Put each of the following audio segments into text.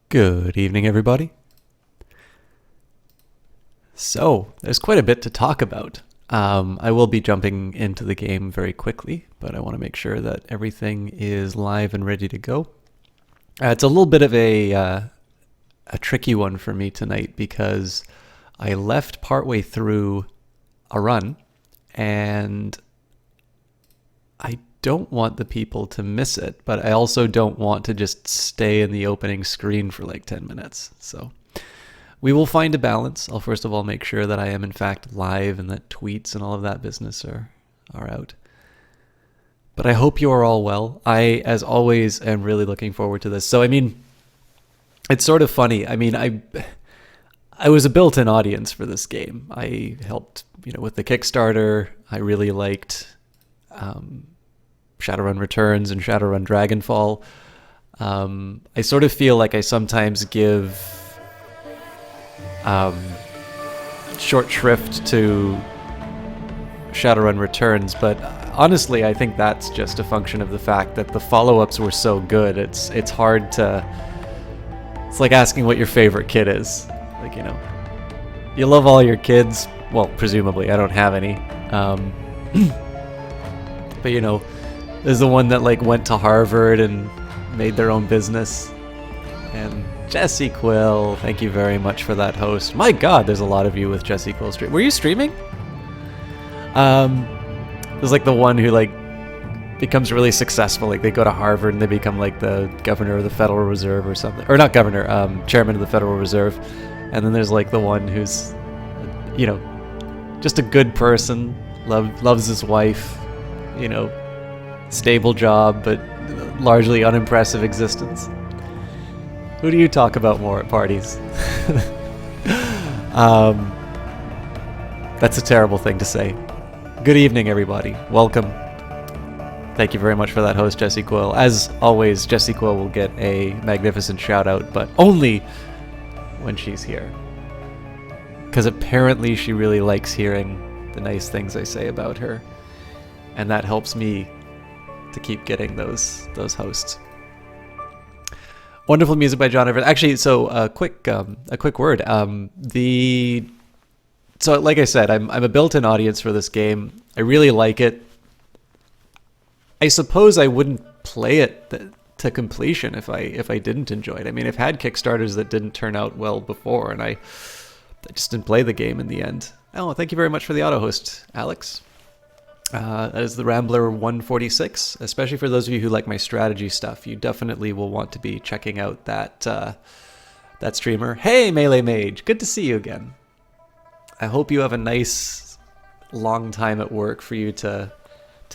Good evening, everybody. So, there's quite a bit to talk about. I will be jumping into the game very quickly, but I want to make sure that everything is live and ready to go. It's a little bit of a tricky one for me tonight because I left partway through a run, and I don't want the people to miss it, but I also don't want to just stay in the opening screen for like 10 minutes. So we will find a balance. I'll first of all make sure that I am in fact live and that tweets and all of that business are out. But I hope you are all well. I, as always, am really looking forward to this. So, I mean, it's sort of funny. I mean, I was a built-in audience for this game. I helped, with the Kickstarter. I really liked Shadowrun Returns and Shadowrun Dragonfall. I sort of feel like I sometimes give short shrift to Shadowrun Returns, but honestly, I think that's just a function of the fact that the follow-ups were so good. It's hard to... It's like asking what your favorite kid is. Like, you love all your kids. Well, presumably, I don't have any. But, there's the one that went to Harvard and made their own business. And Jesse Quill, thank you very much for that host. My God, there's a lot of you with Jesse Quill stream. Were you streaming? There's the one who becomes really successful. They go to Harvard and they become the governor of the Federal Reserve or something. Or not governor, chairman of the Federal Reserve. And then there's the one who's, just a good person, loves his wife, stable job, but largely unimpressive existence. Who do you talk about more at parties? That's a terrible thing to say. Good evening, everybody. Welcome. Thank you very much for that host, Jesse Quill. As always, Jesse Quill will get a magnificent shout out, but only when she's here. Because apparently she really likes hearing the nice things I say about her. And that helps me to keep getting those hosts. Wonderful music by John Everett. Actually, so a quick word. So like I said, I'm a built-in audience for this game. I really like it. I suppose I wouldn't play it to completion if I didn't enjoy it. I mean, I've had Kickstarters that didn't turn out well before, and I just didn't play the game in the end. Oh, thank you very much for the auto host, Alex. That is the Rambler 146. Especially for those of you who like my strategy stuff, you definitely will want to be checking out that streamer. Hey, Melee Mage, good to see you again. I hope you have a nice long time at work for you to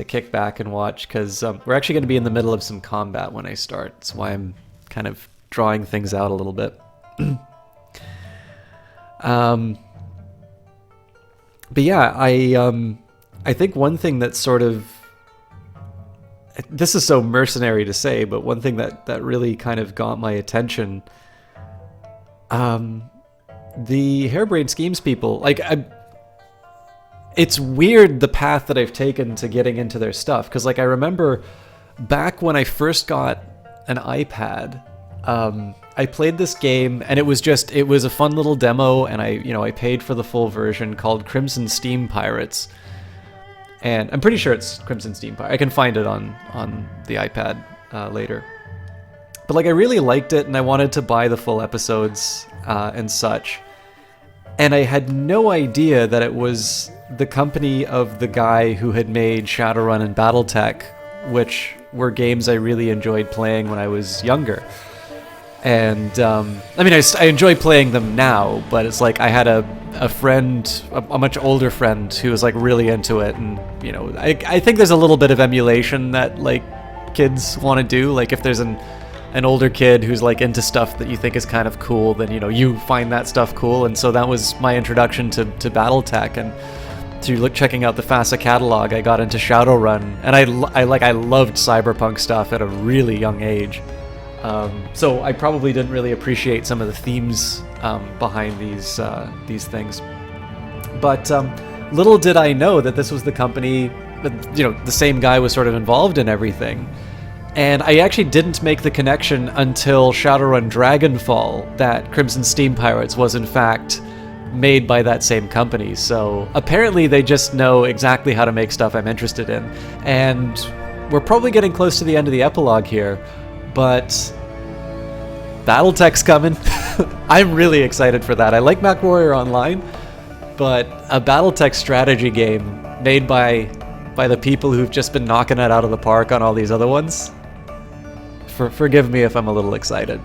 kick back and watch, because we're actually going to be in the middle of some combat when I start. That's why I'm kind of drawing things out a little bit. But yeah, I think one thing that sort of, this is so mercenary to say, but one thing that really kind of got my attention, the Harebrained Schemes people, it's weird the path that I've taken to getting into their stuff, because I remember back when I first got an iPad, I played this game, and it was a fun little demo, and I paid for the full version called Crimson Steam Pirates. And I'm pretty sure it's Crimson Steam Pirates. I can find it on the iPad later. But I really liked it, and I wanted to buy the full episodes and such. And I had no idea that it was the company of the guy who had made Shadowrun and BattleTech, which were games I really enjoyed playing when I was younger. And I enjoy playing them now, but it's I had a friend, a much older friend, who was really into it, and I think there's a little bit of emulation that kids want to do. If there's an older kid who's into stuff that you think is kind of cool, then you find that stuff cool. And so that was my introduction to BattleTech, and through checking out the FASA catalog, I got into Shadowrun, and I loved cyberpunk stuff at a really young age. So I probably didn't really appreciate some of the themes behind these things. But little did I know that this was the company, the same guy was sort of involved in everything. And I actually didn't make the connection until Shadowrun Dragonfall that Crimson Steam Pirates was in fact made by that same company. So apparently they just know exactly how to make stuff I'm interested in. And we're probably getting close to the end of the epilogue here, but Battletech's coming. I'm really excited for that. I like MechWarrior Online, but a Battletech strategy game made by the people who've just been knocking it out of the park on all these other ones. Forgive me if I'm a little excited.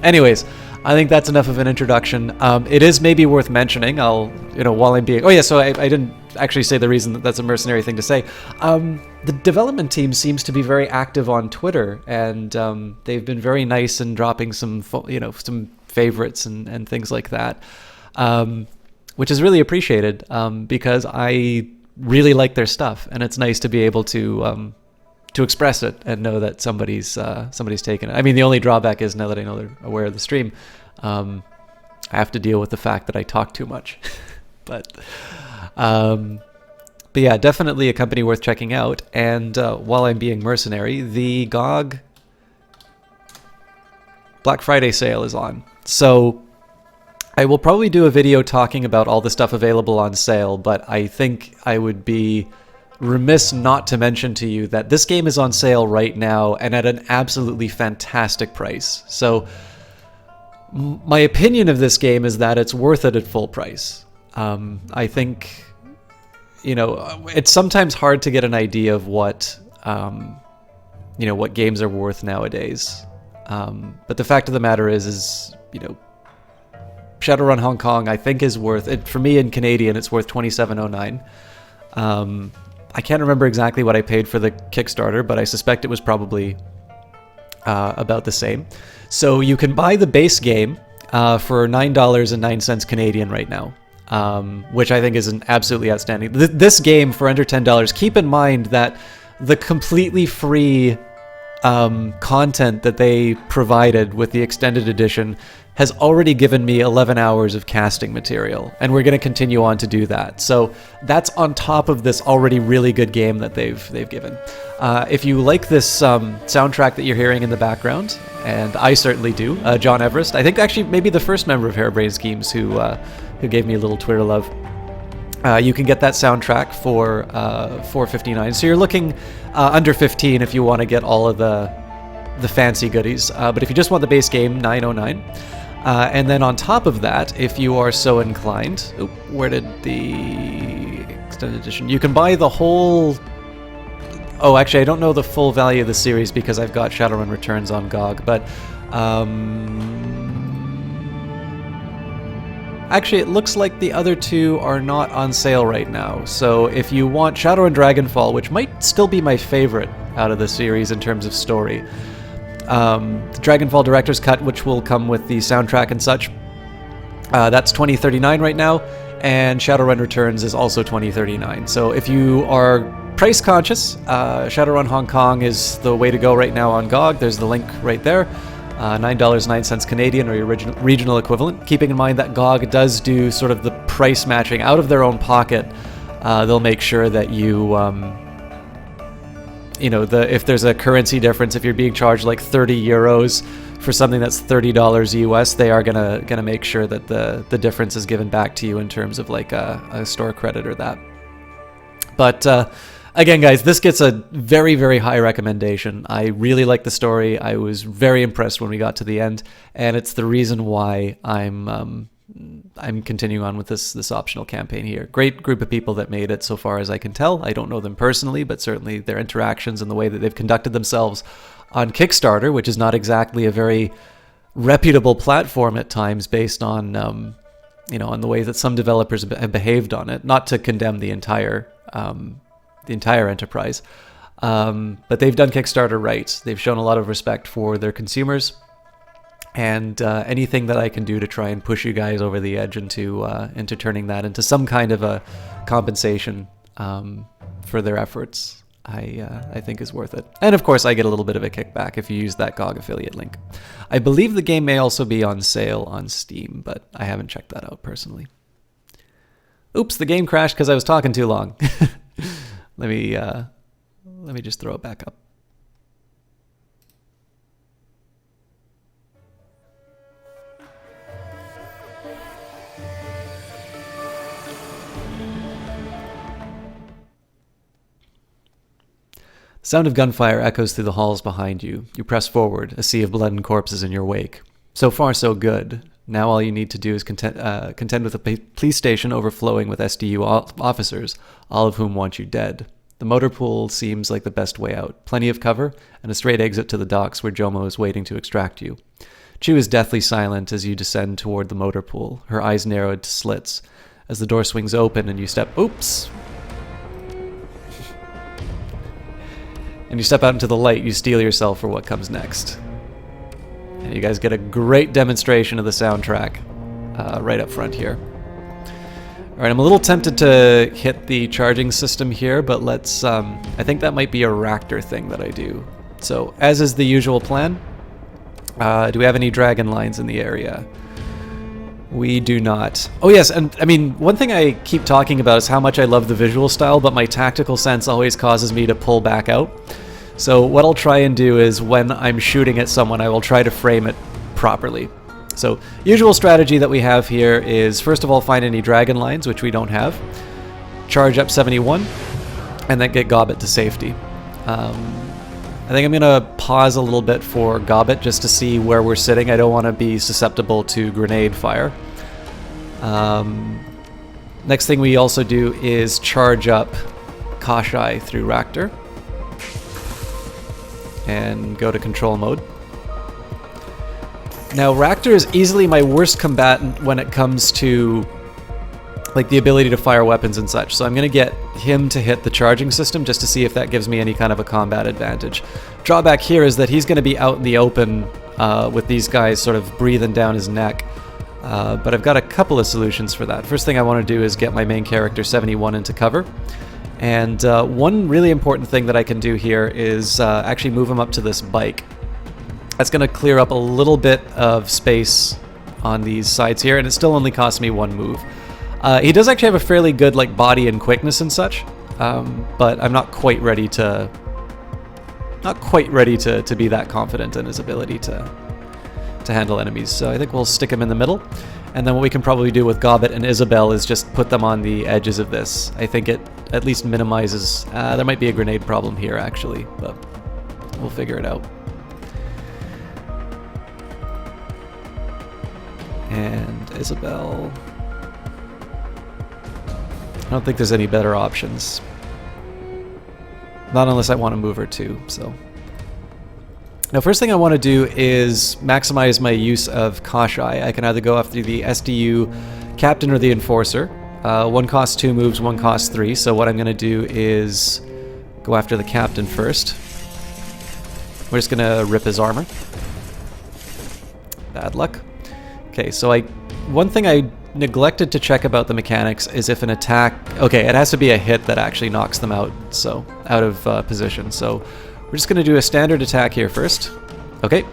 Anyways, I think that's enough of an introduction. It is maybe worth mentioning. While I'm being... Oh yeah, so I didn't actually say the reason that that's a mercenary thing to say. The development team seems to be very active on Twitter, and they've been very nice in dropping some favorites and things like that, which is really appreciated because I really like their stuff, and it's nice to be able to express it and know that somebody's taken it. I mean, the only drawback is now that I know they're aware of the stream, I have to deal with the fact that I talk too much. But yeah, definitely a company worth checking out. And while I'm being mercenary, the GOG Black Friday sale is on. So I will probably do a video talking about all the stuff available on sale, but I think I would be remiss not to mention to you that this game is on sale right now and at an absolutely fantastic price. So my opinion of this game is that it's worth it at full price. I think, it's sometimes hard to get an idea of what games are worth nowadays. But the fact of the matter is Shadowrun Hong Kong, I think, is worth it. For me in Canadian, it's worth $27.09. I can't remember exactly what I paid for the Kickstarter, but I suspect it was probably about the same. So you can buy the base game for $9.09 Canadian right now, which I think is an absolutely outstanding. This game for under $10. Keep in mind that the completely free content that they provided with the extended edition has already given me 11 hours of casting material, and we're going to continue on to do that. So that's on top of this already really good game that they've given. If you like this soundtrack that you're hearing in the background, and I certainly do, John Everest, I think actually maybe the first member of Harebrained Schemes who gave me a little Twitter love. You can get that soundtrack for $4.59. So you're looking under $15 if you want to get all of the fancy goodies. But if you just want the base game, $9.09. And then on top of that, if you are so inclined, where did the extended edition? You can buy the whole... Oh, actually, I don't know the full value of the series because I've got Shadowrun Returns on GOG, but... Actually, it looks like the other two are not on sale right now. So if you want Shadowrun Dragonfall, which might still be my favorite out of the series in terms of story, the Dragonfall Director's Cut, which will come with the soundtrack and such, that's $20.39 right now, and Shadowrun Returns is also $20.39. So if you are price conscious, Shadowrun Hong Kong is the way to go right now on GOG. There's the link right there. $9.09 Canadian, or your regional equivalent. Keeping in mind that GOG does do sort of the price matching out of their own pocket. They'll make sure that you, if there's a currency difference, if you're being charged like 30 euros for something that's $30 US, they are gonna make sure that the difference is given back to you in terms of like a store credit or that. But again, guys, this gets a very, very high recommendation. I really like the story. I was very impressed when we got to the end, and it's the reason why I'm continuing on with this optional campaign here. Great group of people that made it, so far as I can tell. I don't know them personally, but certainly their interactions and the way that they've conducted themselves on Kickstarter, which is not exactly a very reputable platform at times, based on on the way that some developers have behaved on it. Not to condemn the entire enterprise, but they've done Kickstarter right. They've shown a lot of respect for their consumers, and anything that I can do to try and push you guys over the edge into turning that into some kind of a compensation for their efforts, I think is worth it. And of course, I get a little bit of a kickback if you use that GOG affiliate link. I believe the game may also be on sale on Steam, but I haven't checked that out personally. Oops, the game crashed because I was talking too long. Let me just throw it back up. Sound of gunfire echoes through the halls behind you. You press forward, a sea of blood and corpses in your wake. So far, so good. Now all you need to do is contend with a police station overflowing with SDU officers, all of whom want you dead. The motor pool seems like the best way out. Plenty of cover, and a straight exit to the docks where Jomo is waiting to extract you. Chu is deathly silent as you descend toward the motor pool, her eyes narrowed to slits. As the door swings open and you step... Oops! And you step out into the light, you steel yourself for what comes next. And you guys get a great demonstration of the soundtrack right up front here. Alright, I'm a little tempted to hit the charging system here, but let's... I think that might be a Raptor thing that I do. So, as is the usual plan, do we have any dragon lines in the area? We do not. Oh yes, and I mean, one thing I keep talking about is how much I love the visual style, but my tactical sense always causes me to pull back out. So what I'll try and do is when I'm shooting at someone, I will try to frame it properly. So usual strategy that we have here is first of all find any dragon lines, which we don't have. Charge up 71, and then get Gobbet to safety. I think I'm going to pause a little bit for Gobbet just to see where we're sitting. I don't want to be susceptible to grenade fire. Next thing we also do is charge up Kashai through Raptor. And go to control mode. Now Raptor is easily my worst combatant when it comes to like the ability to fire weapons and such. So I'm going to get him to hit the charging system just to see if that gives me any kind of a combat advantage. Drawback here is that he's going to be out in the open with these guys sort of breathing down his neck. But I've got a couple of solutions for that. First thing I want to do is get my main character 71 into cover. And one really important thing that I can do here is actually move him up to this bike. That's going to clear up a little bit of space on these sides here, and it still only costs me one move. He does actually have a fairly good like body and quickness and such, but I'm not quite ready to be that confident in his ability to handle enemies. So I think we'll stick him in the middle. And then what we can probably do with Gobbet and Isabel is just put them on the edges of this. I think it at least minimizes... there might be a grenade problem here, actually, but we'll figure it out. And Isabel... I don't think there's any better options. Not unless I want to move her too, so... Now, first thing I want to do is maximize my use of Kashai. I can either go after the SDU Captain or the Enforcer. One costs 2 moves, one costs 3. So what I'm going to do is go after the Captain first. We're just going to rip his armor. Bad luck. Okay, so one thing I neglected to check about the mechanics is if an attack... Okay, it has to be a hit that actually knocks them out, so out of position. So we're just going to do a standard attack here first. Okay,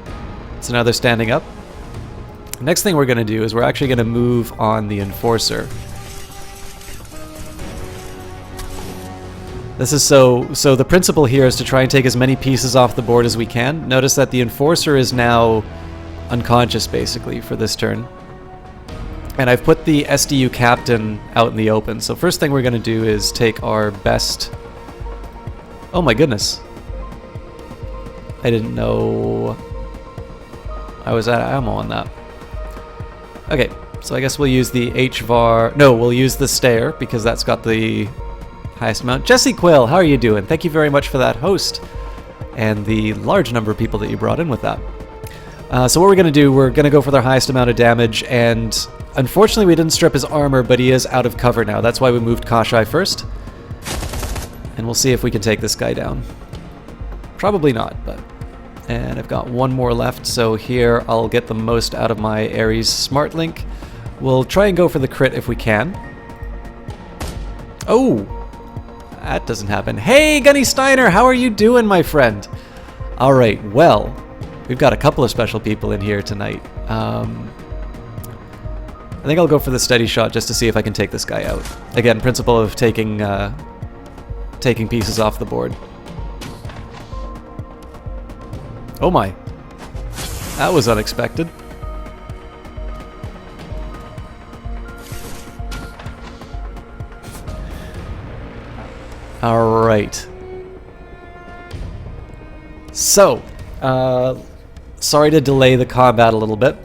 so now they're standing up. Next thing we're going to do is we're actually going to move on the Enforcer. This is so the principle here is to try and take as many pieces off the board as we can. Notice that the Enforcer is now unconscious basically for this turn. And I've put the SDU Captain out in the open. So first thing we're going to do is take our best... Oh my goodness. I didn't know I was out of ammo on that. Okay, so I guess we'll use the HVAR... No, we'll use the Stair, because that's got the highest amount. Jesse Quill, how are you doing? Thank you very much for that host, and the large number of people that you brought in with that. So what we're going to do, we're going to go for their highest amount of damage, and unfortunately we didn't strip his armor, but he is out of cover now. That's why we moved Kashai first. And we'll see if we can take this guy down. Probably not, but... And I've got one more left, so here I'll get the most out of my Ares Smart Link. We'll try and go for the crit if we can. Oh! That doesn't happen. Hey, Gunny Steiner, how are you doing, my friend? Alright, well, we've got a couple of special people in here tonight. I think I'll go for the steady shot just to see if I can take this guy out. Again, principle of taking pieces off the board. Oh my. That was unexpected. Alright. So, sorry to delay the combat a little bit,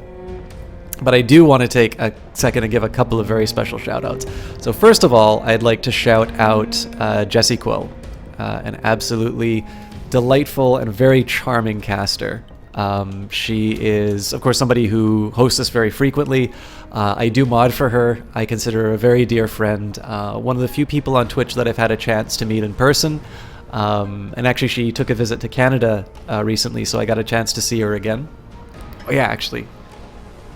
but I do want to take a second and give a couple of very special shout-outs. So first of all, I'd like to shout out Jessie Quill, an absolutely delightful and very charming caster. She is, of course, somebody who hosts us very frequently. I do mod for her. I consider her a very dear friend. One of the few people on Twitch that I've had a chance to meet in person. And actually, she took a visit to Canada recently, so I got a chance to see her again. Oh yeah, actually,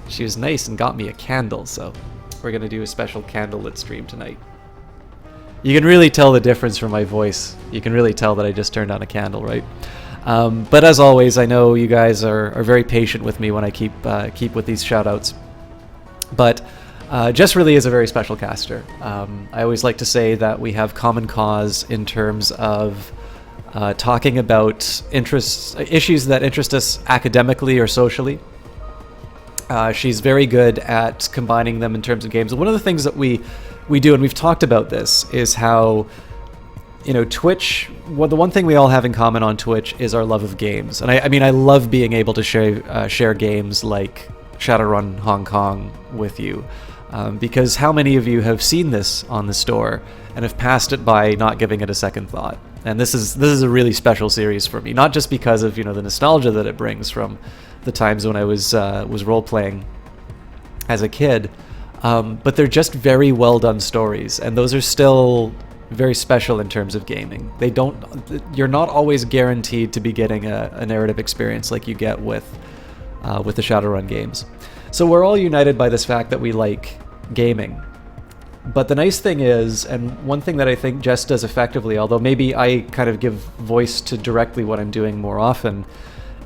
she was nice and got me a candle, so we're going to do a special candlelit stream tonight. You can really tell the difference from my voice. You can really tell that I just turned on a candle, right? But as always, I know you guys are very patient with me when I keep with these shout-outs. But Jess really is a very special caster. I always like to say that we have common cause in terms of talking about issues that interest us academically or socially. She's very good at combining them in terms of games. And one of the things that we do, and we've talked about this, is how, you know, Twitch, well, the one thing we all have in common on Twitch is our love of games. And I mean, I love being able to share games like Shadowrun Hong Kong with you. Because how many of you have seen this on the store and have passed it by not giving it a second thought? And this is a really special series for me, not just because of, you know, the nostalgia that it brings from the times when I was role playing as a kid, but they're just very well done stories, and those are still very special in terms of gaming. You're not always guaranteed to be getting a narrative experience like you get with the Shadowrun games. So we're all united by this fact that we like gaming. But the nice thing is, and one thing that I think Jess does effectively, although maybe I kind of give voice to directly what I'm doing more often,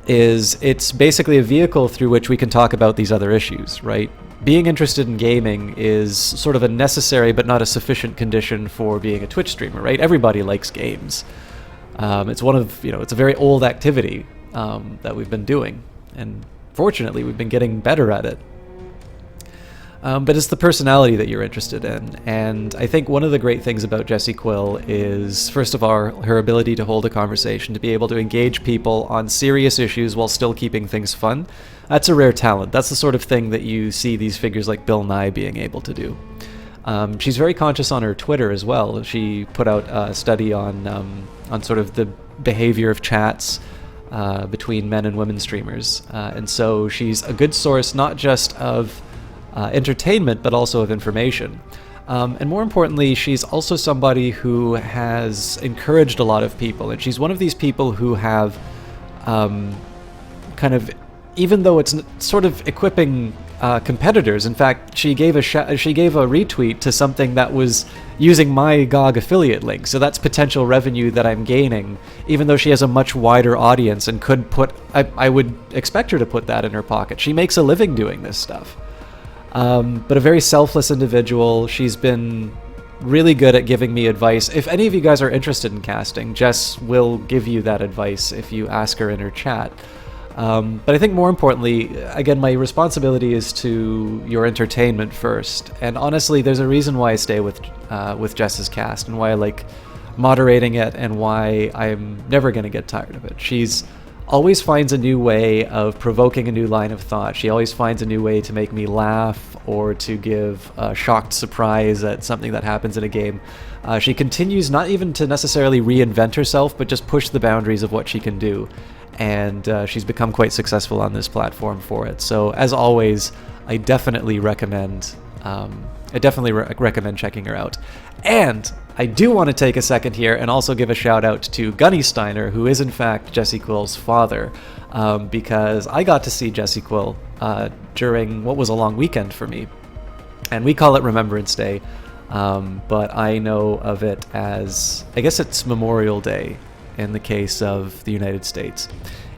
is it's basically a vehicle through which we can talk about these other issues, right? Being interested in gaming is sort of a necessary but not a sufficient condition for being a Twitch streamer, right? Everybody likes games. It's one of, you know, it's a very old activity that we've been doing, and fortunately we've been getting better at it. But it's the personality that you're interested in, and I think one of the great things about Jessie Quill is, first of all, her ability to hold a conversation, to be able to engage people on serious issues while still keeping things fun. That's a rare talent. That's the sort of thing that you see these figures like Bill Nye being able to do. She's very conscious on her Twitter as well. She put out a study on sort of the behavior of chats between men and women streamers, and so she's a good source not just of entertainment, but also of information. And more importantly, she's also somebody who has encouraged a lot of people, and she's one of these people who have kind of, even though it's sort of equipping competitors. In fact, she gave a retweet to something that was using my GOG affiliate link, so that's potential revenue that I'm gaining, even though she has a much wider audience and could put, I would expect her to put that in her pocket. She makes a living doing this stuff. But a very selfless individual. She's been really good at giving me advice. If any of you guys are interested in casting, Jess will give you that advice if you ask her in her chat. But I think more importantly, again, my responsibility is to your entertainment first. And honestly, there's a reason why I stay with Jess's cast, and why I like moderating it, and why I'm never going to get tired of it. She's always finds a new way of provoking a new line of thought. She always finds a new way to make me laugh, or to give a shocked surprise at something that happens in a game. She continues not even to necessarily reinvent herself, but just push the boundaries of what she can do. And she's become quite successful on this platform for it. So as always, I definitely recommend checking her out. And I do want to take a second here and also give a shout out to Gunny Steiner, who is in fact Jessie Quill's father, because I got to see Jessie Quill during what was a long weekend for me. And we call it Remembrance Day, but I know of it as, I guess it's Memorial Day in the case of the United States.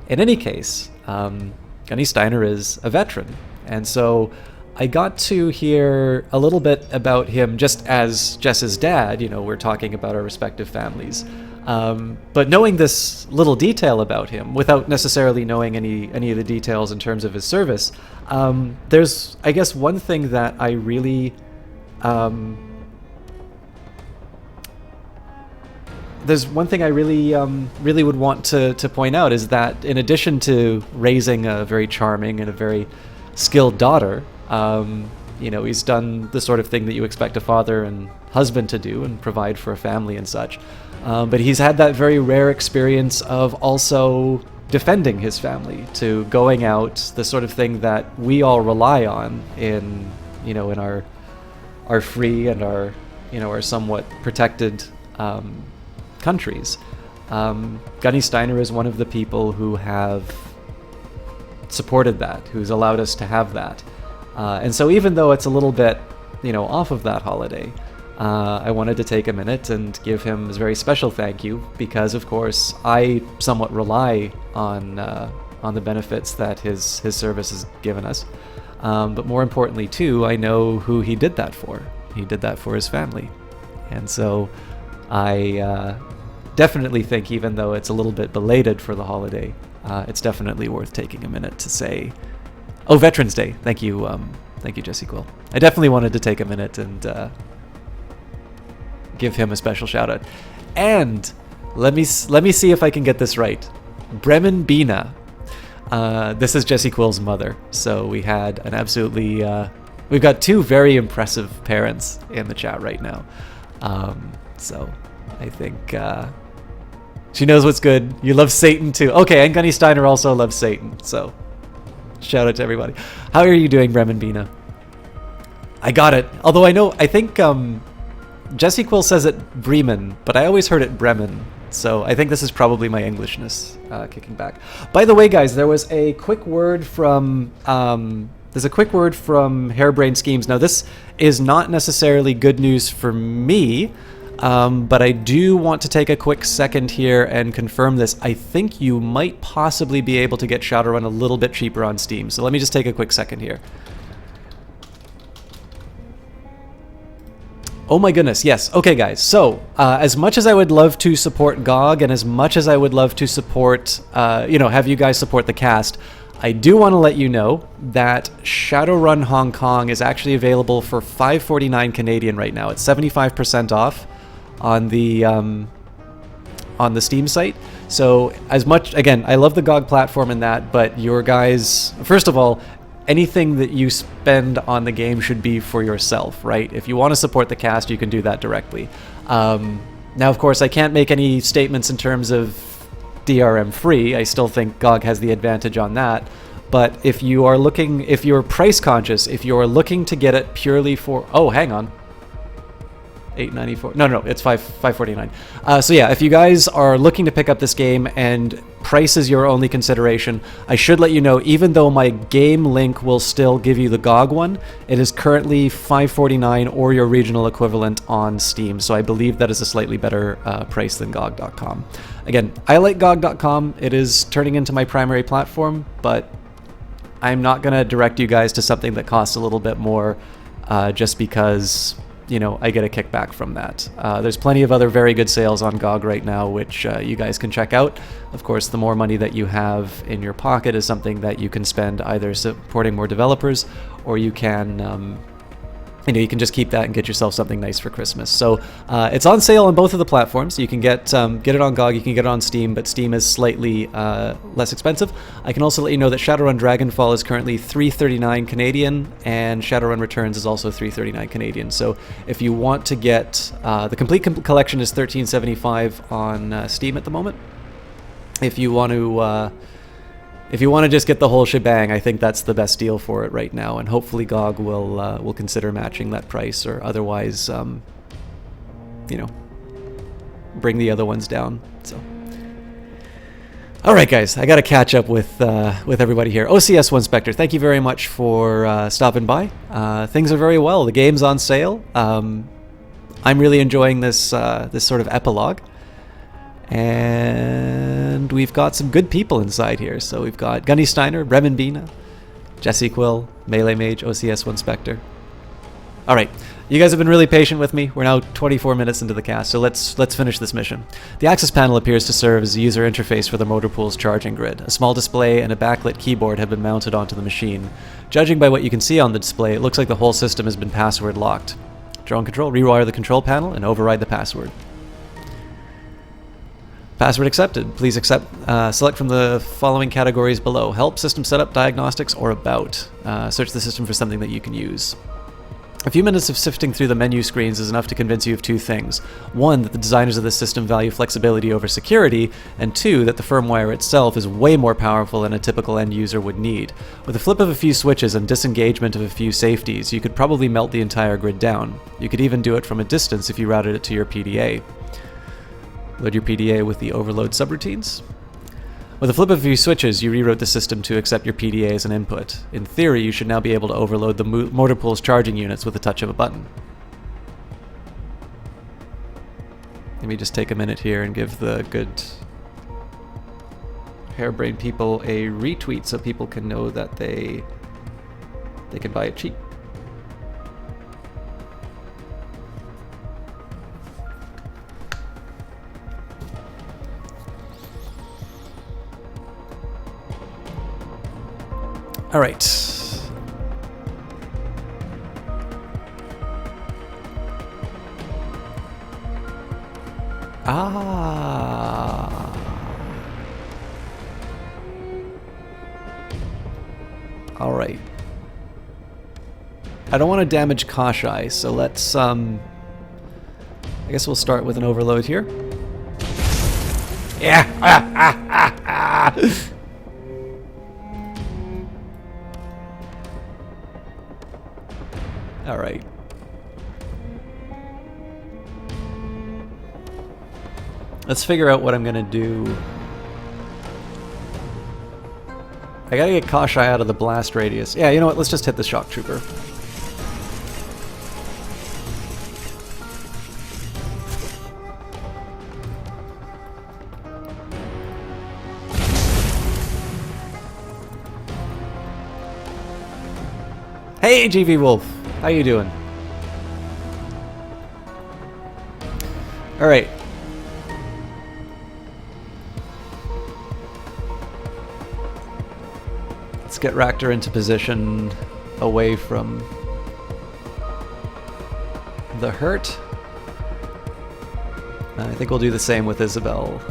In any case, Gunny Steiner is a veteran, and so I got to hear a little bit about him just as Jess's dad. You know, we're talking about our respective families. But knowing this little detail about him, without necessarily knowing any of the details in terms of his service, there's, I guess, one thing that I really there's one thing I really really would want to point out is that in addition to raising a very charming and a very skilled daughter, you know, he's done the sort of thing that you expect a father and husband to do and provide for a family and such. But he's had that very rare experience of also defending his family, to going out, the sort of thing that we all rely on in, you know, in our free and our, you know, our somewhat protected countries. Gunny Steiner is one of the people who have supported that, who's allowed us to have that. And so even though it's a little bit, you know, off of that holiday, I wanted to take a minute and give him a very special thank you, because of course I somewhat rely on the benefits that his service has given us. But more importantly too, I know who he did that for. He did that for his family. And so I definitely think, even though it's a little bit belated for the holiday, it's definitely worth taking a minute to say, oh, Veterans Day. Thank you, Jesse Quill. I definitely wanted to take a minute and give him a special shout out. And let me see if I can get this right. Bremen Bina. This is Jesse Quill's mother. So we had an absolutely we've got two very impressive parents in the chat right now. So I think she knows what's good. You love Satan too. Okay, and Gunny Steiner also loves Satan. So shout out to everybody. How are you doing, Bremen Bina? I got it. Although I think Jesse Quill says it Bremen, but I always heard it Bremen. So I think this is probably my Englishness kicking back. By the way, guys, there was a quick word from Harebrained Schemes. Now, this is not necessarily good news for me, but I do want to take a quick second here and confirm this. I think you might possibly be able to get Shadowrun a little bit cheaper on Steam. So let me just take a quick second here. Oh my goodness, yes. Okay, guys. So, as much as I would love to support GOG, and as much as I would love to support, have you guys support the cast, I do want to let you know that Shadowrun Hong Kong is actually available for $5.49 Canadian right now. It's 75% off on the Steam site. So, as much, again, I love the GOG platform in that, but your guys, first of all, anything that you spend on the game should be for yourself, right? If you want to support the cast, you can do that directly. Now, of course, I can't make any statements in terms of DRM free. I still think GOG has the advantage on that. But if you're price conscious, if you're looking to get it purely for, oh, hang on. $8.94. No, it's $5.49. So yeah, if you guys are looking to pick up this game and price is your only consideration, I should let you know, even though my game link will still give you the GOG one, it is currently $5.49 or your regional equivalent on Steam. So I believe that is a slightly better price than GOG.com. Again, I like GOG.com. It is turning into my primary platform, but I'm not going to direct you guys to something that costs a little bit more just because, you know, I get a kickback from that. There's plenty of other very good sales on GOG right now, which you guys can check out. Of course, the more money that you have in your pocket is something that you can spend either supporting more developers, or you can, you can just keep that and get yourself something nice for Christmas. So it's on sale on both of the platforms. You can get it on GOG, you can get it on Steam, but Steam is slightly less expensive. I can also let you know that Shadowrun Dragonfall is currently $3.39 Canadian, and Shadowrun Returns is also $3.39 Canadian. So if you want to get the complete collection is $13.75 on Steam at the moment. If you want to just get the whole shebang, I think that's the best deal for it right now, and hopefully GOG will consider matching that price, or otherwise, bring the other ones down. So, all right, guys, I got to catch up with everybody here. OCS1 Spectre, thank you very much for stopping by. Things are very well. The game's on sale. I'm really enjoying this sort of epilogue. And we've got some good people inside here. So we've got Gunny Steiner, Bremen Bina, Jesse Quill, Melee Mage, OCS1 Spectre. All right, you guys have been really patient with me. We're now 24 minutes into the cast, so let's finish this mission. The access panel appears to serve as a user interface for the motor pool's charging grid. A small display and a backlit keyboard have been mounted onto the machine. Judging by what you can see on the display, it looks like the whole system has been password locked. Drone control, rewire the control panel and override the password. Password accepted. Please select from the following categories below: help, system setup, diagnostics, or about. Search the system for something that you can use. A few minutes of sifting through the menu screens is enough to convince you of two things. One, that the designers of this system value flexibility over security, and two, that the firmware itself is way more powerful than a typical end user would need. With a flip of a few switches and disengagement of a few safeties, you could probably melt the entire grid down. You could even do it from a distance if you routed it to your PDA. Load your PDA with the overload subroutines. With a flip of a few switches, you rewrote the system to accept your PDA as an input. In theory, you should now be able to overload the motor pool's charging units with the touch of a button. Let me just take a minute here and give the good harebrained people a retweet so people can know that they can buy it cheap. All right. All right. I don't want to damage Kashai, so let's I guess we'll start with an overload here. Yeah. All right. Let's figure out what I'm gonna do. I gotta get Kashai out of the blast radius. Yeah, you know what? Let's just hit the shock trooper. Hey, GV Wolf. How you doing? All right. Let's get Raptor into position away from the hurt. I think we'll do the same with Isabel.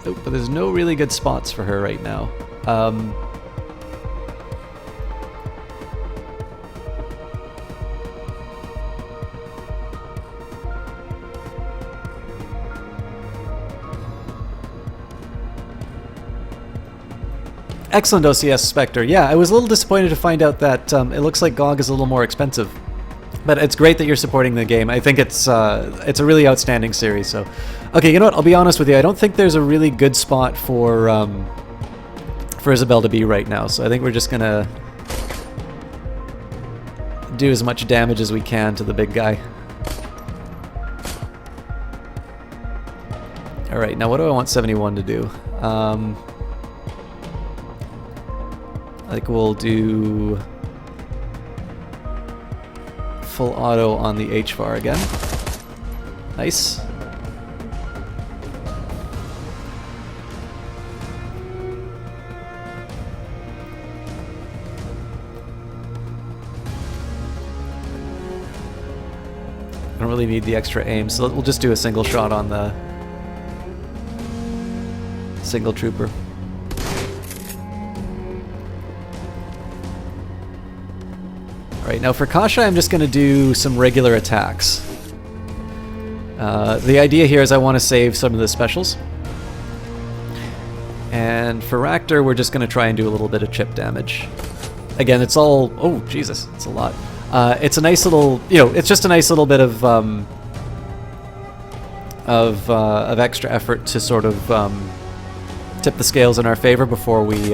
Oh, but there's no really good spots for her right now. Excellent OCS Spectre. Yeah, I was a little disappointed to find out that it looks like GOG is a little more expensive. But it's great that you're supporting the game. I think it's a really outstanding series. So, okay, you know what? I'll be honest with you. I don't think there's a really good spot for Isabel to be right now. So I think we're just gonna do as much damage as we can to the big guy. All right, now what do I want 71 to do? I think we'll do full auto on the HVAR again. Nice. I don't really need the extra aim, so we'll just do a single shot on the single trooper. Alright, now for Kasha, I'm just going to do some regular attacks. The idea here is I want to save some of the specials. And for Raptor, we're just going to try and do a little bit of chip damage. Again, it's all... Oh, Jesus, it's a lot. It's a nice little... You know, it's just a nice little bit of extra effort to sort of tip the scales in our favor before we...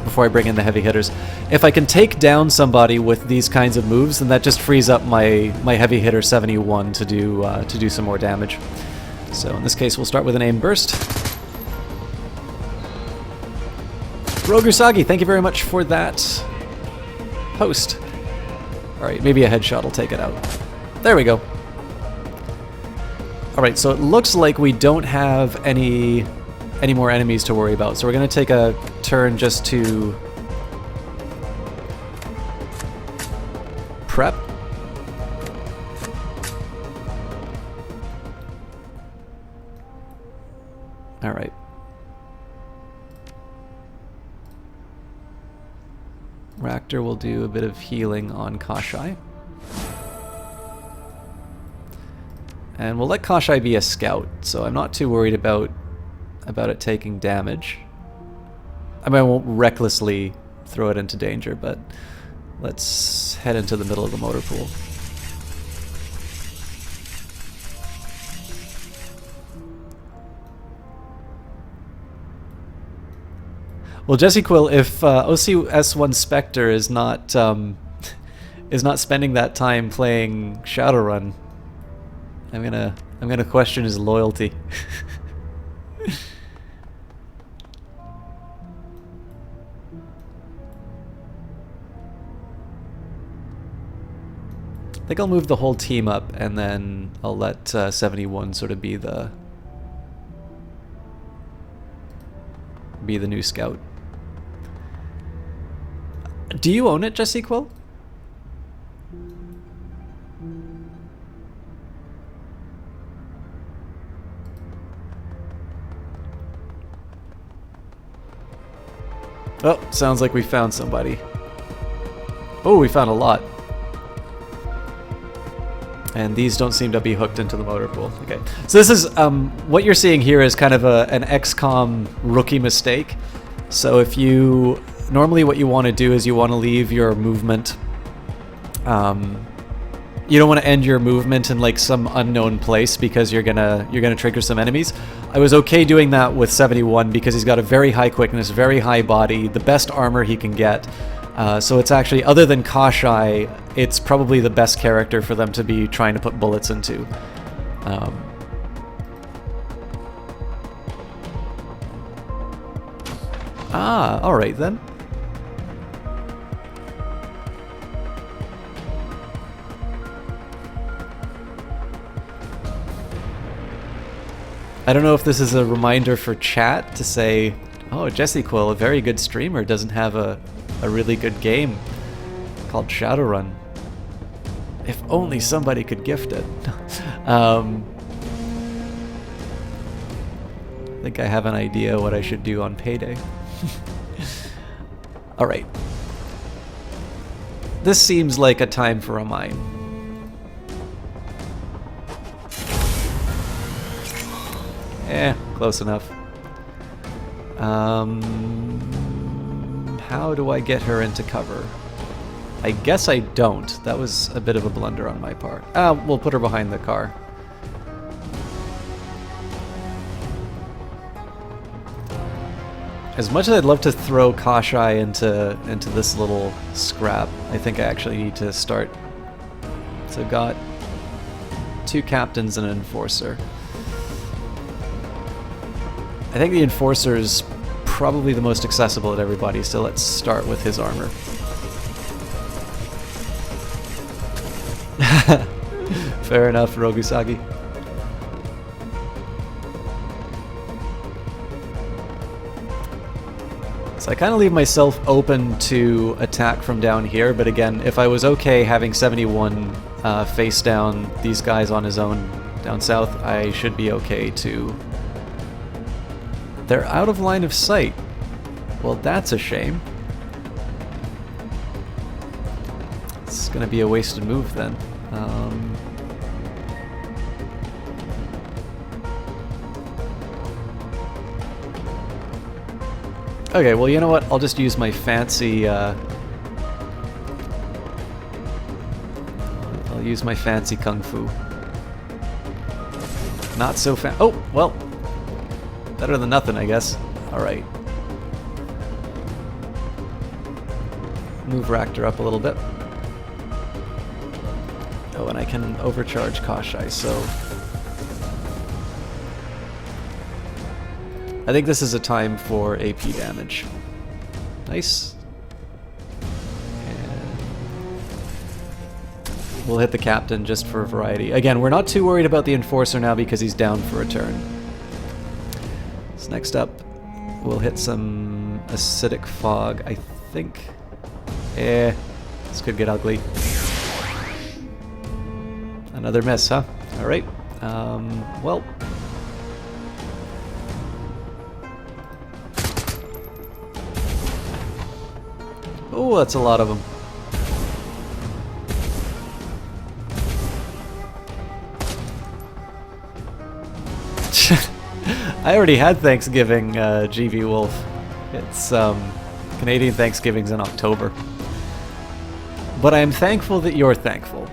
before I bring in the heavy hitters. If I can take down somebody with these kinds of moves, then that just frees up my heavy hitter 71 to do some more damage. So in this case, we'll start with an aim burst. Rogusagi, thank you very much for that post. All right, maybe a headshot will take it out. There we go. All right, so it looks like we don't have any more enemies to worry about. So we're going to take a turn just to prep. Raptor will do a bit of healing on Kashai. And we'll let Kashai be a scout, so I'm not too worried about it taking damage. I mean, I won't recklessly throw it into danger, but let's head into the middle of the motor pool. Well, Jesse Quill, if OCS1 Spectre is not spending that time playing Shadowrun, I'm gonna question his loyalty. I think I'll move the whole team up, and then I'll let 71 sort of be the new scout. Do you own it, Jesse Quill? Oh, sounds like we found somebody. Oh, we found a lot. And these don't seem to be hooked into the motor pool. Okay, so this is, what you're seeing here is kind of an XCOM rookie mistake. So if you, normally what you want to do is you want to leave your movement, you don't want to end your movement in like some unknown place because you're gonna trigger some enemies. I was okay doing that with 71 because he's got a very high quickness, very high body, the best armor he can get. So it's actually, other than Kashai, it's probably the best character for them to be trying to put bullets into. Alright then. I don't know if this is a reminder for chat to say, oh, Jesse Quill, a very good streamer, doesn't have a really good game called Shadowrun. If only somebody could gift it. I think I have an idea what I should do on payday. Alright. This seems like a time for a mine. Close enough. How do I get her into cover? I guess I don't. That was a bit of a blunder on my part. We'll put her behind the car. As much as I'd love to throw Kashai into this little scrap, I think I actually need to start. So I've got 2 captains and an enforcer. I think the enforcer is probably the most accessible at everybody, so let's start with his armor. Fair enough, Rogusagi. So I kind of leave myself open to attack from down here, but again, if I was okay having 71 face down these guys on his own down south, I should be okay to... They're out of line of sight. Well, that's a shame. It's gonna be a wasted move then. Okay, well, you know what? I'll just use my fancy, I'll use my fancy kung fu. Not so oh, well. Better than nothing, I guess. Alright. Move Raptor up a little bit. Oh, and I can overcharge Kashai, so... I think this is a time for AP damage. Nice. And we'll hit the captain just for variety. Again, we're not too worried about the enforcer now because he's down for a turn. So next up, we'll hit some acidic fog, I think. This could get ugly. Another miss, huh? Alright. Well. Oh, that's a lot of them. I already had Thanksgiving, GV Wolf. It's Canadian Thanksgiving's in October. But I am thankful that you're thankful.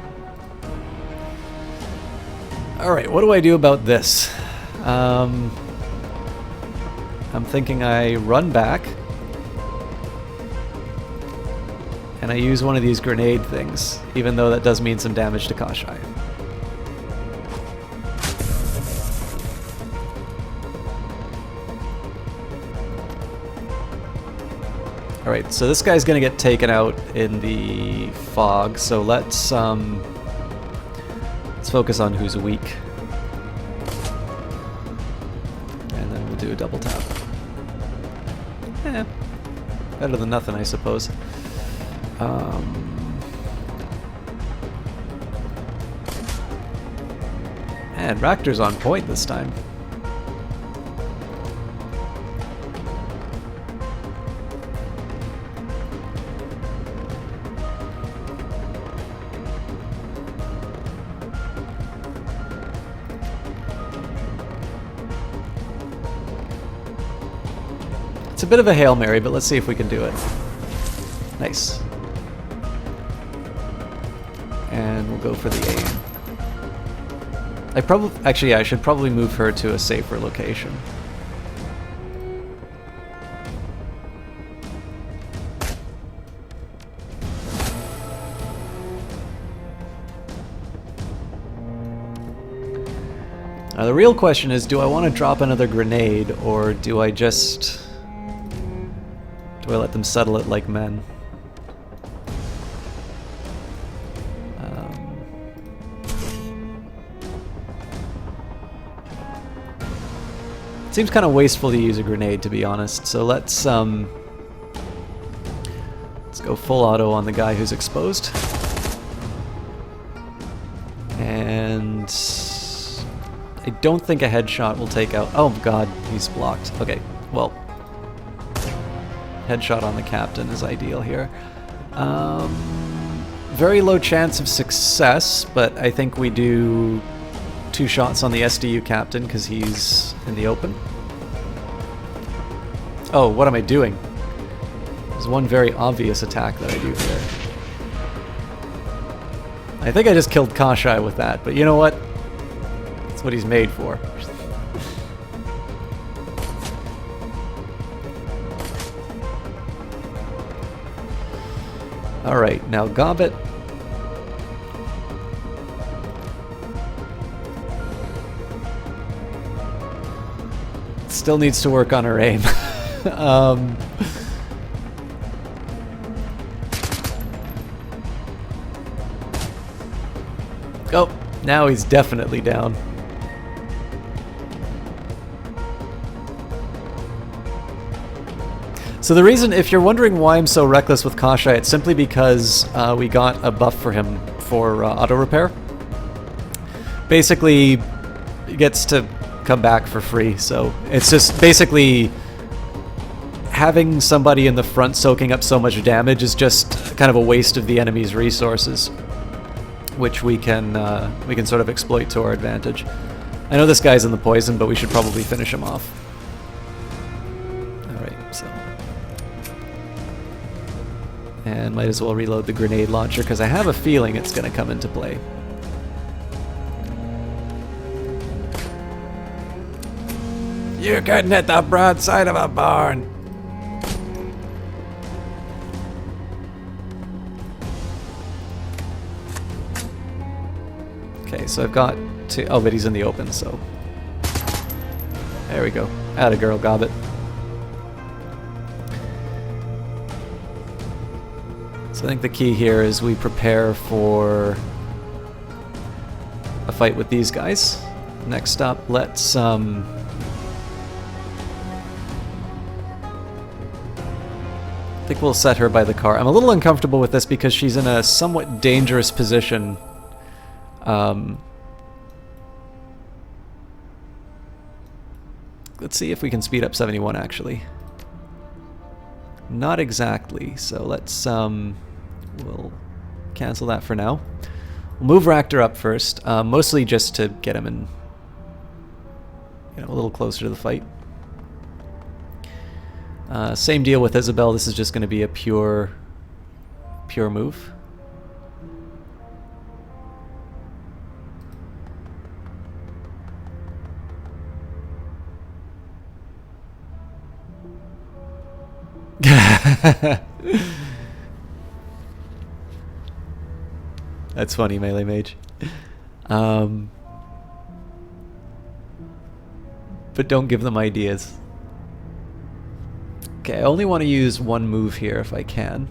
Alright, what do I do about this? I'm thinking I run back. And I use one of these grenade things, even though that does mean some damage to Kashai. Alright, so this guy's gonna get taken out in the fog, so let's focus on who's weak. And then we'll do a double tap. Eh, better than nothing, I suppose. Man, Raptor's on point this time. It's a bit of a Hail Mary, but let's see if we can do it. Nice. And we'll go for the aim. Actually, yeah, I should probably move her to a safer location. Now the real question is, do I want to drop another grenade, or do I let them settle it like men? It seems kind of wasteful to use a grenade, to be honest, so let's go full auto on the guy who's exposed. And I don't think a headshot will take out... Oh god, he's blocked. Okay, well, headshot on the captain is ideal here. Very low chance of success, but I think we do 2 shots on the SDU captain because he's in the open. Oh, what am I doing? There's one very obvious attack that I do here. I think I just killed Kashai with that, but you know what? That's what he's made for. Alright, now Gobbet. Still needs to work on her aim. Oh, now he's definitely down. So the reason, if you're wondering why I'm so reckless with Kashai, it's simply because we got a buff for him for auto repair. Basically, he gets to come back for free, so it's just basically having somebody in the front soaking up so much damage is just kind of a waste of the enemy's resources, which we can sort of exploit to our advantage. I know this guy's in the poison, but we should probably finish him off. Alright, so... And might as well reload the grenade launcher, because I have a feeling it's going to come into play. You're getting at the broadside of a barn! Okay, so I've got to... Oh, but he's in the open, so... There we go. Atta girl, Gobbet. So I think the key here is we prepare for a fight with these guys. Next up, let's... I think we'll set her by the car. I'm a little uncomfortable with this because she's in a somewhat dangerous position. Let's see if we can speed up 71 actually. Not exactly. So let's we'll cancel that for now. We'll move Ractor up first, mostly just to get him in, you know, a little closer to the fight. Same deal with Isabel. This is just going to be a pure move. That's funny, Melee Mage. But don't give them ideas. Okay, I only want to use one move here if I can.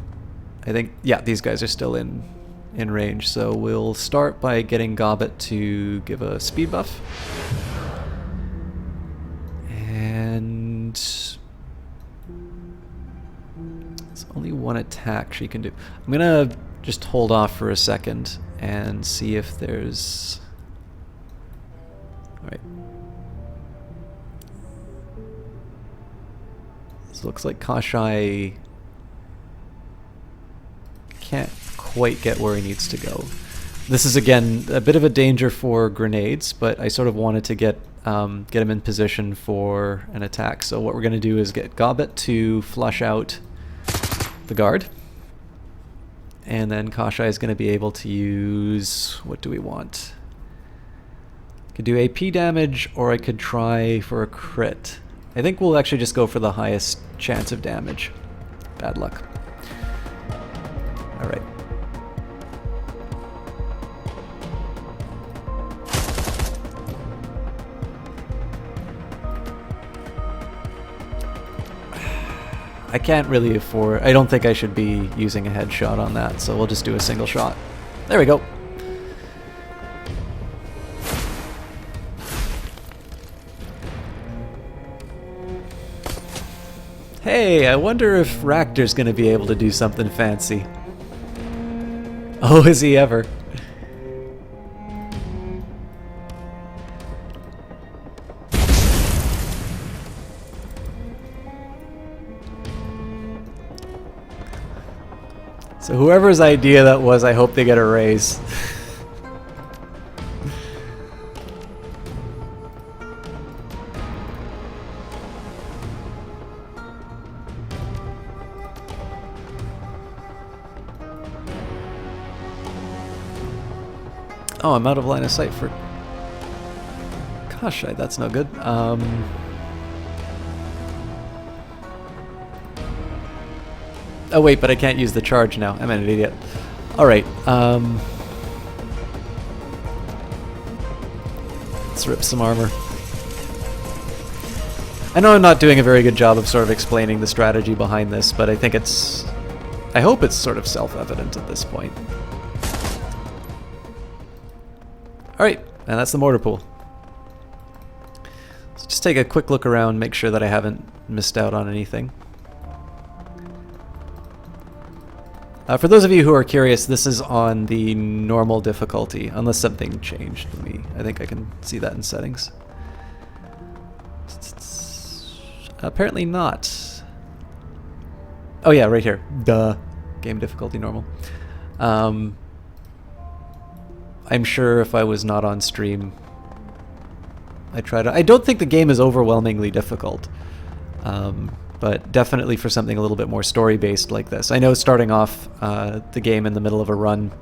I think, yeah, these guys are still in range, so we'll start by getting Gobbet to give a speed buff. And it's only one attack she can do. I'm gonna just hold off for a second and see if there's... Alright. This looks like Kashai can't quite get where he needs to go. This is, again, a bit of a danger for grenades, but I sort of wanted to get him in position for an attack. So what we're going to do is get Gobbet to flush out the guard. And then Kashai is going to be able to use... What do we want? I could do AP damage, or I could try for a crit. I think we'll actually just go for the highest chance of damage. Bad luck. Alright. I can't really afford... I don't think I should be using a headshot on that, so we'll just do a single shot. There we go. Hey, I wonder if Ractor's gonna be able to do something fancy. Oh, is he ever? So whoever's idea that was, I hope they get a raise. Oh, I'm out of line of sight for... Gosh, that's no good. Oh wait, but I can't use the charge now. I'm an idiot. Alright, let's rip some armor. I know I'm not doing a very good job of sort of explaining the strategy behind this, but I think it's... I hope it's sort of self-evident at this point. Alright, and that's the mortar pool. So just take a quick look around, make sure that I haven't missed out on anything. For those of you who are curious, this is on the normal difficulty, unless something changed. I think I can see that in settings. Apparently not. Oh yeah, right here. Duh. Game difficulty normal. I'm sure if I was not on stream, I don't think the game is overwhelmingly difficult, but definitely for something a little bit more story-based like this. I know starting off the game in the middle of a run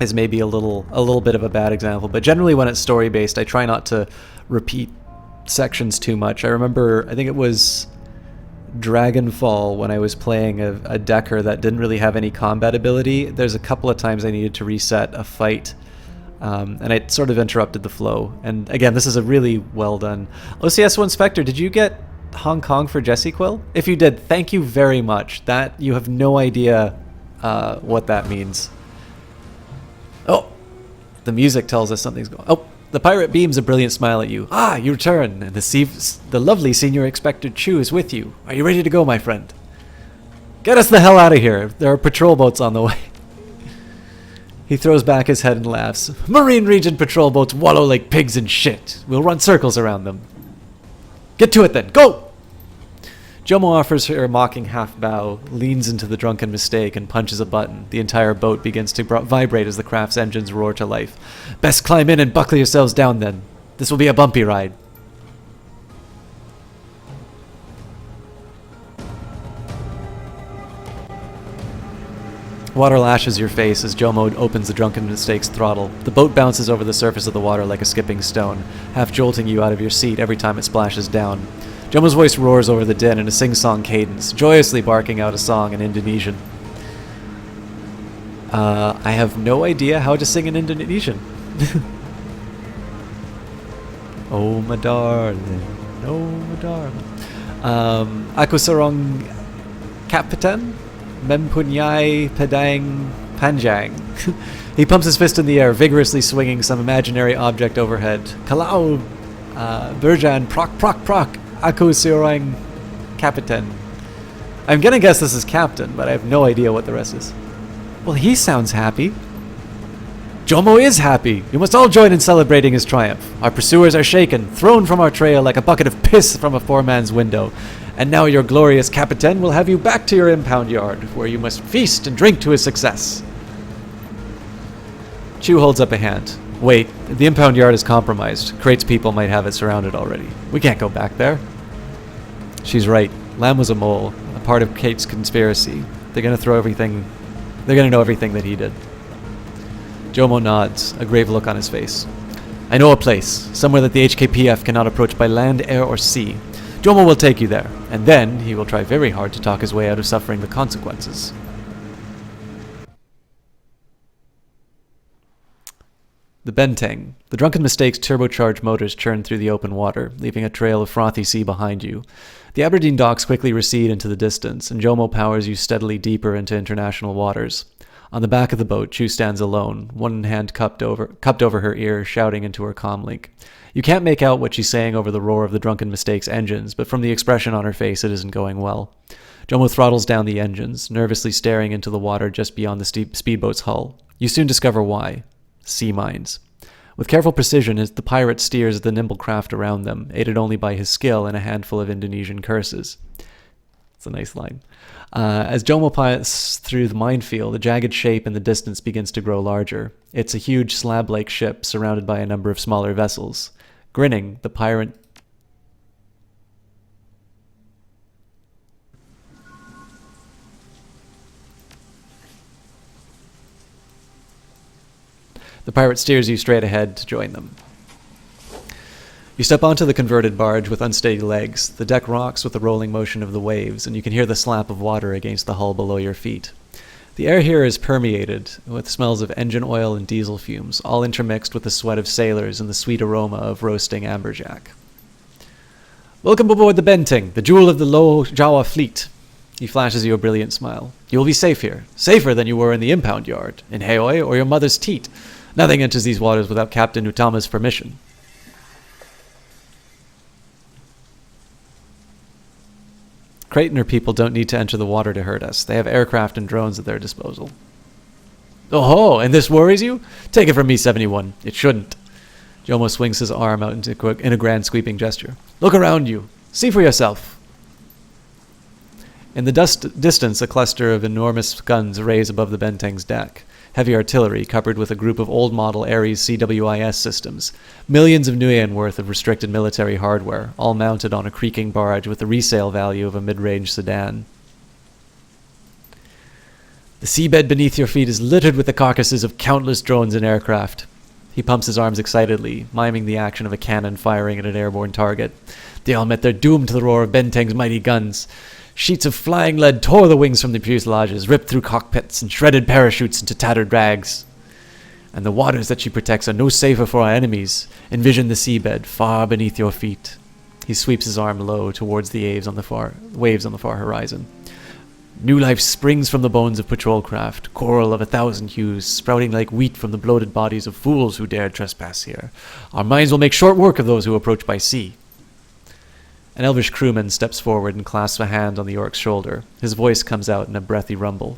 is maybe a little bit of a bad example, but generally when it's story-based, I try not to repeat sections too much. I remember, I think it was Dragonfall, when I was playing a Decker that didn't really have any combat ability. There's a couple of times I needed to reset a fight, and it sort of interrupted the flow. And again, this is a really well done. OCS1 Spectre, did you get Hong Kong for Jessie Quill? If you did, thank you very much. That, you have no idea what that means. Oh, the music tells us something's going on. Oh, the pirate beams a brilliant smile at you. Ah, you return, and the lovely Senior Inspector Chu is with you. Are you ready to go, my friend? Get us the hell out of here. There are patrol boats on the way. He throws back his head and laughs. Marine Region patrol boats wallow like pigs in shit. We'll run circles around them. Get to it then. Go! Jomo offers her a mocking half-bow, leans into the drunken mistake, and punches a button. The entire boat begins to vibrate as the craft's engines roar to life. Best climb in and buckle yourselves down, then. This will be a bumpy ride. Water lashes your face as Jomo opens the drunken mistake's throttle. The boat bounces over the surface of the water like a skipping stone, half jolting you out of your seat every time it splashes down. Jomo's voice roars over the din in a sing-song cadence, joyously barking out a song in Indonesian. I have no idea how to sing in Indonesian. Oh, my darling. Oh, my darling. Aku seorang kapten mempunyai pedang panjang. He pumps his fist in the air, vigorously swinging some imaginary object overhead. Kalau berjan prok prok prok. Aku seorang kapten. I'm gonna guess this is captain, but I have no idea what the rest is. Well, he sounds happy. Jomo is happy. You must all join in celebrating his triumph. Our pursuers are shaken, thrown from our trail like a bucket of piss from a foreman's window. And now your glorious captain will have you back to your impound yard, where you must feast and drink to his success. Chu holds up a hand. Wait, the impound yard is compromised. Crate's people might have it surrounded already. We can't go back there. She's right. Lamb was a mole, a part of Kate's conspiracy. They're gonna know everything that he did. Jomo nods, a grave look on his face. I know a place, somewhere that the HKPF cannot approach by land, air, or sea. Jomo will take you there, and then he will try very hard to talk his way out of suffering the consequences. The Benteng. The drunken mistake's turbocharged motors churn through the open water, leaving a trail of frothy sea behind you. The Aberdeen docks quickly recede into the distance, and Jomo powers you steadily deeper into international waters. On the back of the boat, Chu stands alone, one hand cupped over her ear, shouting into her comlink. You can't make out what she's saying over the roar of the drunken mistake's engines, but from the expression on her face, it isn't going well. Jomo throttles down the engines, nervously staring into the water just beyond the speedboat's hull. You soon discover why. Sea mines. With careful precision, the pirate steers the nimble craft around them, aided only by his skill and a handful of Indonesian curses. It's a nice line. As Jomo pilots through the minefield, a jagged shape in the distance begins to grow larger. It's a huge slab-like ship surrounded by a number of smaller vessels. Grinning, the pirate steers you straight ahead to join them. You step onto the converted barge with unsteady legs. The deck rocks with the rolling motion of the waves, and you can hear the slap of water against the hull below your feet. The air here is permeated with smells of engine oil and diesel fumes, all intermixed with the sweat of sailors and the sweet aroma of roasting amberjack. Welcome aboard the Benteng, the jewel of the Low Jawa fleet. He flashes you a brilliant smile. You will be safe here, safer than you were in the impound yard, in Haoi or your mother's teat. Nothing enters these waters without Captain Utama's permission. Crate and her people don't need to enter the water to hurt us. They have aircraft and drones at their disposal. Oh, and this worries you? Take it from me, 71. It shouldn't. Jomo swings his arm out in a grand sweeping gesture. Look around you. See for yourself. In the distance, a cluster of enormous guns raise above the Benteng's deck. Heavy artillery covered with a group of old-model Ares CWIS systems. Millions of Nguyen worth of restricted military hardware, all mounted on a creaking barge with the resale value of a mid-range sedan. The seabed beneath your feet is littered with the carcasses of countless drones and aircraft. He pumps his arms excitedly, miming the action of a cannon firing at an airborne target. They all met their doom to the roar of Benteng's mighty guns. Sheets of flying lead tore the wings from the fuselages, ripped through cockpits, and shredded parachutes into tattered rags. And the waters that she protects are no safer for our enemies. Envision the seabed far beneath your feet. He sweeps his arm low towards the waves on the far horizon. New life springs from the bones of patrol craft, coral of 1,000 hues, sprouting like wheat from the bloated bodies of fools who dared trespass here. Our minds will make short work of those who approach by sea. An elvish crewman steps forward and clasps a hand on the orc's shoulder. His voice comes out in a breathy rumble.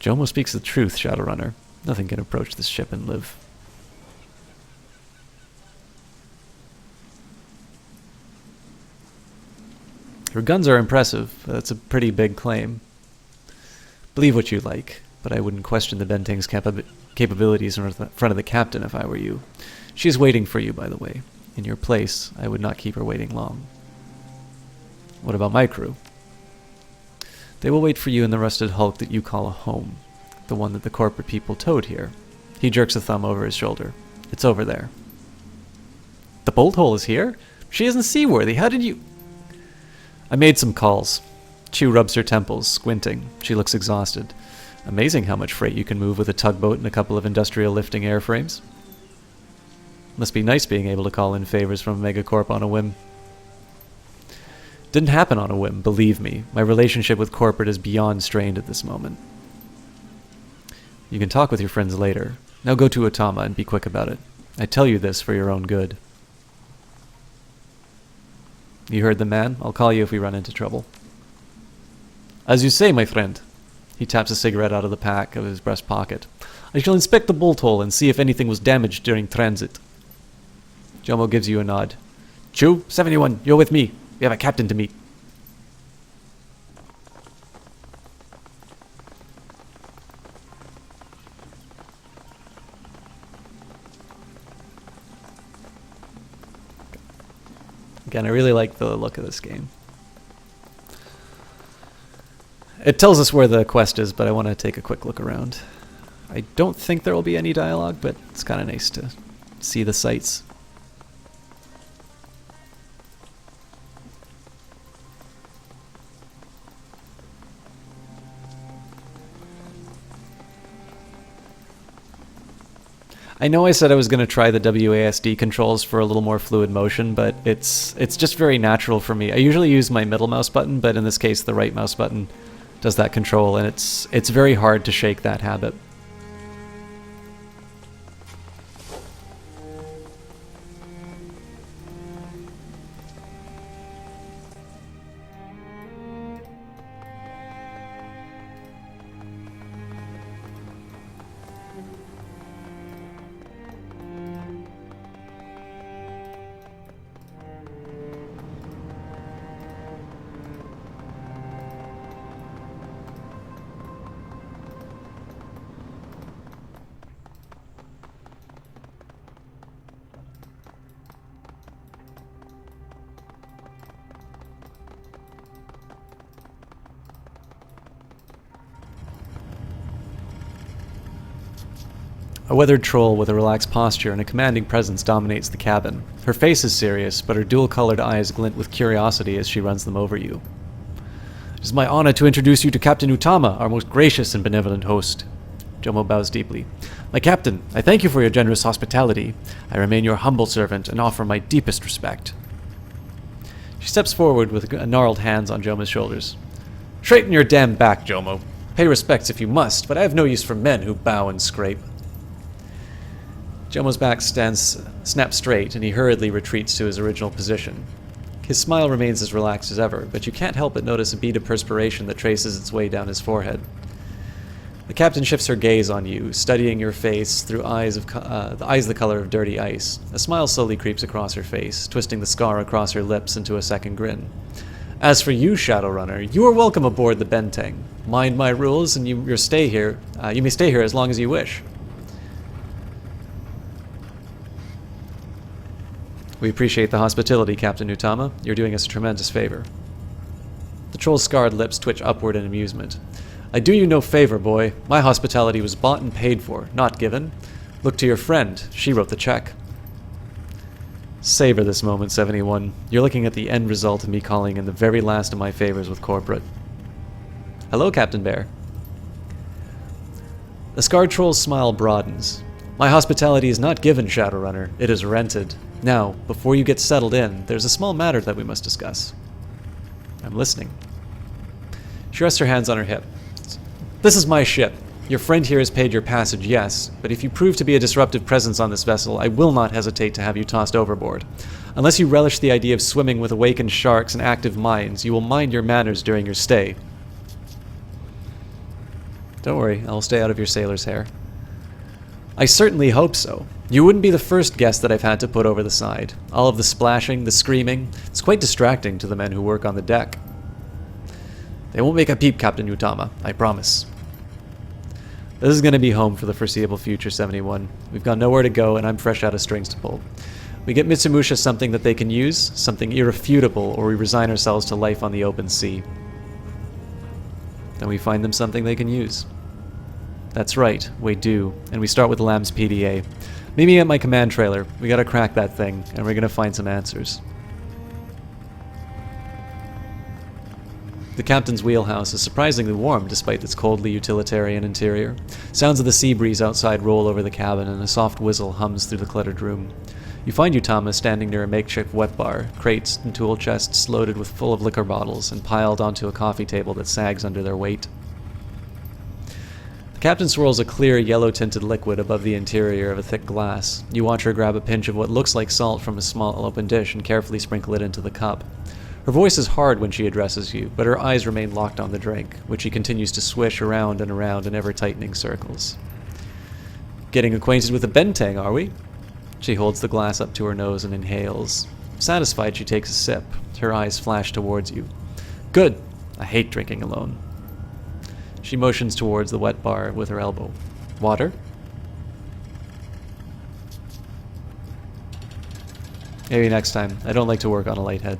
Jomo speaks the truth, Shadowrunner. Nothing can approach this ship and live. Her guns are impressive. That's a pretty big claim. Believe what you like, but I wouldn't question the Benteng's capabilities in front of the captain if I were you. She is waiting for you, by the way. In your place, I would not keep her waiting long. What about my crew? They will wait for you in the rusted hulk that you call a home. The one that the corporate people towed here. He jerks a thumb over his shoulder. It's over there. The bolt hole is here? She isn't seaworthy. How did you... I made some calls. Chu rubs her temples, squinting. She looks exhausted. Amazing how much freight you can move with a tugboat and a couple of industrial lifting airframes. Must be nice being able to call in favors from Megacorp on a whim. Didn't happen on a whim, believe me. My relationship with corporate is beyond strained at this moment. You can talk with your friends later. Now go to Otama and be quick about it. I tell you this for your own good. You heard the man. I'll call you if we run into trouble. As you say, my friend. He taps a cigarette out of the pack of his breast pocket. I shall inspect the bolt hole and see if anything was damaged during transit. Jomo gives you a nod. Chu, 71, you're with me. We have a captain to meet. Again, I really like the look of this game. It tells us where the quest is, but I want to take a quick look around. I don't think there will be any dialogue, but it's kind of nice to see the sights. I know I said I was going to try the WASD controls for a little more fluid motion, but it's just very natural for me. I usually use my middle mouse button, but in this case the right mouse button does that control, and it's very hard to shake that habit. A weathered troll with a relaxed posture and a commanding presence dominates the cabin. Her face is serious, but her dual-colored eyes glint with curiosity as she runs them over you. It is my honor to introduce you to Captain Utama, our most gracious and benevolent host. Jomo bows deeply. My captain, I thank you for your generous hospitality. I remain your humble servant and offer my deepest respect. She steps forward with gnarled hands on Jomo's shoulders. Straighten your damn back, Jomo. Pay respects if you must, but I have no use for men who bow and scrape. Jomo's back snaps straight, and he hurriedly retreats to his original position. His smile remains as relaxed as ever, but you can't help but notice a bead of perspiration that traces its way down his forehead. The captain shifts her gaze on you, studying your face through eyes the color of dirty ice. A smile slowly creeps across her face, twisting the scar across her lips into a second grin. As for you, Shadowrunner, you are welcome aboard the Benteng. Mind my rules, and you may stay here as long as you wish. We appreciate the hospitality, Captain Utama. You're doing us a tremendous favor. The troll's scarred lips twitch upward in amusement. I do you no favor, boy. My hospitality was bought and paid for, not given. Look to your friend. She wrote the check. Savor this moment, 71. You're looking at the end result of me calling in the very last of my favors with corporate. Hello, Captain Bear. The scarred troll's smile broadens. My hospitality is not given, Shadowrunner. It is rented. Now, before you get settled in, there's a small matter that we must discuss. I'm listening. She rests her hands on her hip. This is my ship. Your friend here has paid your passage, yes, but if you prove to be a disruptive presence on this vessel, I will not hesitate to have you tossed overboard. Unless you relish the idea of swimming with awakened sharks and active minds, you will mind your manners during your stay. Don't worry, I'll stay out of your sailor's hair. I certainly hope so. You wouldn't be the first guest that I've had to put over the side. All of the splashing, the screaming, it's quite distracting to the men who work on the deck. They won't make a peep, Captain Utama, I promise. This is going to be home for the foreseeable future, 71. We've got nowhere to go, and I'm fresh out of strings to pull. We get Mitsumusha something that they can use, something irrefutable, or we resign ourselves to life on the open sea. Then we find them something they can use. That's right, we do, and we start with Lamb's PDA. Meet me at my command trailer. We gotta crack that thing, and we're gonna find some answers. The captain's wheelhouse is surprisingly warm despite its coldly utilitarian interior. Sounds of the sea breeze outside roll over the cabin, and a soft whistle hums through the cluttered room. You find Utama standing near a makeshift wet bar, crates and tool chests loaded with full of liquor bottles and piled onto a coffee table that sags under their weight. The captain swirls a clear, yellow-tinted liquid above the interior of a thick glass. You watch her grab a pinch of what looks like salt from a small open dish and carefully sprinkle it into the cup. Her voice is hard when she addresses you, but her eyes remain locked on the drink, which she continues to swish around and around in ever-tightening circles. Getting acquainted with the benteng, are we? She holds the glass up to her nose and inhales. Satisfied, she takes a sip. Her eyes flash towards you. Good. I hate drinking alone. She motions towards the wet bar with her elbow. Water? Maybe next time. I don't like to work on a light head.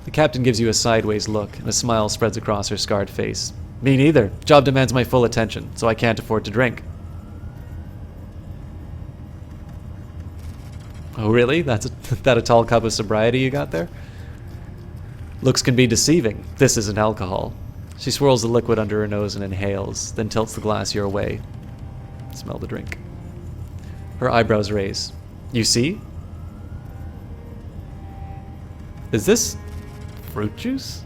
The captain gives you a sideways look, and a smile spreads across her scarred face. Me neither. Job demands my full attention, so I can't afford to drink. Oh really? That a tall cup of sobriety you got there? Looks can be deceiving. This isn't alcohol. She swirls the liquid under her nose and inhales, then tilts the glass your way. Smell the drink. Her eyebrows raise. You see? Is this fruit juice?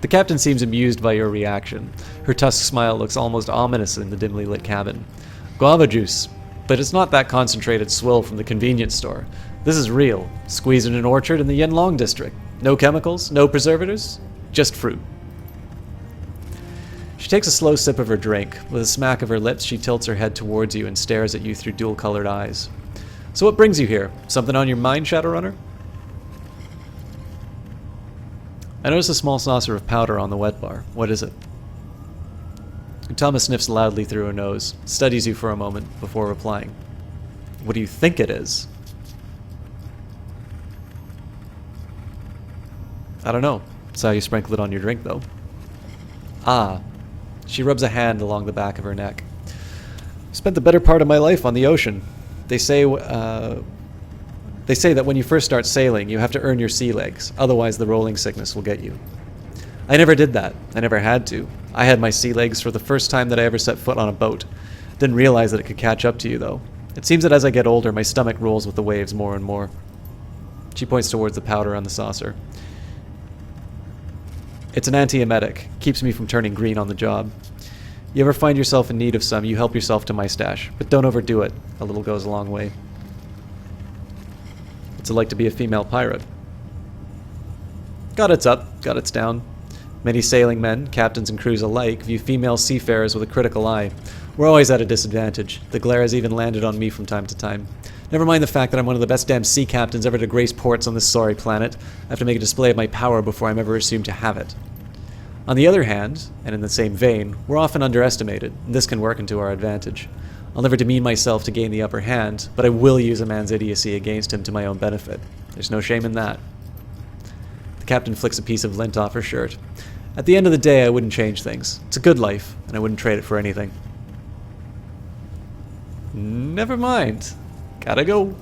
The captain seems amused by your reaction. Her tusk smile looks almost ominous in the dimly lit cabin. Guava juice. But it's not that concentrated swill from the convenience store. This is real. Squeezed in an orchard in the Yenlong district. No chemicals, no preservatives, just fruit. She takes a slow sip of her drink. With a smack of her lips, she tilts her head towards you and stares at you through dual-colored eyes. So what brings you here? Something on your mind, Shadowrunner? I notice a small saucer of powder on the wet bar. What is it? Utama sniffs loudly through her nose, studies you for a moment before replying. What do you think it is? I don't know. That's how you sprinkle it on your drink, though. Ah. She rubs a hand along the back of her neck. Spent the better part of my life on the ocean. They say that when you first start sailing, you have to earn your sea legs, otherwise the rolling sickness will get you. I never did that. I never had to. I had my sea legs for the first time that I ever set foot on a boat. Didn't realize that it could catch up to you, though. It seems that as I get older, my stomach rolls with the waves more and more. She points towards the powder on the saucer. It's an antiemetic. Keeps me from turning green on the job. You ever find yourself in need of some, you help yourself to my stash. But don't overdo it. A little goes a long way. What's it like to be a female pirate? Got its up, got its down. Many sailing men, captains and crews alike, view female seafarers with a critical eye. We're always at a disadvantage. The glare has even landed on me from time to time. Never mind the fact that I'm one of the best damn sea captains ever to grace ports on this sorry planet. I have to make a display of my power before I'm ever assumed to have it. On the other hand, and in the same vein, we're often underestimated, and this can work into our advantage. I'll never demean myself to gain the upper hand, but I will use a man's idiocy against him to my own benefit. There's no shame in that. The captain flicks a piece of lint off her shirt. At the end of the day, I wouldn't change things. It's a good life, and I wouldn't trade it for anything. Never mind. Gotta go.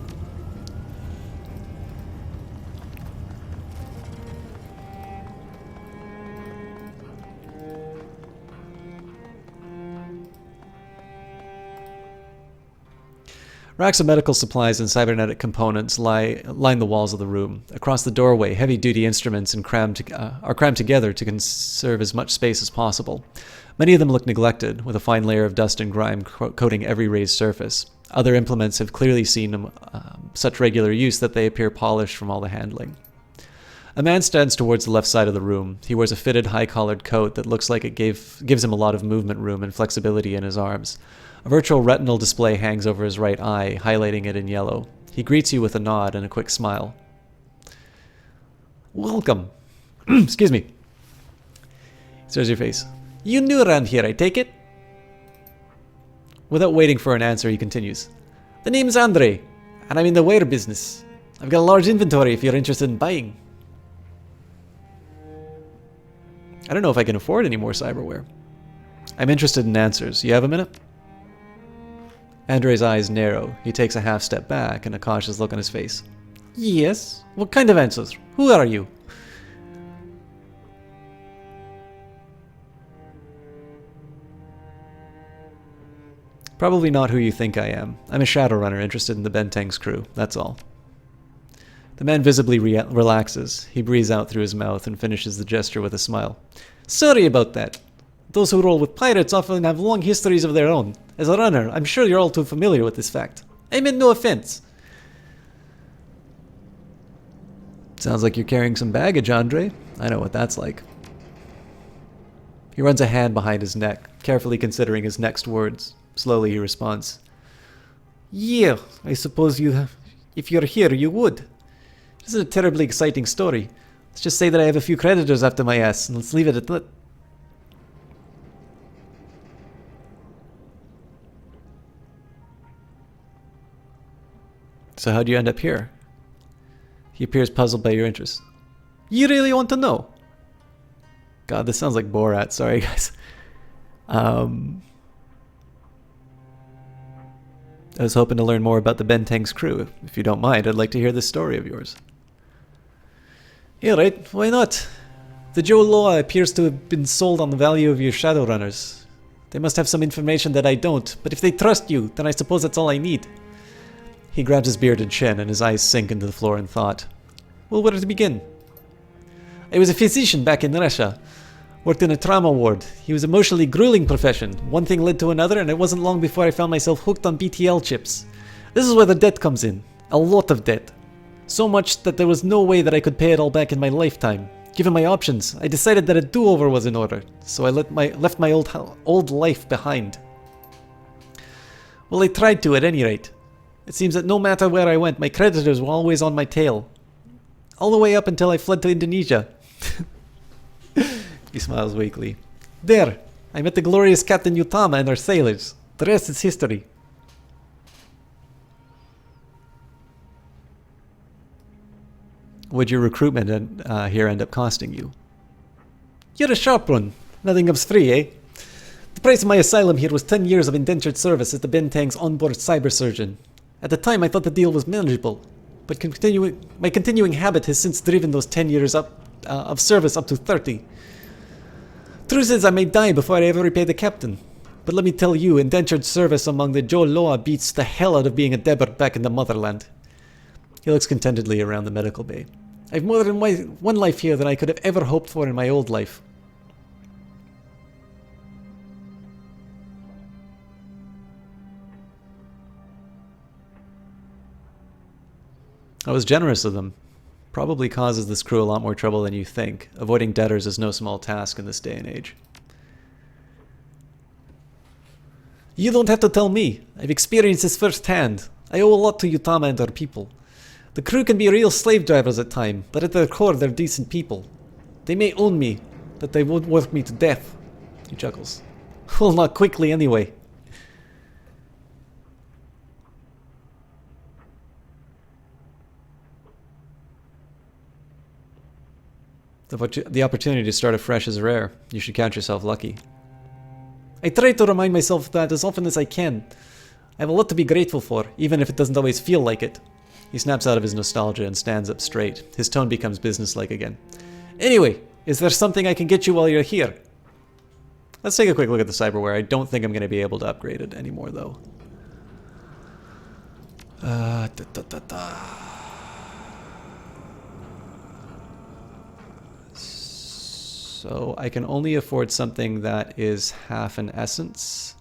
Racks of medical supplies and cybernetic components line the walls of the room. Across the doorway, heavy-duty instruments are crammed together to conserve as much space as possible. Many of them look neglected, with a fine layer of dust and grime coating every raised surface. Other implements have clearly seen such regular use that they appear polished from all the handling. A man stands towards the left side of the room. He wears a fitted, high-collared coat that looks like it gives him a lot of movement room and flexibility in his arms. A virtual retinal display hangs over his right eye, highlighting it in yellow. He greets you with a nod and a quick smile. Welcome. Excuse me. Stirs your face. You new around here, I take it? Without waiting for an answer, he continues. The name's Andre, and I'm in the ware business. I've got a large inventory if you're interested in buying. I don't know if I can afford any more cyberware. I'm interested in answers. You have a minute? Andre's eyes narrow. He takes a half step back and a cautious look on his face. Yes? What kind of answers? Who are you? Probably not who you think I am. I'm a Shadowrunner interested in the Benteng's crew, that's all. The man visibly relaxes. He breathes out through his mouth and finishes the gesture with a smile. Sorry about that. Those who roll with pirates often have long histories of their own. As a runner, I'm sure you're all too familiar with this fact. I meant no offense. Sounds like you're carrying some baggage, Andre. I know what that's like. He runs a hand behind his neck, carefully considering his next words. Slowly he responds. Yeah, I suppose if you're here, you would. This is a terribly exciting story. Let's just say that I have a few creditors after my ass, and let's leave it at that. So how'd you end up here? He appears puzzled by your interest. You really want to know? God, this sounds like Borat. Sorry, guys. I was hoping to learn more about the Benteng's crew. If you don't mind, I'd like to hear this story of yours. Yeah, right. Why not? The Joe Law appears to have been sold on the value of your Shadowrunners. They must have some information that I don't, but if they trust you, then I suppose that's all I need. He grabs his bearded chin and his eyes sink into the floor in thought. Well, where to begin? I was a physician back in Russia. Worked in a trauma ward. He was an emotionally grueling profession. One thing led to another, and it wasn't long before I found myself hooked on BTL chips. This is where the debt comes in. A lot of debt. So much that there was no way that I could pay it all back in my lifetime. Given my options, I decided that a do-over was in order, so I left my old life behind. Well, I tried to at any rate. It seems that no matter where I went, my creditors were always on my tail. All the way up until I fled to Indonesia. He smiles weakly. There, I met the glorious Captain Utama and her sailors. The rest is history. Would your recruitment here end up costing you? You're a sharp one. Nothing comes free, eh? The price of my asylum here was 10 years of indentured service as the Benteng's onboard cyber surgeon. At the time, I thought the deal was manageable, but my continuing habit has since driven those 10 years of service up to 30. Truth is, I may die before I ever repay the captain. But let me tell you, indentured service among the Joe Loa beats the hell out of being a debtor back in the motherland. He looks contentedly around the medical bay. I've more than one life here than I could have ever hoped for in my old life. I was generous of them. Probably causes this crew a lot more trouble than you think. Avoiding debtors is no small task in this day and age. You don't have to tell me. I've experienced this firsthand. I owe a lot to Utama and her people. The crew can be real slave drivers at times, but at their core they're decent people. They may own me, but they won't work me to death. He chuckles. Well, not quickly anyway. The opportunity to start afresh is rare. You should count yourself lucky. I try to remind myself of that as often as I can. I have a lot to be grateful for, even if it doesn't always feel like it. He snaps out of his nostalgia and stands up straight. His tone becomes businesslike again. Anyway, is there something I can get you while you're here? Let's take a quick look at the cyberware. I don't think I'm going to be able to upgrade it anymore, though. So I can only afford something that is half an essence.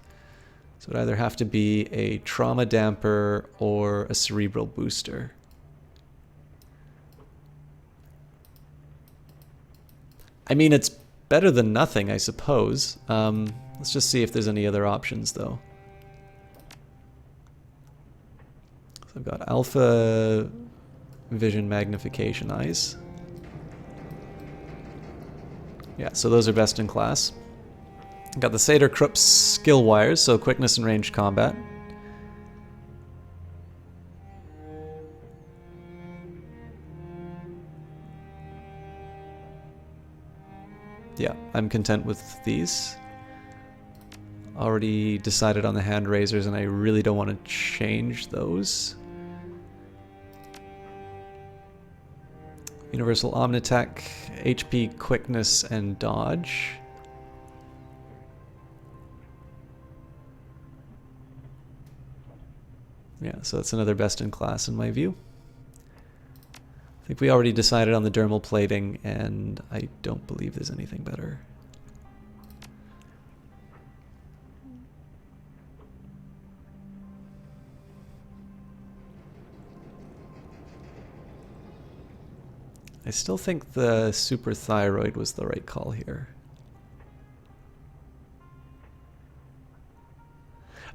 So it would either have to be a trauma damper or a cerebral booster. I mean, it's better than nothing, I suppose. Let's just see if there's any other options, though. So I've got alpha vision magnification eyes. Yeah, so those are best in class. Got the Seder Krupp skill wires, so quickness and ranged combat. Yeah, I'm content with these. Already decided on the hand razors, and I really don't want to change those. Universal Omnitech, HP, quickness, and dodge. Yeah, so that's another best in class in my view. I think we already decided on the dermal plating, and I don't believe there's anything better. I still think the super thyroid was the right call here.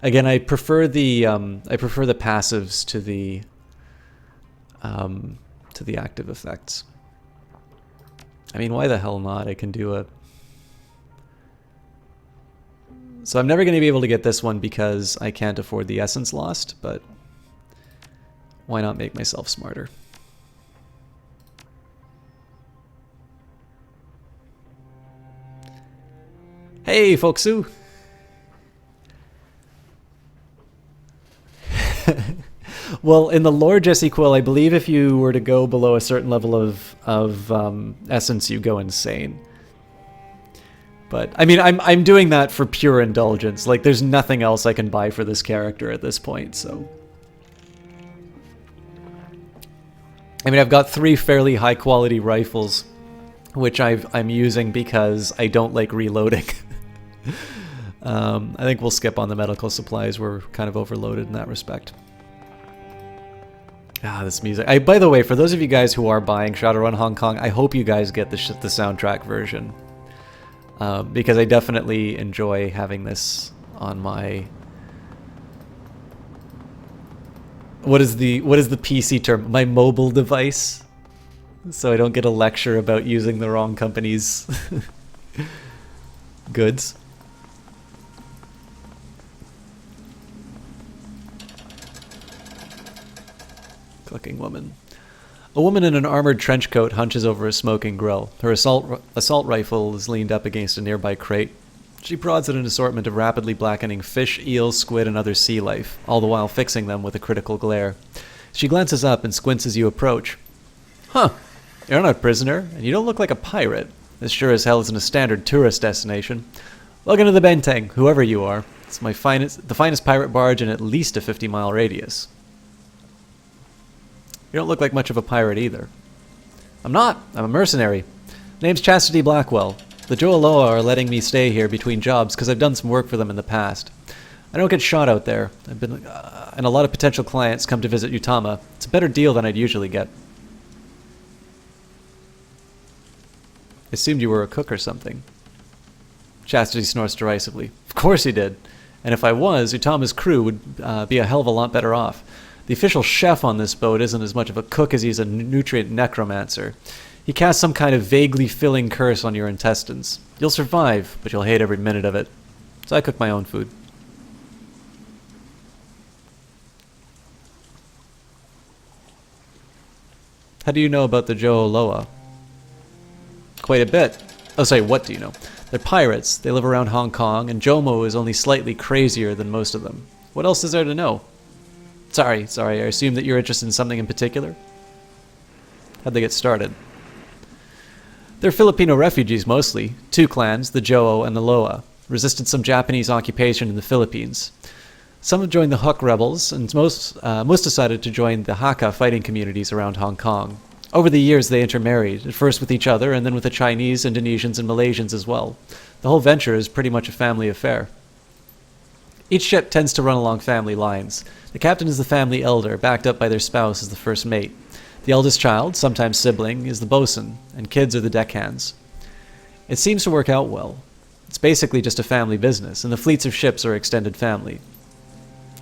Again, I prefer the passives to the active effects. I mean, why the hell not? I can do a... So I'm never going to be able to get this one because I can't afford the essence lost, but why not make myself smarter? Hey, folksu! Well, in the lore Jesse Quill, I believe if you were to go below a certain level of essence, you go insane. But I mean, I'm doing that for pure indulgence. Like, there's nothing else I can buy for this character at this point. So, I mean, I've got 3 fairly high quality rifles, which I'm using because I don't like reloading. I think we'll skip on the medical supplies. We're kind of overloaded in that respect. Ah, this music. By the way, for those of you guys who are buying Shadowrun Hong Kong, I hope you guys get the soundtrack version. Because I definitely enjoy having this on my... What is the PC term? My mobile device? So I don't get a lecture about using the wrong company's goods. Clicking woman. A woman in an armored trench coat hunches over a smoking grill. Her assault rifle is leaned up against a nearby crate. She prods at an assortment of rapidly blackening fish, eels, squid, and other sea life, all the while fixing them with a critical glare. She glances up and squints as you approach. Huh, you're not a prisoner, and you don't look like a pirate. This sure as hell isn't a standard tourist destination. Welcome to the Benteng, whoever you are. It's the finest pirate barge in at least a 50-mile radius. You don't look like much of a pirate either. I'm not. I'm a mercenary. Name's Chastity Blackwell. The Joaloa are letting me stay here between jobs because I've done some work for them in the past. I don't get shot out there. And a lot of potential clients come to visit Utama. It's a better deal than I'd usually get. I assumed you were a cook or something. Chastity snorts derisively. Of course he did. And if I was, Utama's crew would be a hell of a lot better off. The official chef on this boat isn't as much of a cook as he's a nutrient necromancer. He casts some kind of vaguely filling curse on your intestines. You'll survive, but you'll hate every minute of it. So I cook my own food. How do you know about the Joaloa? Quite a bit. Oh, sorry, what do you know? They're pirates. They live around Hong Kong, and Jomo is only slightly crazier than most of them. What else is there to know? Sorry, I assume that you're interested in something in particular? How'd they get started? They're Filipino refugees mostly. 2 clans, the Jo'o and the Loa, resisted some Japanese occupation in the Philippines. Some have joined the Huk rebels, and most decided to join the Hakka fighting communities around Hong Kong. Over the years they intermarried, at first with each other and then with the Chinese, Indonesians, and Malaysians as well. The whole venture is pretty much a family affair. Each ship tends to run along family lines. The captain is the family elder, backed up by their spouse as the first mate. The eldest child, sometimes sibling, is the bosun, and kids are the deckhands. It seems to work out well. It's basically just a family business, and the fleets of ships are extended family.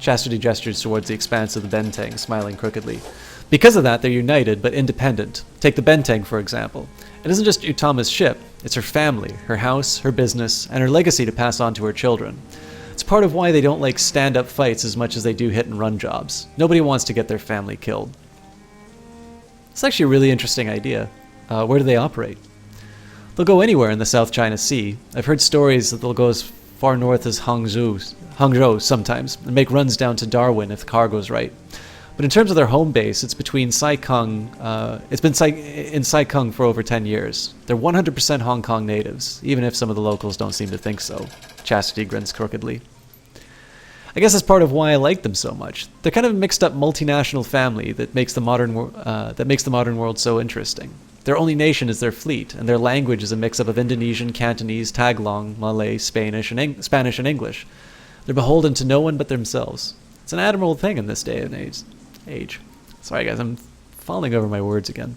Chastity gestures towards the expanse of the benteng, smiling crookedly. Because of that, they're united, but independent. Take the benteng, for example. It isn't just Utama's ship, it's her family, her house, her business, and her legacy to pass on to her children. It's part of why they don't like stand-up fights as much as they do hit-and-run jobs. Nobody wants to get their family killed. It's actually a really interesting idea. Where do they operate? They'll go anywhere in the South China Sea. I've heard stories that they'll go as far north as Hangzhou sometimes, and make runs down to Darwin if the cargo's right. But in terms of their home base, it's between Saikang. It's been in Saikang for over 10 years. They're 100% Hong Kong natives, even if some of the locals don't seem to think so. Chastity grins crookedly. I guess that's part of why I like them so much. They're kind of a mixed-up multinational family that makes the modern world so interesting. Their only nation is their fleet, and their language is a mix-up of Indonesian, Cantonese, Tagalog, Malay, Spanish, and English. They're beholden to no one but themselves. It's an admirable thing in this day and age. Sorry guys, I'm falling over my words again.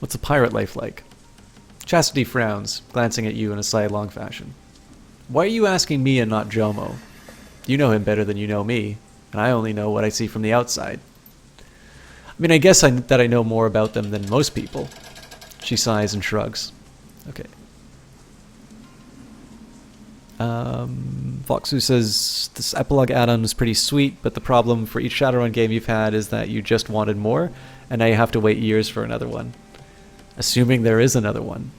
What's a pirate life like? Chastity frowns, glancing at you in a sidelong fashion. Why are you asking me and not Jomo? You know him better than you know me, and I only know what I see from the outside. I mean, I guess that I know more about them than most people. She sighs and shrugs. Okay. Foxu says, this epilogue add-on is pretty sweet, but the problem for each Shadowrun game you've had is that you just wanted more, and now you have to wait years for another one. Assuming there is another one.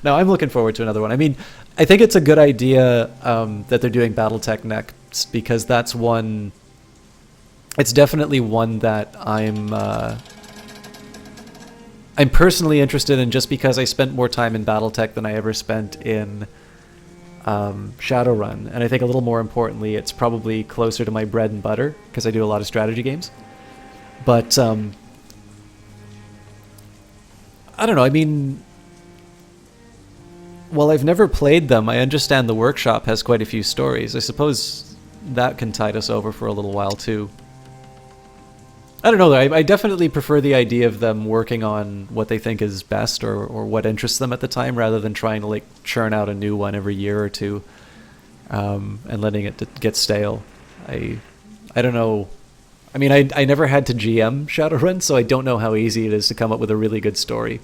No, I'm looking forward to another one. I mean, I think it's a good idea that they're doing Battletech next, because that's one... It's definitely one that I'm personally interested in, just because I spent more time in Battletech than I ever spent in Shadowrun. And I think a little more importantly, it's probably closer to my bread and butter, because I do a lot of strategy games. But, I don't know, I mean... While I've never played them, I understand the workshop has quite a few stories. I suppose that can tide us over for a little while, too. I don't know, I definitely prefer the idea of them working on what they think is best or what interests them at the time, rather than trying to like churn out a new one every year or two and letting it get stale. I don't know. I mean, I never had to GM Shadowrun, so I don't know how easy it is to come up with a really good story.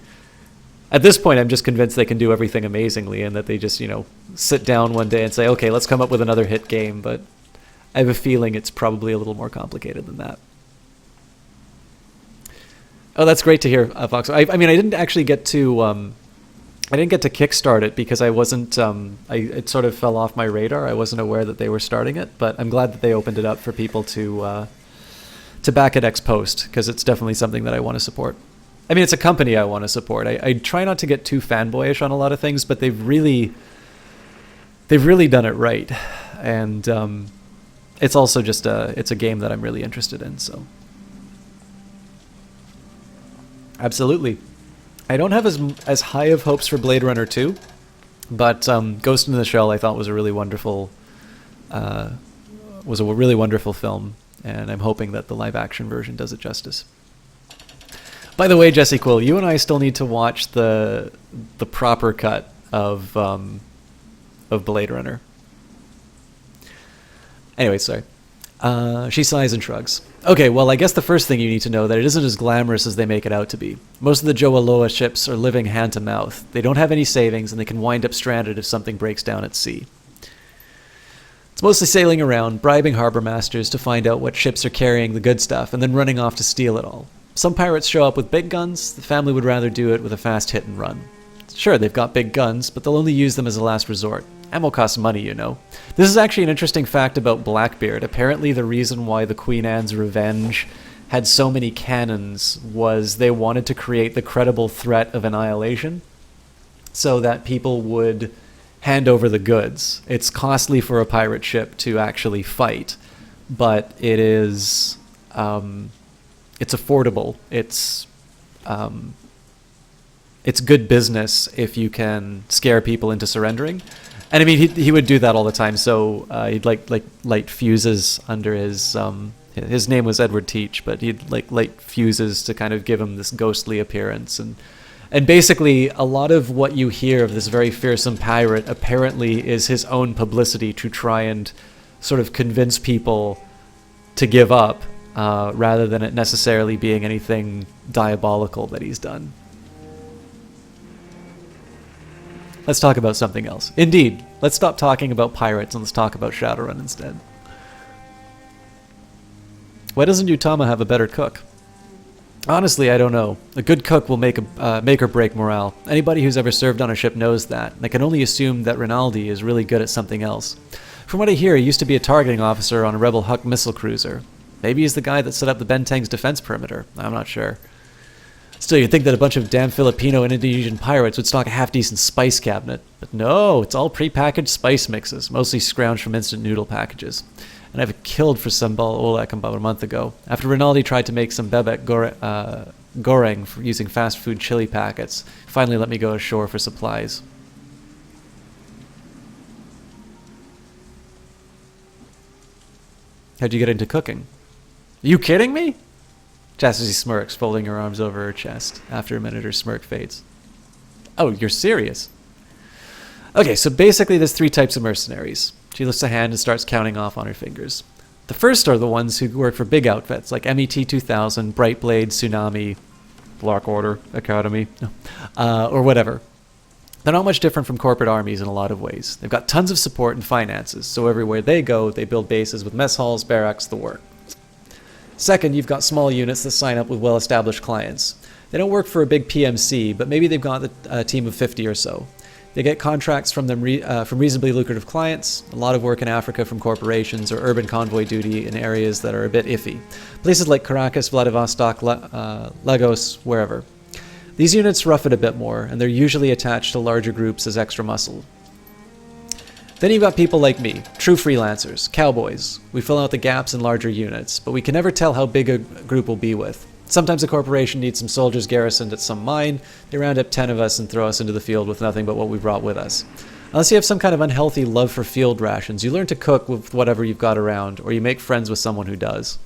At this point, I'm just convinced they can do everything amazingly, and that they just, sit down one day and say, okay, let's come up with another hit game, but I have a feeling it's probably a little more complicated than that. Oh, that's great to hear, Fox. I mean, I didn't actually get to kickstart it because I wasn't. It sort of fell off my radar. I wasn't aware that they were starting it, but I'm glad that they opened it up for people to back it ex post, because it's definitely something that I want to support. I mean, it's a company I want to support. I try not to get too fanboyish on a lot of things, but they've really done it right, and it's also just it's a game that I'm really interested in. So. Absolutely. I don't have as high of hopes for Blade Runner 2, but Ghost in the Shell I thought was a really wonderful film, and I'm hoping that the live action version does it justice. By the way, Jesse Quill, you and I still need to watch the proper cut of Blade Runner. Anyway, sorry. She sighs and shrugs. Okay, well, I guess the first thing you need to know that it isn't as glamorous as they make it out to be. Most of the Joaloa ships are living hand to mouth. They don't have any savings, and they can wind up stranded if something breaks down at sea. It's mostly sailing around, bribing harbor masters to find out what ships are carrying the good stuff, and then running off to steal it all. Some pirates show up with big guns. The family would rather do it with a fast hit and run. Sure, they've got big guns, but they'll only use them as a last resort. Ammo costs money, you know. This is actually an interesting fact about Blackbeard. Apparently the reason why the Queen Anne's Revenge had so many cannons was they wanted to create the credible threat of annihilation so that people would hand over the goods. It's costly for a pirate ship to actually fight, but it is it's affordable. It's good business if you can scare people into surrendering. And I mean, he would do that all the time. So he'd light fuses under his name was Edward Teach, but he'd light fuses to kind of give him this ghostly appearance. And basically, a lot of what you hear of this very fearsome pirate apparently is his own publicity to try and sort of convince people to give up, rather than it necessarily being anything diabolical that he's done. Let's talk about something else. Indeed, let's stop talking about pirates and let's talk about Shadowrun instead. Why doesn't Utama have a better cook? Honestly, I don't know. A good cook will make or break morale. Anybody who's ever served on a ship knows that, and I can only assume that Rinaldi is really good at something else. From what I hear, he used to be a targeting officer on a rebel Huck missile cruiser. Maybe he's the guy that set up the Benteng's defense perimeter. I'm not sure. Still, you'd think that a bunch of damn Filipino and Indonesian pirates would stock a half-decent spice cabinet. But no, it's all pre-packaged spice mixes, mostly scrounged from instant noodle packages. And I've killed for sambal olak about a month ago, after Rinaldi tried to make some bebek goreng using fast food chili packets. Finally let me go ashore for supplies. How'd you get into cooking? Are you kidding me? Chastity smirks, folding her arms over her chest. After a minute, her smirk fades. Oh, you're serious? Okay, so basically there's 3 types of mercenaries. She lifts a hand and starts counting off on her fingers. The first are the ones who work for big outfits, like MET-2000, Brightblade, Tsunami, Black Order, Academy, or whatever. They're not much different from corporate armies in a lot of ways. They've got tons of support and finances, so everywhere they go, they build bases with mess halls, barracks, the work. Second, you've got small units that sign up with well-established clients. They don't work for a big PMC, but maybe they've got a team of 50 or so. They get contracts from from reasonably lucrative clients, a lot of work in Africa from corporations, or urban convoy duty in areas that are a bit iffy. Places like Caracas, Vladivostok, Lagos, wherever. These units rough it a bit more, and they're usually attached to larger groups as extra muscle. Then you've got people like me, true freelancers, cowboys. We fill out the gaps in larger units, but we can never tell how big a group we'll be with. Sometimes a corporation needs some soldiers garrisoned at some mine. They round up 10 of us and throw us into the field with nothing but what we brought with us. Unless you have some kind of unhealthy love for field rations, you learn to cook with whatever you've got around, or you make friends with someone who does.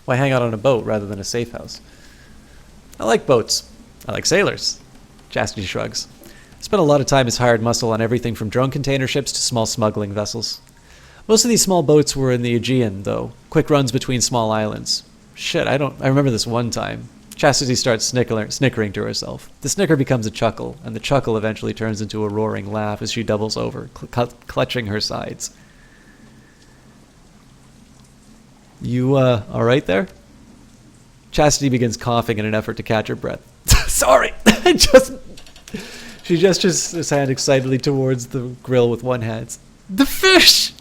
Why hang out on a boat rather than a safe house? I like boats. I like sailors. Chastity shrugs. Spent a lot of time as hired muscle on everything from drone container ships to small smuggling vessels. Most of these small boats were in the Aegean, though. Quick runs between small islands. Shit, I remember this one time. Chastity starts snickering to herself. The snicker becomes a chuckle, and the chuckle eventually turns into a roaring laugh as she doubles over, clutching her sides. You, alright there? Chastity begins coughing in an effort to catch her breath. Sorry! She gestures his hand excitedly towards the grill with one hand. The fish!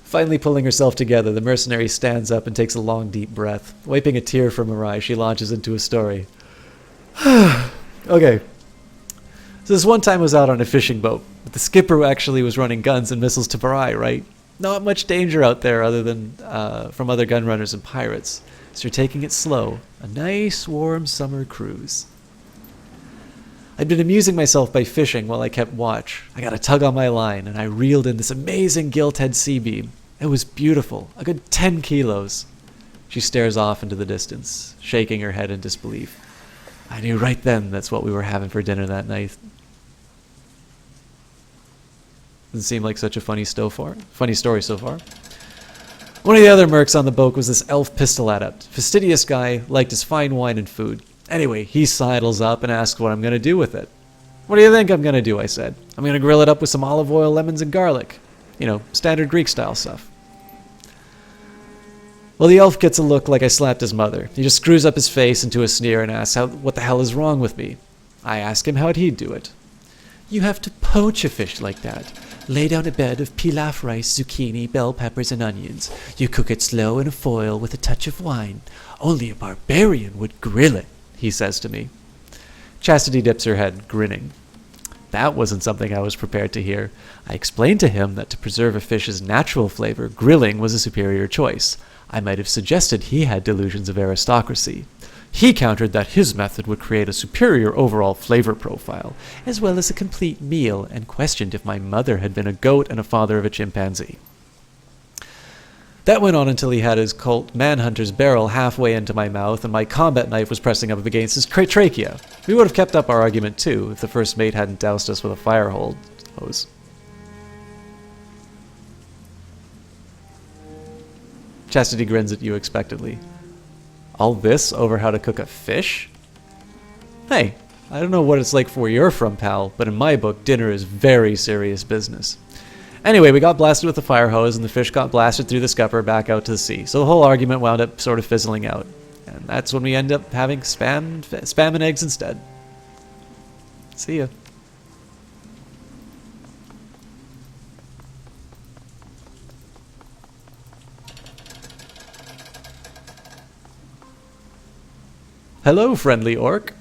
Finally pulling herself together, the mercenary stands up and takes a long, deep breath. Wiping a tear from her eye, she launches into a story. Okay. So this one time I was out on a fishing boat. But the skipper actually was running guns and missiles to Barai, right? Not much danger out there other than from other gun runners and pirates. So you're taking it slow. A nice, warm summer cruise. I'd been amusing myself by fishing while I kept watch. I got a tug on my line, and I reeled in this amazing gilt-head sea beam. It was beautiful, a good 10 kilos. She stares off into the distance, shaking her head in disbelief. I knew right then that's what we were having for dinner that night. Doesn't seem like such a funny story so far. One of the other mercs on the boat was this elf pistol adept. Fastidious guy, liked his fine wine and food. Anyway, he sidles up and asks what I'm going to do with it. What do you think I'm going to do, I said. I'm going to grill it up with some olive oil, lemons, and garlic. You know, standard Greek-style stuff. Well, the elf gets a look like I slapped his mother. He just screws up his face into a sneer and asks what the hell is wrong with me. I ask him how'd he do it. You have to poach a fish like that. Lay down a bed of pilaf rice, zucchini, bell peppers, and onions. You cook it slow in a foil with a touch of wine. Only a barbarian would grill it, he says to me. Chastity dips her head, grinning. That wasn't something I was prepared to hear. I explained to him that to preserve a fish's natural flavor, grilling was a superior choice. I might have suggested he had delusions of aristocracy. He countered that his method would create a superior overall flavor profile, as well as a complete meal, and questioned if my mother had been a goat and a father of a chimpanzee. That went on until he had his Colt Manhunter's barrel halfway into my mouth and my combat knife was pressing up against his trachea. We would have kept up our argument too if the first mate hadn't doused us with a fire hose. Chastity grins at you expectantly. All this over how to cook a fish? Hey, I don't know what it's like for where you're from, pal, but in my book, dinner is very serious business. Anyway, we got blasted with the fire hose, and the fish got blasted through the scupper back out to the sea. So the whole argument wound up sort of fizzling out. And that's when we end up having spam and eggs instead. See ya. Hello, friendly orc.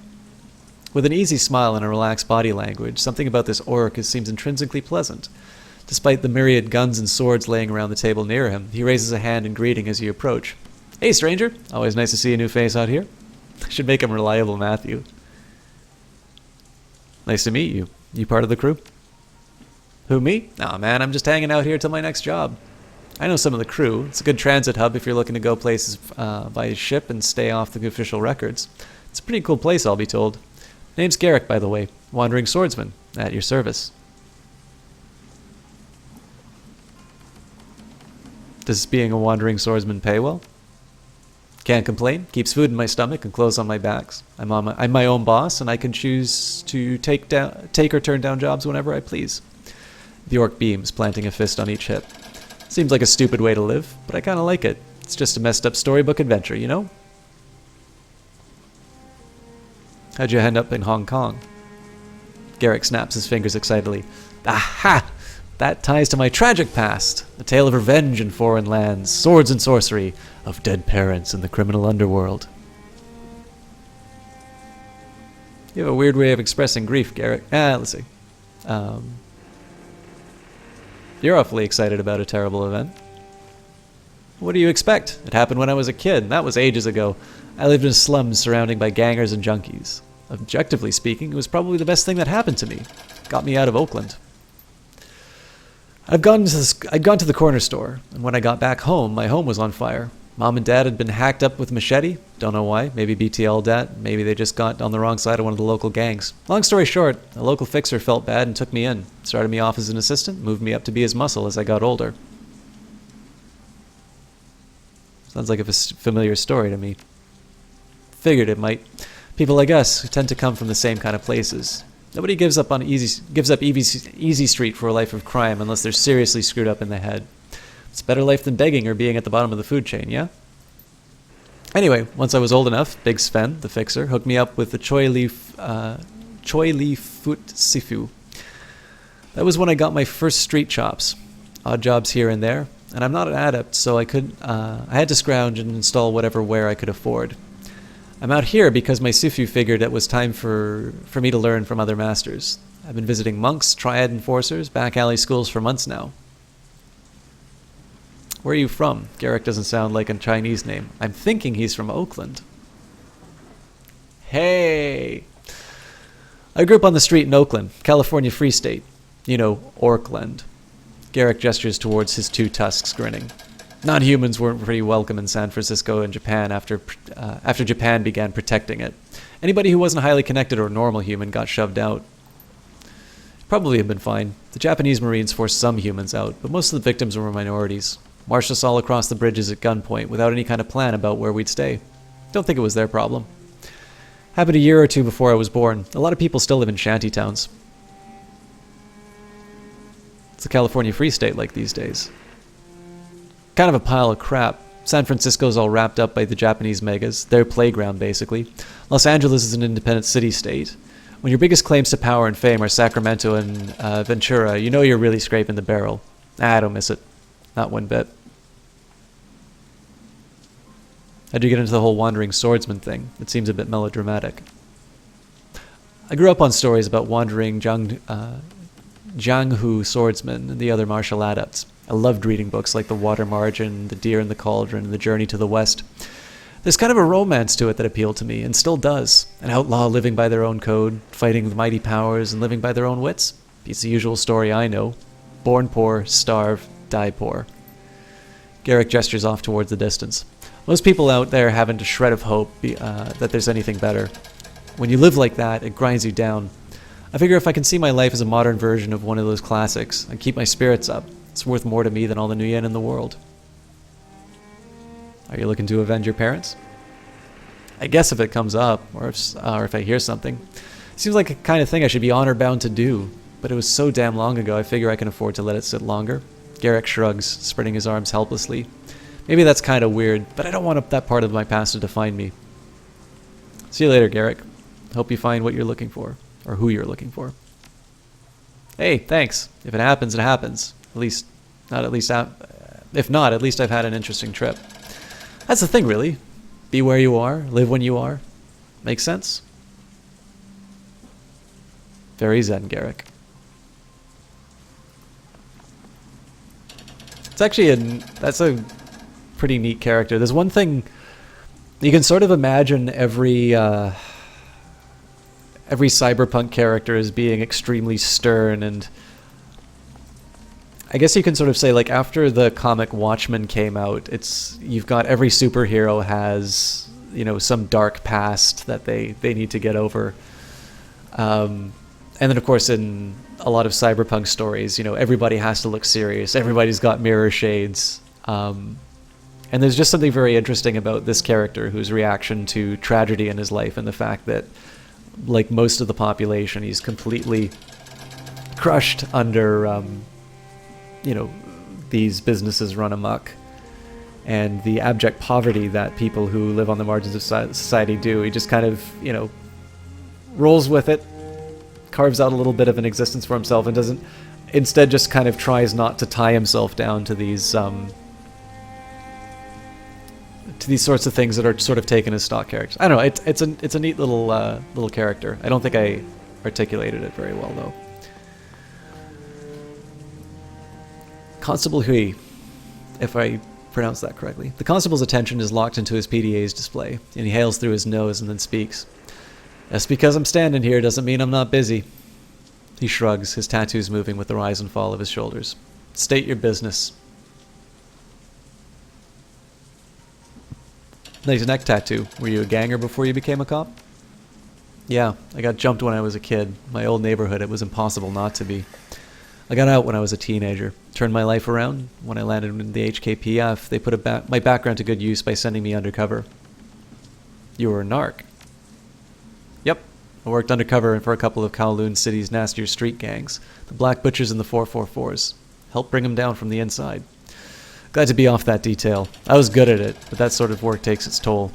With an easy smile and a relaxed body language, something about this orc seems intrinsically pleasant. Despite the myriad guns and swords laying around the table near him, he raises a hand in greeting as you approach. Hey, stranger. Always nice to see a new face out here. I should make him Reliable Matthew. Nice to meet you. You part of the crew? Who, me? Aw, man, I'm just hanging out here till my next job. I know some of the crew. It's a good transit hub if you're looking to go places by ship and stay off the official records. It's a pretty cool place, I'll be told. Name's Garrick, by the way. Wandering swordsman. At your service. Does being a wandering swordsman pay well? Can't complain. Keeps food in my stomach and clothes on my backs. I'm my own boss, and I can choose to take or turn down jobs whenever I please. The orc beams, planting a fist on each hip. Seems like a stupid way to live, but I kind of like it. It's just a messed up storybook adventure, you know? How'd you end up in Hong Kong? Garrick snaps his fingers excitedly. Aha! That ties to my tragic past. A tale of revenge in foreign lands, swords and sorcery, of dead parents in the criminal underworld. You have a weird way of expressing grief, Garrick. Let's see. You're awfully excited about a terrible event. What do you expect? It happened when I was a kid. That was ages ago. I lived in slums surrounded by gangers and junkies. Objectively speaking, it was probably the best thing that happened to me. Got me out of Oakland. I'd gone to the corner store, and when I got back home, my home was on fire. Mom and Dad had been hacked up with machete. Don't know why. Maybe BTL'd that. Maybe they just got on the wrong side of one of the local gangs. Long story short, a local fixer felt bad and took me in. Started me off as an assistant, moved me up to be his muscle as I got older. Sounds like a familiar story to me. Figured it might. People like us tend to come from the same kind of places. Nobody gives up easy street for a life of crime unless they're seriously screwed up in the head. It's a better life than begging or being at the bottom of the food chain, yeah? Anyway, once I was old enough, Big Sven, the fixer, hooked me up with the Choi Li Foot Sifu. That was when I got my first street chops. Odd jobs here and there, and I'm not an adept, so I had to scrounge and install whatever ware I could afford. I'm out here because my Sifu figured it was time for me to learn from other masters. I've been visiting monks, triad enforcers, back alley schools for months now. Where are you from? Garrick doesn't sound like a Chinese name. I'm thinking he's from Oakland. Hey! I grew up on the street in Oakland, California Free State. You know, Orkland. Garrick gestures towards his two tusks, grinning. Non-humans weren't pretty welcome in San Francisco and Japan after Japan began protecting it. Anybody who wasn't highly connected or a normal human got shoved out. Probably have been fine. The Japanese Marines forced some humans out, but most of the victims were minorities. Marched us all across the bridges at gunpoint without any kind of plan about where we'd stay. Don't think it was their problem. Happened a year or two before I was born. A lot of people still live in shanty towns. It's the California Free State like these days. Kind of a pile of crap. San Francisco's all wrapped up by the Japanese megas. Their playground, basically. Los Angeles is an independent city-state. When your biggest claims to power and fame are Sacramento and Ventura, you know you're really scraping the barrel. I don't miss it. Not one bit. How'd you get into the whole wandering swordsman thing? It seems a bit melodramatic. I grew up on stories about wandering Jianghu swordsmen and the other martial adepts. I loved reading books like The Water Margin, The Deer in the Cauldron, and The Journey to the West. There's kind of a romance to it that appealed to me, and still does. An outlaw living by their own code, fighting the mighty powers, and living by their own wits. It's the usual story I know. Born poor, starve, die poor. Garrick gestures off towards the distance. Most people out there haven't a shred of hope that there's anything better. When you live like that, it grinds you down. I figure if I can see my life as a modern version of one of those classics, and keep my spirits up, it's worth more to me than all the new yen in the world. Are you looking to avenge your parents? I guess if it comes up, or if I hear something. Seems like a kind of thing I should be honor-bound to do, but it was so damn long ago, I figure I can afford to let it sit longer. Garrick shrugs, spreading his arms helplessly. Maybe that's kind of weird, but I don't want that part of my past to define me. See you later, Garrick. Hope you find what you're looking for, or who you're looking for. Hey, thanks. If it happens, it happens. If not, at least I've had an interesting trip. That's the thing, really. Be where you are, live when you are. Makes sense? Very zen, Garrick. It's actually that's a pretty neat character. There's one thing you can sort of imagine every cyberpunk character as being extremely stern, and I guess you can sort of say, like, after the comic Watchmen came out, you've got every superhero has, you know, some dark past that they need to get over. And then, of course, in a lot of cyberpunk stories, you know, everybody has to look serious. Everybody's got mirror shades. And there's just something very interesting about this character whose reaction to tragedy in his life and the fact that, like most of the population, he's completely crushed under, you know, these businesses run amok. And the abject poverty that people who live on the margins of society do. He just kind of, you know, rolls with it, carves out a little bit of an existence for himself, and doesn't, instead just kind of tries not to tie himself down to these sorts of things that are sort of taken as stock characters. I don't know, it's a neat little character. I don't think I articulated it very well, though. Constable Hui, if I pronounce that correctly. The constable's attention is locked into his PDA's display, and he hails through his nose and then speaks. Just because I'm standing here doesn't mean I'm not busy. He shrugs, his tattoos moving with the rise and fall of his shoulders. State your business. Nice neck tattoo. Were you a ganger before you became a cop? Yeah, I got jumped when I was a kid. My old neighborhood, it was impossible not to be. I got out when I was a teenager. Turned my life around. When I landed in the HKPF, they put my background to good use by sending me undercover. You were a narc. Yep. I worked undercover for a couple of Kowloon City's nastier street gangs, the Black Butchers and the 444s. Helped bring them down from the inside. Glad to be off that detail. I was good at it, but that sort of work takes its toll.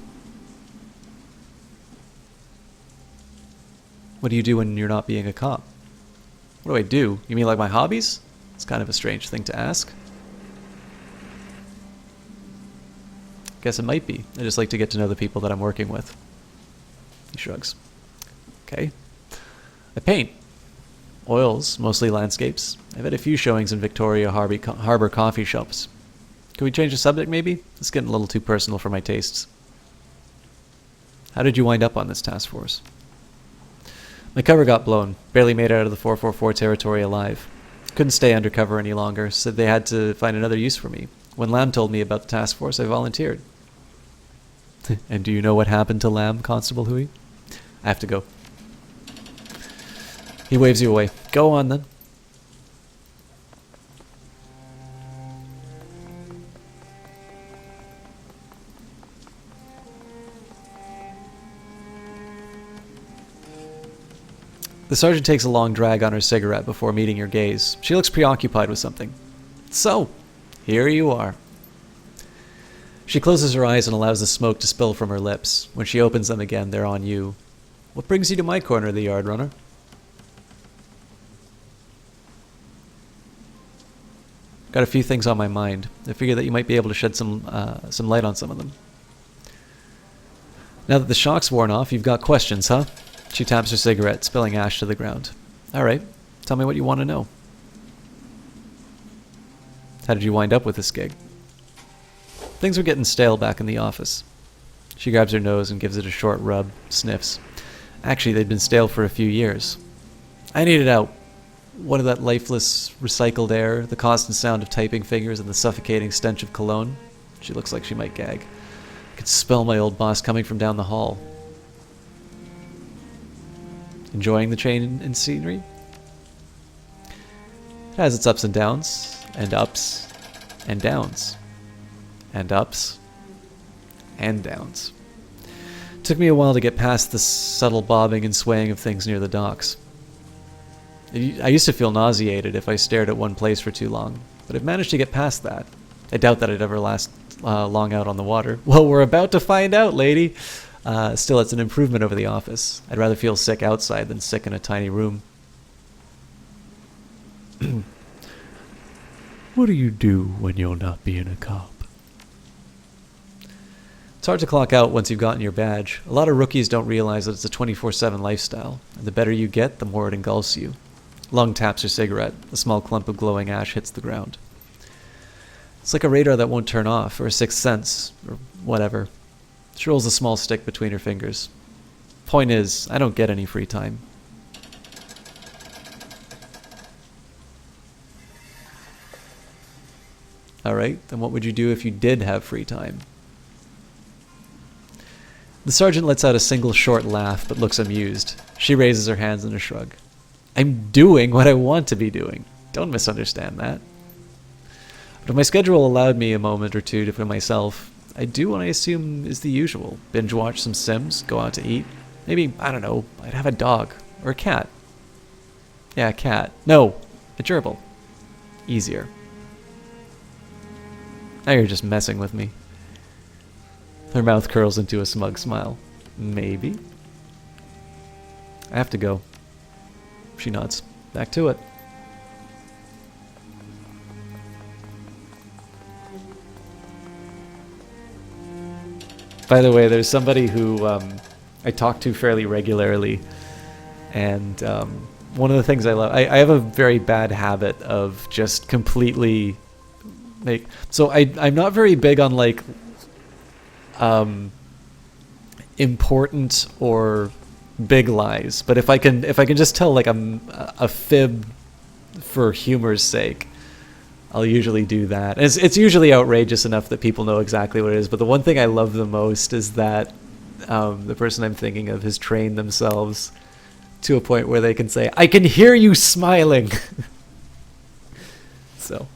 What do you do when you're not being a cop? What do I do? You mean like my hobbies? It's kind of a strange thing to ask. Guess it might be. I just like to get to know the people that I'm working with. He shrugs. Okay. I paint. Oils, mostly landscapes. I've had a few showings in Victoria Harbour coffee shops. Can we change the subject, maybe? It's getting a little too personal for my tastes. How did you wind up on this task force? My cover got blown. Barely made it out of the 444 territory alive. Couldn't stay undercover any longer, so they had to find another use for me. When Lamb told me about the task force, I volunteered. And do you know what happened to Lamb, Constable Hui? I have to go. He waves you away. Go on, then. The sergeant takes a long drag on her cigarette before meeting your gaze. She looks preoccupied with something. So, here you are. She closes her eyes and allows the smoke to spill from her lips. When she opens them again, they're on you. What brings you to my corner of the yard, runner? Got a few things on my mind. I figure that you might be able to shed some light on some of them. Now that the shock's worn off, you've got questions, huh? She taps her cigarette, spilling ash to the ground. All right, tell me what you want to know. How did you wind up with this gig? Things were getting stale back in the office. She grabs her nose and gives it a short rub, sniffs. Actually, they'd been stale for a few years. I needed out. What of that lifeless, recycled air, the constant sound of typing fingers, and the suffocating stench of cologne? She looks like she might gag. I could smell my old boss coming from down the hall. Enjoying the change in scenery? It has its ups and downs, and ups, and downs, and ups, and downs. It took me a while to get past the subtle bobbing and swaying of things near the docks. I used to feel nauseated if I stared at one place for too long, but I've managed to get past that. I doubt that I'd ever last long out on the water. Well, we're about to find out, lady. Still, it's an improvement over the office. I'd rather feel sick outside than sick in a tiny room. What do you do when you're not being a cop? It's hard to clock out once you've gotten your badge. A lot of rookies don't realize that it's a 24/7 lifestyle, and the better you get, the more it engulfs you. Lung taps your cigarette. A small clump of glowing ash hits the ground. It's like a radar that won't turn off, or a sixth sense, or whatever. She rolls a small stick between her fingers. Point is, I don't get any free time. Alright, then what would you do if you did have free time? The sergeant lets out a single short laugh, but looks amused. She raises her hands in a shrug. I'm doing what I want to be doing. Don't misunderstand that. But if my schedule allowed me a moment or two for myself, I'd do what I assume is the usual. Binge watch some Sims, go out to eat. Maybe, I don't know, I'd have a dog. Or a cat. Yeah, a cat. No, a gerbil. Easier. Now you're just messing with me. Her mouth curls into a smug smile. Maybe. I have to go. She nods. Back to it. By the way, there's somebody who I talk to fairly regularly, and one of the things I love, I have a very bad habit of just completely, like, so I'm not very big on like important or big lies, but if I can just tell like a fib for humor's sake, I'll usually do that. And it's usually outrageous enough that people know exactly what it is. But the one thing I love the most is that the person I'm thinking of has trained themselves to a point where they can say, "I can hear you smiling." So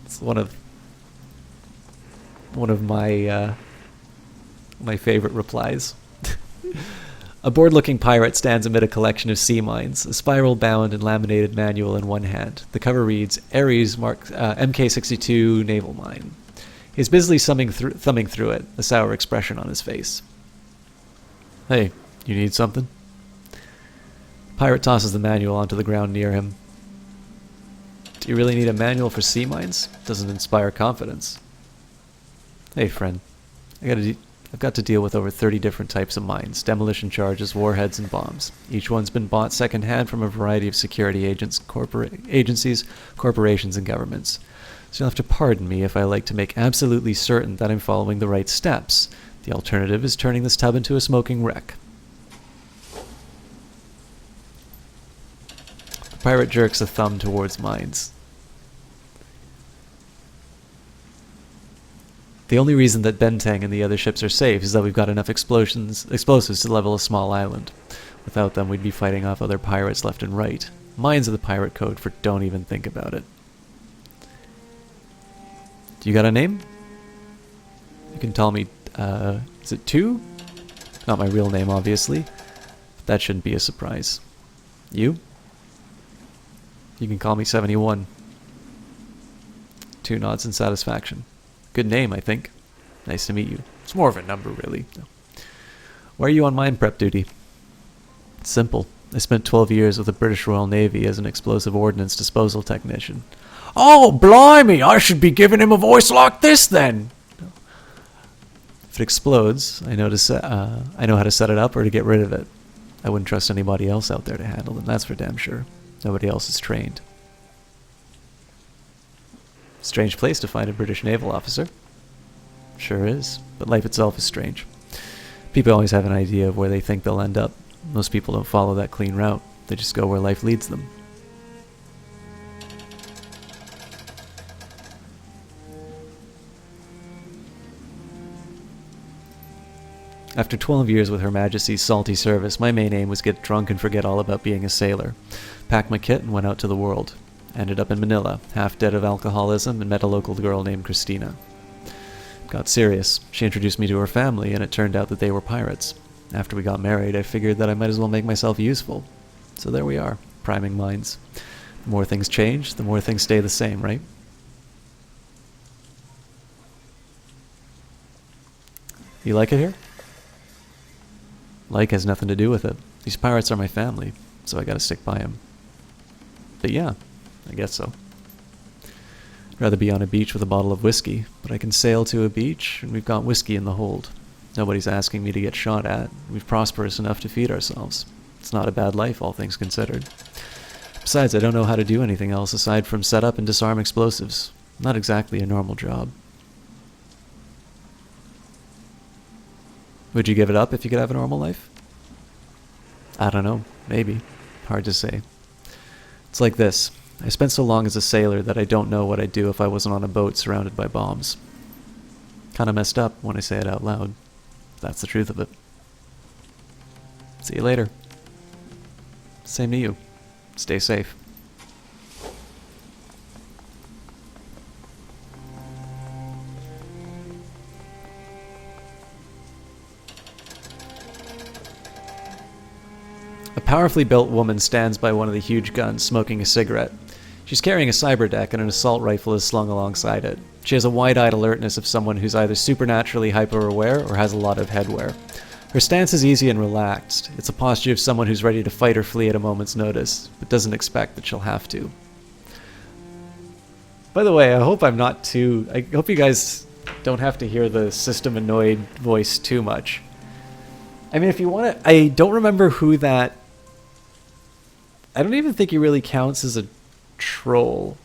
it's one of my my favorite replies. A bored-looking pirate stands amid a collection of sea mines, a spiral-bound and laminated manual in one hand. The cover reads, Ares MK62 Naval Mine. He's busily thumbing through it, a sour expression on his face. Hey, you need something? Pirate tosses the manual onto the ground near him. Do you really need a manual for sea mines? Doesn't inspire confidence. Hey, friend. I've got to deal with over 30 different types of mines, demolition charges, warheads, and bombs. Each one's been bought secondhand from a variety of security agencies, corporations, and governments. So you'll have to pardon me if I like to make absolutely certain that I'm following the right steps. The alternative is turning this tub into a smoking wreck. The pirate jerks a thumb towards mines. The only reason that Bentang and the other ships are safe is that we've got enough explosives to level a small island. Without them, we'd be fighting off other pirates left and right. Mines are the pirate code for don't even think about it. Do you got a name? You can tell me, is it 2? Not my real name, obviously. But that shouldn't be a surprise. You? You can call me 71. 2 nods in satisfaction. Good name, I think. Nice to meet you. It's more of a number, really. Why are you on mine prep duty? It's simple. I spent 12 years with the British Royal Navy as an explosive ordnance disposal technician. Oh, blimey! I should be giving him a voice like this, then! If it explodes, I know how to set it up or to get rid of it. I wouldn't trust anybody else out there to handle them, that's for damn sure. Nobody else is trained. Strange place to find a British naval officer. Sure is, but life itself is strange. People always have an idea of where they think they'll end up. Most people don't follow that clean route. They just go where life leads them. After 12 years with Her Majesty's salty service, my main aim was get drunk and forget all about being a sailor. Packed my kit and went out to the world. Ended up in Manila, half dead of alcoholism, and met a local girl named Christina. got serious. She introduced me to her family, and it turned out that they were pirates. After we got married, I figured that I might as well make myself useful. So there we are, priming minds. The more things change, the more things stay the same, right? You like it here? Like has nothing to do with it. These pirates are my family, so I gotta stick by them. But yeah, I guess so. I'd rather be on a beach with a bottle of whiskey, but I can sail to a beach, and we've got whiskey in the hold. Nobody's asking me to get shot at. We've prosperous enough to feed ourselves. It's not a bad life, all things considered. Besides, I don't know how to do anything else aside from set up and disarm explosives. Not exactly a normal job. Would you give it up if you could have a normal life? I don't know. Maybe. Hard to say. It's like this. I spent so long as a sailor that I don't know what I'd do if I wasn't on a boat surrounded by bombs. Kinda messed up when I say it out loud. That's the truth of it. See you later. Same to you. Stay safe. A powerfully built woman stands by one of the huge guns, smoking a cigarette. She's carrying a cyber deck and an assault rifle is slung alongside it. She has a wide-eyed alertness of someone who's either supernaturally hyper-aware or has a lot of headwear. Her stance is easy and relaxed. It's a posture of someone who's ready to fight or flee at a moment's notice, but doesn't expect that she'll have to. By the way, I hope I'm not too... I hope you guys don't have to hear the system-annoyed voice too much. I mean, if you want to... I don't remember who that... I don't even think he really counts as a troll.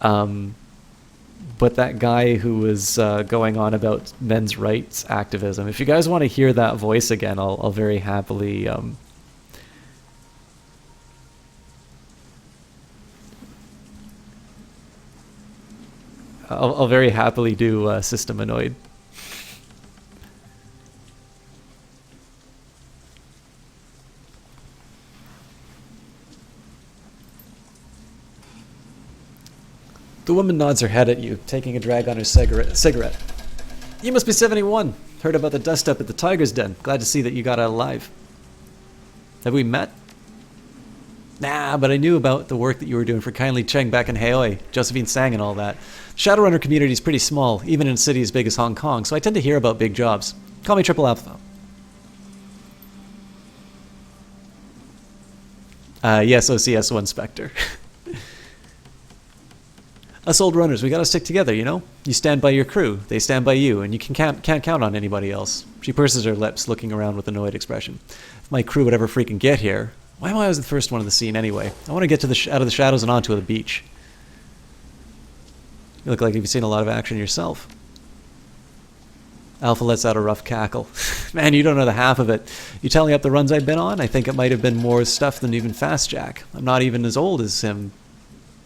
But that guy who was going on about men's rights activism, if you guys want to hear that voice again, I'll very happily I'll very happily do System Annoyed. The woman nods her head at you, taking a drag on her cigarette. You must be 71. Heard about the dust-up at the Tiger's Den. Glad to see that you got out alive. Have we met? Nah, but I knew about the work that you were doing for Kindly Cheng back in Haoi, Josephine Sang and all that. Shadowrunner community is pretty small, even in a city as big as Hong Kong, so I tend to hear about big jobs. Call me Triple Alpha. Yes, OCS1 Spectre. Us old runners, we gotta stick together, you know? You stand by your crew, they stand by you, and you can't count on anybody else. She purses her lips, looking around with an annoyed expression. If my crew would ever freaking get here... Why am I always the first one in the scene anyway? I want to get to out of the shadows and onto the beach. You look like you've seen a lot of action yourself. Alpha lets out a rough cackle. Man, you don't know the half of it. You telling up the runs I've been on? I think it might have been more stuff than even Fast Jack. I'm not even as old as him,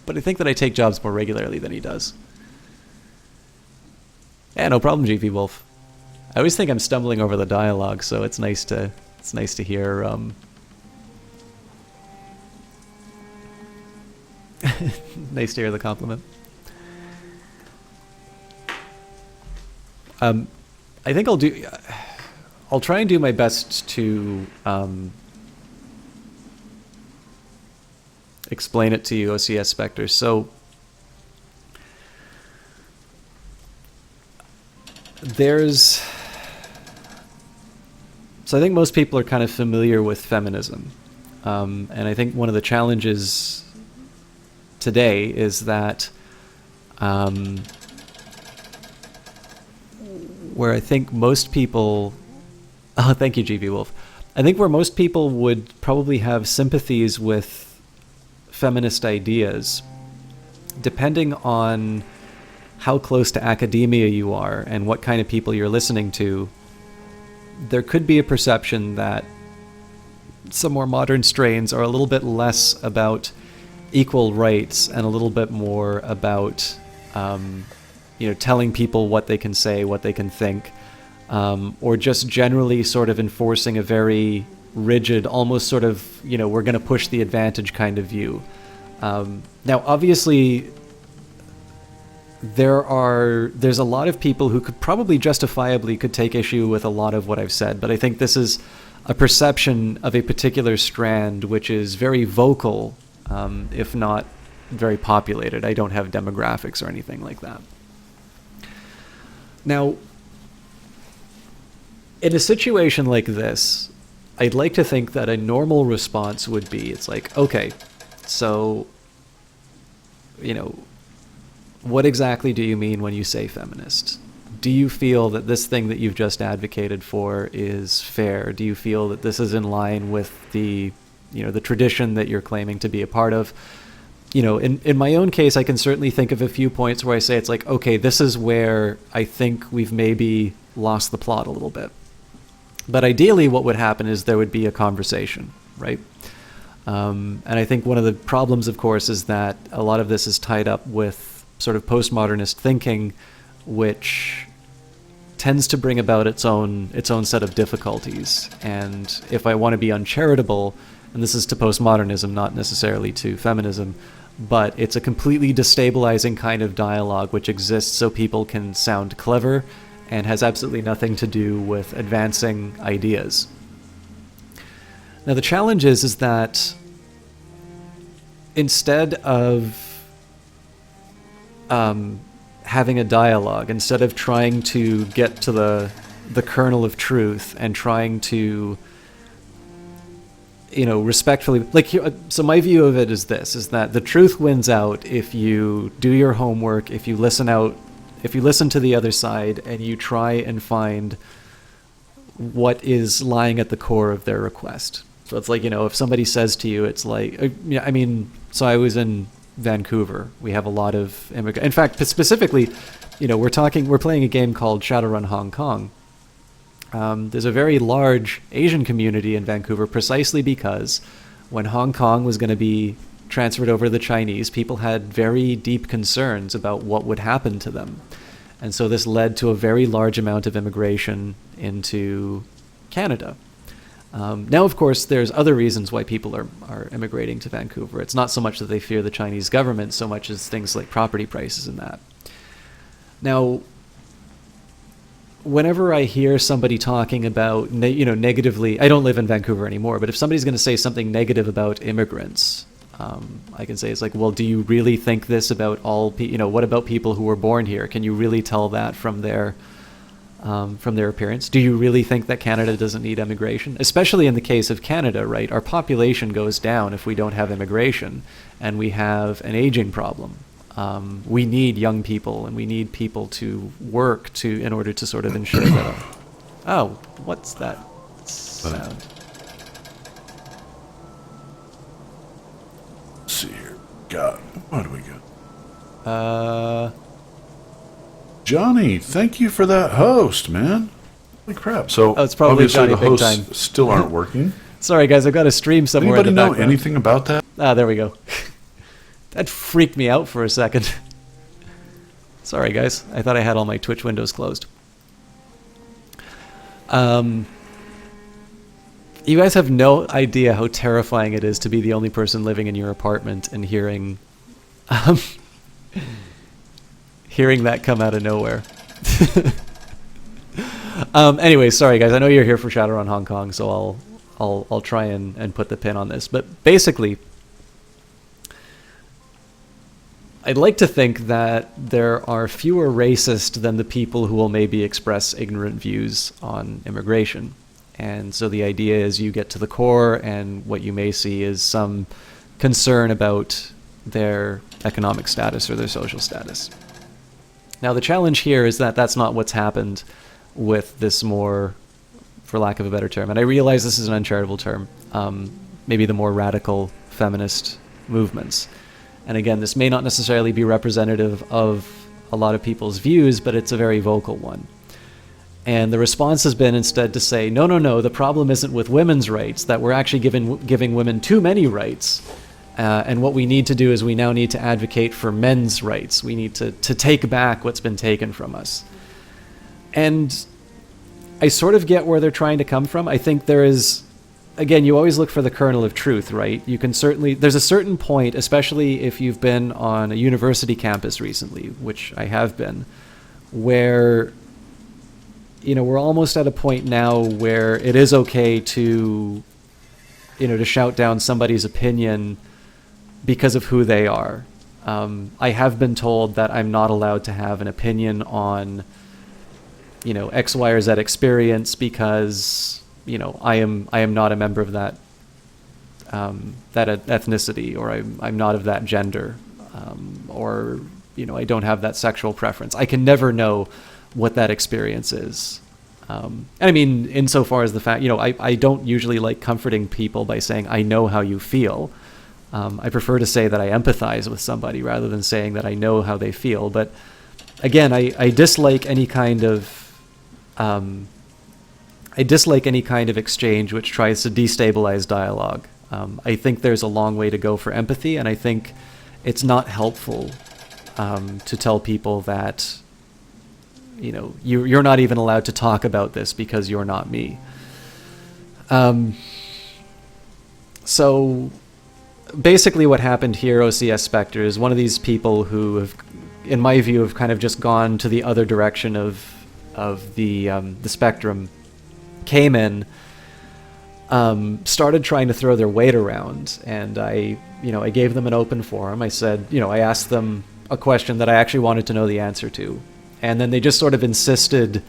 but I think that I take jobs more regularly than he does. Yeah, no problem, GP Wolf. I always think I'm stumbling over the dialogue, so it's nice to hear. Nice to hear the compliment. I think I'll try and do my best to explain it to you, OCS Spectre. So I think most people are kind of familiar with feminism. And I think one of the challenges today is that where I think most people... Oh, thank you, GB Wolf. I think where most people would probably have sympathies with feminist ideas, depending on how close to academia you are and what kind of people you're listening to, there could be a perception that some more modern strains are a little bit less about equal rights and a little bit more about telling people what they can say, what they can think, or just generally sort of enforcing a very rigid, almost sort of, we're going to push the advantage kind of view. Now, obviously, there's a lot of people who could probably justifiably could take issue with a lot of what I've said, but I think this is a perception of a particular strand which is very vocal, if not very populated. I don't have demographics or anything like that. Now, in a situation like this, I'd like to think that a normal response would be, it's like, okay, so, you know, what exactly do you mean when you say feminist? Do you feel that this thing that you've just advocated for is fair? Do you feel that this is in line with the, you know, the tradition that you're claiming to be a part of? You know, in my own case, I can certainly think of a few points where I say it's like, okay, this is where I think we've maybe lost the plot a little bit. But ideally what would happen is there would be a conversation, right? And I think one of the problems, of course, is that a lot of this is tied up with sort of postmodernist thinking, which tends to bring about its own set of difficulties. And if I want to be uncharitable, and this is to postmodernism, not necessarily to feminism, but it's a completely destabilizing kind of dialogue which exists so people can sound clever and has absolutely nothing to do with advancing ideas. Now the challenge is that instead of having a dialogue, instead of trying to get to the kernel of truth and trying to, you know, respectfully, like, so my view of it is this, is that the truth wins out if you do your homework, if you listen to the other side and you try and find what is lying at the core of their request. So it's like, you know, if somebody says to you, it's like, I mean, so I was in Vancouver. We have a lot of immigrants. In fact, specifically, you know, we're playing a game called Shadowrun Hong Kong. There's a very large Asian community in Vancouver precisely because when Hong Kong was going to be transferred over to the Chinese, people had very deep concerns about what would happen to them. And so this led to a very large amount of immigration into Canada. Now, of course, there's other reasons why people are immigrating to Vancouver. It's not so much that they fear the Chinese government, so much as things like property prices and that. Now, whenever I hear somebody talking about, negatively, I don't live in Vancouver anymore, but if somebody's going to say something negative about immigrants, I can say it's like, well, do you really think this about all what about people who were born here? Can you really tell that from their appearance? Do you really think that Canada doesn't need immigration? Especially in the case of Canada, right? Our population goes down if we don't have immigration, and we have an aging problem. We need young people, and we need people to work in order to sort of ensure that. Oh, what's that sound? Let's see here. God, what do we got? Johnny, thank you for that host, man. Holy crap. So it's probably obviously Johnny the Big hosts Time. Still aren't working. Sorry, guys, I've got a stream somewhere Anybody in the know background. anything about that? Ah, there we go. That freaked me out for a second. Sorry, guys. I thought I had all my Twitch windows closed. You guys have no idea how terrifying it is to be the only person living in your apartment and hearing that come out of nowhere. Anyway, sorry guys. I know you're here for Shadowrun Hong Kong, so I'll try and put the pin on this. But basically, I'd like to think that there are fewer racist than the people who will maybe express ignorant views on immigration. And so the idea is you get to the core, and what you may see is some concern about their economic status or their social status. Now, the challenge here is that that's not what's happened with this more, for lack of a better term, and I realize this is an uncharitable term, maybe the more radical feminist movements. And again, this may not necessarily be representative of a lot of people's views, but it's a very vocal one. And the response has been instead to say, no, the problem isn't with women's rights, that we're actually giving women too many rights. And what we need to do is we now need to advocate for men's rights. We need to take back what's been taken from us. And I sort of get where they're trying to come from. I think there is again, you always look for the kernel of truth, right? You can certainly, there's a certain point, especially if you've been on a university campus recently, which I have been, where, you know, we're almost at a point now where it is okay to, you know, to shout down somebody's opinion because of who they are. I have been told that I'm not allowed to have an opinion on, you know, X, Y, or Z experience because, you know, I am not a member of that ethnicity, or I'm not of that gender, or, you know, I don't have that sexual preference. I can never know what that experience is. And I mean, insofar as the fact, you know, I don't usually like comforting people by saying, I know how you feel. I prefer to say that I empathize with somebody rather than saying that I know how they feel. But again, I dislike any kind of exchange which tries to destabilize dialogue. I think there's a long way to go for empathy, and I think it's not helpful to tell people that, you know, you're not even allowed to talk about this because you're not me. So basically what happened here, OCS Spectre, is one of these people who have, in my view, have kind of just gone to the other direction of the spectrum, came in, started trying to throw their weight around, and I gave them an open forum. I said, you know, I asked them a question that I actually wanted to know the answer to, and then they just sort of insisted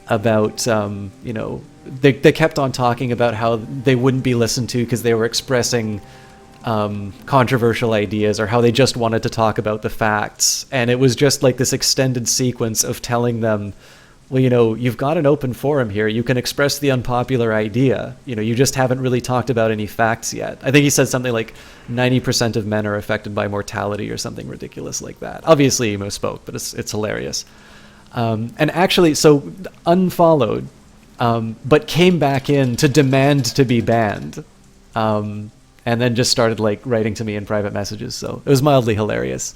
about, you know, they kept on talking about how they wouldn't be listened to because they were expressing controversial ideas, or how they just wanted to talk about the facts. And it was just like this extended sequence of telling them, well, you know, you've got an open forum here. You can express the unpopular idea. You know, you just haven't really talked about any facts yet. I think he said something like 90% of men are affected by mortality or something ridiculous like that. Obviously, he misspoke, but it's hilarious. And actually, so unfollowed, but came back in to demand to be banned. And then just started like writing to me in private messages. So it was mildly hilarious.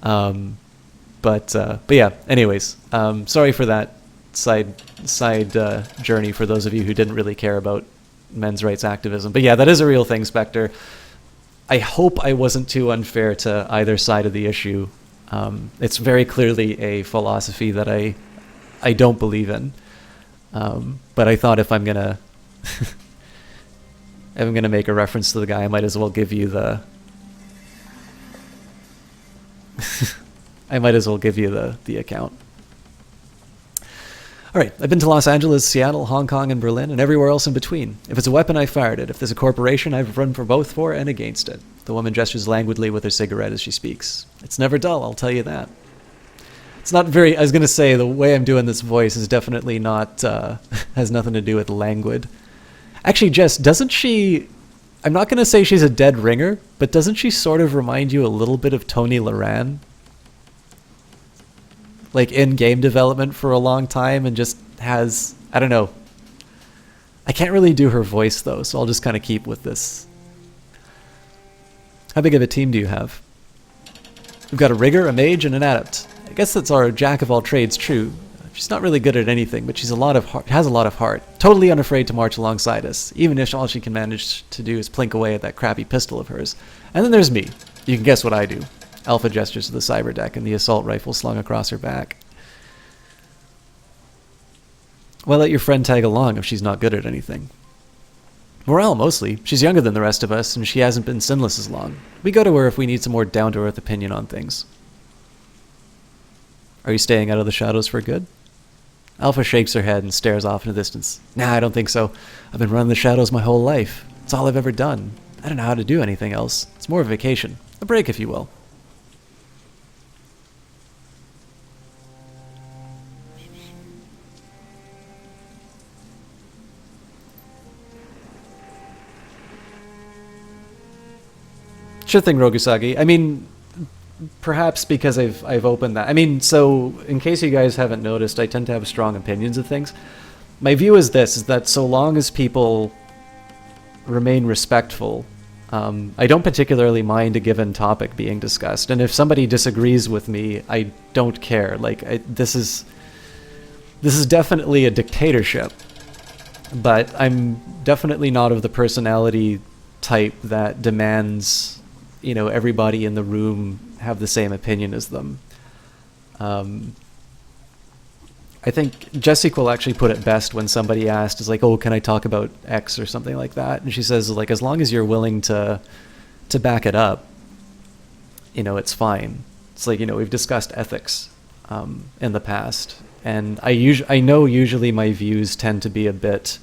But yeah, anyways, sorry for that side journey for those of you who didn't really care about men's rights activism. But yeah, that is a real thing, Spectre. I hope I wasn't too unfair to either side of the issue. It's very clearly a philosophy that I don't believe in. But I thought if I'm gonna make a reference to the guy, I might as well give you the the account. All right, I've been to Los Angeles, Seattle, Hong Kong, and Berlin, and everywhere else in between. If it's a weapon, I fired it. If there's a corporation, I've run for both for and against it. The woman gestures languidly with her cigarette as she speaks. It's never dull, I'll tell you that. It's not very, I was going to say, the way I'm doing this voice is definitely not, has nothing to do with languid. Actually, Jess, doesn't she, I'm not going to say she's a dead ringer, but doesn't she sort of remind you a little bit of Tony Loran? Like in game development for a long time, and just has, I don't know. I can't really do her voice though, so I'll just kind of keep with this. How big of a team do you have? We've got a rigger, a mage, and an adept. I guess that's our jack of all trades, true. She's not really good at anything, but she's has a lot of heart. Totally unafraid to march alongside us, even if all she can manage to do is plink away at that crappy pistol of hers. And then there's me. You can guess what I do. Alpha gestures to the cyber deck and the assault rifle slung across her back. Well, let your friend tag along if she's not good at anything. Morale, mostly. She's younger than the rest of us, and she hasn't been sinless as long. We go to her if we need some more down-to-earth opinion on things. Are you staying out of the shadows for good? Alpha shakes her head and stares off in the distance. Nah, I don't think so. I've been running the shadows my whole life. It's all I've ever done. I don't know how to do anything else. It's more of a vacation. A break, if you will. Sure thing, Rogusagi. I mean, perhaps because I've opened that. I mean, so in case you guys haven't noticed, I tend to have strong opinions of things. My view is this, is that so long as people remain respectful, I don't particularly mind a given topic being discussed. And if somebody disagrees with me, I don't care. Like, this is definitely a dictatorship. But I'm definitely not of the personality type that demands, everybody in the room have the same opinion as them. I think Jessica actually put it best when somebody asked, is like, oh, can I talk about X or something like that? And she says, like, as long as you're willing to back it up, it's fine. It's like, we've discussed ethics in the past. And I know usually my views tend to be a bit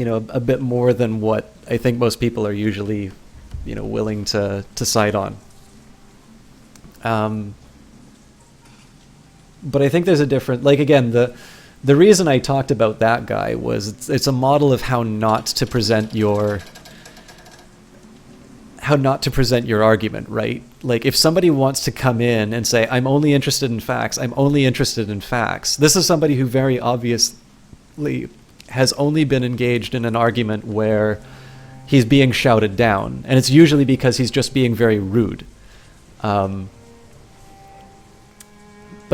a bit more than what I think most people are usually willing to side on. But I think there's a different, like, again, the reason I talked about that guy was it's a model of how not to present your argument, right? Like, if somebody wants to come in and say, I'm only interested in facts, this is somebody who very obviously has only been engaged in an argument where he's being shouted down, and it's usually because he's just being very rude. But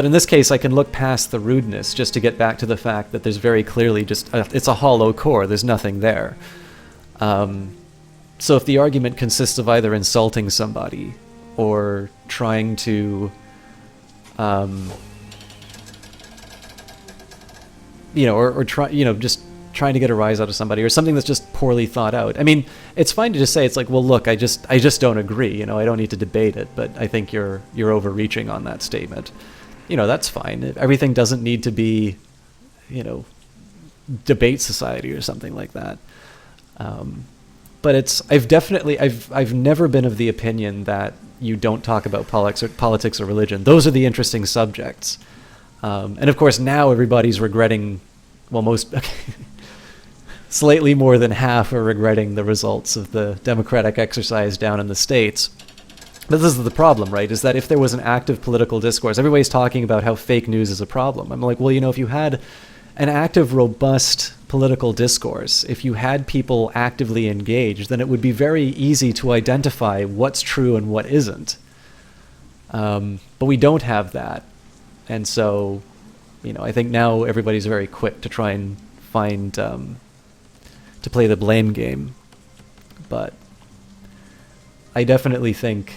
in this case, I can look past the rudeness just to get back to the fact that there's very clearly just it's a hollow core. There's nothing there. So if the argument consists of either insulting somebody or trying to, just trying to get a rise out of somebody, or something that's just poorly thought out. I mean, it's fine to just say, it's like, well, look, I just don't agree. I don't need to debate it, but I think you're overreaching on that statement. That's fine. Everything doesn't need to be, debate society or something like that. But I've never been of the opinion that you don't talk about politics or religion. Those are the interesting subjects. And of course now everybody's regretting, well, slightly more than half are regretting the results of the democratic exercise down in the States. But this is the problem, right? Is that if there was an active political discourse, everybody's talking about how fake news is a problem. I'm like, well, if you had an active, robust political discourse, if you had people actively engaged, then it would be very easy to identify what's true and what isn't. But we don't have that. And so, I think now everybody's very quick to try and find, to play the blame game. But I definitely think,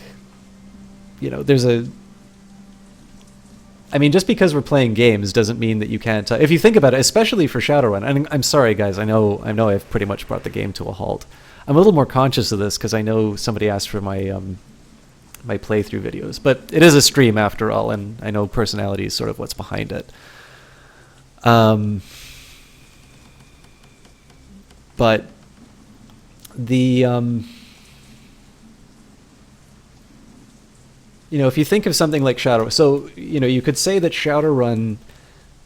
just because we're playing games doesn't mean that you can't. If you think about it, especially for Shadowrun, and I'm sorry, guys, I know I've pretty much brought the game to a halt. I'm a little more conscious of this because I know somebody asked for my my playthrough videos, but it is a stream after all, and I know personality is sort of what's behind it. But the if you think of something like Shadowrun, so you could say that Shadowrun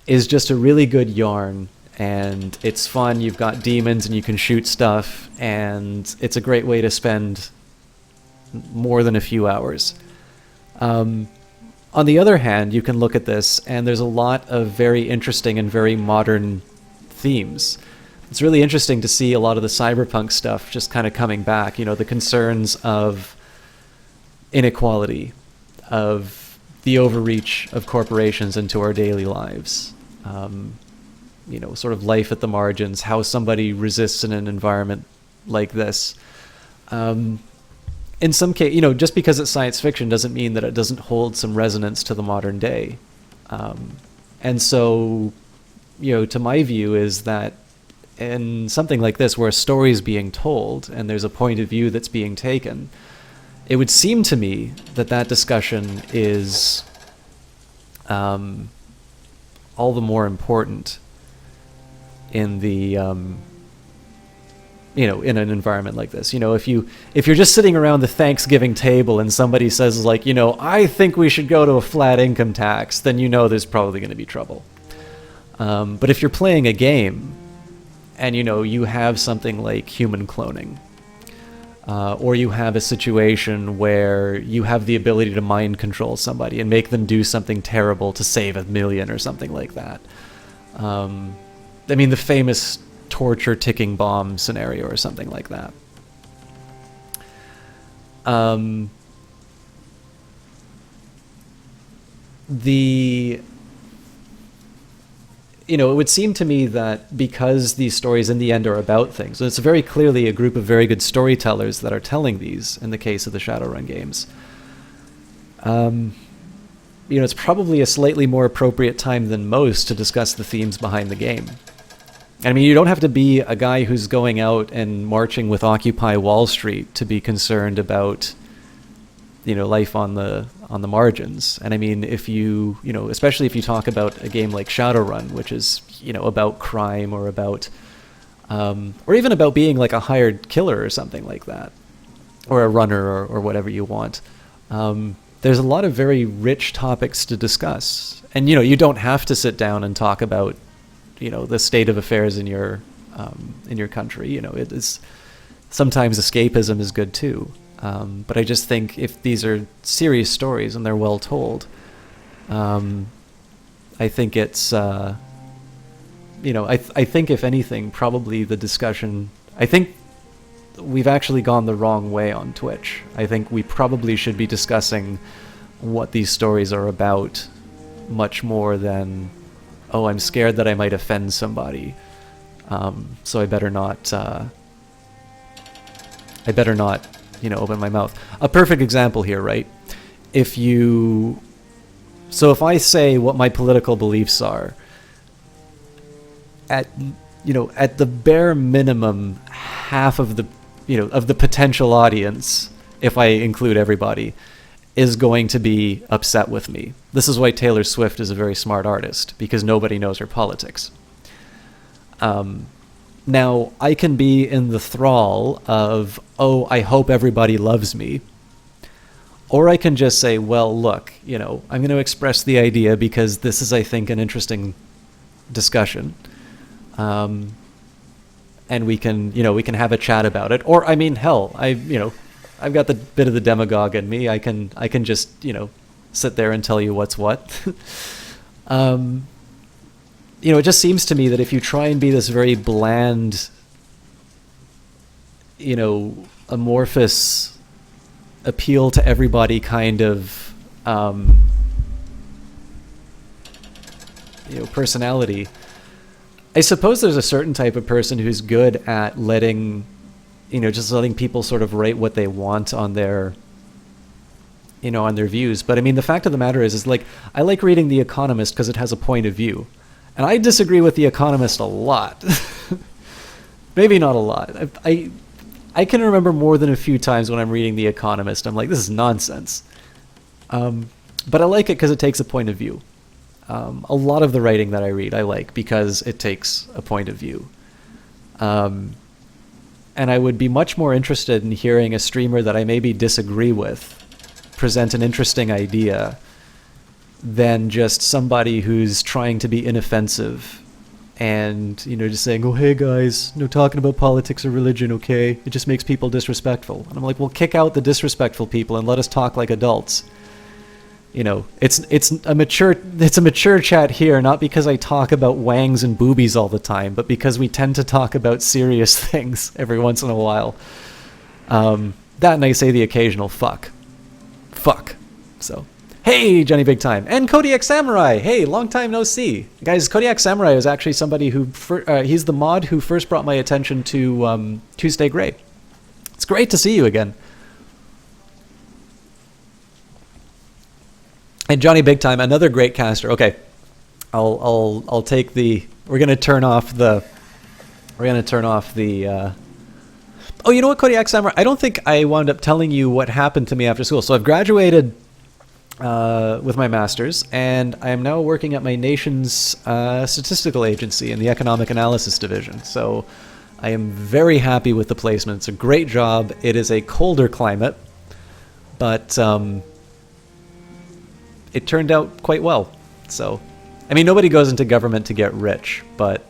is just a really good yarn, and it's fun. You've got demons and you can shoot stuff, and it's a great way to spend more than a few hours. On the other hand, you can look at this, and there's a lot of very interesting and very modern themes. It's really interesting to see a lot of the cyberpunk stuff just kind of coming back. The concerns of inequality, of the overreach of corporations into our daily lives, sort of life at the margins, how somebody resists in an environment like this. In some case, just because it's science fiction doesn't mean that it doesn't hold some resonance to the modern day. And so, to my view is that in something like this, where a story is being told and there's a point of view that's being taken, it would seem to me that discussion is all the more important in the in an environment like this. If you're just sitting around the Thanksgiving table and somebody says, like, I think we should go to a flat income tax, then there's probably going to be trouble. But if you're playing a game and you have something like human cloning, or you have a situation where you have the ability to mind control somebody and make them do something terrible to save 1 million or something like that. The famous torture ticking bomb scenario or something like that. the it would seem to me that because these stories in the end are about things, and it's very clearly a group of very good storytellers that are telling these in the case of the Shadowrun games, it's probably a slightly more appropriate time than most to discuss the themes behind the game. I mean, you don't have to be a guy who's going out and marching with Occupy Wall Street to be concerned about, life on the margins. And I mean, if you, especially if you talk about a game like Shadowrun, which is, about crime or about, or even about being like a hired killer or something like that, or a runner or whatever you want. There's a lot of very rich topics to discuss. And, you don't have to sit down and talk about, the state of affairs in your country. It is sometimes escapism is good too. But I just think if these are serious stories and they're well told, I think it's, I think if anything, probably the discussion, I think we've actually gone the wrong way on Twitch. I think we probably should be discussing what these stories are about much more than, oh, I'm scared that I might offend somebody, so I better not, open my mouth. A perfect example here, right? If I say what my political beliefs are, at the bare minimum, half of the, of the potential audience, if I include everybody, is going to be upset with me. This is why Taylor Swift is a very smart artist, because nobody knows her politics. Now, I can be in the thrall of, oh, I hope everybody loves me. Or I can just say, well, look, I'm going to express the idea because this is, I think, an interesting discussion. And we can have a chat about it. Or, I mean, hell, I've got the bit of the demagogue in me. I can just, sit there and tell you what's what. It just seems to me that if you try and be this very bland, amorphous, appeal to everybody kind of, personality, I suppose there's a certain type of person who's good at letting people sort of write what they want on their, on their views. But I mean, the fact of the matter is like, I like reading The Economist because it has a point of view. And I disagree with The Economist a lot. Maybe not a lot. I can remember more than a few times when I'm reading The Economist, I'm like, this is nonsense. But I like it because it takes a point of view. A lot of the writing that I read I like because it takes a point of view. And I would be much more interested in hearing a streamer that I maybe disagree with present an interesting idea than just somebody who's trying to be inoffensive and, just saying, oh, hey guys, no talking about politics or religion, okay? It just makes people disrespectful. And I'm like, well, kick out the disrespectful people and let us talk like adults. It's a mature chat here, not because I talk about wangs and boobies all the time, but because we tend to talk about serious things every once in a while. That and I say the occasional fuck. So, hey, Johnny Big Time. And Kodiak Samurai. Hey, long time no see. Guys, Kodiak Samurai is actually somebody who, he's the mod who first brought my attention to Tuesday Grey. It's great to see you again. And Johnny Big Time, another great caster. Okay, I'll take the. We're gonna turn off the. Oh, you know what, Kodiak Samurai? I don't think I wound up telling you what happened to me after school. So I've graduated with my master's, and I am now working at my nation's statistical agency in the economic analysis division. So I am very happy with the placement. It's a great job. It is a colder climate, but it turned out quite well. So, I mean, nobody goes into government to get rich, but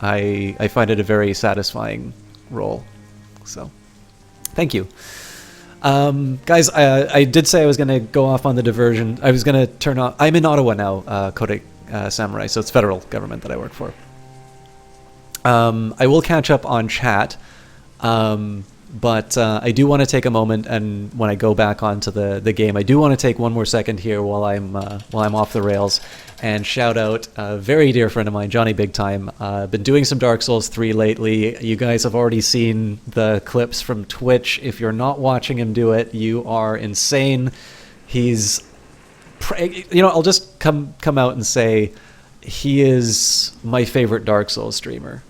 I find it a very satisfying role. So, thank you. Guys, I did say I was going to go off on the diversion. I was going to turn off. I'm in Ottawa now, Kodak Samurai, so it's federal government that I work for. I will catch up on chat. But I do want to take a moment, and when I go back onto the game, I do want to take one more second here while I'm off the rails, and shout out a very dear friend of mine, Johnny Big Time. Been doing some Dark Souls 3 lately. You guys have already seen the clips from Twitch. If you're not watching him do it, you are insane. He's, I'll just come out and say he is my favorite Dark Souls streamer.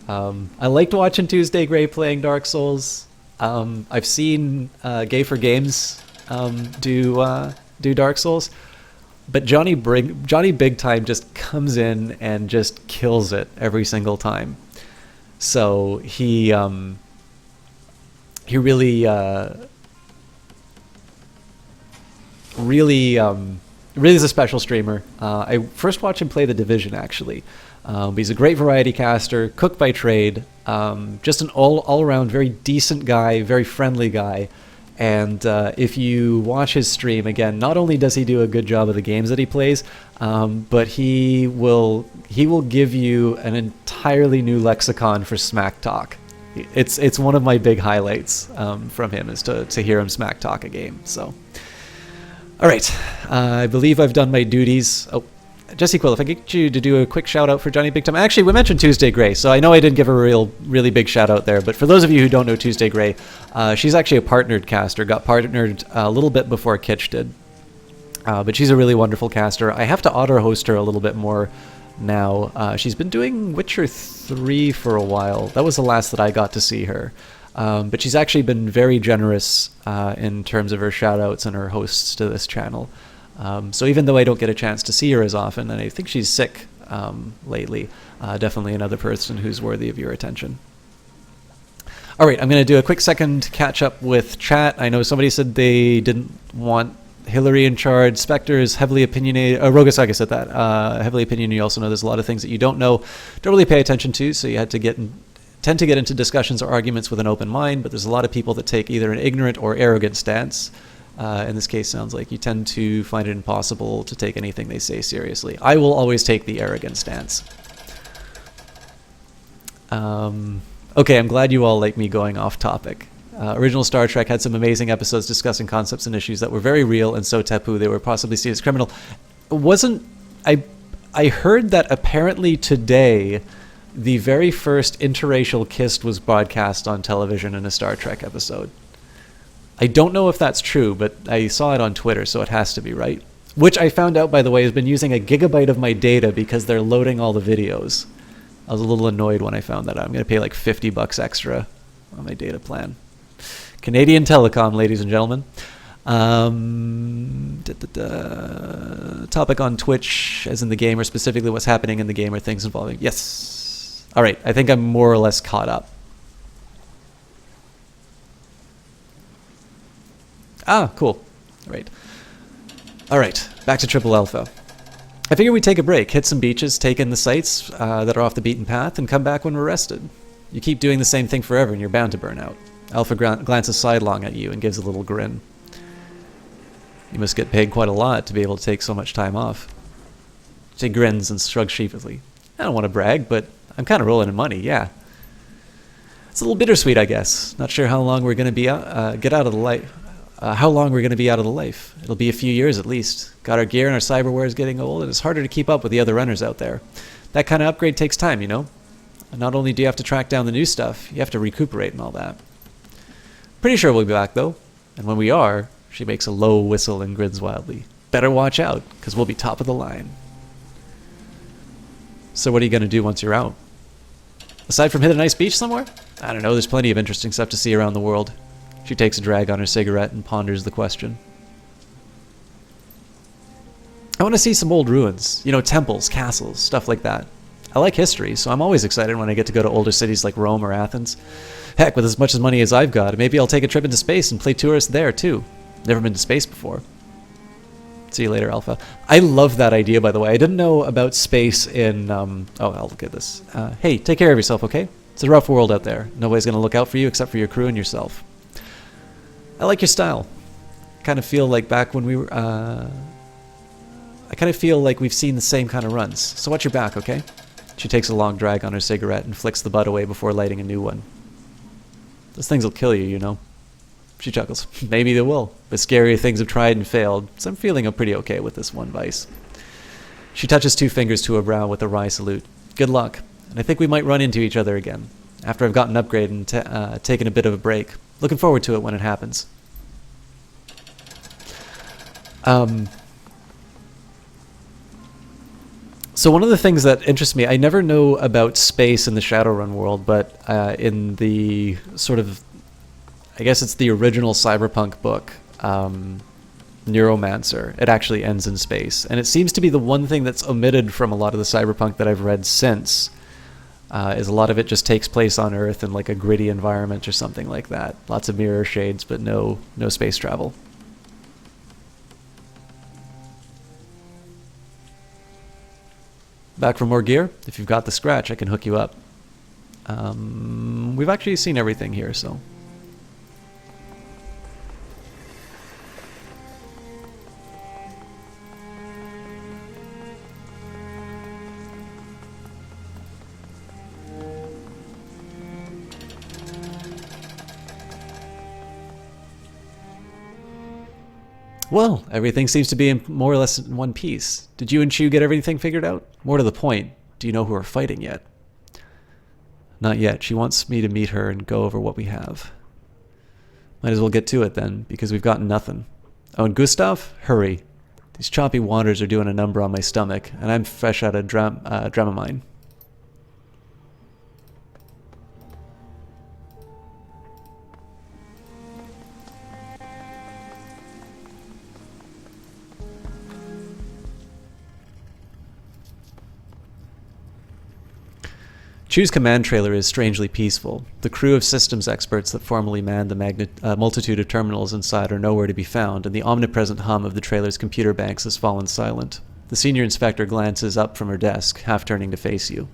I liked watching Tuesday Gray playing Dark Souls. I've seen Gay for Games do Dark Souls, but Johnny Big Time just comes in and just kills it every single time. So he really is a special streamer. I first watched him play The Division, actually. He's a great variety caster, cook by trade, just an all-around very decent guy, very friendly guy. And if you watch his stream, again, not only does he do a good job of the games that he plays, but he will give you an entirely new lexicon for smack talk. It's one of my big highlights from him, is to hear him smack talk a game. So, all right, I believe I've done my duties. Oh, Jesse Quill, if I get you to do a quick shout out for Johnny Big Time. Actually, we mentioned Tuesday Gray, so I know I didn't give a really big shout out there, but for those of you who don't know Tuesday Gray, she's actually a partnered caster, got partnered a little bit before Kitsch did. But she's a really wonderful caster. I have to auto-host her a little bit more now. She's been doing Witcher 3 for a while. That was the last that I got to see her. But she's actually been very generous in terms of her shout outs and her hosts to this channel. So even though I don't get a chance to see her as often, and I think she's sick lately, definitely another person who's worthy of your attention. All right, I'm going to do a quick second catch up with chat. I know somebody said they didn't want Hillary in charge. Spectre is heavily opinionated. Rogasaki said that. Heavily opinionated. You also know there's a lot of things that you don't know, don't really pay attention to, so you had to tend to get into discussions or arguments with an open mind, but there's a lot of people that take either an ignorant or arrogant stance. In this case, sounds like you tend to find it impossible to take anything they say seriously. I will always take the arrogant stance. Okay, I'm glad you all like me going off topic. Original Star Trek had some amazing episodes discussing concepts and issues that were very real and so taboo they were possibly seen as criminal. I heard that apparently today the very first interracial kiss was broadcast on television in a Star Trek episode. I don't know if that's true, but I saw it on Twitter, so it has to be right. Which I found out, by the way, has been using a gigabyte of my data because they're loading all the videos. I was a little annoyed when I found that out. I'm going to pay like $50 extra on my data plan. Canadian Telecom, ladies and gentlemen. Topic on Twitch, as in the game, or specifically what's happening in the game, or things involving... Yes. All right, I think I'm more or less caught up. Ah, cool. Right. All right, back to Triple Alpha. I figured we'd take a break, hit some beaches, take in the sights that are off the beaten path, and come back when we're rested. You keep doing the same thing forever, and you're bound to burn out. Alpha glances sidelong at you and gives a little grin. You must get paid quite a lot to be able to take so much time off. She grins and shrugs sheepishly. I don't want to brag, but I'm kind of rolling in money, yeah. It's a little bittersweet, I guess. Not sure how long we're going to be out of the life. How long we're going to be out of the life. It'll be a few years at least. Got our gear and our cyberware is getting old, and it's harder to keep up with the other runners out there. That kind of upgrade takes time, you know? And not only do you have to track down the new stuff, you have to recuperate and all that. Pretty sure we'll be back, though. And when we are, she makes a low whistle and grins wildly. Better watch out, because we'll be top of the line. So what are you going to do once you're out? Aside from hit a nice beach somewhere? I don't know, there's plenty of interesting stuff to see around the world. She takes a drag on her cigarette and ponders the question. I want to see some old ruins. You know, temples, castles, stuff like that. I like history, so I'm always excited when I get to go to older cities like Rome or Athens. Heck, with as much money as I've got, maybe I'll take a trip into space and play tourist there, too. Never been to space before. See you later, Alpha. I love that idea, by the way. I didn't know about space in... oh, I'll look at this. Hey, take care of yourself, okay? It's a rough world out there. Nobody's going to look out for you except for your crew and yourself. I like your style. I kind of feel like back when we were... I kind of feel like we've seen the same kind of runs. So watch your back, okay? She takes a long drag on her cigarette and flicks the butt away before lighting a new one. Those things will kill you, you know. She chuckles. Maybe they will, but scarier things have tried and failed, so I'm feeling pretty okay with this one vice. She touches 2 fingers to her brow with a wry salute. Good luck, and I think we might run into each other again, after I've gotten an upgrade and taken a bit of a break. Looking forward to it when it happens. So one of the things that interests me, I never know about space in the Shadowrun world, but in the sort of, I guess it's the original Cyberpunk book, Neuromancer, it actually ends in space. And it seems to be the one thing that's omitted from a lot of the Cyberpunk that I've read since, is a lot of it just takes place on Earth in like a gritty environment or something like that. Lots of mirror shades, but no space travel. Back for more gear? If you've got the scratch, I can hook you up. We've actually seen everything here, so... Well, everything seems to be in more or less in one piece. Did you and Chu get everything figured out? More to the point, do you know who we're fighting yet? Not yet. She wants me to meet her and go over what we have. Might as well get to it then, because we've gotten nothing. Oh, and Gustav? Hurry. These choppy waters are doing a number on my stomach, and I'm fresh out of Dramamine. Chu's command trailer is strangely peaceful. The crew of systems experts that formerly manned the multitude of terminals inside are nowhere to be found, and the omnipresent hum of the trailer's computer banks has fallen silent. The senior inspector glances up from her desk, half turning to face you.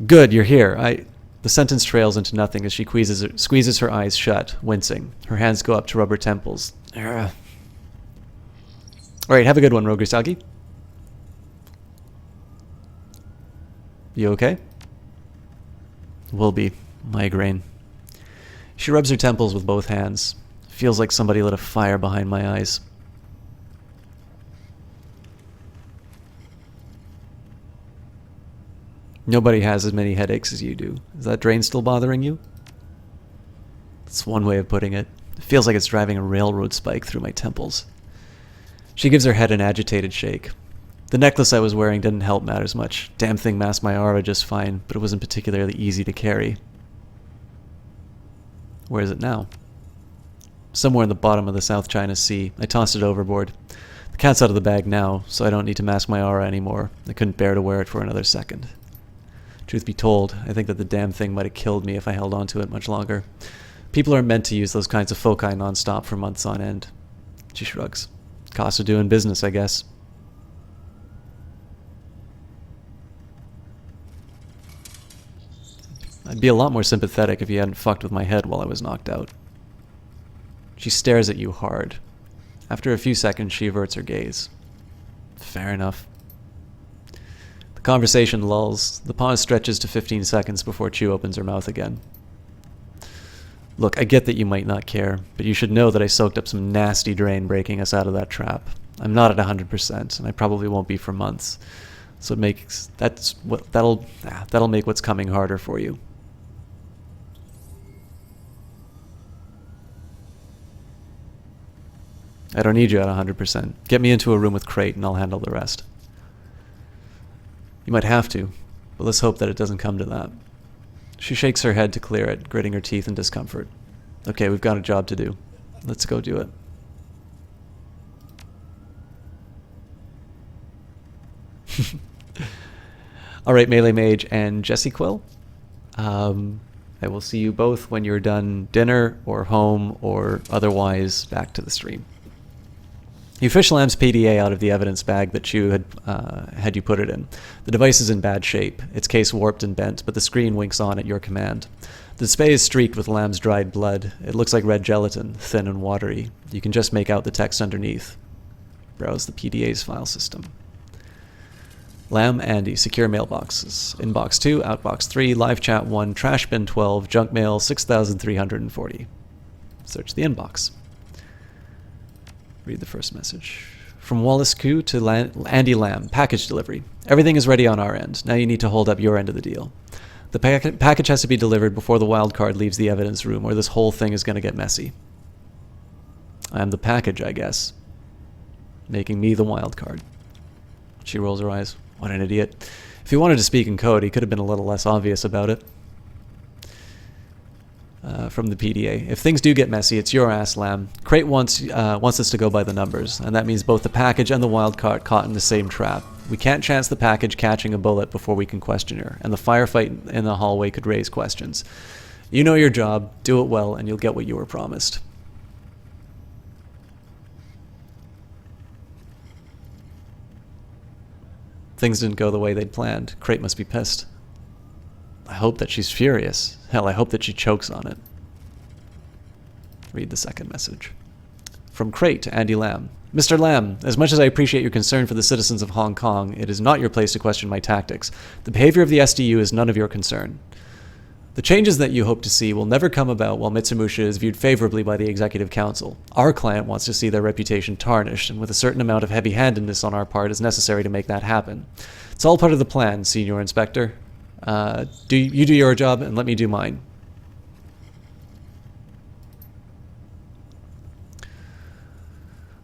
Good, you're here. The sentence trails into nothing as she squeezes her eyes shut, wincing. Her hands go up to rub her temples. Alright, have a good one, Rogrisagi. You okay? Will be. Migraine. She rubs her temples with both hands. Feels like somebody lit a fire behind my eyes. Nobody has as many headaches as you do. Is that drain still bothering you? That's one way of putting it. It feels like it's driving a railroad spike through my temples. She gives her head an agitated shake. The necklace I was wearing didn't help matters much. Damn thing masked my aura just fine, but it wasn't particularly easy to carry. Where is it now? Somewhere in the bottom of the South China Sea. I tossed it overboard. The cat's out of the bag now, so I don't need to mask my aura anymore. I couldn't bear to wear it for another second. Truth be told, I think that the damn thing might have killed me if I held on to it much longer. People aren't meant to use those kinds of foci non-stop for months on end. She shrugs. Cost of doing business, I guess. I'd be a lot more sympathetic if you hadn't fucked with my head while I was knocked out. She stares at you hard. After a few seconds, she averts her gaze. Fair enough. The conversation lulls. The pause stretches to 15 seconds before Chu opens her mouth again. Look, I get that you might not care, but you should know that I soaked up some nasty drain breaking us out of that trap. I'm not at 100%, and I probably won't be for months. So that'll make what's coming harder for you. I don't need you at 100%. Get me into a room with Crate and I'll handle the rest. You might have to, but let's hope that it doesn't come to that. She shakes her head to clear it, gritting her teeth in discomfort. Okay, we've got a job to do. Let's go do it. Alright, Melee Mage and Jessie Quill. I will see you both when you're done dinner or home or otherwise back to the stream. You fish Lamb's PDA out of the evidence bag that Chu had you put it in. The device is in bad shape, its case warped and bent, but the screen winks on at your command. The display is streaked with Lamb's dried blood. It looks like red gelatin, thin and watery. You can just make out the text underneath. Browse the PDA's file system. Lamb, Andy, secure mailboxes. Inbox 2, outbox 3, live chat 1, trash bin 12, junk mail 6,340. Search the inbox. Read the first message. From Wallace Koo to Andy Lamb, package delivery. Everything is ready on our end. Now you need to hold up your end of the deal. The package has to be delivered before the wild card leaves the evidence room, or this whole thing is going to get messy. I'm the package, I guess. Making me the wild card. She rolls her eyes. What an idiot. If he wanted to speak in code, he could have been a little less obvious about it. From the PDA. If things do get messy, it's your ass, Lamb. Crate wants us to go by the numbers, and that means both the package and the wild card caught in the same trap. We can't chance the package catching a bullet before we can question her, and the firefight in the hallway could raise questions. You know your job, do it well, and you'll get what you were promised. Things didn't go the way they'd planned. Crate must be pissed. I hope that she's furious. Hell, I hope that she chokes on it. Read the second message. From Crate to Andy Lamb. Mr. Lamb, as much as I appreciate your concern for the citizens of Hong Kong, it is not your place to question my tactics. The behavior of the SDU is none of your concern. The changes that you hope to see will never come about while Mitsumusha is viewed favorably by the Executive Council. Our client wants to see their reputation tarnished, and with a certain amount of heavy-handedness on our part is necessary to make that happen. It's all part of the plan, Senior Inspector. Do your job and let me do mine.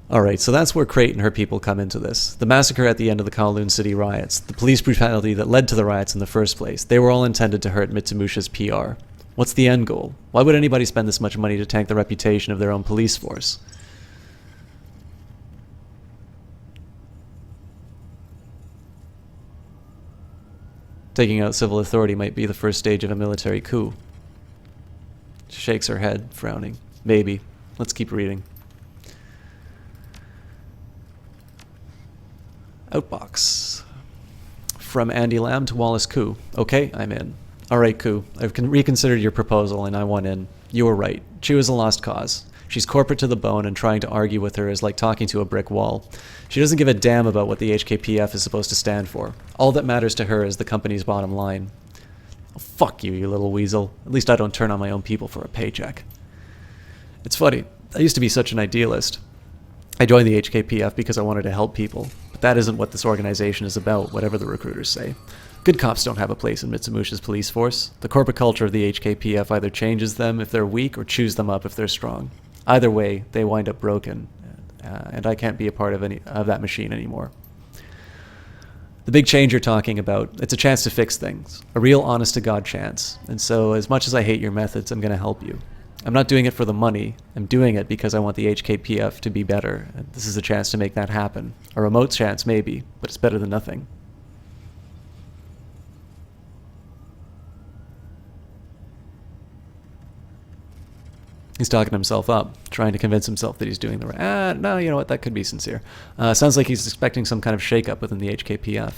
Alright, so that's where Crate and her people come into this. The massacre at the end of the Kowloon City riots, the police brutality that led to the riots in the first place, they were all intended to hurt Mitsumusha's PR. What's the end goal? Why would anybody spend this much money to tank the reputation of their own police force? Taking out civil authority might be the first stage of a military coup. She shakes her head, frowning. Maybe. Let's keep reading. Outbox. From Andy Lamb to Wallace Koo. Okay, I'm in. Alright, Koo. I've reconsidered your proposal and I want in. You were right. She was a lost cause. She's corporate to the bone, and trying to argue with her is like talking to a brick wall. She doesn't give a damn about what the HKPF is supposed to stand for. All that matters to her is the company's bottom line. Oh, fuck you, you little weasel. At least I don't turn on my own people for a paycheck. It's funny. I used to be such an idealist. I joined the HKPF because I wanted to help people. But that isn't what this organization is about, whatever the recruiters say. Good cops don't have a place in Mitsumusha's police force. The corporate culture of the HKPF either changes them if they're weak or chews them up if they're strong. Either way, they wind up broken, and I can't be a part of that machine anymore. The big change you're talking about, it's a chance to fix things. A real honest-to-God chance. And so, as much as I hate your methods, I'm going to help you. I'm not doing it for the money. I'm doing it because I want the HKPF to be better. And this is a chance to make that happen. A remote chance, maybe, but it's better than nothing. He's talking himself up, trying to convince himself that he's doing the right... no, you know what, that could be sincere. Sounds like he's expecting some kind of shakeup within the HKPF.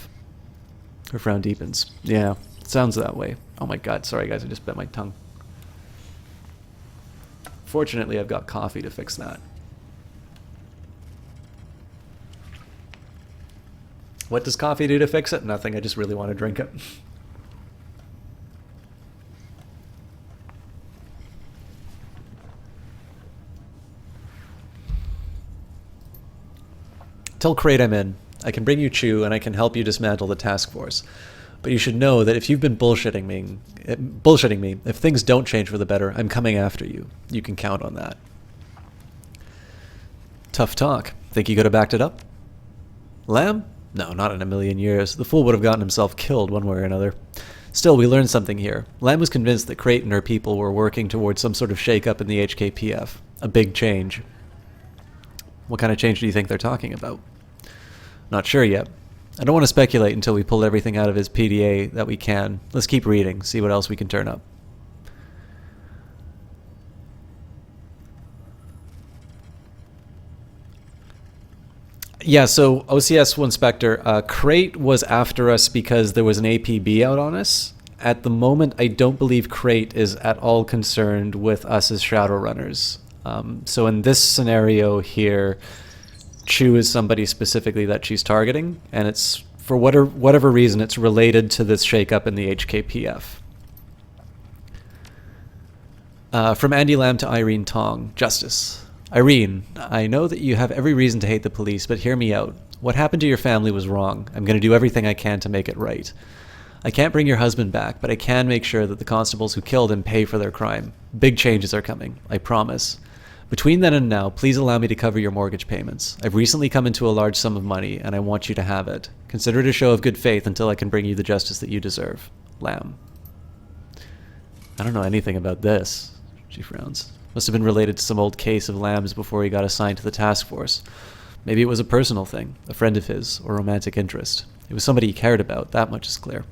Her frown deepens. Yeah, sounds that way. Oh my god, sorry guys, I just bit my tongue. Fortunately, I've got coffee to fix that. What does coffee do to fix it? Nothing, I just really want to drink it. Tell Crate I'm in. I can bring you Chew, and I can help you dismantle the task force. But you should know that if you've been bullshitting me, if things don't change for the better, I'm coming after you. You can count on that. Tough talk. Think you could have backed it up? Lamb? No, not in a million years. The fool would have gotten himself killed one way or another. Still, we learned something here. Lamb was convinced that Crate and her people were working towards some sort of shake-up in the HKPF. A big change. What kind of change do you think they're talking about? Not sure yet. I don't want to speculate until we pull everything out of his PDA that we can. Let's keep reading, see what else we can turn up. Yeah, so OCS Inspector, Crate was after us because there was an APB out on us. At the moment, I don't believe Crate is at all concerned with us as Shadowrunners. So in this scenario here, Chew is somebody specifically that she's targeting, and it's for whatever reason, it's related to this shakeup in the HKPF. From Andy Lamb to Irene Tong. Justice. Irene, I know that you have every reason to hate the police, but hear me out. What happened to your family was wrong. I'm going to do everything I can to make it right. I can't bring your husband back, but I can make sure that the constables who killed him pay for their crime. Big changes are coming, I promise. Between then and now, please allow me to cover your mortgage payments. I've recently come into a large sum of money, and I want you to have it. Consider it a show of good faith until I can bring you the justice that you deserve. Lamb. I don't know anything about this. She frowns. Must have been related to some old case of Lamb's before he got assigned to the task force. Maybe it was a personal thing, a friend of his, or romantic interest. It was somebody he cared about, that much is clear.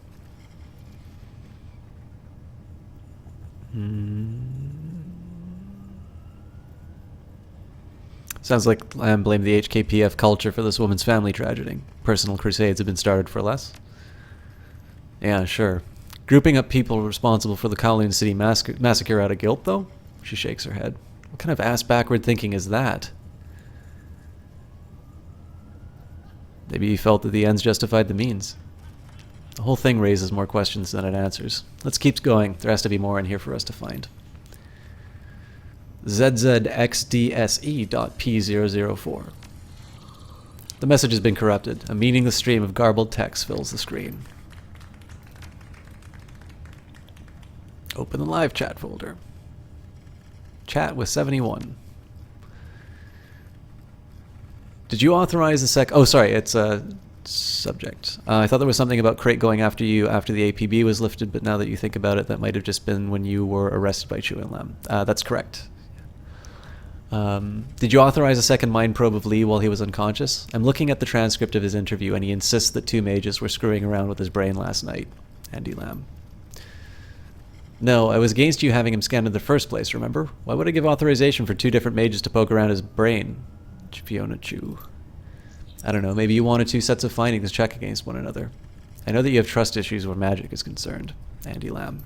Sounds like Lamb blamed the HKPF culture for this woman's family tragedy. Personal crusades have been started for less. Yeah, sure. Grouping up people responsible for the Kowloon City massacre out of guilt, though? She shakes her head. What kind of ass-backward thinking is that? Maybe he felt that the ends justified the means. The whole thing raises more questions than it answers. Let's keep going. There has to be more in here for us to find. ZZXDSE.P004. The message has been corrupted. A meaningless stream of garbled text fills the screen. Open the live chat folder. Chat with 71. Did you authorize the Oh, sorry, it's a subject. I thought there was something about Crate going after you after the APB was lifted, but now that you think about it, that might have just been when you were arrested by Chu and Lam. That's correct. Did you authorize a second mind probe of Lee while he was unconscious? I'm looking at the transcript of his interview, and he insists that two mages were screwing around with his brain last night. Andy Lam. No, I was against you having him scanned in the first place, remember? Why would I give authorization for two different mages to poke around his brain? Fiona Chu. I don't know, maybe you wanted two sets of findings check against one another. I know that you have trust issues where magic is concerned. Andy Lam.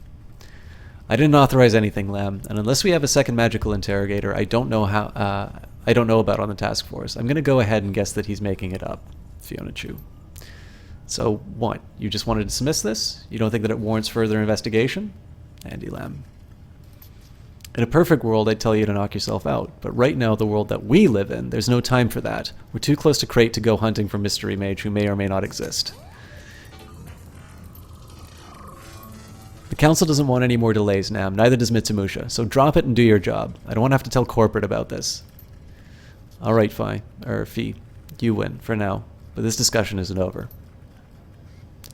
I didn't authorize anything, Lam, and unless we have a second magical interrogator, I don't know about on the task force. I'm going to go ahead and guess that he's making it up. Fiona Chu. So what? You just want to dismiss this? You don't think that it warrants further investigation? Andy Lam. In a perfect world, I'd tell you to knock yourself out, but right now, the world that we live in, there's no time for that. We're too close to Crate to go hunting for Mystery Mage who may or may not exist. The council doesn't want any more delays, Nam, neither does Mitsumusha, so drop it and do your job. I don't want to have to tell corporate about this. Alright, fine. Fee. You win, for now. But this discussion isn't over.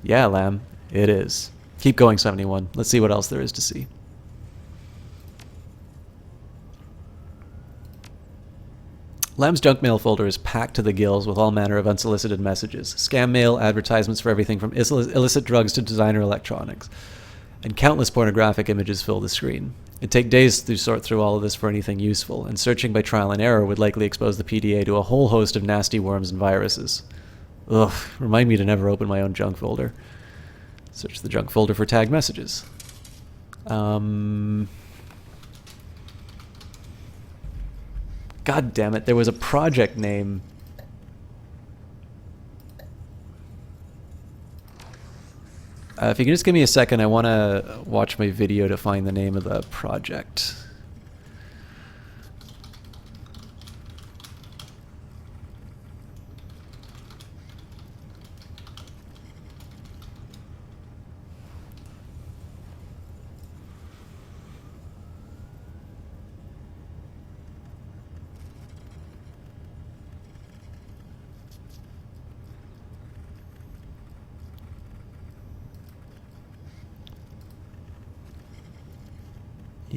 Yeah, Lam, it is. Keep going, 71. Let's see what else there is to see. Lamb's junk mail folder is packed to the gills with all manner of unsolicited messages. Scam mail, advertisements for everything from illicit drugs to designer electronics. And countless pornographic images fill the screen. It'd take days to sort through all of this for anything useful, and searching by trial and error would likely expose the PDA to a whole host of nasty worms and viruses. Ugh, remind me to never open my own junk folder. Search the junk folder for tagged messages. God damn it, there was a project name. If you can just give me a second, I want to watch my video to find the name of the project.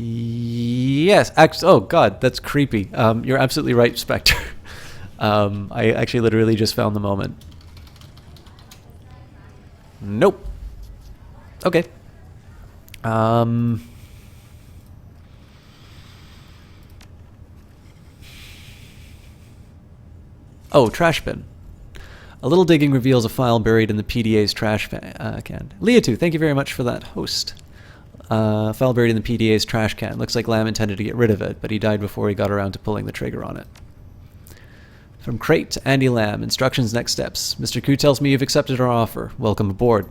Yes, oh god, that's creepy. You're absolutely right, Spectre. I actually literally just found the moment. Nope. Okay. Oh, trash bin. A little digging reveals a file buried in the PDA's trash can. Leatu, thank you very much for that host. File buried in the PDA's trash can. Looks like Lam intended to get rid of it, but he died before he got around to pulling the trigger on it. From Crate to Andy Lamb, instructions, next steps. Mr. Koo tells me you've accepted our offer. Welcome aboard.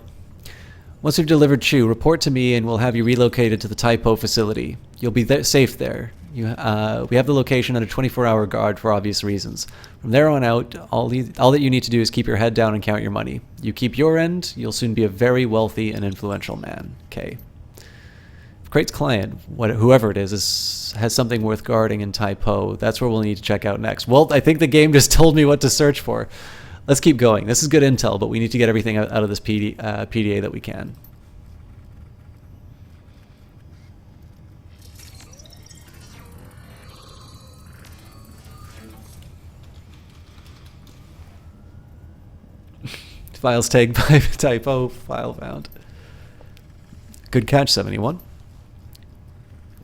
Once we've delivered Chu, report to me and we'll have you relocated to the Typo facility. You'll be safe there. We have the location under 24-hour guard for obvious reasons. From there on out, all that you need to do is keep your head down and count your money. You keep your end, you'll soon be a very wealthy and influential man. K. If Crate's client, whoever it is, has something worth guarding in Typo, that's where we'll need to check out next. Well, I think the game just told me what to search for. Let's keep going. This is good intel, but we need to get everything out of this PDA that we can. Files tagged by Typo, file found. Good catch, 71.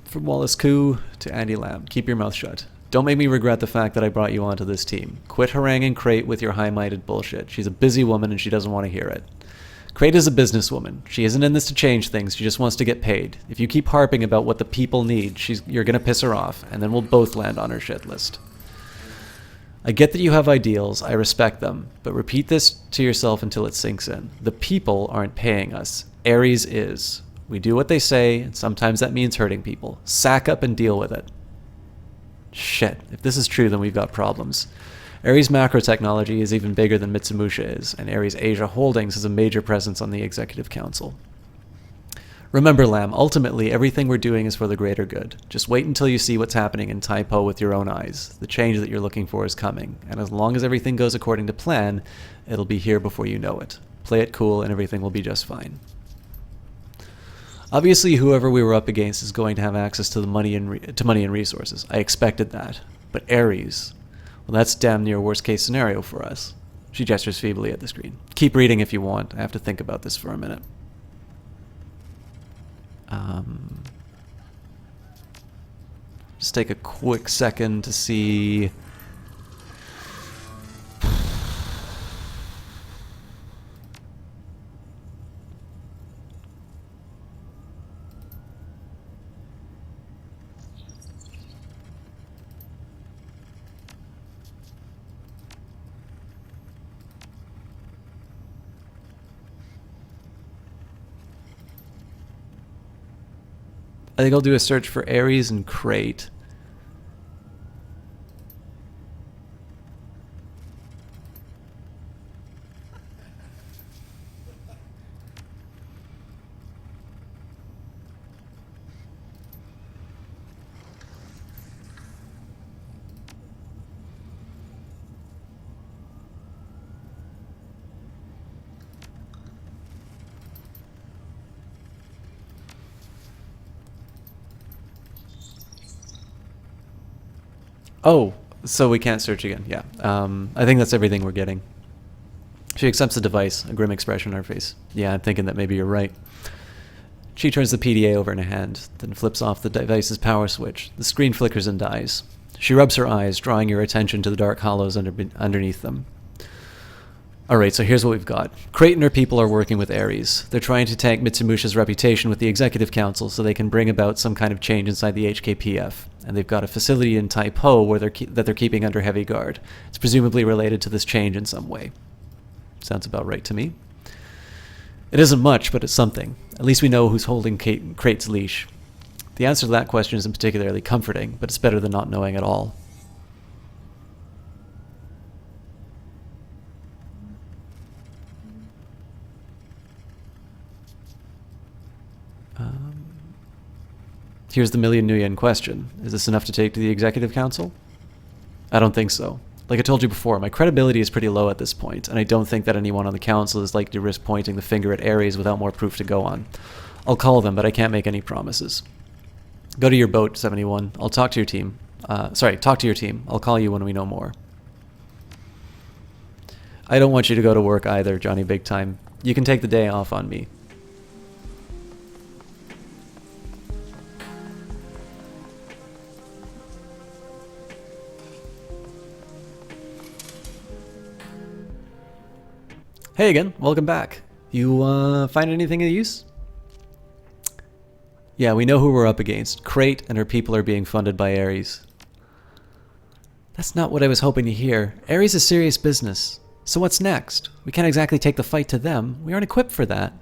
From Wallace Koo to Andy Lamb, keep your mouth shut. Don't make me regret the fact that I brought you onto this team. Quit haranguing Crate with your high-minded bullshit. She's a busy woman and she doesn't want to hear it. Crate is a businesswoman. She isn't in this to change things, she just wants to get paid. If you keep harping about what the people need, you're gonna piss her off, and then we'll both land on her shit list. I get that you have ideals, I respect them, but repeat this to yourself until it sinks in. The people aren't paying us. Ares is. We do what they say, and sometimes that means hurting people. Sack up and deal with it. Shit, if this is true, then we've got problems. Ares Macro Technology is even bigger than Mitsumusha is, and Ares Asia Holdings has a major presence on the Executive Council. Remember, Lamb, ultimately everything we're doing is for the greater good. Just wait until you see what's happening in Typo with your own eyes. The change that you're looking for is coming, and as long as everything goes according to plan, it'll be here before you know it. Play it cool and everything will be just fine. Obviously, whoever we were up against is going to have access to the money and resources. I expected that. But Ares, well, that's damn near worst case scenario for us. She gestures feebly at the screen. Keep reading if you want. I have to think about this for a minute. Just take a quick second to see. I think I'll do a search for Ares and Crate. Oh, so we can't search again. Yeah. I think that's everything we're getting. She accepts the device, a grim expression on her face. Yeah, I'm thinking that maybe you're right. She turns the PDA over in her hand, then flips off the device's power switch. The screen flickers and dies. She rubs her eyes, drawing your attention to the dark hollows underneath them. Alright, so here's what we've got. Crate and her people are working with Ares. They're trying to tank Mitsumusha's reputation with the Executive Council so they can bring about some kind of change inside the HKPF. And they've got a facility in Typo where they're keeping under heavy guard. It's presumably related to this change in some way. Sounds about right to me. It isn't much, but it's something. At least we know who's holding Crate's leash. The answer to that question isn't particularly comforting, but it's better than not knowing at all. Here's the million nuyen question. Is this enough to take to the Executive Council? I don't think so. Like I told you before, my credibility is pretty low at this point, and I don't think that anyone on the Council is likely to risk pointing the finger at Ares without more proof to go on. I'll call them, but I can't make any promises. Go to your boat, 71. I'll talk to your team. Talk to your team. I'll call you when we know more. I don't want you to go to work either, Johnny Big Time. You can take the day off on me. Hey again, welcome back. You find anything of use? Yeah, we know who we're up against. Crate and her people are being funded by Ares. That's not what I was hoping to hear. Ares is serious business. So what's next? We can't exactly take the fight to them. We aren't equipped for that.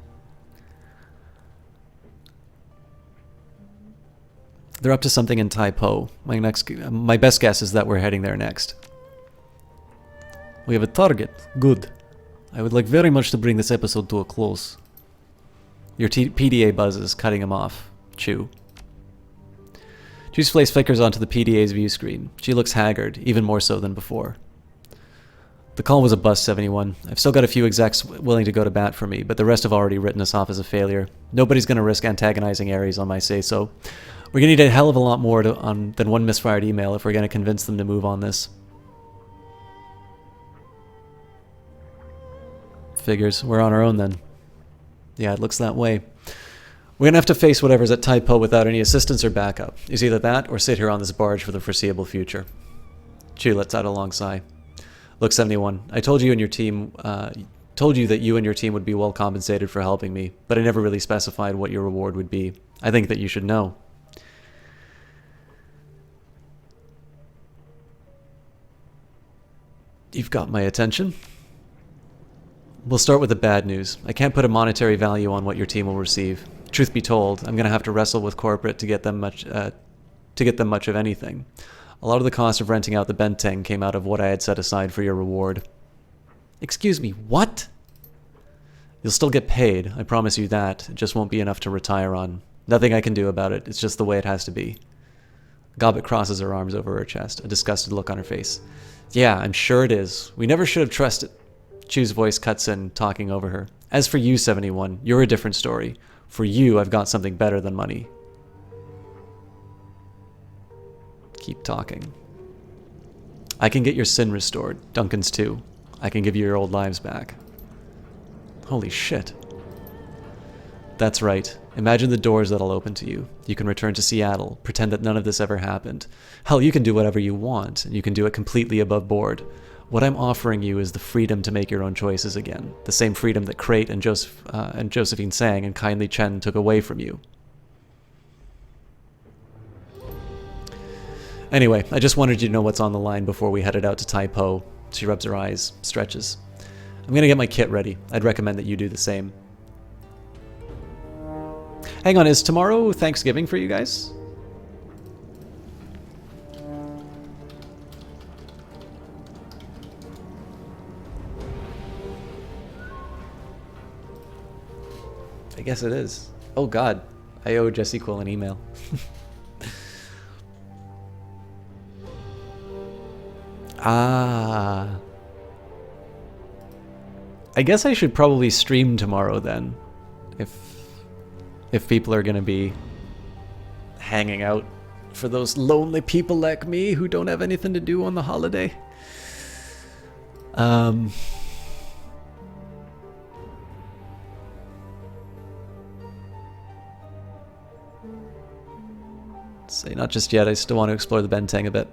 They're up to something in Taipo. My best guess is that we're heading there next. We have a target. Good. I would like very much to bring this episode to a close. Your PDA buzzes, cutting him off. Chew. Chew's face flickers onto the PDA's view screen. She looks haggard, even more so than before. The call was a bust, 71. I've still got a few execs willing to go to bat for me, but the rest have already written us off as a failure. Nobody's going to risk antagonizing Ares on my say-so. We're going to need a hell of a lot more than one misfired email if we're going to convince them to move on this. Figures. We're on our own then. Yeah, it looks that way. We're going to have to face whatever's at Taipo without any assistance or backup. It's either that or sit here on this barge for the foreseeable future. Chew lets out a long sigh. Look, 71, I told you that you and your team would be well compensated for helping me, but I never really specified what your reward would be. I think that you should know. You've got my attention. We'll start with the bad news. I can't put a monetary value on what your team will receive. Truth be told, I'm going to have to wrestle with corporate to get them much of anything. A lot of the cost of renting out the Benteng came out of what I had set aside for your reward. Excuse me, what? You'll still get paid, I promise you that. It just won't be enough to retire on. Nothing I can do about it. It's just the way it has to be. Gobbet crosses her arms over her chest, a disgusted look on her face. Yeah, I'm sure it is. We never should have trusted... Chew's voice cuts in, talking over her. As for you, 71, you're a different story. For you, I've got something better than money. Keep talking. I can get your sin restored. Duncan's too. I can give you your old lives back. Holy shit. That's right. Imagine the doors that'll open to you. You can return to Seattle, pretend that none of this ever happened. Hell, you can do whatever you want, and you can do it completely above board. What I'm offering you is the freedom to make your own choices again. The same freedom that Crate and Josephine Sang and Kindly Chen took away from you. Anyway, I just wanted you to know what's on the line before we headed out to Taipo. She rubs her eyes, stretches. I'm gonna get my kit ready. I'd recommend that you do the same. Hang on, is tomorrow Thanksgiving for you guys? I guess it is. Oh god, I owe Jesse Quill an email. Ah. I guess I should probably stream tomorrow then. If people are gonna be hanging out for those lonely people like me who don't have anything to do on the holiday. Say not just yet, I still want to explore the Benteng a bit.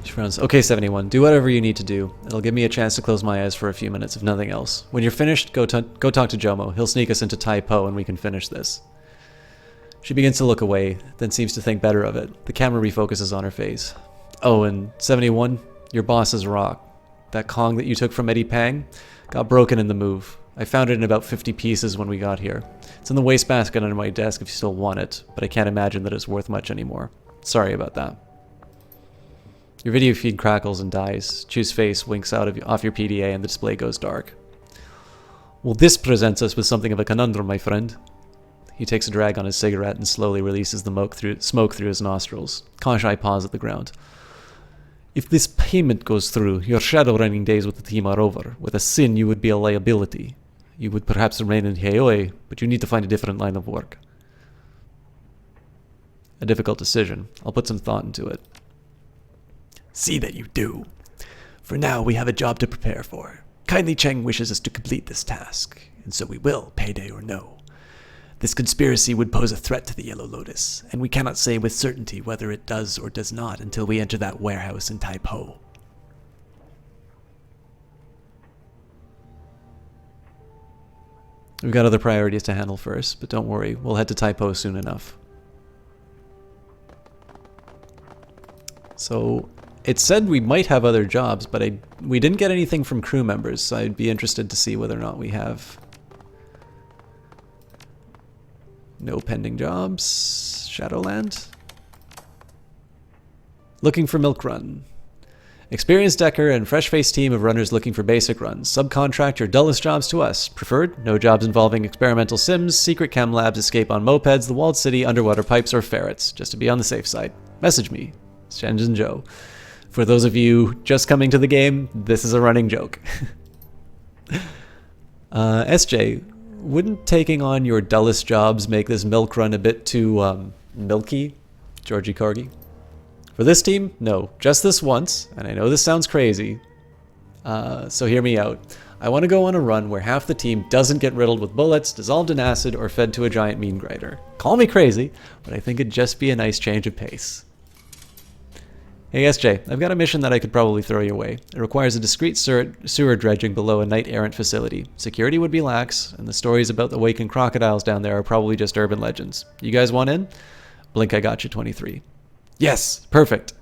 She frowns. Okay, 71, do whatever you need to do. It'll give me a chance to close my eyes for a few minutes, if nothing else. When you're finished, go talk to Jomo. He'll sneak us into Taipo and we can finish this. She begins to look away, then seems to think better of it. The camera refocuses on her face. Oh, and 71, your boss is rock. That Kong that you took from Eddie Pang got broken in the move. I found it in about 50 pieces when we got here. It's in the wastebasket under my desk if you still want it, but I can't imagine that it's worth much anymore. Sorry about that. Your video feed crackles and dies. Chew's face winks out off your PDA and the display goes dark. Well, this presents us with something of a conundrum, my friend. He takes a drag on his cigarette and slowly releases the smoke through his nostrils. Konshai paws at the ground. If this payment goes through, your shadow-running days with the team are over. With a sin, you would be a liability. You would perhaps remain in Heioi, but you need to find a different line of work. A difficult decision. I'll put some thought into it. See that you do. For now, we have a job to prepare for. Kindly Cheng wishes us to complete this task, and so we will, payday or no. This conspiracy would pose a threat to the Yellow Lotus, and we cannot say with certainty whether it does or does not until we enter that warehouse in Taipo. We've got other priorities to handle first, but don't worry, we'll head to Taipo soon enough. So it said we might have other jobs, but we didn't get anything from crew members, so I'd be interested to see whether or not we have. No pending jobs. Shadowland. Looking for milk run. Experienced decker and fresh-faced team of runners looking for basic runs. Subcontract your dullest jobs to us. Preferred, no jobs involving experimental sims, secret chem labs, escape on mopeds, the walled city, underwater pipes, or ferrets. Just to be on the safe side. Message me, Shenzhen Joe. For those of you just coming to the game, this is a running joke. SJ, wouldn't taking on your dullest jobs make this milk run a bit too, milky? Georgie Corgi. For this team, no. Just this once, and I know this sounds crazy, so hear me out. I want to go on a run where half the team doesn't get riddled with bullets, dissolved in acid, or fed to a giant mean grinder. Call me crazy, but I think it'd just be a nice change of pace. Hey SJ, I've got a mission that I could probably throw your way. It requires a discreet sewer dredging below a knight-errant facility. Security would be lax, and the stories about the awakened crocodiles down there are probably just urban legends. You guys want in? Blink I got you 23. Yes, perfect.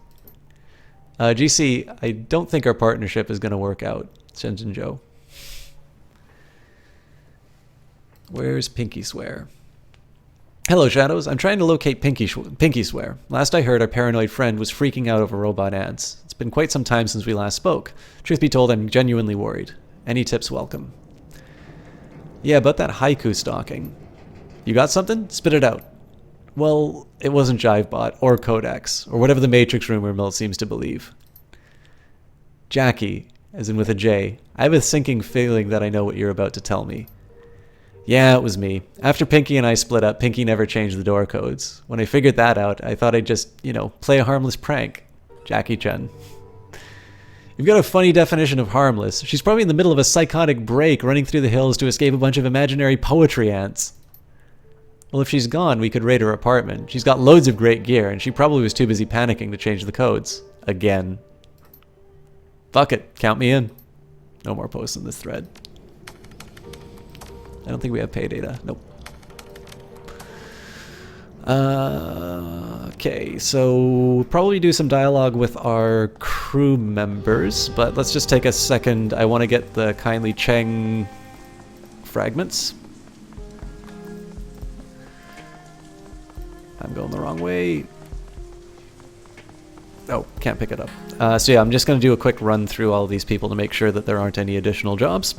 GC, I don't think our partnership is going to work out. Shenzhen Joe. Where's Pinky Swear? Hello, Shadows. I'm trying to locate Pinky Swear. Last I heard, our paranoid friend was freaking out over robot ads. It's been quite some time since we last spoke. Truth be told, I'm genuinely worried. Any tips welcome. Yeah, about that haiku stalking. You got something? Spit it out. Well, it wasn't Jivebot or Codex or whatever the Matrix rumor mill seems to believe. Jackie, as in with a J, I have a sinking feeling that I know what you're about to tell me. Yeah, it was me. After Pinky and I split up, Pinky never changed the door codes. When I figured that out, I thought I'd just, play a harmless prank. Jackie Chen. You've got a funny definition of harmless. She's probably in the middle of a psychotic break running through the hills to escape a bunch of imaginary poetry ants. Well, if she's gone, we could raid her apartment. She's got loads of great gear, and she probably was too busy panicking to change the codes. Again. Fuck it. Count me in. No more posts in this thread. I don't think we have pay data. Nope. Okay, so probably do some dialogue with our crew members, but let's just take a second. I want to get the Kindly Cheng fragments. I'm going the wrong way. Oh, can't pick it up. So yeah, I'm just going to do a quick run through all these people to make sure that there aren't any additional jobs.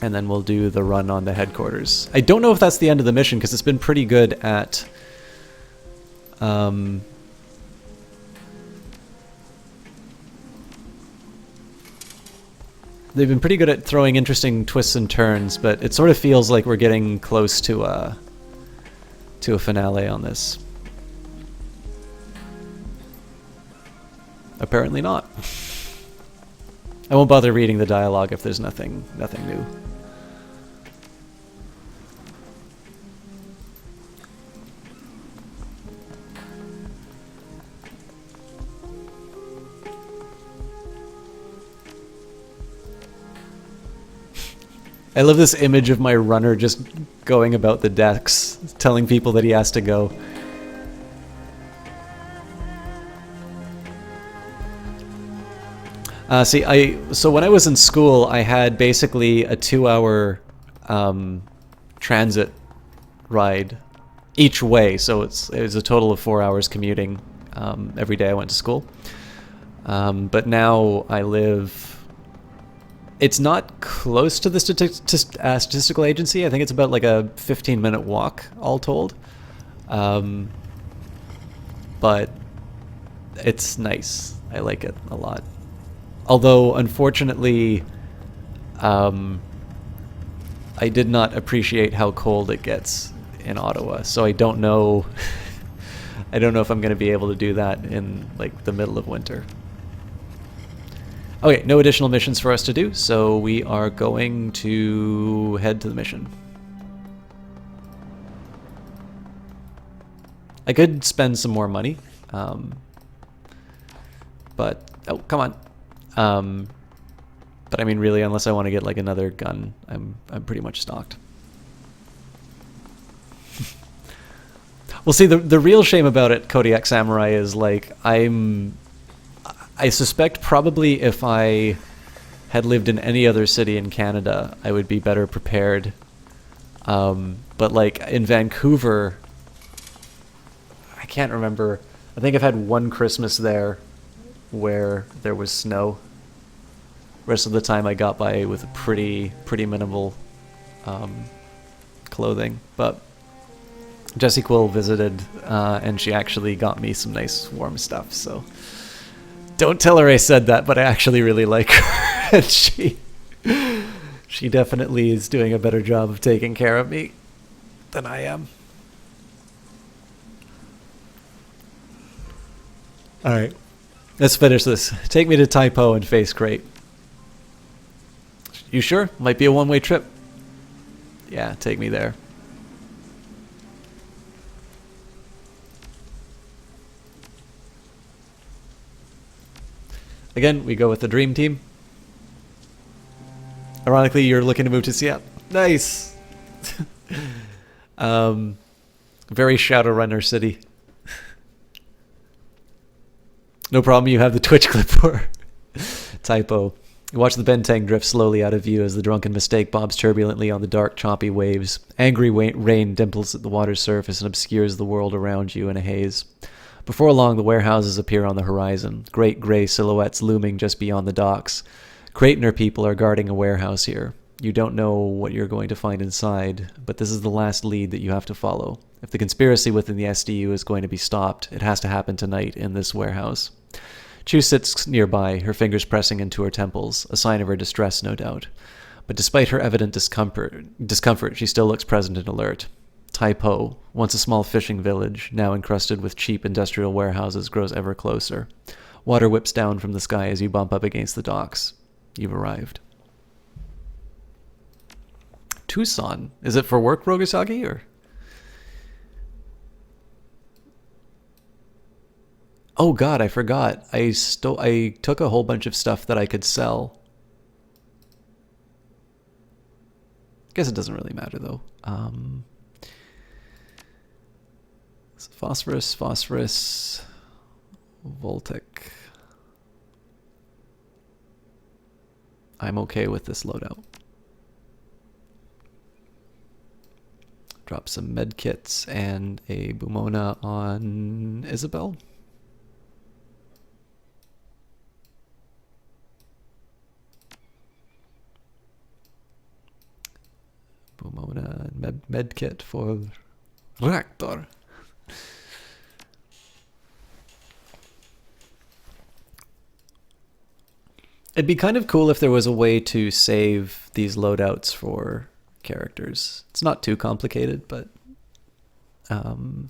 And then we'll do the run on the headquarters. I don't know if that's the end of the mission, because it's been pretty good at... they've been pretty good at throwing interesting twists and turns, but it sort of feels like we're getting close to a finale on this. Apparently not. I won't bother reading the dialogue if there's nothing new. I love this image of my runner just going about the decks, telling people that he has to go. So when I was in school, I had basically a 2-hour transit ride each way. So it was a total of 4 hours commuting every day I went to school. But now I live... It's not close to the statistical agency. I think it's about like a 15-minute walk, all told. But it's nice. I like it a lot. Although, unfortunately, I did not appreciate how cold it gets in Ottawa. So I don't know. I don't know if I'm going to be able to do that in like the middle of winter. Okay, no additional missions for us to do, so we are going to head to the mission. I could spend some more money, but oh, come on. But I mean, really, unless I want to get like another gun, I'm pretty much stocked. Well, see, the real shame about it, Kodiak Samurai, is like I suspect probably if I had lived in any other city in Canada, I would be better prepared. But like in Vancouver, I can't remember. I think I've had one Christmas there where there was snow. Rest of the time I got by with pretty minimal clothing. But Jessie Quill visited, and she actually got me some nice warm stuff. So don't tell her I said that, but I actually really like her, and she definitely is doing a better job of taking care of me than I am. All right, let's finish this. Take me to Typo and Face Crate. You sure? Might be a one-way trip. Yeah, take me there. Again, we go with the dream team. Ironically, you're looking to move to Seattle. Nice. Very Shadowrunner city. No problem, you have the Twitch clip for Typo. You watch the Benteng drift slowly out of view as the drunken mistake bobs turbulently on the dark, choppy waves. Angry rain dimples at the water's surface and obscures the world around you in a haze. Before long, the warehouses appear on the horizon, great gray silhouettes looming just beyond the docks. Craigner people are guarding a warehouse here. You don't know what you're going to find inside, but this is the last lead that you have to follow. If the conspiracy within the SDU is going to be stopped, it has to happen tonight in this warehouse. Chu sits nearby, her fingers pressing into her temples, a sign of her distress, no doubt. But despite her evident discomfort, she still looks present and alert. Typo, once a small fishing village, now encrusted with cheap industrial warehouses, grows ever closer. Water whips down from the sky as you bump up against the docks. You've arrived. Tucson. Is it for work, Rogasagi, or? Oh god, I forgot. I took a whole bunch of stuff that I could sell. Guess it doesn't really matter though. Phosphorus, Voltic. I'm okay with this loadout. Drop some med kits and a Bumona on Isabel. Bumona and med kit for Reactor. It'd be kind of cool if there was a way to save these loadouts for characters. It's not too complicated, but oh,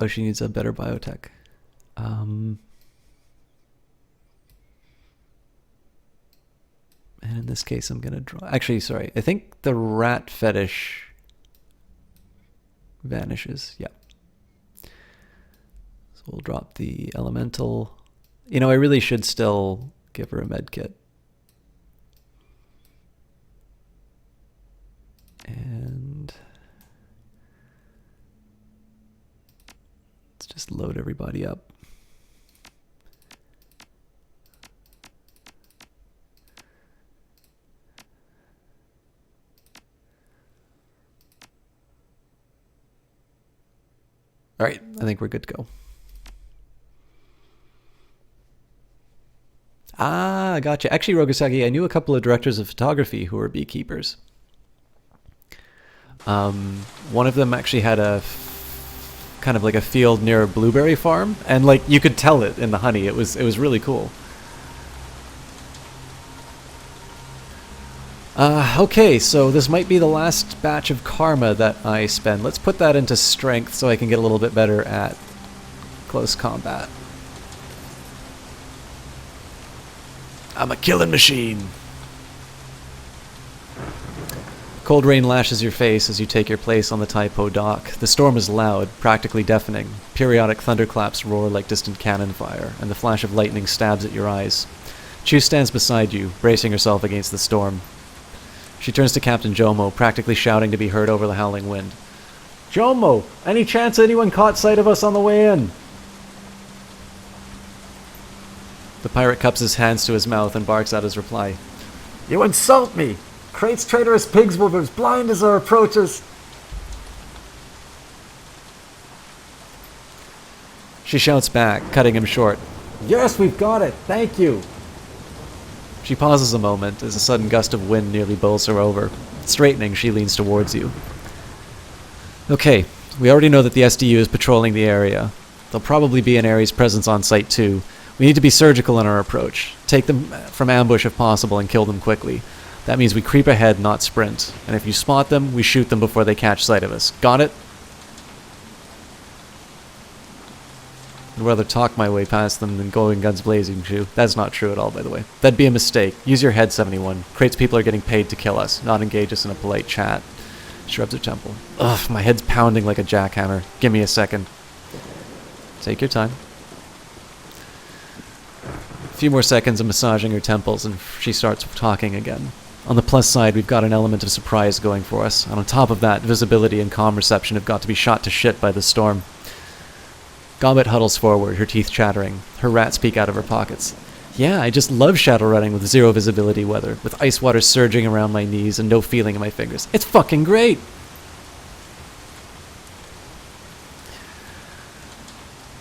she needs a better biotech. And in this case, I'm gonna draw. Actually, sorry. I think the rat fetish vanishes. Yeah. So we'll drop the elemental. You know, I really should still give her a med kit. And let's just load everybody up. All right, I think we're good to go. Ah, gotcha. Actually, Rogasagi, I knew a couple of directors of photography who were beekeepers. One of them actually had a kind of like a field near a blueberry farm, and like you could tell it in the honey. It was really cool. Okay, so this might be the last batch of karma that I spend. Let's put that into strength so I can get a little bit better at close combat. I'm a killing machine. Cold rain lashes your face as you take your place on the Typo dock. The storm is loud, practically deafening. Periodic thunderclaps roar like distant cannon fire, and the flash of lightning stabs at your eyes. Chu stands beside you, bracing herself against the storm. She turns to Captain Jomo, practically shouting to be heard over the howling wind. Jomo, any chance anyone caught sight of us on the way in? The pirate cups his hands to his mouth and barks out his reply. You insult me! Krait's traitorous pigs will be as blind as our approaches. She shouts back, cutting him short. Yes, we've got it. Thank you. She pauses a moment as a sudden gust of wind nearly bowls her over. Straightening, she leans towards you. Okay, we already know that the SDU is patrolling the area. There'll probably be an Ares presence on site too. We need to be surgical in our approach. Take them from ambush if possible and kill them quickly. That means we creep ahead, not sprint. And if you spot them, we shoot them before they catch sight of us. Got it? I'd rather talk my way past them than going guns blazing, Shu. That's not true at all, by the way. That'd be a mistake. Use your head, 71. Krait's people are getting paid to kill us, not engage us in a polite chat. She rubs her temple. Ugh, my head's pounding like a jackhammer. Give me a second. Take your time. A few more seconds of massaging her temples, and she starts talking again. On the plus side, we've got an element of surprise going for us, and on top of that, visibility and comm reception have got to be shot to shit by the storm. Gobbet huddles forward, her teeth chattering. Her rats peek out of her pockets. Yeah, I just love shadow running with zero visibility weather, with ice water surging around my knees and no feeling in my fingers. It's fucking great!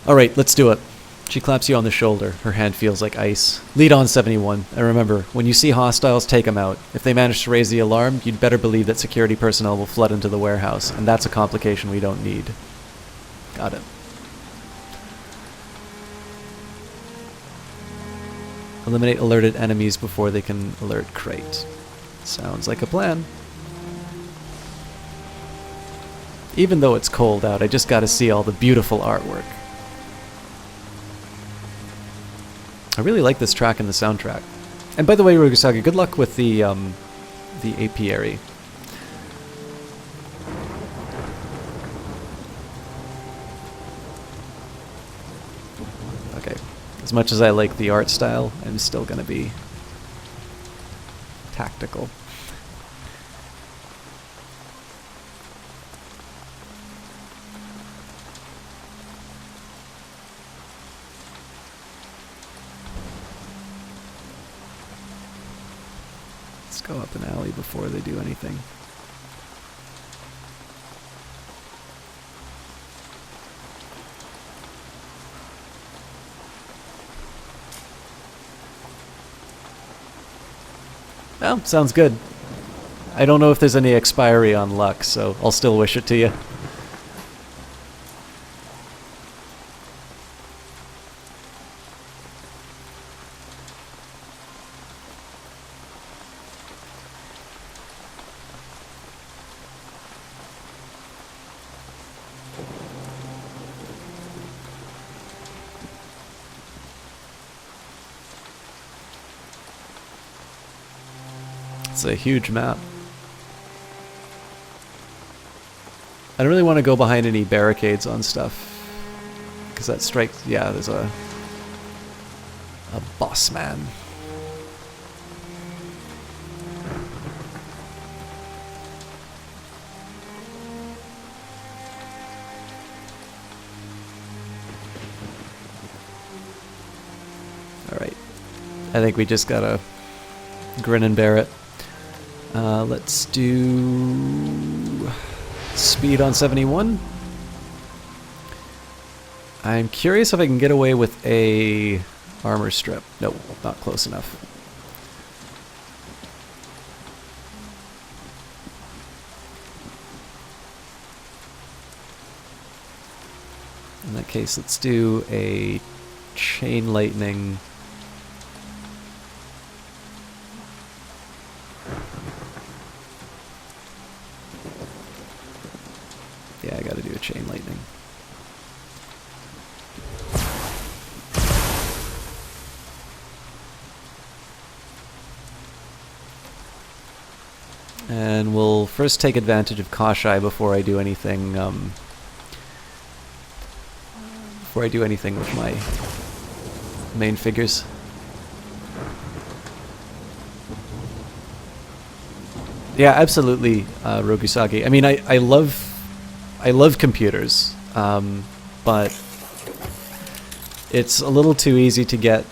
Alright, let's do it. She claps you on the shoulder. Her hand feels like ice. Lead on, 71. And remember, when you see hostiles, take them out. If they manage to raise the alarm, you'd better believe that security personnel will flood into the warehouse, and that's a complication we don't need. Got it. Eliminate alerted enemies before they can alert Krait. Sounds like a plan. Even though it's cold out, I just gotta see all the beautiful artwork. I really like this track in the soundtrack. And by the way, Rugasagi, good luck with the apiary. Okay. As much as I like the art style, I'm still gonna be tactical. Let's go up an alley before they do anything. Oh, sounds good. I don't know if there's any expiry on luck, so I'll still wish it to you. It's a huge map. I don't really want to go behind any barricades on stuff, because that strikes... yeah, there's a boss man. Alright. I think we just gotta grin and bear it. Let's do speed on 71. I'm curious if I can get away with a armor strip. Nope, not close enough. In that case, let's do a chain lightning. Yeah, I gotta do a chain lightning. And we'll first take advantage of Kashai before I do anything, with my main figures. Yeah, absolutely, Rokusagi. I mean, I love computers, but it's a little too easy to get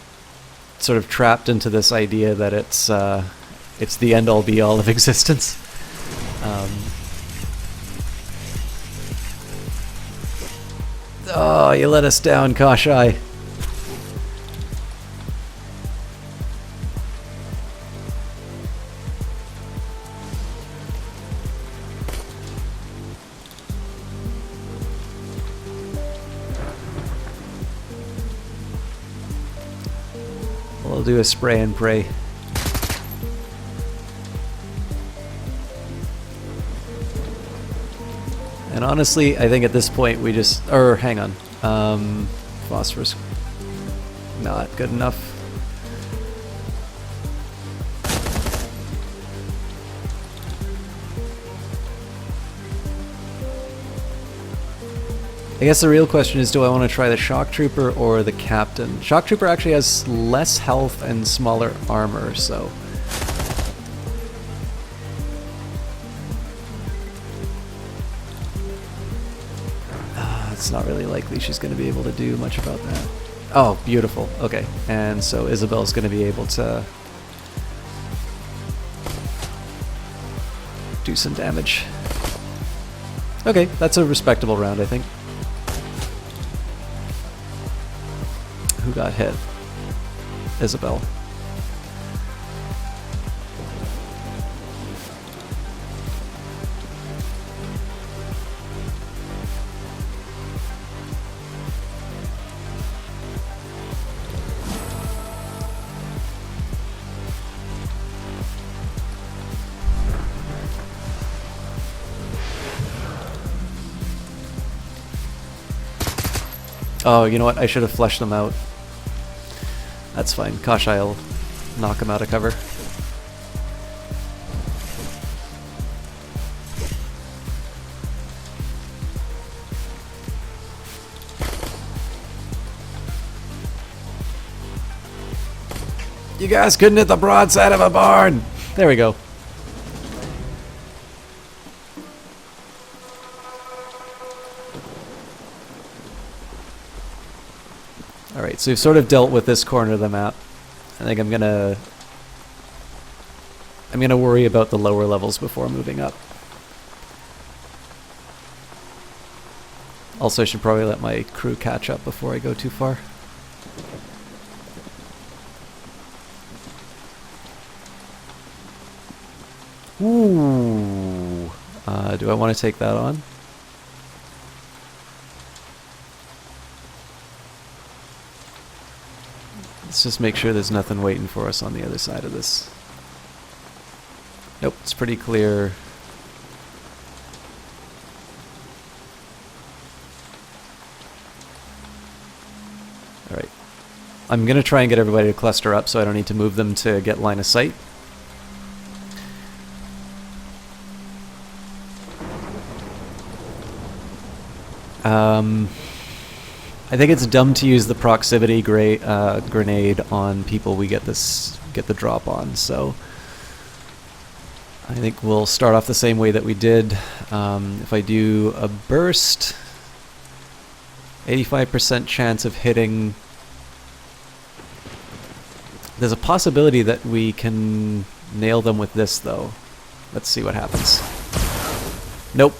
sort of trapped into this idea that it's the end-all be-all of existence. Oh, you let us down, Kashai. We'll do a spray and pray. And honestly, I think at this point we just... Or, hang on. Phosphorus. Not good enough. I guess the real question is, do I want to try the Shock Trooper or the Captain? Shock Trooper actually has less health and smaller armor, so... It's not really likely she's going to be able to do much about that. Oh, beautiful. Okay, and so Isabel's going to be able to do some damage. Okay, that's a respectable round, I think. Who got hit? Isabel. Oh, you know what? I should have fleshed them out. That's fine. Kashai will knock him out of cover. You guys couldn't hit the broadside of a barn! There we go. Alright, so we've sort of dealt with this corner of the map. I think I'm gonna worry about the lower levels before moving up. Also, I should probably let my crew catch up before I go too far. Ooh. Do I want to take that on? Let's just make sure there's nothing waiting for us on the other side of this. Nope, it's pretty clear. Alright. I'm going to try and get everybody to cluster up so I don't need to move them to get line of sight. I think it's dumb to use the proximity grenade on people we get the drop on, so I think we'll start off the same way that we did. If I do a burst, 85% chance of hitting. There's a possibility that we can nail them with this, though. Let's see what happens. Nope.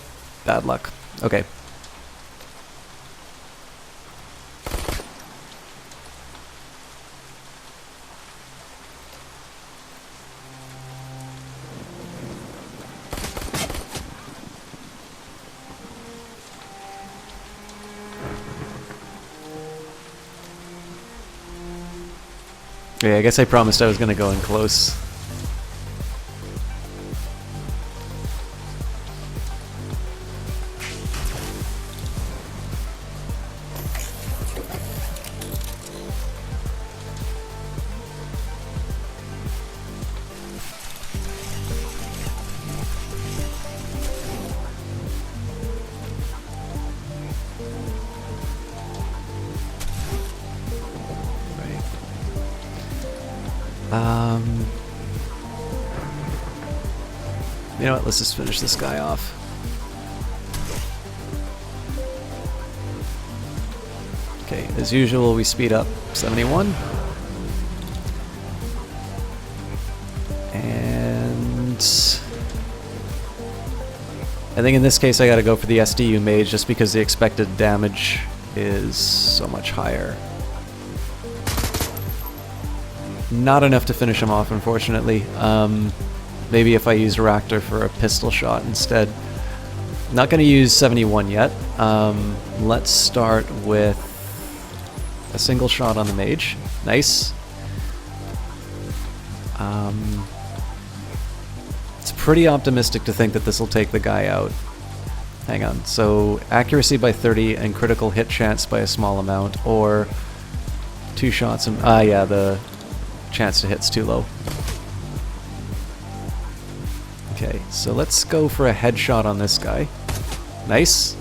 Bad luck. Okay. Okay, I guess I promised I was going to go in close. You know what, let's just finish this guy off. Okay, as usual, we speed up 71. And I think in this case I gotta go for the SDU mage just because the expected damage is so much higher. Not enough to finish him off, unfortunately. Maybe if I used Raptor for a pistol shot instead. Not going to use 71 yet. Let's start with a single shot on the mage. Nice. It's pretty optimistic to think that this will take the guy out. Hang on. So accuracy by 30 and critical hit chance by a small amount, or 2 shots and yeah, the chance to hit's too low. Okay, so let's go for a headshot on this guy. Nice.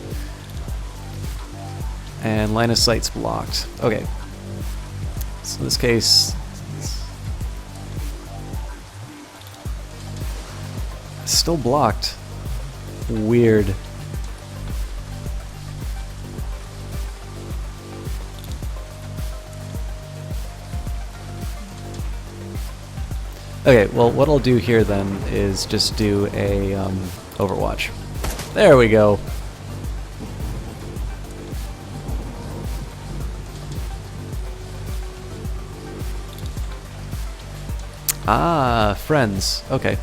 And line of sight's blocked. Okay. So in this case, still blocked. Weird. Okay, well, what I'll do here then is just do a Overwatch. There we go. Ah, friends. Okay.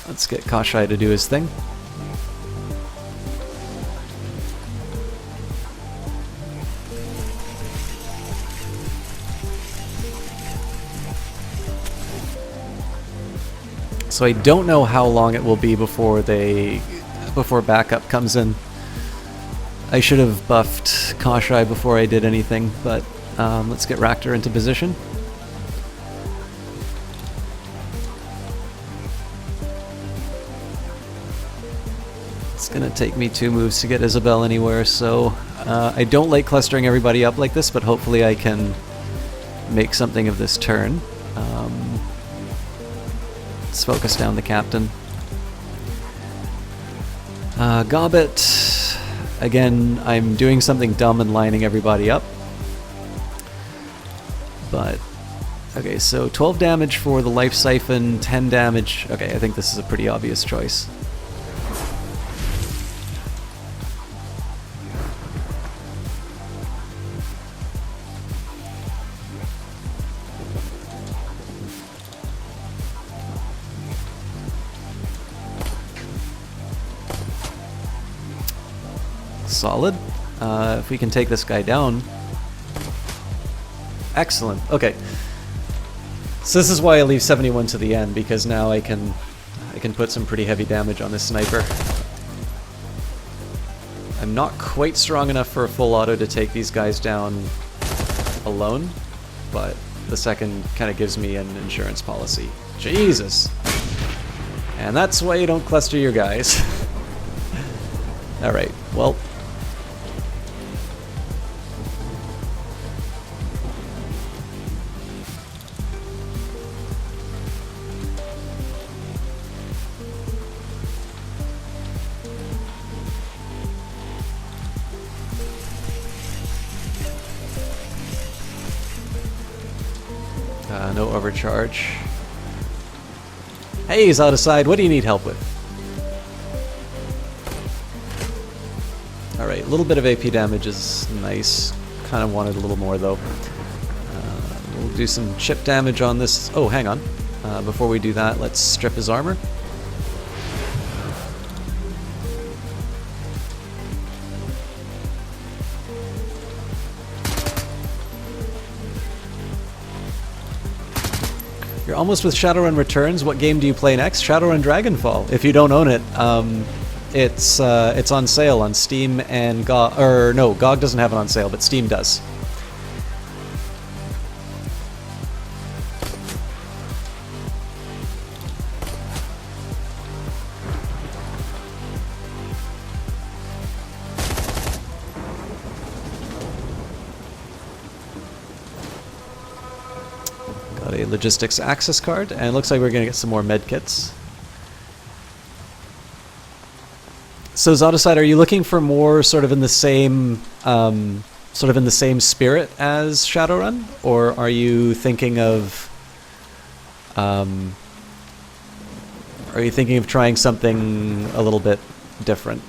Let's get Kashai to do his thing. So I don't know how long it will be before backup comes in. I should have buffed Kashai before I did anything, but let's get Raptor into position. It's gonna take me 2 moves to get Isabel anywhere, so I don't like clustering everybody up like this, but hopefully I can make something of this turn. Let's focus down the captain. Gobbet. Again, I'm doing something dumb and lining everybody up. But, okay, so 12 damage for the life siphon, 10 damage. Okay, I think this is a pretty obvious choice. Solid. If we can take this guy down. Excellent. Okay. So this is why I leave 71 to the end, because now I can put some pretty heavy damage on this sniper. I'm not quite strong enough for a full auto to take these guys down alone, but the second kind of gives me an insurance policy. Jesus! And that's why you don't cluster your guys. Alright, well... no overcharge. Hey, he's out of side. What do you need help with? Alright, a little bit of AP damage is nice. Kind of wanted a little more, though. We'll do some chip damage on this. Oh, hang on. Before we do that, let's strip his armor. You're almost with Shadowrun Returns. What game do you play next? Shadowrun Dragonfall. If you don't own it, it's on sale on Steam and GOG. Or no, GOG doesn't have it on sale, but Steam does. Got a logistics access card, and it looks like we're going to get some more med kits. So Zotocide, are you looking for more sort of in the same spirit as Shadowrun, or are you thinking of trying something a little bit different?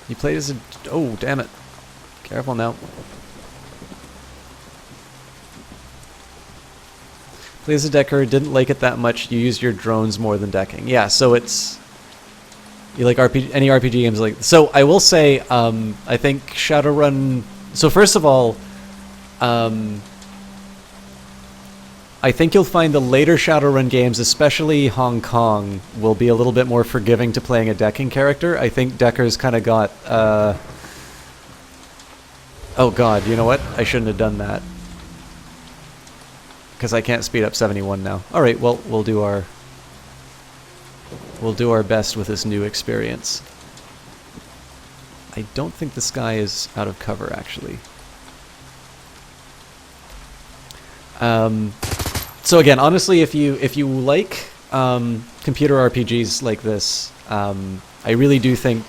You played as a... Oh, damn it. Careful now. Played as a decker, didn't like it that much. You used your drones more than decking. Yeah, so it's... You like any RPG games like... So I will say, I think Shadowrun... So first of all, I think you'll find the later Shadowrun games, especially Hong Kong, will be a little bit more forgiving to playing a decking character. I think Decker's kind of got... Oh god, you know what? I shouldn't have done that. Because I can't speed up 71 now. Alright, well, we'll do our best with this new experience. I don't think this guy is out of cover, actually. So again, honestly, if you like computer RPGs like this, I really do think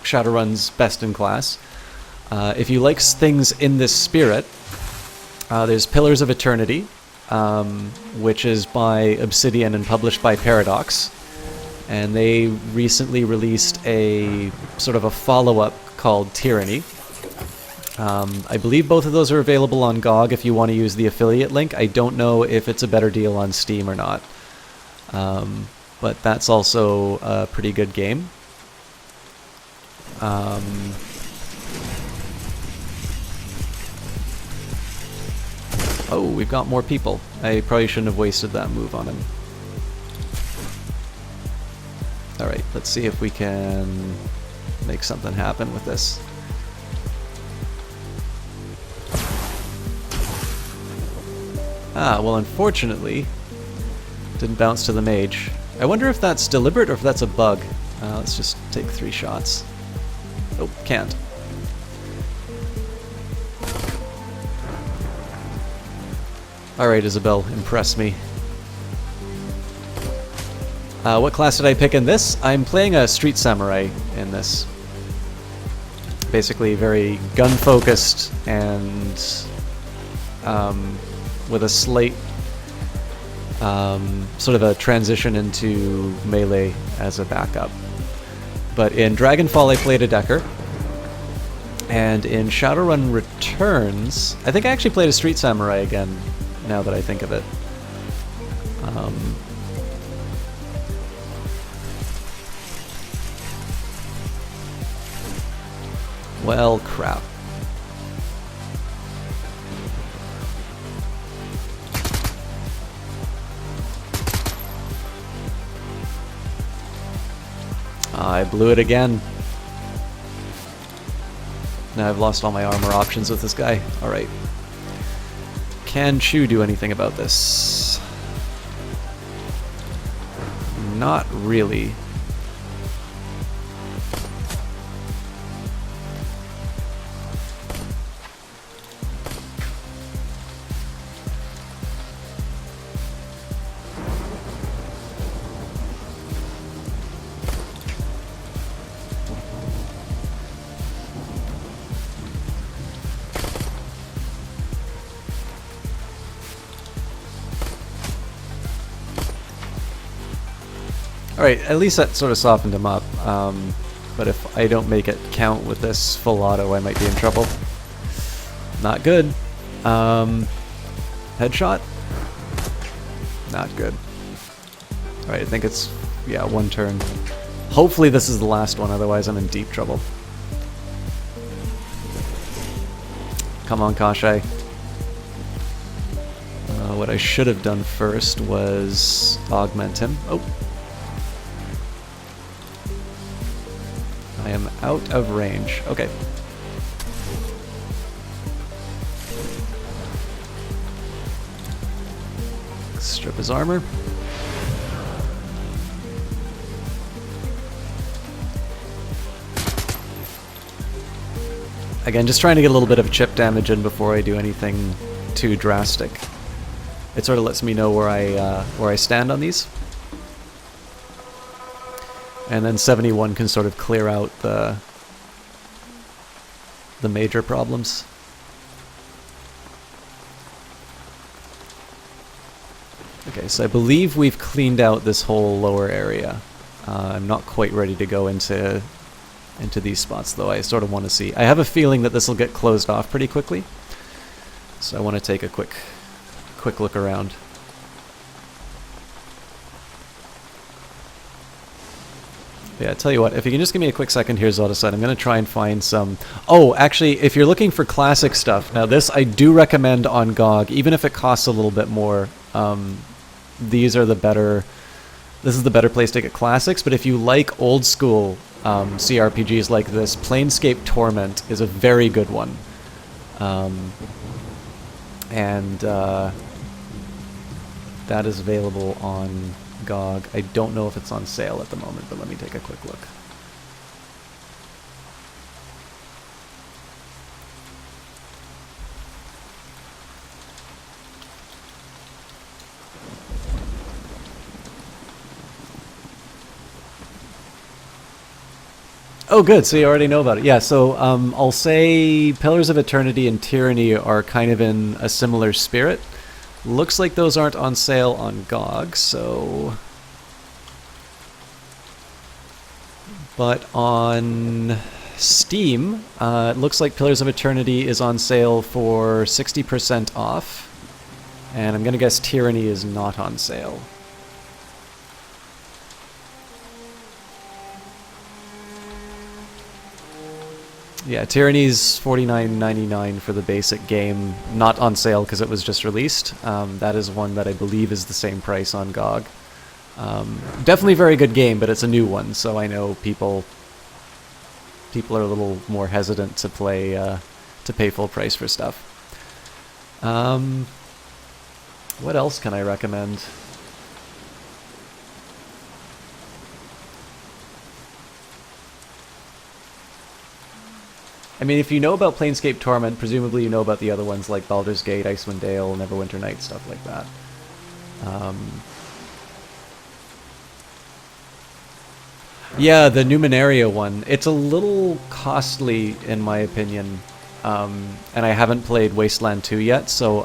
Shadowrun's best in class. If you like things in this spirit, there's Pillars of Eternity, which is by Obsidian and published by Paradox, and they recently released a sort of a follow-up called Tyranny. I believe both of those are available on GOG if you want to use the affiliate link. I don't know if it's a better deal on Steam or not. But that's also a pretty good game. Oh, we've got more people. I probably shouldn't have wasted that move on him. Alright, let's see if we can make something happen with this. Ah, well, unfortunately, didn't bounce to the mage. I wonder if that's deliberate or if that's a bug. Let's just take 3 shots. Oh, can't. Alright, Isabel, impress me. What class did I pick in this? I'm playing a street samurai in this. Basically very gun-focused and with a slight sort of a transition into melee as a backup. But in Dragonfall I played a decker, and in Shadowrun Returns, I think I actually played a street samurai again, now that I think of it. Well, crap. I blew it again. Now I've lost all my armor options with this guy. Alright. Can Chu do anything about this? Not really. Alright, at least that sort of softened him up, but if I don't make it count with this full auto, I might be in trouble. Not good. Headshot? Not good. Alright, I think it's, yeah, 1 turn. Hopefully this is the last one, otherwise I'm in deep trouble. Come on, Kashai. What I should have done first was augment him. Oh. I am out of range. Okay. Strip his armor. Again, just trying to get a little bit of chip damage in before I do anything too drastic. It sort of lets me know where I stand on these. And then 71 can sort of clear out the major problems. Okay, so I believe we've cleaned out this whole lower area. I'm not quite ready to go into these spots, though. I sort of want to see. I have a feeling that this will get closed off pretty quickly, so I want to take a quick look around. Yeah, tell you what, if you can just give me a quick second here, Zodaside, I'm going to try and find some... Oh, actually, if you're looking for classic stuff, now this I do recommend on GOG, even if it costs a little bit more. These are the better... This is the better place to get classics, but if you like old school CRPGs like this, Planescape Torment is a very good one. That is available on GOG. I don't know if it's on sale at the moment, but let me take a quick look. Oh, good. So you already know about it. Yeah, so I'll say Pillars of Eternity and Tyranny are kind of in a similar spirit. Looks like those aren't on sale on GOG, so... But on Steam, it looks like Pillars of Eternity is on sale for 60% off. And I'm going to guess Tyranny is not on sale. Yeah, Tyranny's $49.99 for the basic game, not on sale because it was just released. That is one that I believe is the same price on GOG. Definitely a very good game, but it's a new one, so I know people are a little more hesitant to play to pay full price for stuff. What else can I recommend? I mean, if you know about Planescape Torment, presumably you know about the other ones like Baldur's Gate, Icewind Dale, Neverwinter Nights, stuff like that. Yeah, the Numenaria one. It's a little costly, in my opinion, and I haven't played Wasteland 2 yet, so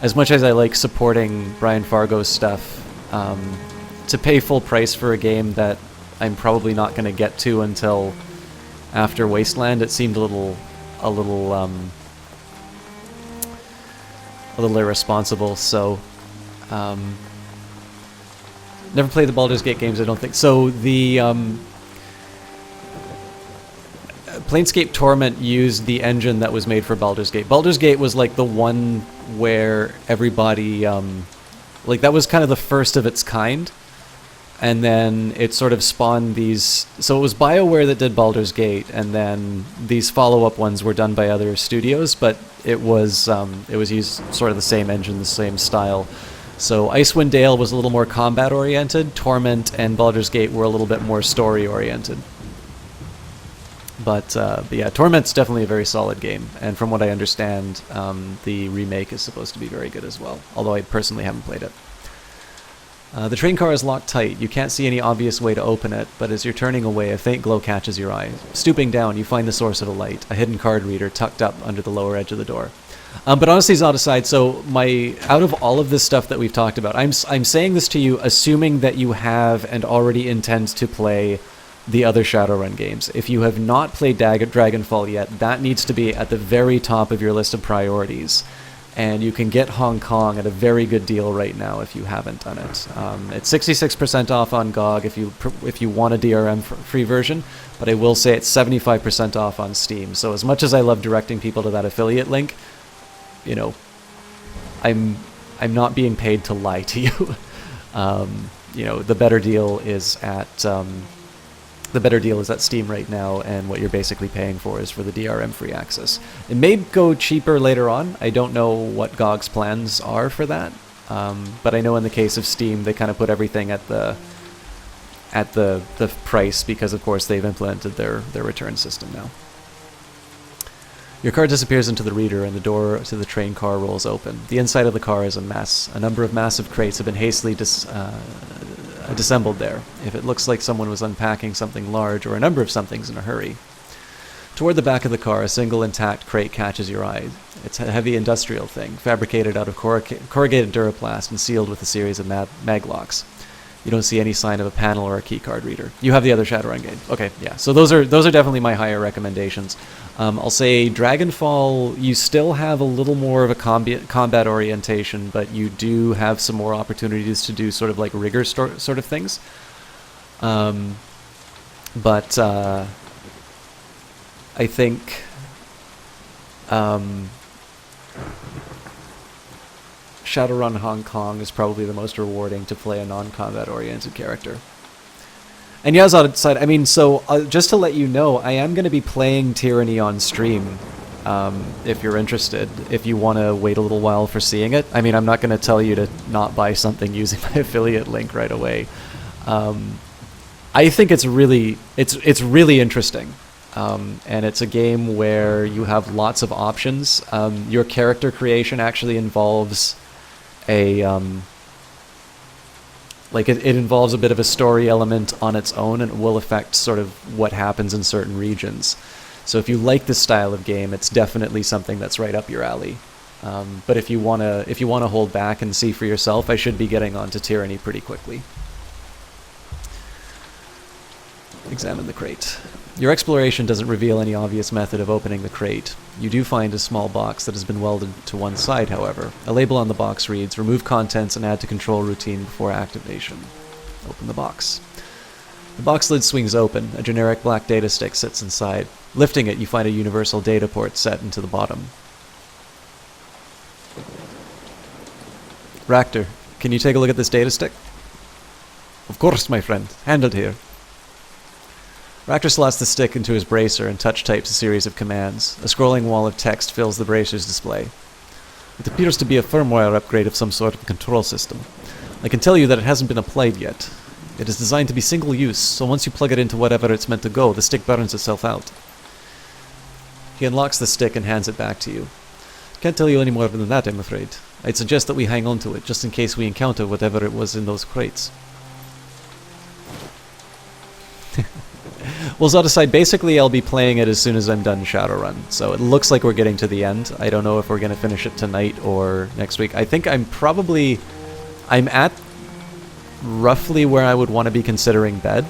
as much as I like supporting Brian Fargo's stuff, to pay full price for a game that I'm probably not going to get to until after Wasteland, it seemed a little irresponsible. So, never played the Baldur's Gate games, I don't think. So the Planescape Torment used the engine that was made for Baldur's Gate. Baldur's Gate was like the one where everybody, like that was kind of the first of its kind. And then it sort of spawned these... So it was BioWare that did Baldur's Gate, and then these follow-up ones were done by other studios, but it was used sort of the same engine, the same style. So Icewind Dale was a little more combat-oriented, Torment and Baldur's Gate were a little bit more story-oriented. But yeah, Torment's definitely a very solid game, and from what I understand, the remake is supposed to be very good as well, although I personally haven't played it. The train car is locked tight. You can't see any obvious way to open it, but as you're turning away, a faint glow catches your eye. Stooping down, you find the source of the light, a hidden card reader tucked up under the lower edge of the door. But honestly, Zod aside, so out of all of this stuff that we've talked about, I'm saying this to you assuming that you have and already intend to play the other Shadowrun games. If you have not played Dragonfall yet, that needs to be at the very top of your list of priorities. And you can get Hong Kong at a very good deal right now if you haven't done it. It's 66% off on GOG if you want a DRM free version, but I will say it's 75% off on Steam. So as much as I love directing people to that affiliate link, you know, I'm not being paid to lie to you. You know, the better deal is at Steam right now, and what you're basically paying for is for the DRM free access. It may go cheaper later on. I don't know what GOG's plans are for that. But I know in the case of Steam, they kind of put everything at the price because, of course, they've implemented their return system now. Your car disappears into the reader, and the door to the train car rolls open. The inside of the car is a mess. A number of massive crates have been hastily disassembled there. If it looks like someone was unpacking something large, or a number of somethings in a hurry. Toward the back of the car, a single intact crate catches your eye. It's a heavy industrial thing, fabricated out of corrugated Duraplast and sealed with a series of mag locks. You don't see any sign of a panel or a keycard reader. You have the other Shadowrun game. Okay, yeah. So those are definitely my higher recommendations. I'll say Dragonfall, you still have a little more of a combat orientation, but you do have some more opportunities to do sort of like rigor sort of things. But I think Shadowrun Hong Kong is probably the most rewarding to play a non-combat oriented character. And yeah, outside, I mean, so just to let you know, I am going to be playing Tyranny on stream, if you're interested, if you want to wait a little while for seeing it. I mean, I'm not going to tell you to not buy something using my affiliate link right away. I think it's really interesting. And it's a game where you have lots of options. Your character creation actually involves a it involves a bit of a story element on its own, and it will affect sort of what happens in certain regions. So if you like this style of game, it's definitely something that's right up your alley. But if you wanna hold back and see for yourself, I should be getting onto Tyranny pretty quickly. Examine the crate. Your exploration doesn't reveal any obvious method of opening the crate. You do find a small box that has been welded to one side, however. A label on the box reads, "Remove contents and add to control routine before activation." Open the box. The box lid swings open. A generic black data stick sits inside. Lifting it, you find a universal data port set into the bottom. Ractor, can you take a look at this data stick? Of course, my friend. Handled here. Ractor slots the stick into his bracer and touch types a series of commands. A scrolling wall of text fills the bracer's display. It appears to be a firmware upgrade of some sort of control system. I can tell you that it hasn't been applied yet. It is designed to be single use, so once you plug it into whatever it's meant to go, the stick burns itself out. He unlocks the stick and hands it back to you. Can't tell you any more than that, I'm afraid. I'd suggest that we hang on to it, just in case we encounter whatever it was in those crates. Well, Zodicide, basically I'll be playing it as soon as I'm done Shadowrun, so it looks like we're getting to the end. I don't know if we're going to finish it tonight or next week. I think I'm at roughly where I would want to be considering bed,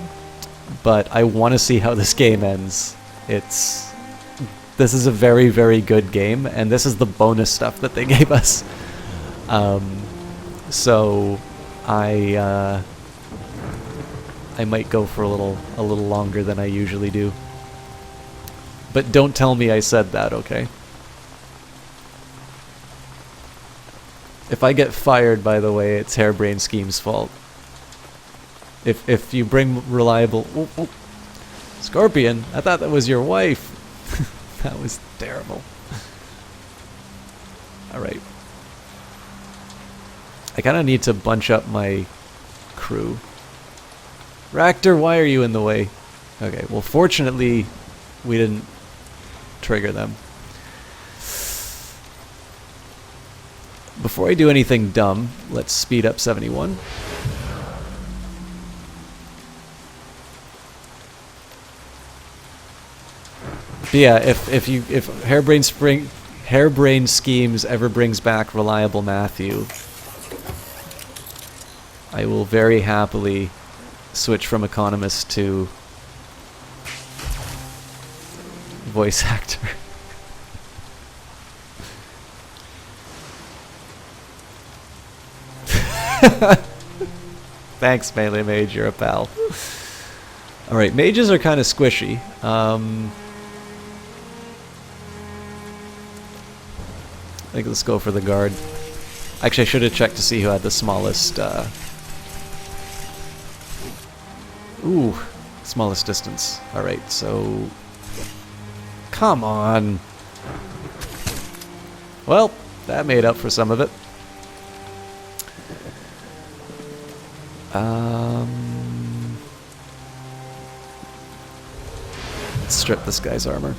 but I want to see how this game ends. This is a very, very good game, and this is the bonus stuff that they gave us. So I might go for a little longer than I usually do. But don't tell me I said that, okay? If I get fired, by the way, it's Harebrained Scheme's fault. If you bring reliable... Oh. Scorpion, I thought that was your wife. That was terrible. Alright. I kind of need to bunch up my crew. Ractor, why are you in the way? Okay, well, fortunately, we didn't trigger them. Before I do anything dumb, let's speed up 71. But yeah, if Harebrained Schemes ever brings back reliable Matthew, I will very happily switch from economist to voice actor. Thanks, Melee Mage, you're a pal. Alright, mages are kind of squishy. I think let's go for the guard. Actually, I should have checked to see who had the smallest, smallest distance. Alright, so... Come on! Well, that made up for some of it. Let's strip this guy's armor.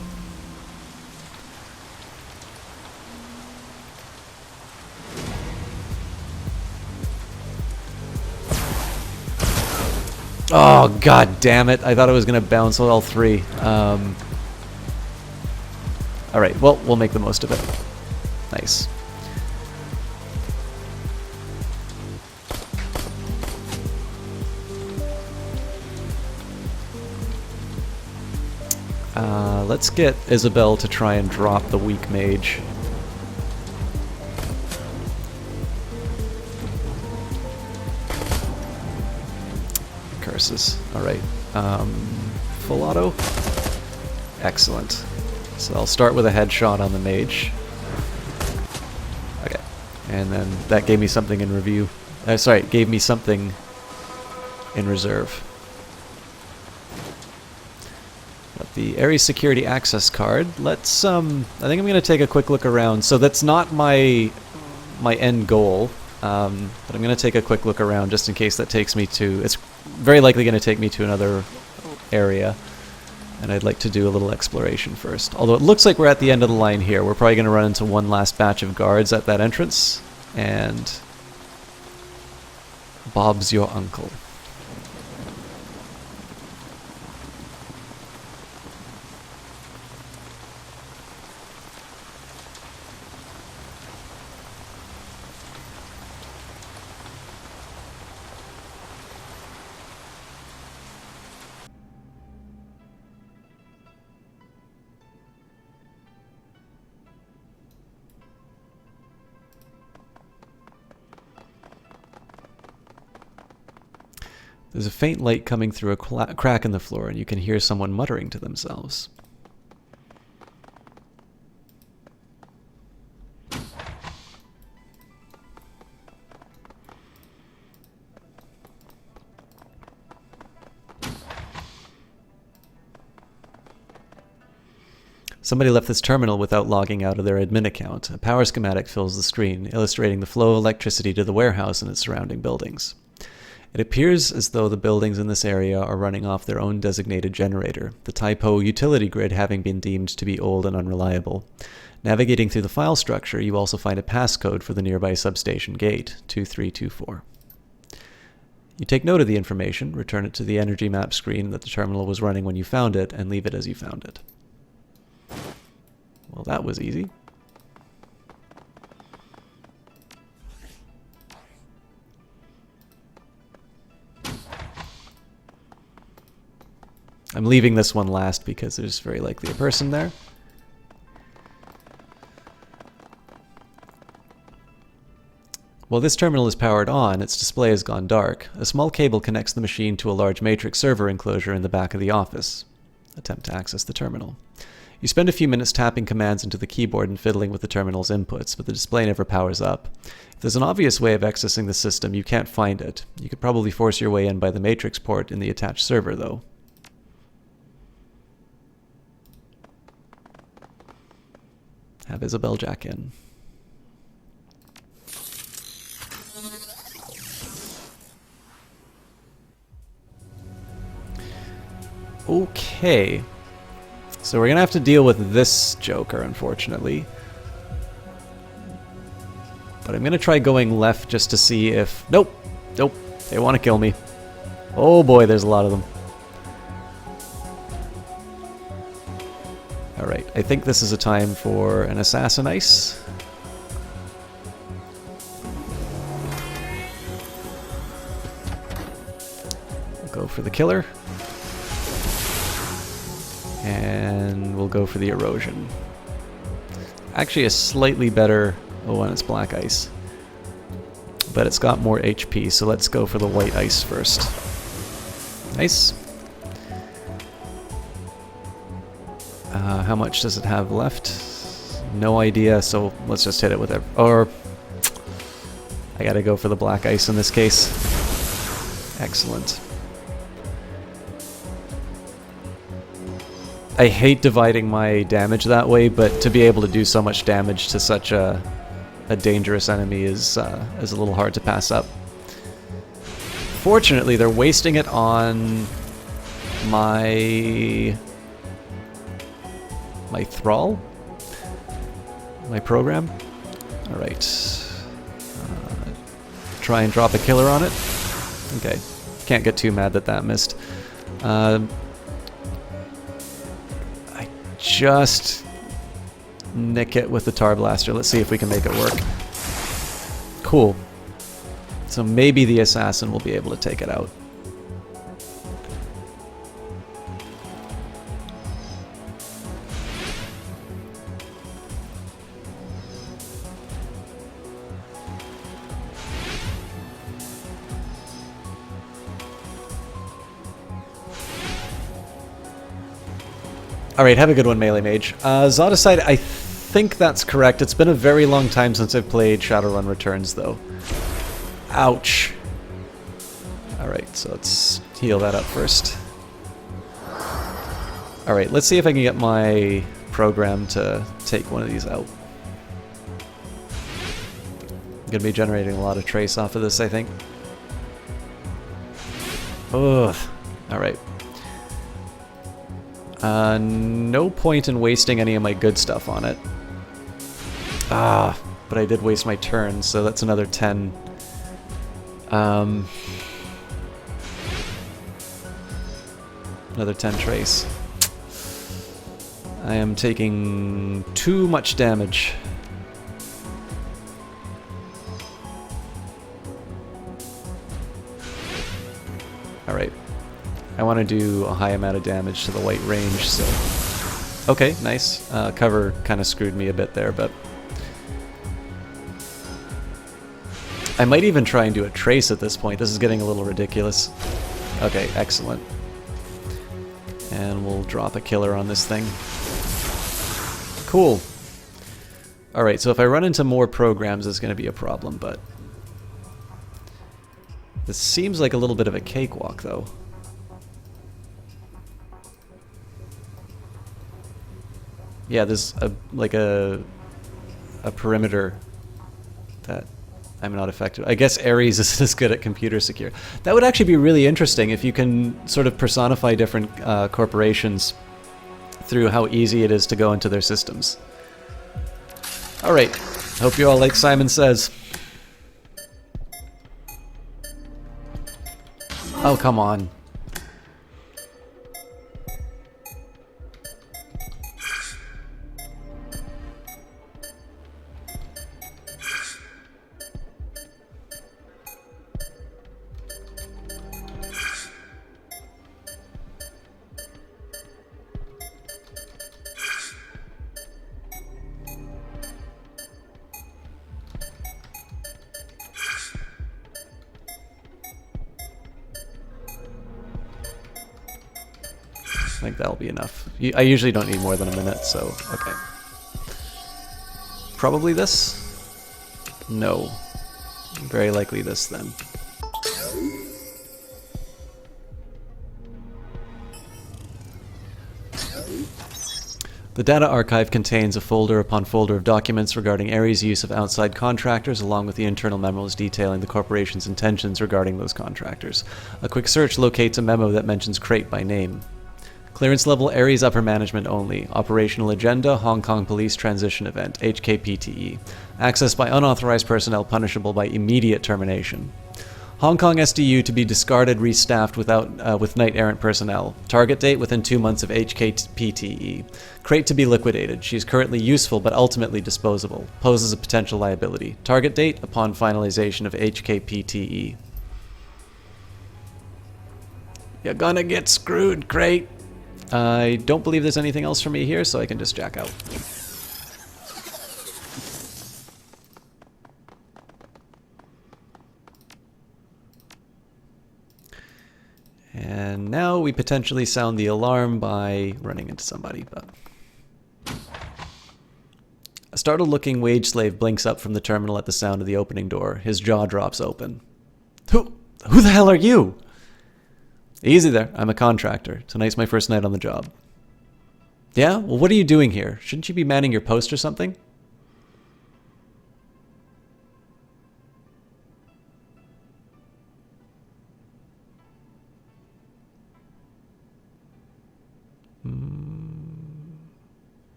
Oh, god damn it. I thought I was going to bounce all three. Alright, well, we'll make the most of it. Nice. Let's get Isabel to try and drop the weak mage. Curses. Alright. Full auto. Excellent. So I'll start with a headshot on the mage. Okay. And then that gave me something in review. Sorry, gave me something in reserve. Got the Ares Security Access card. Let's, I think I'm going to take a quick look around. So that's not my end goal. But I'm going to take a quick look around just in case that takes me to... It's very likely going to take me to another area. And I'd like to do a little exploration first. Although it looks like we're at the end of the line here. We're probably going to run into one last batch of guards at that entrance. And... Bob's your uncle. There's a faint light coming through a crack in the floor, and you can hear someone muttering to themselves. Somebody left this terminal without logging out of their admin account. A power schematic fills the screen, illustrating the flow of electricity to the warehouse and its surrounding buildings. It appears as though the buildings in this area are running off their own designated generator, the typo utility grid having been deemed to be old and unreliable. Navigating through the file structure, you also find a passcode for the nearby substation gate, 2324. You take note of the information, return it to the energy map screen that the terminal was running when you found it, and leave it as you found it. Well, that was easy. I'm leaving this one last because there's very likely a person there. While this terminal is powered on, its display has gone dark. A small cable connects the machine to a large matrix server enclosure in the back of the office. Attempt to access the terminal. You spend a few minutes tapping commands into the keyboard and fiddling with the terminal's inputs, but the display never powers up. If there's an obvious way of accessing the system, you can't find it. You could probably force your way in by the matrix port in the attached server, though. Have Isabel jack in. Okay. So we're gonna have to deal with this Joker, unfortunately. But I'm gonna try going left just to see if... Nope! Nope. They want to kill me. Oh boy, there's a lot of them. Alright, I think this is a time for an assassin ice. We'll go for the killer. And we'll go for the erosion. Actually a slightly better... Oh, and it's black ice. But it's got more HP, so let's go for the white ice first. Nice. How much does it have left? No idea, so let's just hit it with it. Or I gotta go for the black ice in this case. Excellent. I hate dividing my damage that way, but to be able to do so much damage to such a dangerous enemy is a little hard to pass up. Unfortunately, they're wasting it on my thrall? My program? Alright. Try and drop a killer on it. Okay. Can't get too mad that that missed. I just nick it with the Tar Blaster. Let's see if we can make it work. Cool. So maybe the assassin will be able to take it out. Alright, have a good one, Melee Mage. Zodicide, I think that's correct. It's been a very long time since I've played Shadowrun Returns, though. Ouch. Alright, so let's heal that up first. Alright, let's see if I can get my program to take one of these out. I'm gonna be generating a lot of trace off of this, I think. Ugh. Alright. No point in wasting any of my good stuff on it. Ah, but I did waste my turn, so that's another 10. Another 10 trace. I am taking too much damage. Alright. I want to do a high amount of damage to the white range, so... Okay, nice. Cover kind of screwed me a bit there, but... I might even try and do a trace at this point. This is getting a little ridiculous. Okay, excellent. And we'll drop a killer on this thing. Cool. Alright, so if I run into more programs, it's going to be a problem, but... This seems like a little bit of a cakewalk, though. Yeah, there's a perimeter that I'm not affected. I guess Ares isn't as good at computer secure. That would actually be really interesting if you can sort of personify different corporations through how easy it is to go into their systems. Alright, hope you all like Simon Says. Oh, come on. I think that'll be enough. I usually don't need more than a minute, so okay. Probably this? No. Very likely this then. The data archive contains a folder upon folder of documents regarding Ares' use of outside contractors, along with the internal memos detailing the corporation's intentions regarding those contractors. A quick search locates a memo that mentions Crate by name. Clearance level Ares upper management only. Operational agenda Hong Kong Police Transition Event, HKPTE. Access by unauthorized personnel punishable by immediate termination. Hong Kong SDU to be discarded, restaffed with knight errant personnel. Target date within 2 months of HKPTE. Crate to be liquidated. She is currently useful but ultimately disposable. Poses a potential liability. Target date upon finalization of HKPTE. You're gonna get screwed, Crate. I don't believe there's anything else for me here, so I can just jack out. And now we potentially sound the alarm by running into somebody, but... A startled-looking wage slave blinks up from the terminal at the sound of the opening door. His jaw drops open. Who the hell are you? Easy there. I'm a contractor. Tonight's my first night on the job. Yeah? Well, what are you doing here? Shouldn't you be manning your post or something?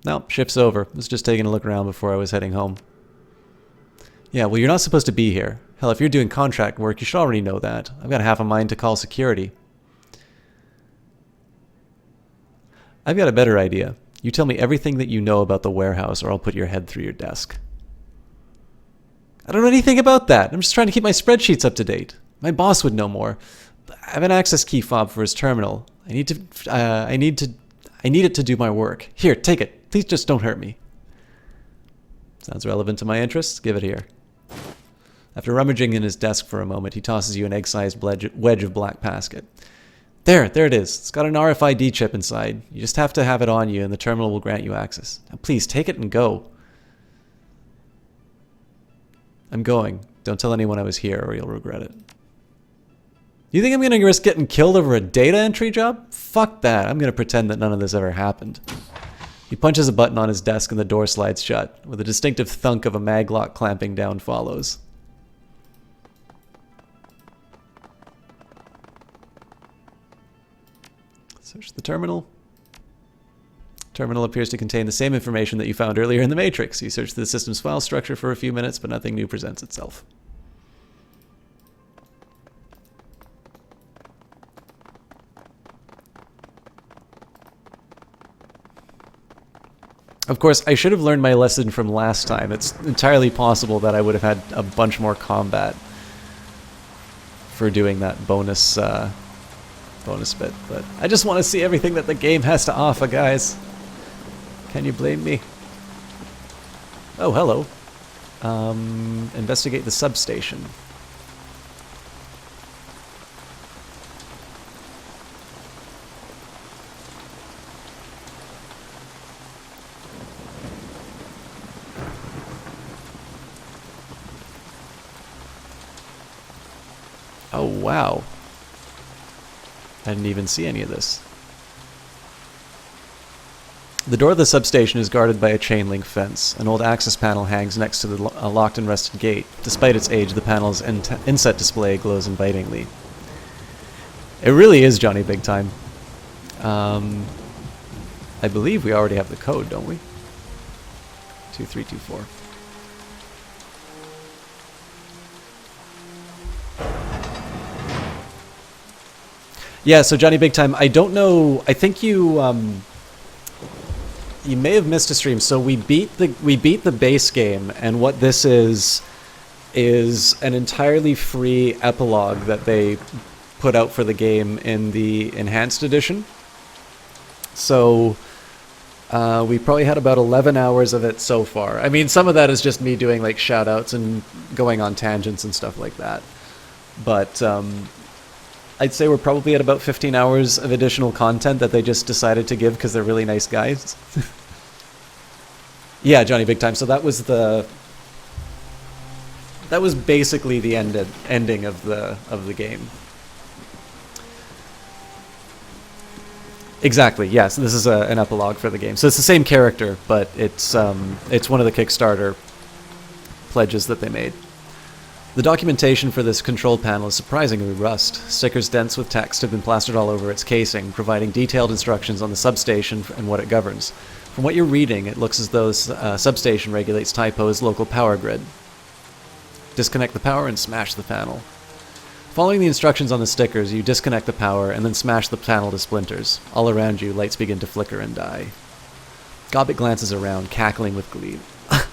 No, shift's over. I was just taking a look around before I was heading home. Yeah, well, you're not supposed to be here. Hell, if you're doing contract work, you should already know that. I've got half a mind to call security. I've got a better idea. You tell me everything that you know about the warehouse, or I'll put your head through your desk. I don't know anything about that. I'm just trying to keep my spreadsheets up to date. My boss would know more. I have an access key fob for his terminal. I need it to do my work. Here, take it. Please just don't hurt me. Sounds relevant to my interests. Give it here. After rummaging in his desk for a moment, he tosses you an egg-sized wedge of black basket. There it is. It's got an RFID chip inside. You just have to have it on you, and the terminal will grant you access. Now, please, take it and go. I'm going. Don't tell anyone I was here, or you'll regret it. You think I'm going to risk getting killed over a data entry job? Fuck that. I'm going to pretend that none of this ever happened. He punches a button on his desk and the door slides shut, with a distinctive thunk of a maglock clamping down follows. Search the terminal. Terminal appears to contain the same information that you found earlier in the Matrix. You search the system's file structure for a few minutes, but nothing new presents itself. Of course, I should have learned my lesson from last time. It's entirely possible that I would have had a bunch more combat for doing that bonus bit, but I just want to see everything that the game has to offer, guys. Can you blame me? Oh, hello. Investigate the substation. Oh, wow. I didn't even see any of this. The door of the substation is guarded by a chain-link fence. An old access panel hangs next to the locked and rusted gate. Despite its age, the panel's inset display glows invitingly. It really is Johnny Big Time. I believe we already have the code, don't we? 2324. Yeah, so Johnny Big Time, I don't know. I think you you may have missed a stream. So we beat the base game, and what this is an entirely free epilogue that they put out for the game in the enhanced edition. So we probably had about 11 hours of it so far. I mean, some of that is just me doing like shout outs and going on tangents and stuff like that. But I'd say we're probably at about 15 hours of additional content that they just decided to give because they're really nice guys. Yeah, Johnny Big Time. So that was basically the ending of the game. Exactly. Yes, this is an epilogue for the game. So it's the same character, but it's one of the Kickstarter pledges that they made. The documentation for this control panel is surprisingly rust. Stickers dense with text have been plastered all over its casing, providing detailed instructions on the substation and what it governs. From what you're reading, it looks as though this substation regulates Typo's local power grid. Disconnect the power and smash the panel. Following the instructions on the stickers, you disconnect the power and then smash the panel to splinters. All around you, lights begin to flicker and die. Gobbit glances around, cackling with glee.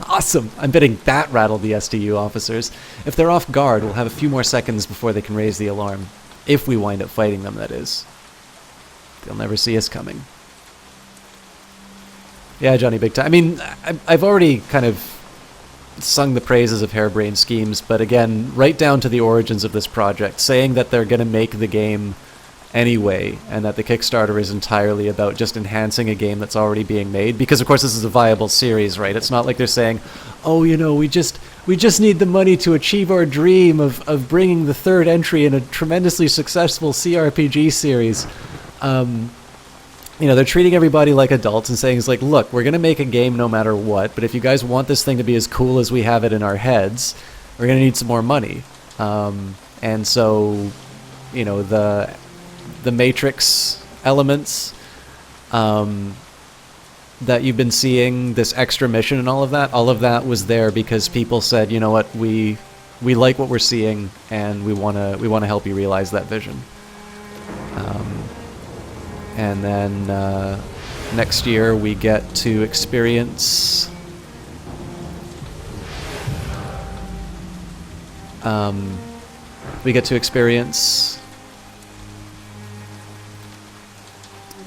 Awesome! I'm betting that rattled the STU officers. If they're off guard, we'll have a few more seconds before they can raise the alarm. If we wind up fighting them, that is. They'll never see us coming. Yeah, Johnny Big Time. I mean, I've already kind of sung the praises of Harebrained Schemes, but again, right down to the origins of this project, saying that they're going to make the game anyway, and that the Kickstarter is entirely about just enhancing a game that's already being made, because of course this is a viable series, right? It's not like they're saying, oh, you know, we just need the money to achieve our dream of bringing the third entry in a tremendously successful CRPG series. You know, they're treating everybody like adults and saying, it's like, look, we're going to make a game no matter what, but if you guys want this thing to be as cool as we have it in our heads, we're going to need some more money. And so, you know, the Matrix elements, that you've been seeing, this extra mission and all of that was there because people said, you know what, we like what we're seeing, and we wanna help you realize that vision. And then next year we get to experience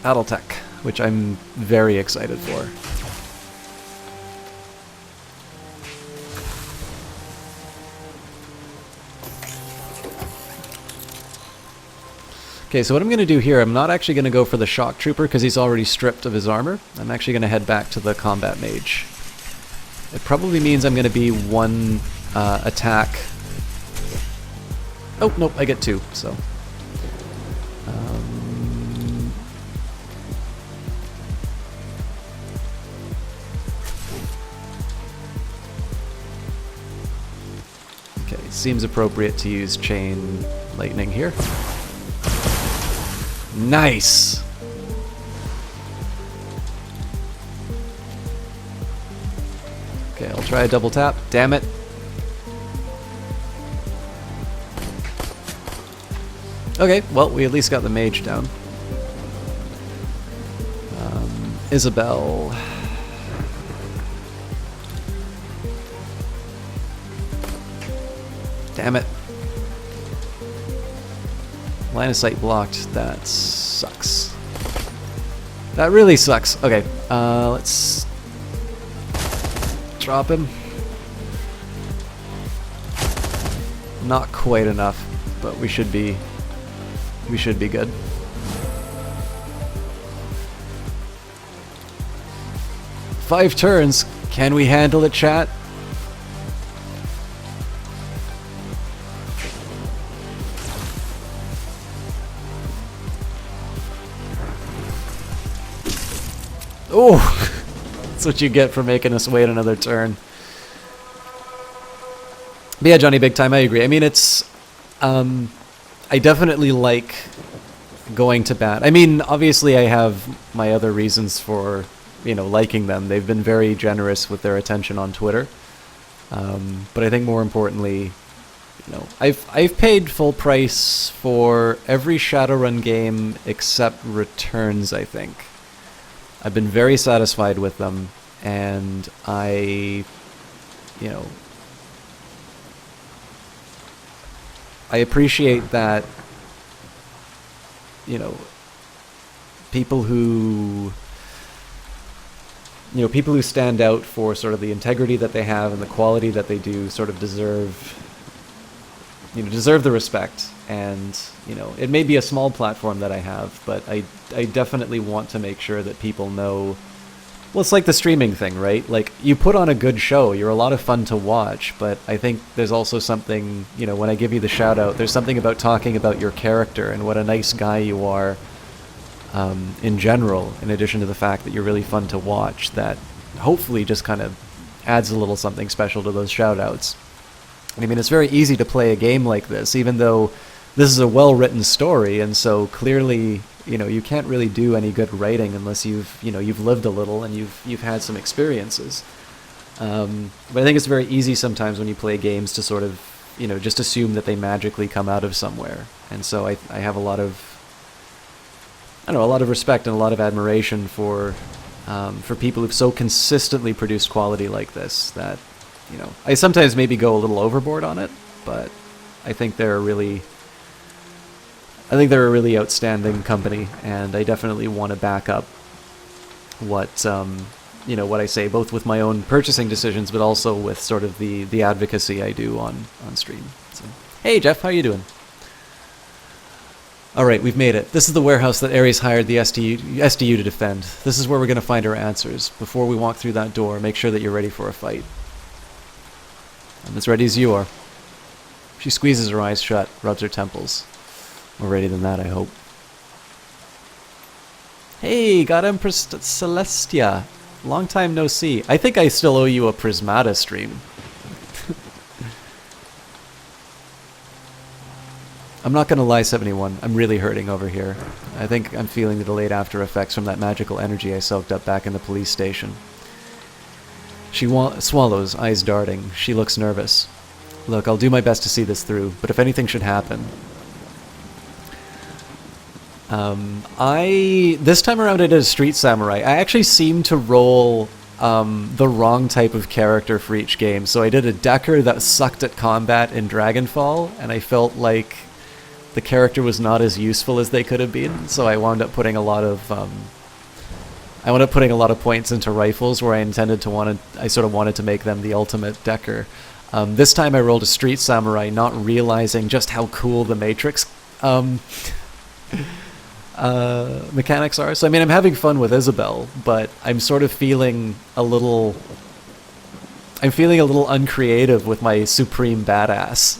Battletech, which I'm very excited for. Okay, so what I'm going to do here, I'm not actually going to go for the Shock Trooper because he's already stripped of his armor. I'm actually going to head back to the Combat Mage. It probably means I'm going to be one attack. Oh, nope, I get two, so. Okay, seems appropriate to use Chain Lightning here. Nice! Okay, I'll try a double tap. Damn it. Okay, well, we at least got the mage down. Isabel. Damn it. Line of sight blocked. That sucks. That really sucks. Okay, let's drop him. Not quite enough, but we should be good. Five turns. Can we handle it, chat? Oh, that's what you get for making us wait another turn. But yeah, Johnny Big Time, I agree. I mean, it's... I definitely like going to bat. I mean, obviously I have my other reasons for, you know, liking them. They've been very generous with their attention on Twitter. But I think more importantly, you know, I've paid full price for every Shadowrun game except Returns, I think. I've been very satisfied with them, and I appreciate that, you know, people who stand out for sort of the integrity that they have and the quality that they do sort of deserve the respect. And, you know, it may be a small platform that I have, but I definitely want to make sure that people know. Well, it's like the streaming thing, right? Like, you put on a good show, you're a lot of fun to watch, but I think there's also something, you know, when I give you the shout out, there's something about talking about your character and what a nice guy you are in general, in addition to the fact that you're really fun to watch, that hopefully just kind of adds a little something special to those shout outs. I mean, it's very easy to play a game like this, even though this is a well-written story, and so clearly, you know, you can't really do any good writing unless you've lived a little and you've had some experiences. But I think it's very easy sometimes when you play games to sort of, you know, just assume that they magically come out of somewhere. And so I have a lot of respect and a lot of admiration for people who've so consistently produced quality like this that, you know, I sometimes maybe go a little overboard on it, but I think they're a really outstanding company, and I definitely want to back up what I say, both with my own purchasing decisions, but also with sort of the advocacy I do on stream. So, hey Jeff, how you doing? All right, we've made it. This is the warehouse that Ares hired the SDU to defend. This is where we're going to find our answers. Before we walk through that door, make sure that you're ready for a fight. I'm as ready as you are. She squeezes her eyes shut, rubs her temples. More ready than that, I hope. Hey, got Empress Celestia. Long time no see. I think I still owe you a Prismata stream. I'm not gonna lie, 71. I'm really hurting over here. I think I'm feeling the delayed after effects from that magical energy I soaked up back in the police station. She swallows, eyes darting. She looks nervous. Look, I'll do my best to see this through, but if anything should happen... This time around I did a Street Samurai. I actually seemed to roll the wrong type of character for each game. So I did a Decker that sucked at combat in Dragonfall, and I felt like the character was not as useful as they could have been. So I wound up putting a lot of points into rifles where I sort of wanted to make them the ultimate Decker. This time I rolled a Street Samurai, not realizing just how cool the Matrix mechanics are. So I mean, I'm having fun with Isabel, but I'm sort of feeling a little uncreative with my supreme badass.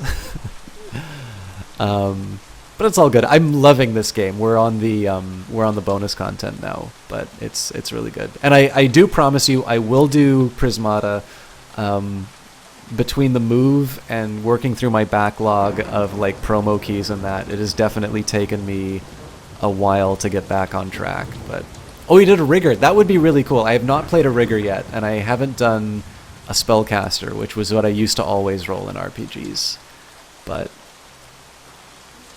But it's all good. I'm loving this game. We're on the bonus content now, but it's really good. And I do promise you, I will do Prismata. Between the move and working through my backlog of like promo keys and that, it has definitely taken me a while to get back on track. But oh, you did a rigger. That would be really cool. I have not played a rigger yet, and I haven't done a spellcaster, which was what I used to always roll in RPGs. But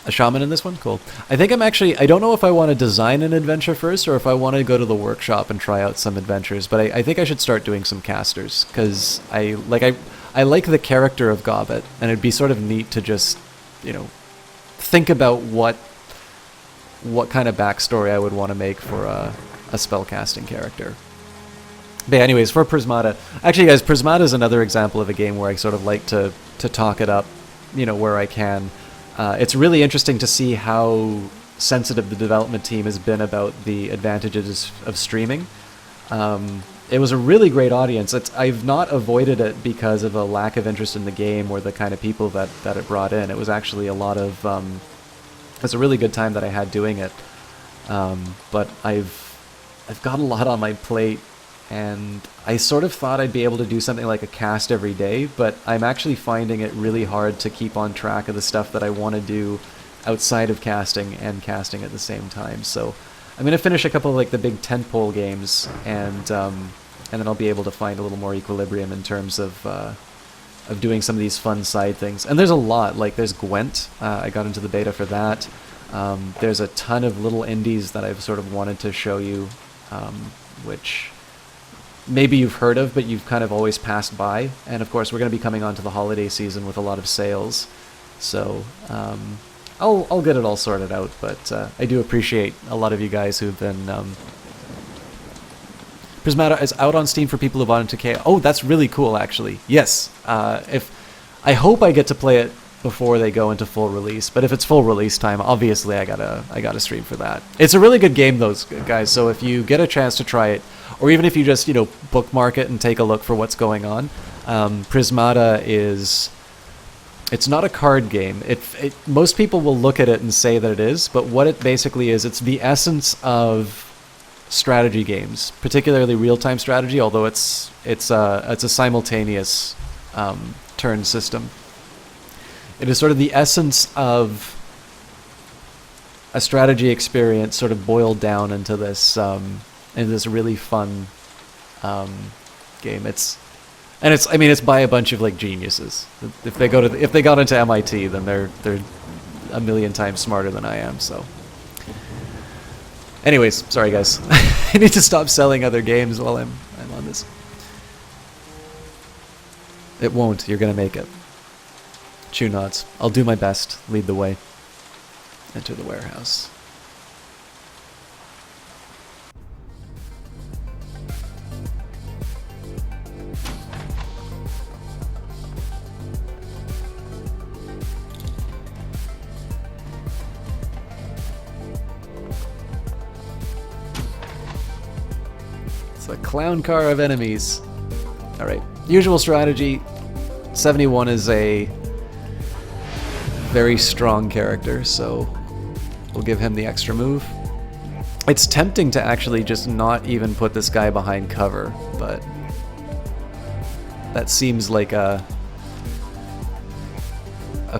a shaman in this one? Cool. I think I don't know if I want to design an adventure first or if I want to go to the workshop and try out some adventures, but I think I should start doing some casters, because I like the character of Gobbet, and it'd be sort of neat to just, think about what kind of backstory I would want to make for a spellcasting character. But yeah, anyways, for Prismata, actually guys, Prismata is another example of a game where I sort of like to talk it up, where I can. It's really interesting to see how sensitive the development team has been about the advantages of streaming. It was a really great audience. I've not avoided it because of a lack of interest in the game or the kind of people that it brought in. It was actually a lot of... it's a really good time that I had doing it. But I've got a lot on my plate, and I sort of thought I'd be able to do something like a cast every day, but I'm actually finding it really hard to keep on track of the stuff that I want to do outside of casting and casting at the same time. So I'm going to finish a couple of like the big tentpole games, and then I'll be able to find a little more equilibrium in terms of doing some of these fun side things. And there's a lot. Like there's Gwent. I got into the beta for that. There's a ton of little indies that I've sort of wanted to show you, which maybe you've heard of, but you've kind of always passed by. And of course, we're going to be coming on to the holiday season with a lot of sales. So I'll get it all sorted out. But I do appreciate a lot of you guys who've been... Prismata is out on Steam for people who bought into K. Oh, that's really cool, actually. Yes. I hope I get to play it before they go into full release, but if it's full release time, obviously I gotta stream for that. It's a really good game, though, guys. So if you get a chance to try it, or even if you just bookmark it and take a look for what's going on, Prismata is... It's not a card game. Most people will look at it and say that it is, but what it basically is, it's the essence of strategy games, particularly real-time strategy, although it's a simultaneous turn system. It is sort of the essence of a strategy experience sort of boiled down into this really fun game. It's by a bunch of like geniuses. If they got into MIT, then they're a million times smarter than I am, so. Anyways, sorry guys. I need to stop selling other games while I'm on this. It won't. You're gonna make it. Chew nods. I'll do my best. Lead the way. Enter the warehouse. It's a clown car of enemies. Alright. Usual strategy. 71 is a very strong character, so we'll give him the extra move. It's tempting to actually just not even put this guy behind cover, but that seems like a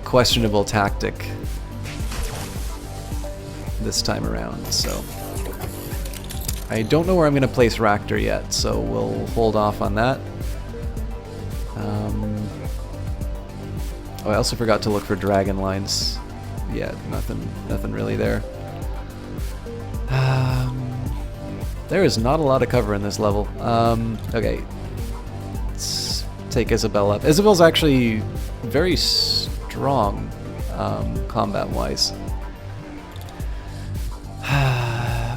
questionable tactic. this time around, so I don't know where I'm going to place Raptor yet, so we'll hold off on that. Oh, I also forgot to look for dragon lines. Yeah, nothing really there. There is not a lot of cover in this level. Okay, let's take Isabel up. Isabel's actually very strong, combat-wise.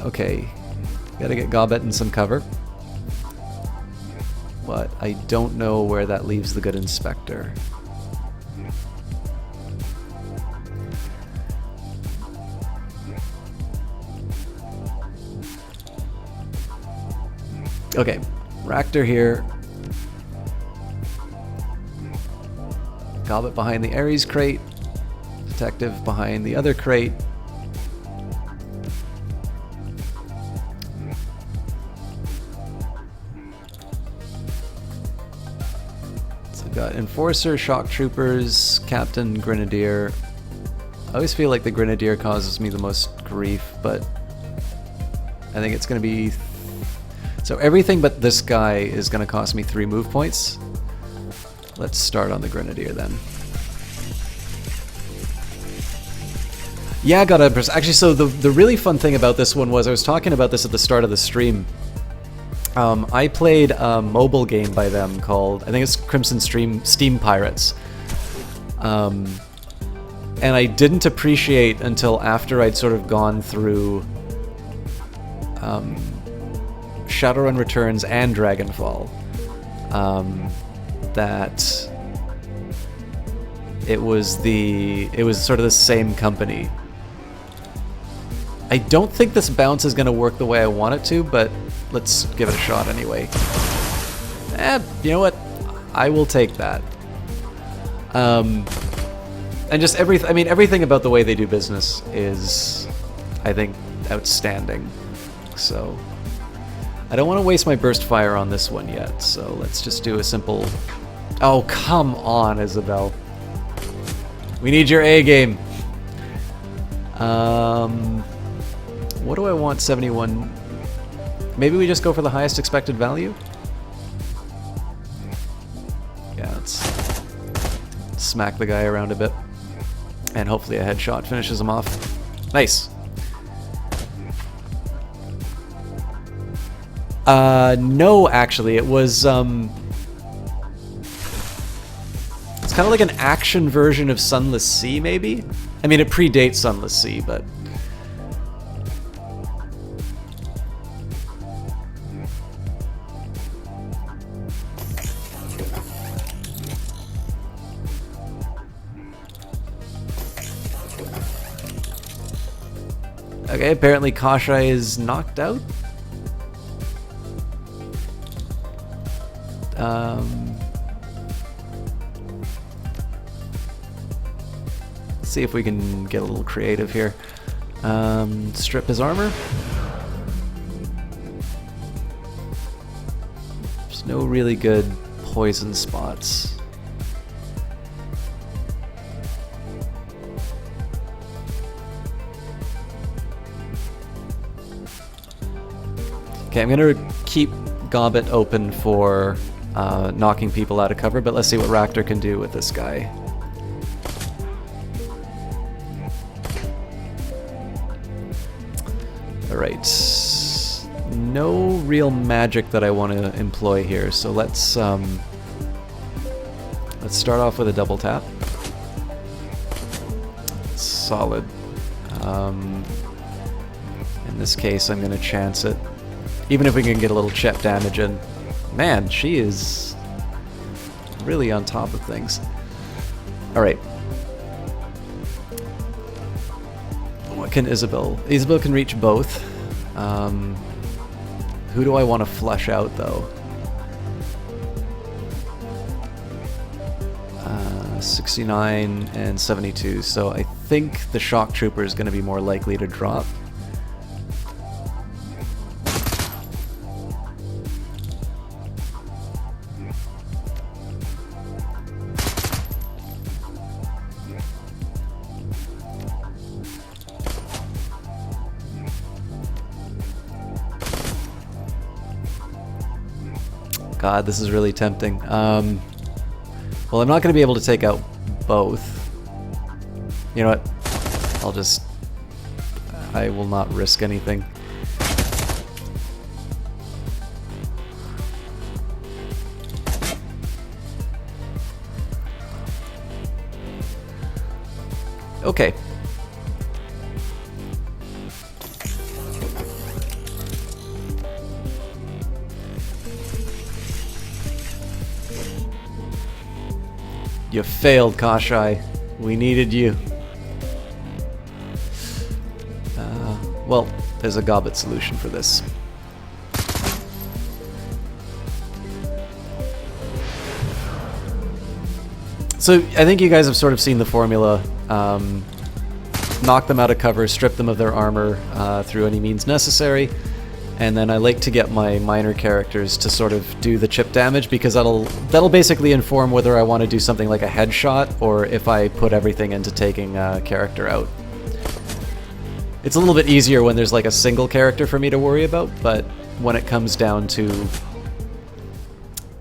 Okay, gotta get Gobbet in some cover. But I don't know where that leaves the good Inspector. Okay, Raptor here. Gobbet behind the Ares crate. Detective behind the other crate. So we've got Enforcer, Shock Troopers, Captain, Grenadier. I always feel like the Grenadier causes me the most grief, but I think it's going to be... So everything but this guy is going to cost me 3 move points. Let's start on the Grenadier then. Yeah, I got a... Actually, so the really fun thing about this one was, I was talking about this at the start of the stream. I played a mobile game by them called, I think it's Crimson Steam Pirates. And I didn't appreciate until after I'd sort of gone through Shadowrun Returns and Dragonfall, that it was sort of the same company. I don't think this bounce is going to work the way I want it to, but let's give it a shot anyway. You know what? I will take that. And just everything about the way they do business is, I think, outstanding. So I don't want to waste my burst fire on this one yet, so let's just do a simple... Oh, come on, Isabel. We need your A game. What do I want? 71. Maybe we just go for the highest expected value? Yeah, let's smack the guy around a bit. And hopefully a headshot finishes him off. Nice. No, actually, it was, it's kind of like an action version of Sunless Sea, maybe? I mean, it predates Sunless Sea, but... Okay, apparently Kasha is knocked out. Let's see if we can get a little creative here. Strip his armor. There's no really good poison spots. Okay, I'm gonna keep Gobbet open for knocking people out of cover, but let's see what Raptor can do with this guy. Alright. No real magic that I want to employ here, so let's start off with a double tap. Solid. In this case, I'm going to chance it. Even if we can get a little chip damage in. Man, she is really on top of things. Alright. What can Isabel? Isabel can reach both. Who do I want to flush out, though? 69 and 72, so I think the Shock Trooper is going to be more likely to drop. God, this is really tempting. Well, I'm not going to be able to take out both. You know what? I will not risk anything. Okay. You failed, Kashai. We needed you. Well, there's a goblet solution for this. So I think you guys have sort of seen the formula. Knock them out of cover, strip them of their armor through any means necessary, and then I like to get my minor characters to sort of do the chip damage, because that'll basically inform whether I want to do something like a headshot or if I put everything into taking a character out. It's a little bit easier when there's like a single character for me to worry about, but when it comes down to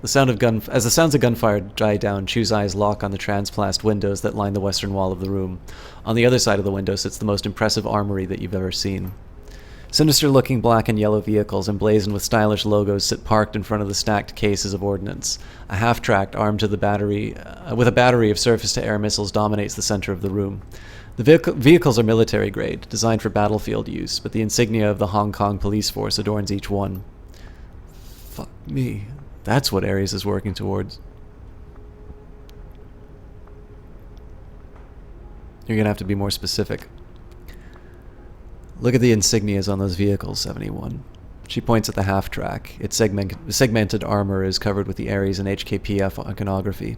the sound of as the sounds of gunfire die down, Chu's eyes lock on the transplast windows that line the western wall of the room. On the other side of the window sits the most impressive armory that you've ever seen. Sinister-looking black and yellow vehicles emblazoned with stylish logos sit parked in front of the stacked cases of ordnance. A half-track armed to the battery, with a battery of surface-to-air missiles dominates the center of the room. The vehicles are military-grade, designed for battlefield use, but the insignia of the Hong Kong police force adorns each one. Fuck me. That's what Ares is working towards. You're gonna have to be more specific. Look at the insignias on those vehicles, 71. She points at the half-track. Its segmented armor is covered with the Ares and HKPF iconography.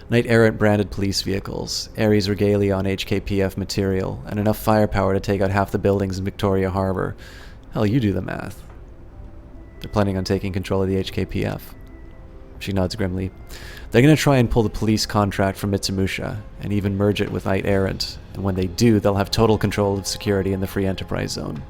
Knight-errant branded police vehicles, Ares regalia on HKPF material, and enough firepower to take out half the buildings in Victoria Harbor. Hell, you do the math. They're planning on taking control of the HKPF. She nods grimly. They're going to try and pull the police contract from Mitsumusha, and even merge it with Knight-errant, and when they do, they'll have total control of security in the Free Enterprise Zone.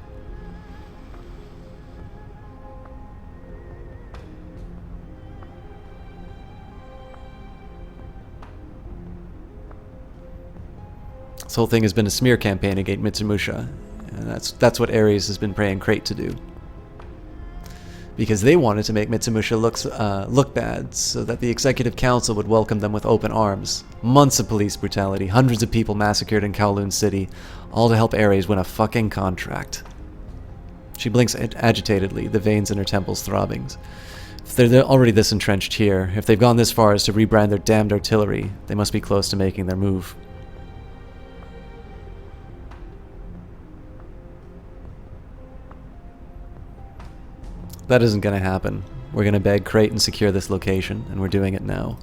This whole thing has been a smear campaign against Mitsumusha, and that's what Ares has been praying Crate to do. Because they wanted to make Mitsumusha look bad, so that the Executive Council would welcome them with open arms. Months of police brutality, hundreds of people massacred in Kowloon City, all to help Ares win a fucking contract. She blinks agitatedly, the veins in her temples throbbing. If they're already this entrenched here, if they've gone this far as to rebrand their damned artillery, they must be close to making their move. That isn't going to happen. We're going to beg Crate and secure this location, and we're doing it now.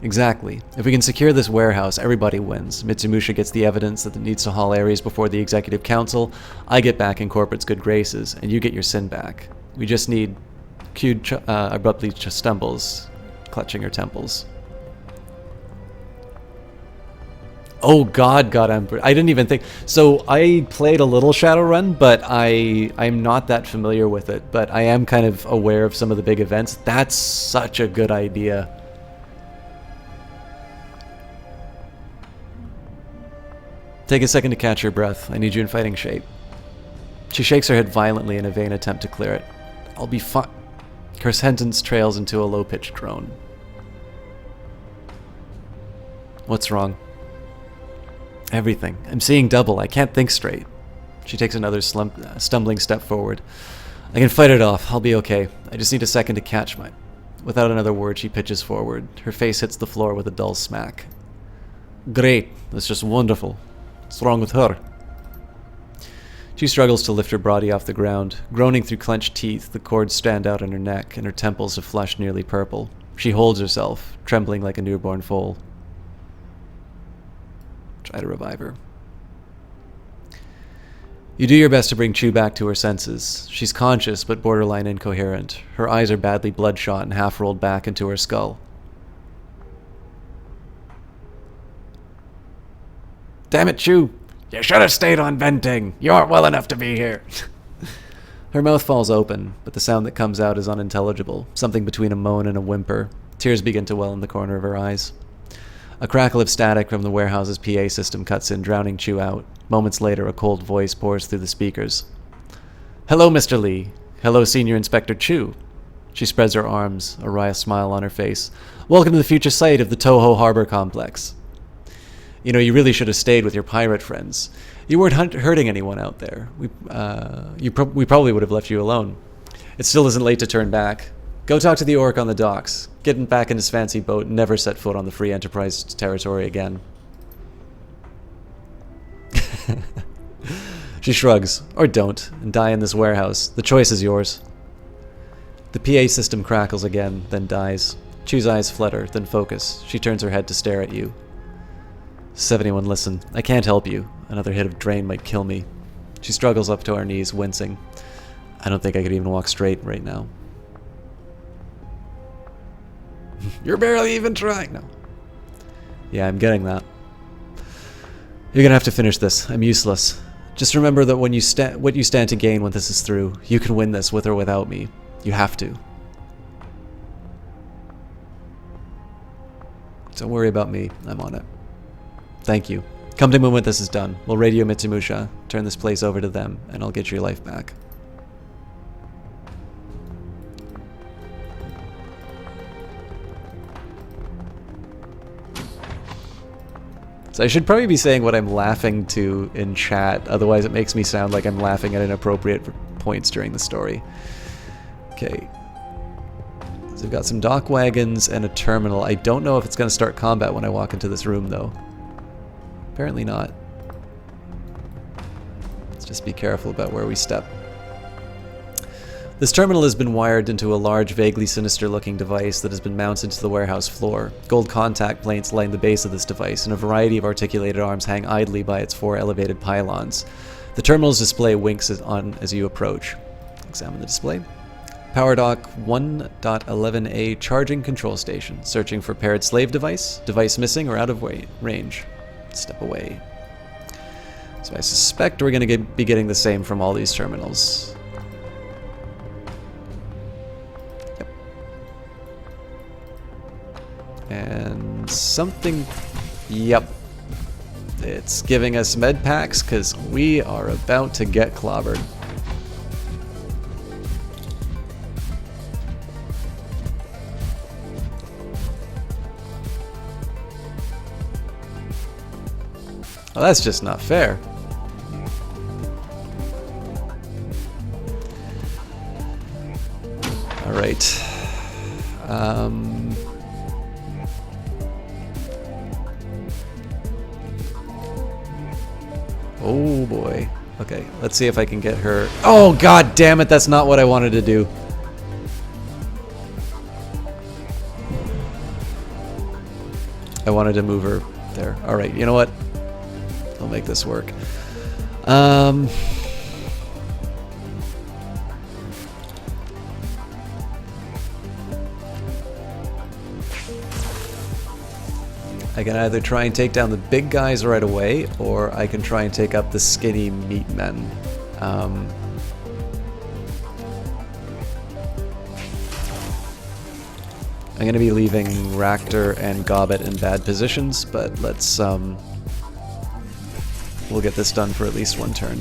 Exactly. If we can secure this warehouse, everybody wins. Mitsumusha gets the evidence that it needs to haul Ares before the Executive Council, I get back in corporate's good graces, and you get your sin back. We just need... Q abruptly stumbles, clutching her temples. Oh God Emperor. I didn't even think... So I played a little Shadowrun, but I'm not that familiar with it. But I am kind of aware of some of the big events. That's such a good idea. Take a second to catch your breath. I need you in fighting shape. She shakes her head violently in a vain attempt to clear it. I'll be fine. Her sentence trails into a low-pitched groan. What's wrong? Everything. I'm seeing double. I can't think straight. She takes another stumbling step forward. I can fight it off. I'll be okay. I just need a second to catch my... Without another word, she pitches forward. Her face hits the floor with a dull smack. Great. That's just wonderful. What's wrong with her? She struggles to lift her body off the ground. Groaning through clenched teeth, the cords stand out on her neck, and her temples have flushed nearly purple. She holds herself, trembling like a newborn foal. Try to revive her. You do your best to bring Chu back to her senses. She's conscious, but borderline incoherent. Her eyes are badly bloodshot and half rolled back into her skull. Damn it, Chu! You should have stayed on venting! You aren't well enough to be here! Her mouth falls open, but the sound that comes out is unintelligible, something between a moan and a whimper. Tears begin to well in the corner of her eyes. A crackle of static from the warehouse's PA system cuts in, drowning Chu out. Moments later, a cold voice pours through the speakers. "Hello, Mr. Lee. Hello, Senior Inspector Chu." She spreads her arms, a wry smile on her face. "Welcome to the future site of the Toho Harbor Complex. You know, you really should have stayed with your pirate friends. You weren't hurting anyone out there. We probably would have left you alone. It still isn't late to turn back. Go talk to the orc on the docks. Get back in his fancy boat and never set foot on the Free Enterprise territory again." She shrugs. "Or don't, and die in this warehouse. The choice is yours." The PA system crackles again, then dies. Chu's eyes flutter, then focus. She turns her head to stare at you. "Does anyone listen? I can't help you. Another hit of drain might kill me." She struggles up to her knees, wincing. "I don't think I could even walk straight right now." "You're barely even trying." "No." "Yeah, I'm getting that. You're gonna have to finish this. I'm useless. Just remember that what you stand to gain when this is through. You can win this with or without me. You have to. Don't worry about me. I'm on it. Thank you. Come to me when this is done. We'll radio Mitsumusha, turn this place over to them, and I'll get your life back." So I should probably be saying what I'm laughing to in chat, otherwise it makes me sound like I'm laughing at inappropriate points during the story. Okay. So we've got some dock wagons and a terminal. I don't know if it's going to start combat when I walk into this room, though. Apparently not. Let's just be careful about where we step. This terminal has been wired into a large, vaguely sinister-looking device that has been mounted to the warehouse floor. Gold contact plates line the base of this device, and a variety of articulated arms hang idly by its 4 elevated pylons. The terminal's display winks on as you approach. Examine the display. Power dock 1.11a charging control station. Searching for paired slave device. Device missing or out of range. Step away. So I suspect we're going to be getting the same from all these terminals. Yep. And something... Yep. It's giving us med packs because we are about to get clobbered. Well, that's just not fair. All right. Oh boy. Okay, let's see if I can get her. Oh god damn it, that's not what I wanted to do. I wanted to move her there. All right, you know what? I'll make this work. I can either try and take down the big guys right away, or I can try and take up the skinny meat men. I'm going to be leaving Ractor and Gobbet in bad positions, but let's we'll get this done for at least one turn.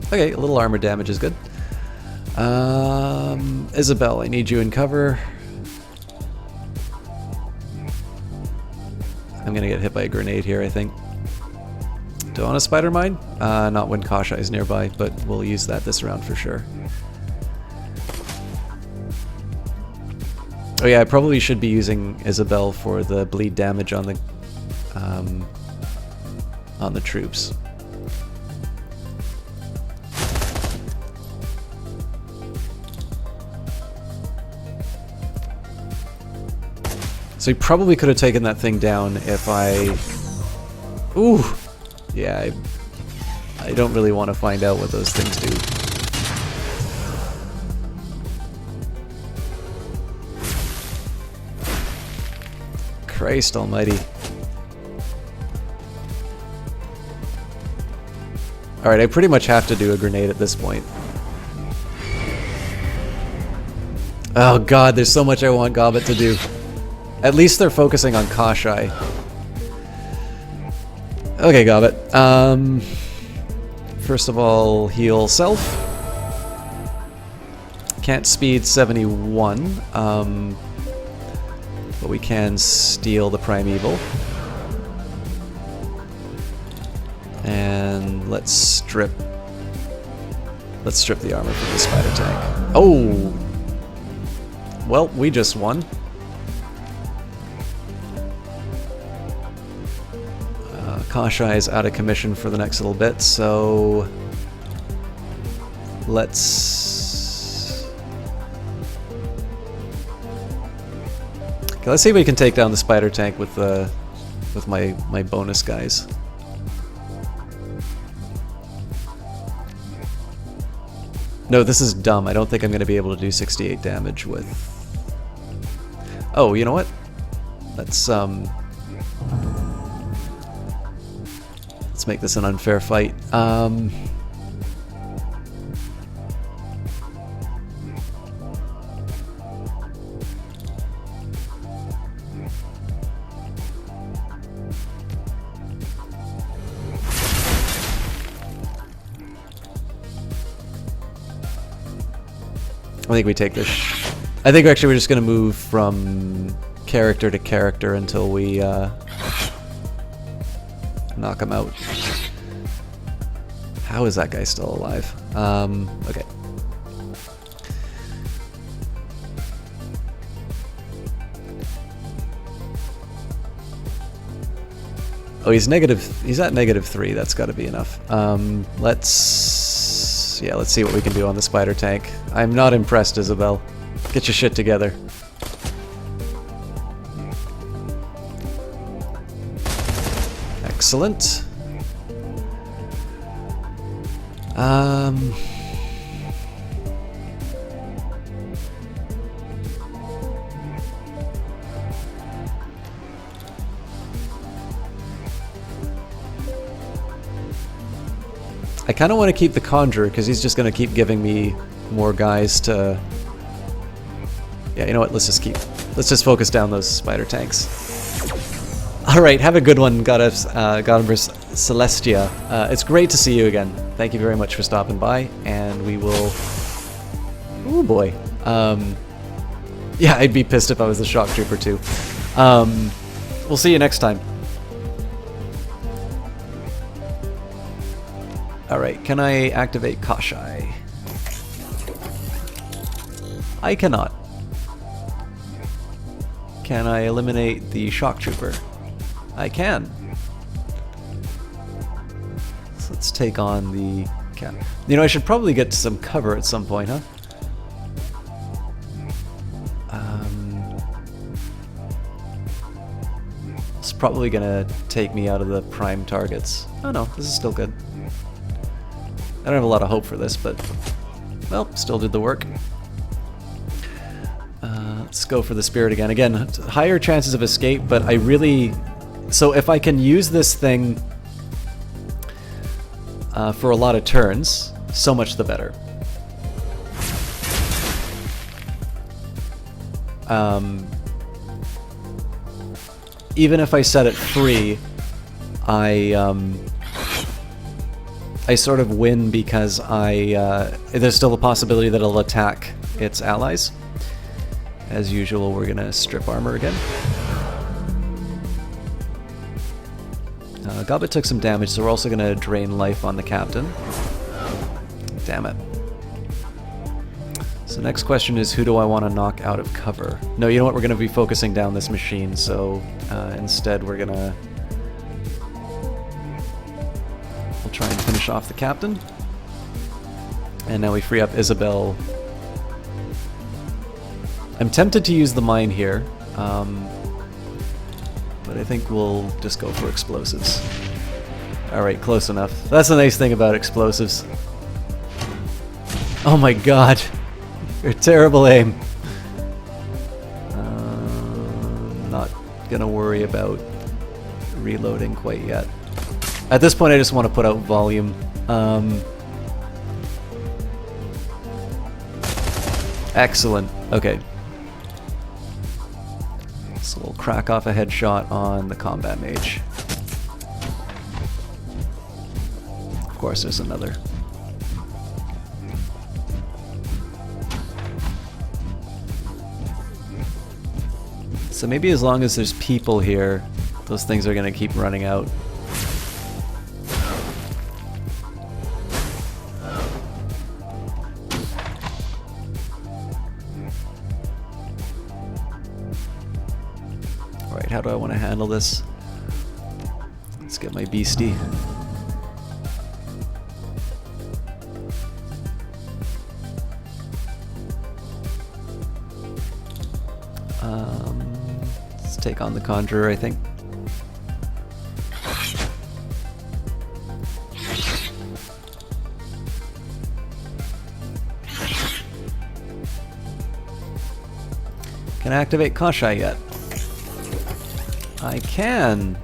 Okay, a little armor damage is good. Isabel, I need you in cover. I'm gonna get hit by a grenade here, I think. Do I want a spider mine? Not when Kasha is nearby, but we'll use that this round for sure. Oh yeah, I probably should be using Isabel for the bleed damage on the troops. So he probably could have taken that thing down if I... Ooh! Yeah, I don't really want to find out what those things do. Christ almighty. Alright, I pretty much have to do a grenade at this point. Oh god, there's so much I want Gobbet to do. At least they're focusing on Kashai. Okay, Gobbet. First of all, heal self. Can't speed 71, but we can steal the Primeval. And let's strip the armor from the spider tank. Oh! Well, we just won. Kashai is out of commission for the next little bit, so let's see if we can take down the spider tank with my bonus guys. No, this is dumb. I don't think I'm going to be able to do 68 damage with... Oh, you know what? Let's make this an unfair fight. I think we take this. I think actually we're just going to move from character to character until we knock him out. How is that guy still alive? Okay. Oh, he's at -3. That's got to be enough. Let's see what we can do on the spider tank. I'm not impressed, Isabel. Get your shit together. Excellent. I kind of want to keep the Conjurer because he's just going to keep giving me more guys to... Yeah, you know what? Let's just focus down those spider tanks. Alright, have a good one, Godumbrus Celestia. It's great to see you again. Thank you very much for stopping by, and we will... Oh boy. Yeah, I'd be pissed if I was the Shock Trooper too. We'll see you next time. Alright, can I activate Kashai? I cannot. Can I eliminate the Shock Trooper? I can. So let's take on the cat. You know, I should probably get some cover at some point, huh? It's probably gonna take me out of the prime targets. Oh no, this is still good. I don't have a lot of hope for this, but, well, still did the work. Let's go for the Spirit again. Again, higher chances of escape, but I really... So if I can use this thing for a lot of turns, so much the better. Even if I set it free, I sort of win because there's still a possibility that it'll attack its allies. As usual, we're gonna strip armor again. Gobbet took some damage, so we're also gonna drain life on the captain. Damn it. So next question is, who do I want to knock out of cover? No, you know what? We're gonna be focusing down this machine, so instead we're gonna... We'll try and finish off the captain. And now we free up Isabel. I'm tempted to use the mine here, but I think we'll just go for explosives. Alright, close enough. That's the nice thing about explosives. Oh my god! Your terrible aim. Not gonna worry about reloading quite yet. At this point, I just want to put out volume. Excellent. Okay. So we'll crack off a headshot on the combat mage. Of course, there's another. So maybe as long as there's people here, those things are going to keep running out. Alright, how do I want to handle this? Let's get my beastie. Let's take on the Conjurer, I think. Can I activate Kashai yet? I can.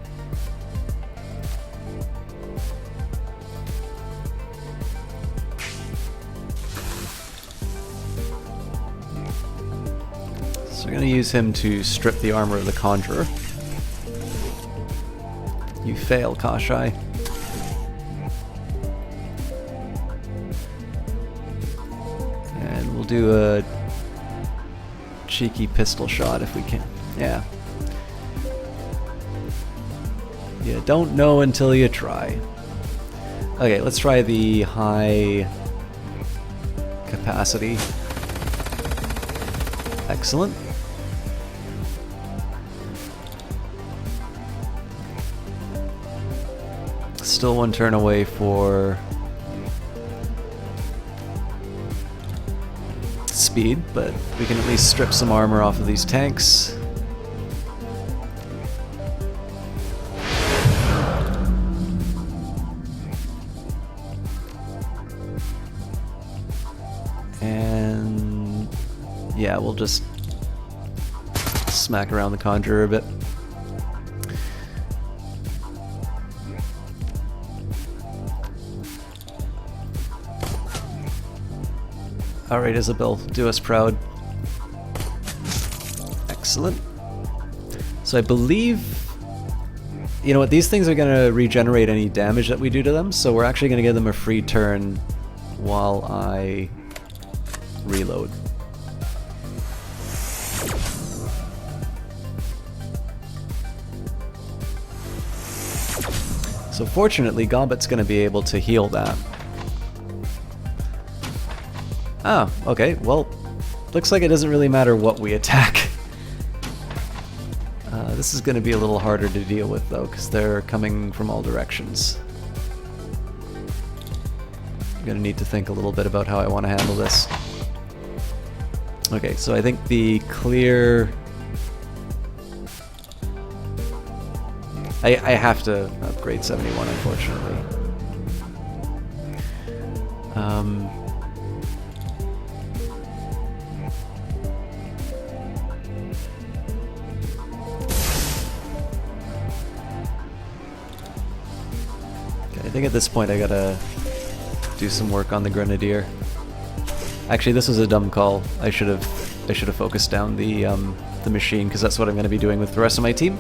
So we're going to use him to strip the armor of the Conjurer. You fail, Kashai. And we'll do a cheeky pistol shot if we can. Yeah. You don't know until you try. Okay, let's try the high capacity. Excellent. Still one turn away for speed, but we can at least strip some armor off of these tanks. And yeah, we'll just smack around the Conjurer a bit. Alright, Isabel, do us proud. Excellent. So I believe, you know what, these things are going to regenerate any damage that we do to them, so we're actually going to give them a free turn while I reload. So fortunately, Gobbet's going to be able to heal that. Ah, okay, well, looks like it doesn't really matter what we attack. This is going to be a little harder to deal with, though, because they're coming from all directions. I'm going to need to think a little bit about how I want to handle this. Okay, so I think the clear... I have to upgrade 71, unfortunately. I think at this point I gotta do some work on the Grenadier. Actually, this was a dumb call. I should have focused down the machine, because that's what I'm going to be doing with the rest of my team.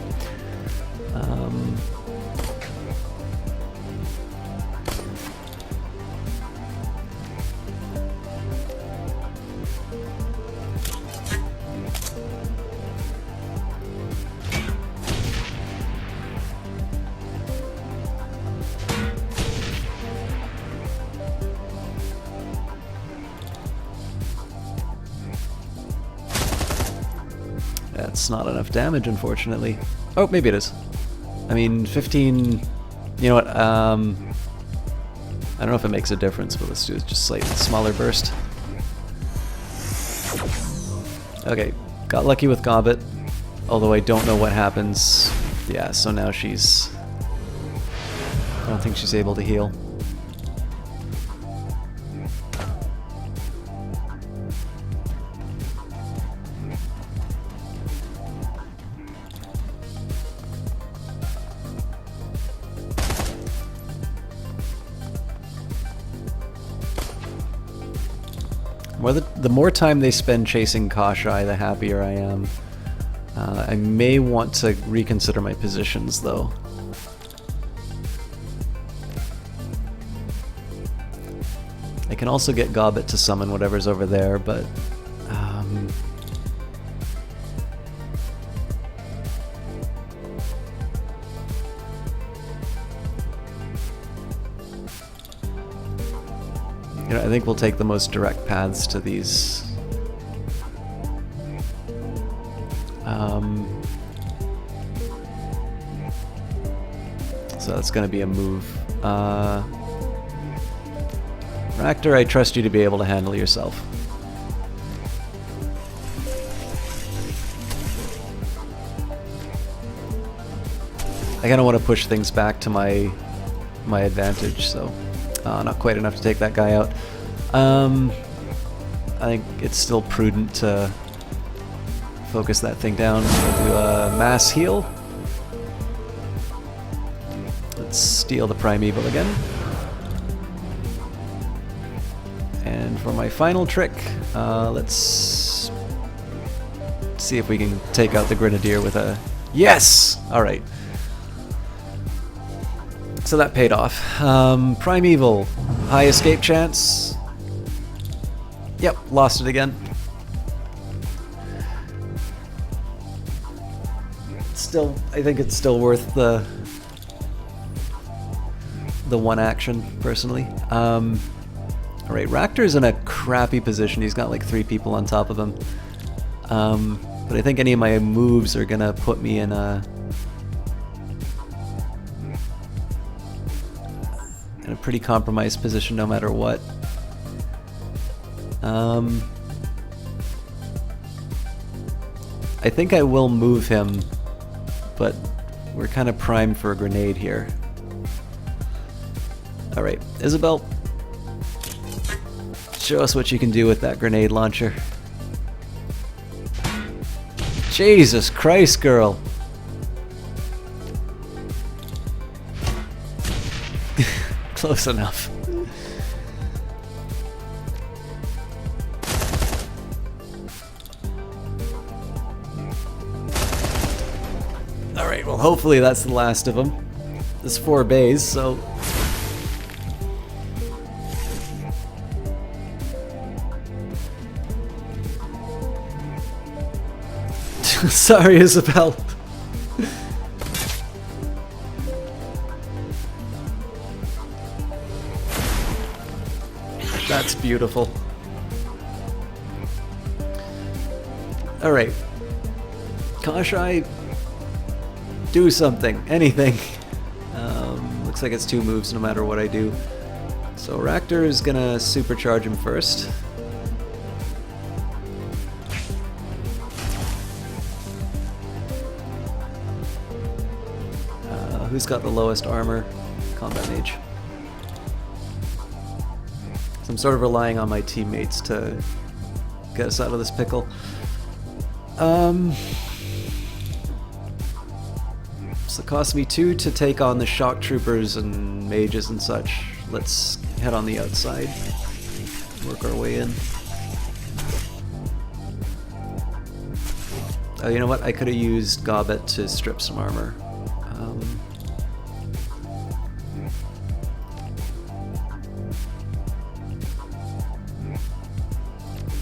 That's not enough damage, unfortunately. Oh, maybe it is. I mean, 15... You know what, I don't know if it makes a difference, but let's do just slightly smaller burst. Okay, got lucky with Gobbet, although I don't know what happens. Yeah, so now she's... I don't think she's able to heal. The more time they spend chasing Kashai, the happier I am. I may want to reconsider my positions, though. I can also get Gobbet to summon whatever's over there, but... you know, I think we'll take the most direct paths to these. So that's going to be a move. Raptor, I trust you to be able to handle yourself. I kind of want to push things back to my advantage, so not quite enough to take that guy out. I think it's still prudent to focus that thing down. We'll do a mass heal. Let's steal the Primeval again. And for my final trick, let's see if we can take out the Grenadier with a... Yes! Alright. So that paid off. Primeval, high escape chance. Yep, lost it again. Still, I think it's still worth the one action, personally. Alright, Raptor's in a crappy position. He's got like 3 people on top of him. But I think any of my moves are gonna put me in a pretty compromised position no matter what. I think I will move him, but we're kind of primed for a grenade here. Alright, Isabel, show us what you can do with that grenade launcher. Jesus Christ, girl! Close enough. Alright, well hopefully that's the last of them. There's 4 bays, so... Sorry, Isabel. That's beautiful. Alright. Kashai, do something. Anything. Looks like it's 2 moves no matter what I do. So Raptor is gonna supercharge him first. Who's got the lowest armor? Combat Mage. So I'm sort of relying on my teammates to get us out of this pickle. So it cost me 2 to take on the shock troopers and mages and such. Let's head on the outside. Work our way in. Oh, you know what? I could have used Gobbet to strip some armor.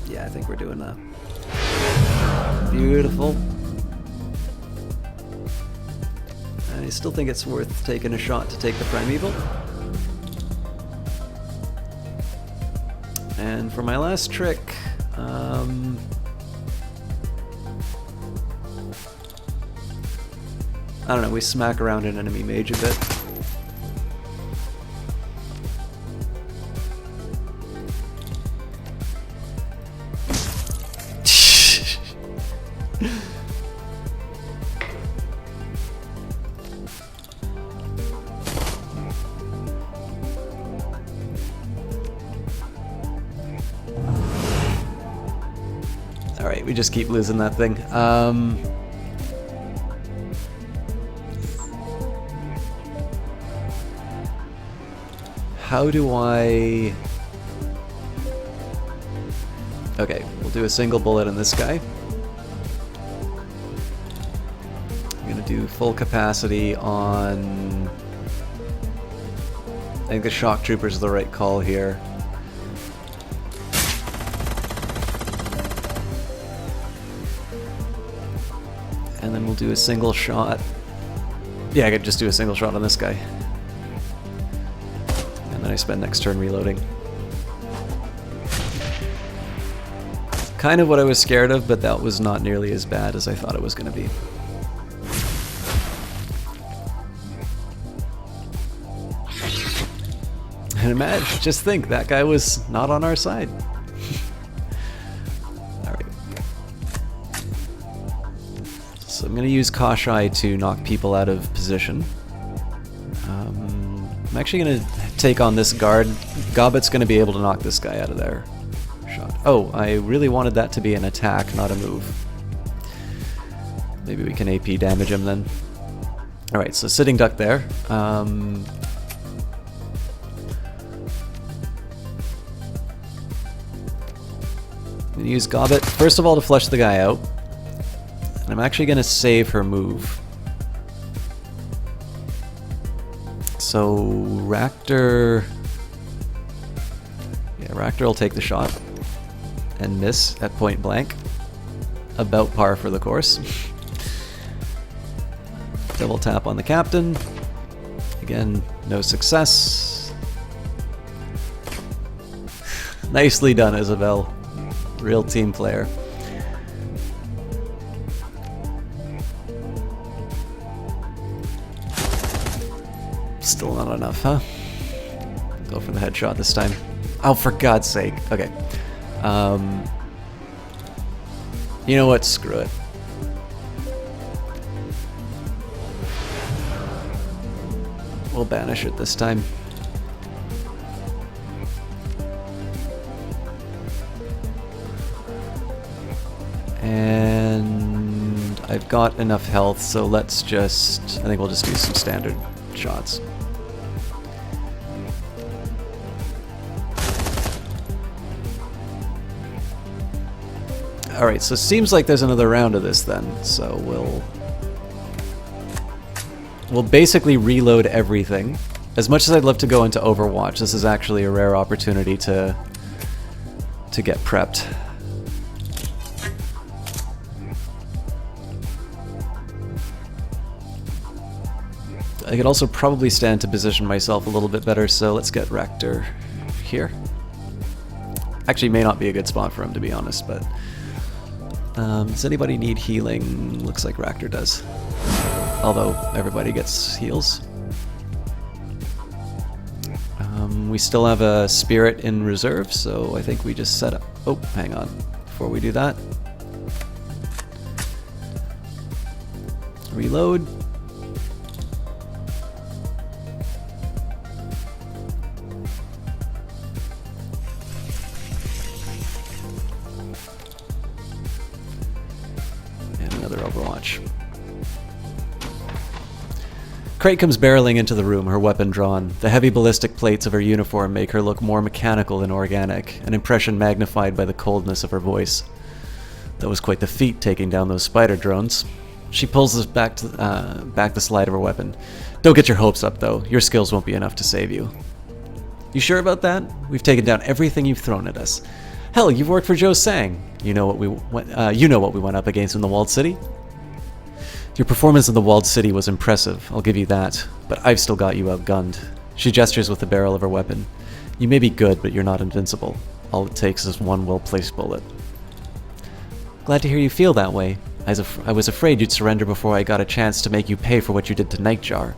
Yeah, I think we're doing that. Beautiful. And I still think it's worth taking a shot to take the Primeval. And for my last trick, I don't know, we smack around an enemy mage a bit. Alright, we just keep losing that thing. How do I... Okay, we'll do a single bullet in this guy. I'm gonna do full capacity on... I think the shock trooper's the right call here. And then we'll do a single shot. Yeah, I could just do a single shot on this guy. And then I spend next turn reloading. Kind of what I was scared of, but that was not nearly as bad as I thought it was going to be. And imagine, just think, that guy was not on our side. Alright. So I'm going to use Kashai to knock people out of position. I'm actually going to take on this guard. Gobbet's going to be able to knock this guy out of there. Shot. Oh, I really wanted that to be an attack, not a move. Maybe we can AP damage him then. Alright, so sitting duck there. I'm going to use Gobbet, first of all, to flush the guy out. And I'm actually going to save her move. So, Raptor... Yeah, Raptor will take the shot. And miss at point blank. About par for the course. Double tap on the captain. Again, no success. Nicely done, Isabel. Real team player. Still not enough, huh? Go for the headshot this time. Oh, for God's sake. Okay. You know what? Screw it. We'll banish it this time. And I've got enough health, so let's just... I think we'll just do some standard shots. Alright, so it seems like there's another round of this then, so we'll basically reload everything. As much as I'd love to go into Overwatch, this is actually a rare opportunity to get prepped. I could also probably stand to position myself a little bit better, so let's get Rector here. Actually, may not be a good spot for him, to be honest, but... does anybody need healing? Looks like Rector does. Although, everybody gets heals. We still have a Spirit in reserve, so I think we just set up... Oh, hang on. Before we do that... Reload. Overwatch. Crate comes barreling into the room, her weapon drawn. The heavy ballistic plates of her uniform make her look more mechanical than organic, an impression magnified by the coldness of her voice. That was quite the feat, taking down those spider drones. She pulls us back the slide of her weapon. Don't get your hopes up, though. Your skills won't be enough to save you. You sure about that? We've taken down everything you've thrown at us. Hell, you've worked for Joe Sang. You know what we went up against in the Walled City? Your performance in the Walled City was impressive, I'll give you that, but I've still got you outgunned. She gestures with the barrel of her weapon. You may be good, but you're not invincible. All it takes is one well-placed bullet. Glad to hear you feel that way. I was afraid you'd surrender before I got a chance to make you pay for what you did to Nightjar.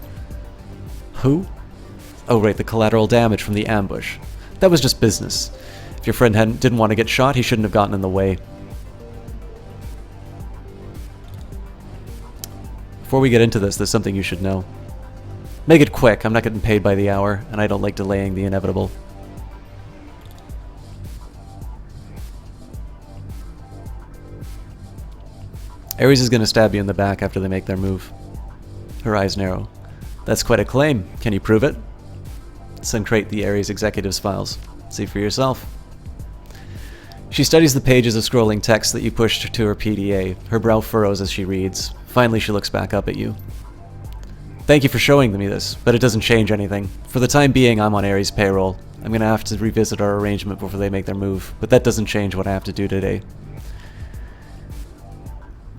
Who? Oh right, the collateral damage from the ambush. That was just business. If your friend didn't want to get shot, he shouldn't have gotten in the way. Before we get into this, there's something you should know. Make it quick, I'm not getting paid by the hour, and I don't like delaying the inevitable. Ares is going to stab you in the back after they make their move. Her eyes narrow. That's quite a claim. Can you prove it? Send Crate the Ares executive's files. See for yourself. She studies the pages of scrolling text that you pushed to her PDA. Her brow furrows as she reads. Finally, she looks back up at you. Thank you for showing me this, but it doesn't change anything. For the time being, I'm on Ares' payroll. I'm gonna have to revisit our arrangement before they make their move, but that doesn't change what I have to do today.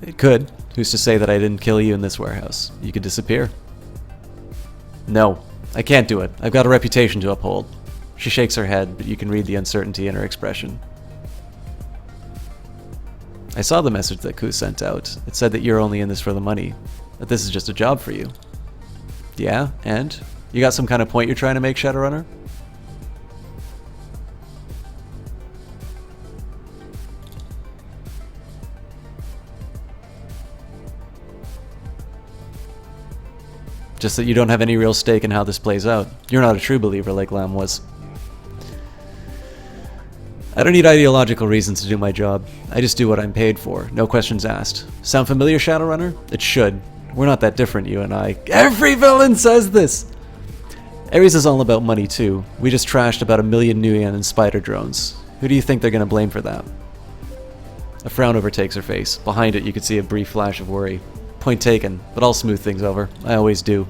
It could. Who's to say that I didn't kill you in this warehouse? You could disappear. No, I can't do it. I've got a reputation to uphold. She shakes her head, but you can read the uncertainty in her expression. I saw the message that Ku sent out. It said that you're only in this for the money, that this is just a job for you. Yeah, and? You got some kind of point you're trying to make, Shadowrunner? Just that you don't have any real stake in how this plays out. You're not a true believer like Lamb was. I don't need ideological reasons to do my job. I just do what I'm paid for, no questions asked. Sound familiar, Shadowrunner? It should. We're not that different, you and I. Every villain says this! Ares is all about money, too. We just trashed about 1 million Nuyen and spider drones. Who do you think they're gonna blame for that? A frown overtakes her face. Behind it, you could see a brief flash of worry. Point taken, but I'll smooth things over. I always do.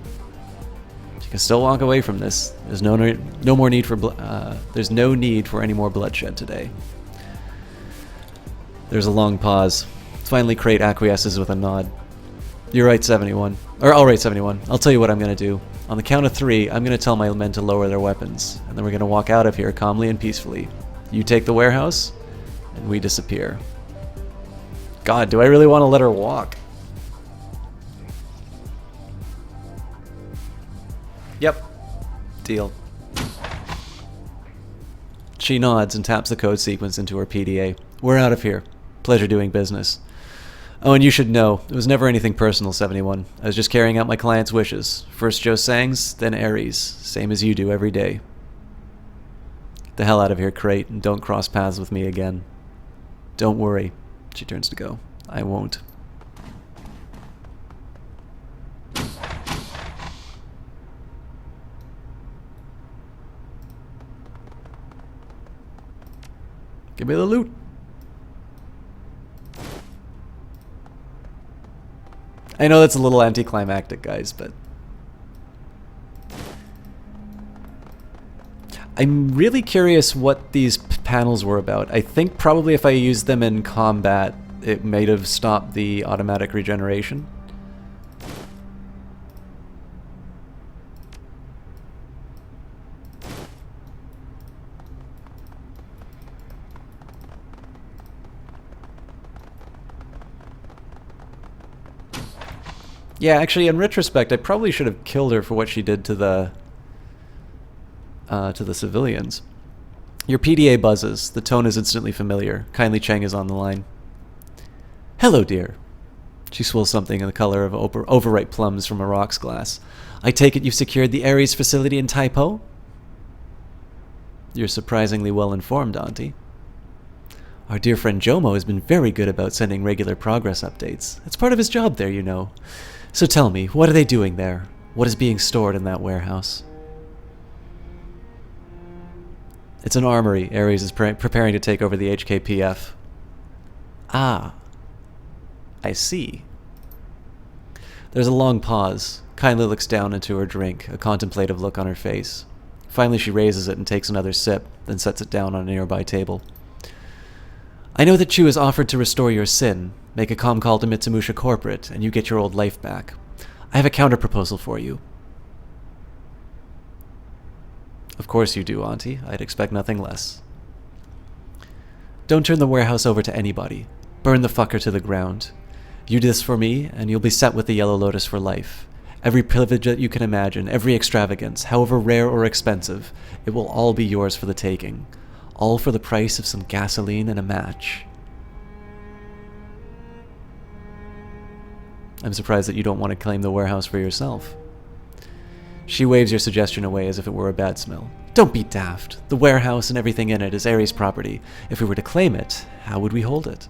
You can still walk away from this. There's no more need for there's no need for any more bloodshed today. There's a long pause. Finally, Crate acquiesces with a nod. You're right, 71. Or all right, 71. I'll tell you what I'm gonna do. On the count of 3, I'm gonna tell my men to lower their weapons, and then we're gonna walk out of here calmly and peacefully. You take the warehouse, and we disappear. God, do I really want to let her walk? Yep. Deal. She nods and taps the code sequence into her PDA. We're out of here. Pleasure doing business. Oh, and you should know, it was never anything personal, 71. I was just carrying out my client's wishes. First Joe Sangs, then Ares. Same as you do every day. Get the hell out of here, Crate, and don't cross paths with me again. Don't worry. She turns to go. I won't. Give me the loot. I know that's a little anticlimactic, guys, but I'm really curious what these panels were about. I think probably if I used them in combat, it might have stopped the automatic regeneration. Yeah, actually, in retrospect, I probably should have killed her for what she did to the civilians. Your PDA buzzes. The tone is instantly familiar. Kindly Cheng is on the line. Hello, dear. She swills something in the color of overripe plums from a rocks glass. I take it you've secured the Ares facility in Taipo? You're surprisingly well informed, Auntie. Our dear friend Jomo has been very good about sending regular progress updates. It's part of his job there, you know. So tell me, what are they doing there? What is being stored in that warehouse? It's an armory. Ares is preparing to take over the HKPF. Ah. I see. There's a long pause. Kindly looks down into her drink, a contemplative look on her face. Finally she raises it and takes another sip, then sets it down on a nearby table. I know that Chu has offered to restore your sin, make a comm call to Mitsumusha Corporate, and you get your old life back. I have a counter-proposal for you. Of course you do, Auntie. I'd expect nothing less. Don't turn the warehouse over to anybody. Burn the fucker to the ground. You do this for me, and you'll be set with the Yellow Lotus for life. Every privilege that you can imagine, every extravagance, however rare or expensive, it will all be yours for the taking. All for the price of some gasoline and a match. I'm surprised that you don't want to claim the warehouse for yourself. She waves your suggestion away as if it were a bad smell. Don't be daft. The warehouse and everything in it is Ares' property. If we were to claim it, how would we hold it?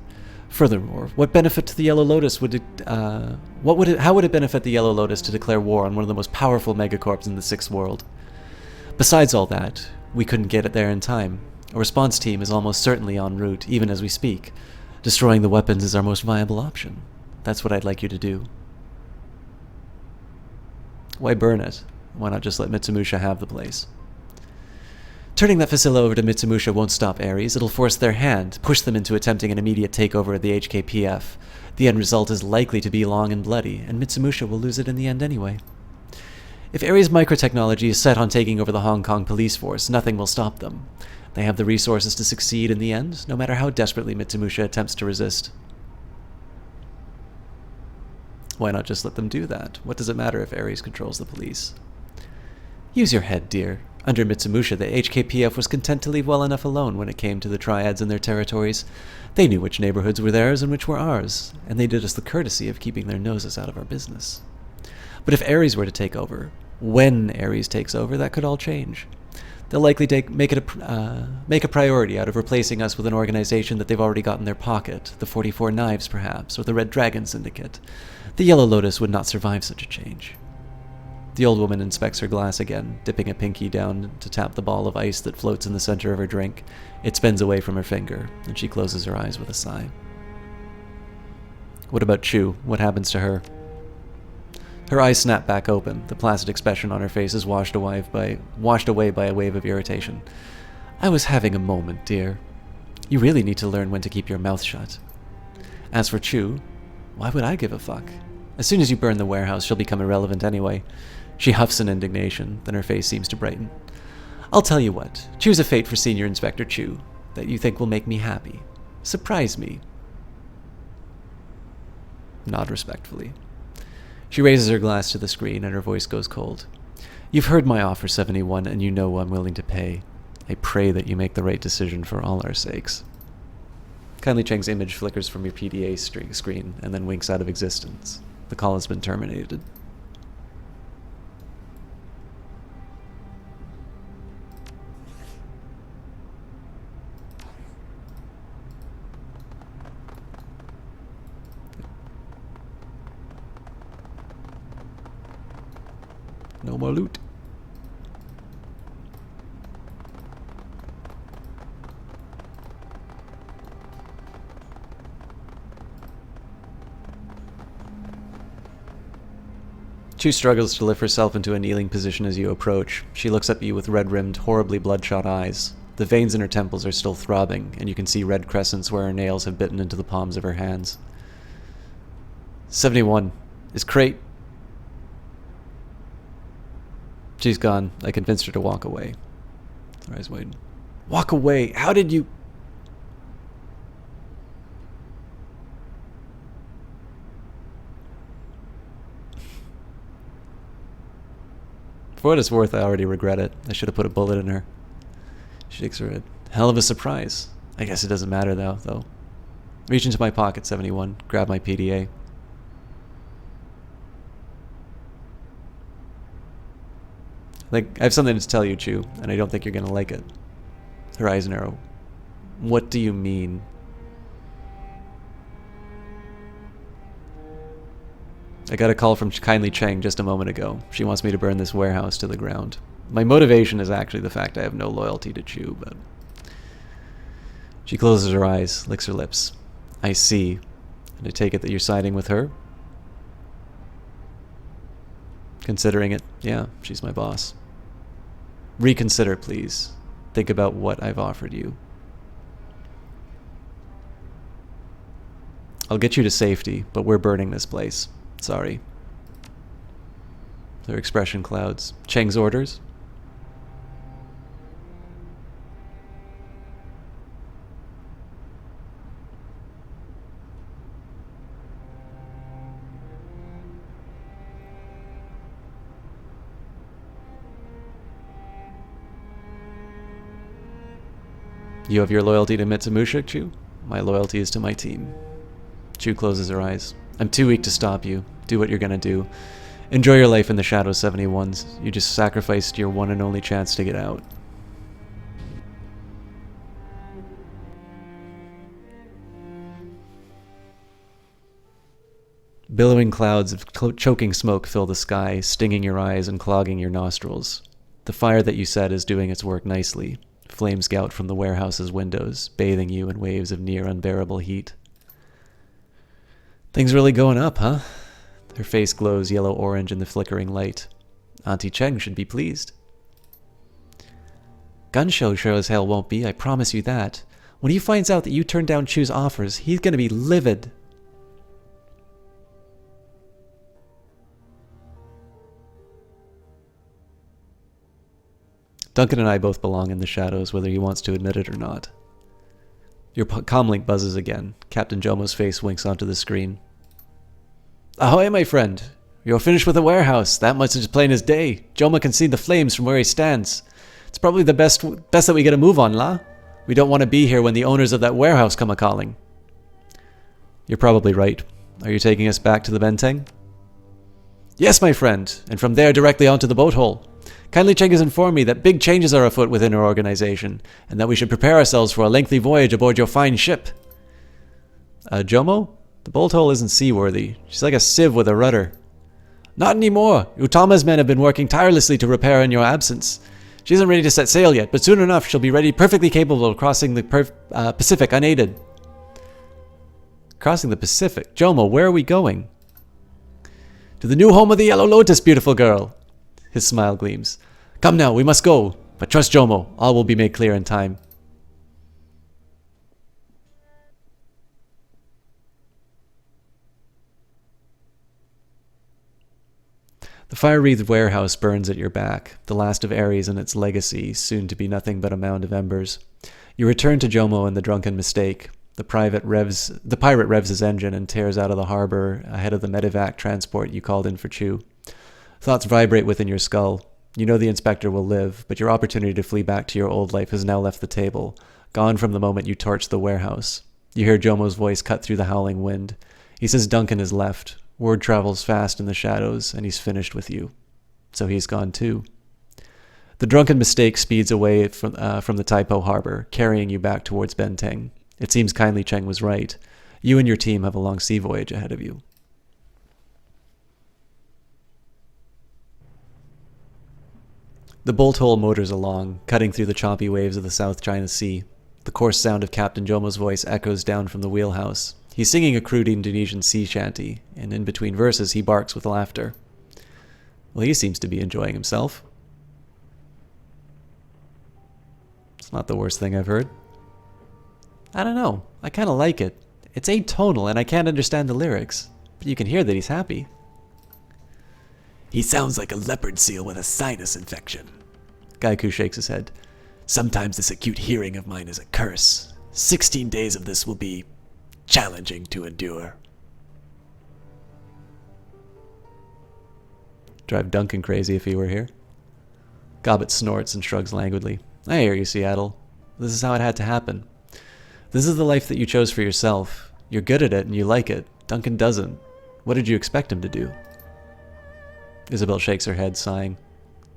Furthermore, what benefit to the Yellow Lotus would it, how would it benefit the Yellow Lotus to declare war on one of the most powerful megacorps in the Sixth World? Besides all that, we couldn't get it there in time. A response team is almost certainly en route, even as we speak. Destroying the weapons is our most viable option. That's what I'd like you to do. Why burn it? Why not just let Mitsumusha have the place? Turning that facility over to Mitsumusha won't stop Ares. It'll force their hand, push them into attempting an immediate takeover of the HKPF. The end result is likely to be long and bloody, and Mitsumusha will lose it in the end anyway. If Ares Microtechnology is set on taking over the Hong Kong police force, nothing will stop them. They have the resources to succeed in the end, no matter how desperately Mitsumusha attempts to resist. Why not just let them do that? What does it matter if Ares controls the police? Use your head, dear. Under Mitsumusha, the HKPF was content to leave well enough alone when it came to the triads and their territories. They knew which neighborhoods were theirs and which were ours, and they did us the courtesy of keeping their noses out of our business. But if Ares were to take over, when Ares takes over, that could all change. They'll likely make a priority out of replacing us with an organization that they've already got in their pocket, the 44 Knives perhaps, or the Red Dragon Syndicate. The Yellow Lotus would not survive such a change. The old woman inspects her glass again, dipping a pinky down to tap the ball of ice that floats in the center of her drink. It spins away from her finger, and she closes her eyes with a sigh. What about Chu? What happens to her? Her eyes snap back open. The placid expression on her face is washed away by a wave of irritation. I was having a moment, dear. You really need to learn when to keep your mouth shut. As for Chu, why would I give a fuck? As soon as you burn the warehouse, she'll become irrelevant anyway. She huffs in indignation, then her face seems to brighten. I'll tell you what. Choose a fate for Senior Inspector Chu that you think will make me happy. Surprise me. Nod respectfully. She raises her glass to the screen and her voice goes cold. You've heard my offer, 71, and you know I'm willing to pay. I pray that you make the right decision for all our sakes. Kindly Cheng's image flickers from your PDA screen and then winks out of existence. The call has been terminated. No more loot. Chu struggles to lift herself into a kneeling position as you approach. She looks at you with red-rimmed, horribly bloodshot eyes. The veins in her temples are still throbbing, and you can see red crescents where her nails have bitten into the palms of her hands. 71. Is Crate... She's gone. I convinced her to walk away. Her eyes widen. Walk away? How did you... For what it's worth, I already regret it. I should have put a bullet in her. She shakes her head. Hell of a surprise. I guess it doesn't matter, though. Reach into my pocket, 71. Grab my PDA. Like, I have something to tell you, Chu, and I don't think you're gonna like it. Her eyes narrow. What do you mean? I got a call from Kindly Cheng just a moment ago. She wants me to burn this warehouse to the ground. My motivation is actually the fact I have no loyalty to Chu, but... She closes her eyes, licks her lips. I see. And I take it that you're siding with her? Considering it, yeah, she's my boss. Reconsider, please. Think about what I've offered you. I'll get you to safety, but we're burning this place. Sorry. Her expression clouds. Cheng's orders? You have your loyalty to Mitsumusha, Chu? My loyalty is to my team. Chu closes her eyes. I'm too weak to stop you. Do what you're gonna do. Enjoy your life in the Shadow 71s. You just sacrificed your one and only chance to get out. Billowing clouds of choking smoke fill the sky, stinging your eyes and clogging your nostrils. The fire that you set is doing its work nicely. Flames gout from the warehouse's windows, bathing you in waves of near unbearable heat. Things really going up, huh? Her face glows yellow-orange in the flickering light. Auntie Cheng should be pleased. Gunshow sure as hell won't be, I promise you that. When he finds out that you turned down Chu's offers, he's gonna be livid. Duncan and I both belong in the shadows, whether he wants to admit it or not. Your comlink buzzes again. Captain Jomo's face winks onto the screen. Ahoy, my friend. You're finished with the warehouse. That much is plain as day. Jomo can see the flames from where he stands. It's probably the best that we get a move on, la? We don't want to be here when the owners of that warehouse come a-calling. You're probably right. Are you taking us back to the Benteng? Yes, my friend, and from there directly onto the boat hole. Kindly Cheng has informed me that big changes are afoot within our organization, and that we should prepare ourselves for a lengthy voyage aboard your fine ship. Jomo? The bolt hole isn't seaworthy. She's like a sieve with a rudder. Not anymore. Utama's men have been working tirelessly to repair in your absence. She isn't ready to set sail yet, but soon enough she'll be ready, perfectly capable of crossing the Pacific unaided. Crossing the Pacific? Jomo, where are we going? To the new home of the Yellow Lotus, beautiful girl. His smile gleams. Come now, we must go. But trust Jomo, all will be made clear in time. The fire-wreathed warehouse burns at your back, the last of Ares and its legacy, soon to be nothing but a mound of embers. You return to Jomo and the drunken mistake. The pirate revs his engine and tears out of the harbor ahead of the medevac transport you called in for Chu. Thoughts vibrate within your skull. You know the inspector will live, but your opportunity to flee back to your old life has now left the table, gone from the moment you torched the warehouse. You hear Jomo's voice cut through the howling wind. He says Duncan is left. Word travels fast in the shadows, and he's finished with you. So he's gone too. The drunken mistake speeds away from the Taipo harbor, carrying you back towards Benteng. It seems Kindly Cheng was right. You and your team have a long sea voyage ahead of you. The bolt hole motors along, cutting through the choppy waves of the South China Sea. The coarse sound of Captain Jomo's voice echoes down from the wheelhouse. He's singing a crude Indonesian sea shanty, and in between verses he barks with laughter. Well, he seems to be enjoying himself. It's not the worst thing I've heard. I don't know. I kind of like it. It's atonal, and I can't understand the lyrics, but you can hear that he's happy. He sounds like a leopard seal with a sinus infection. Gaiku shakes his head. Sometimes this acute hearing of mine is a curse. 16 days of this will be challenging to endure. Drive Duncan crazy if he were here. Gobbet snorts and shrugs languidly. I hear you, Seattle. This is how it had to happen. This is the life that you chose for yourself. You're good at it and you like it. Duncan doesn't. What did you expect him to do? Isabel shakes her head, sighing.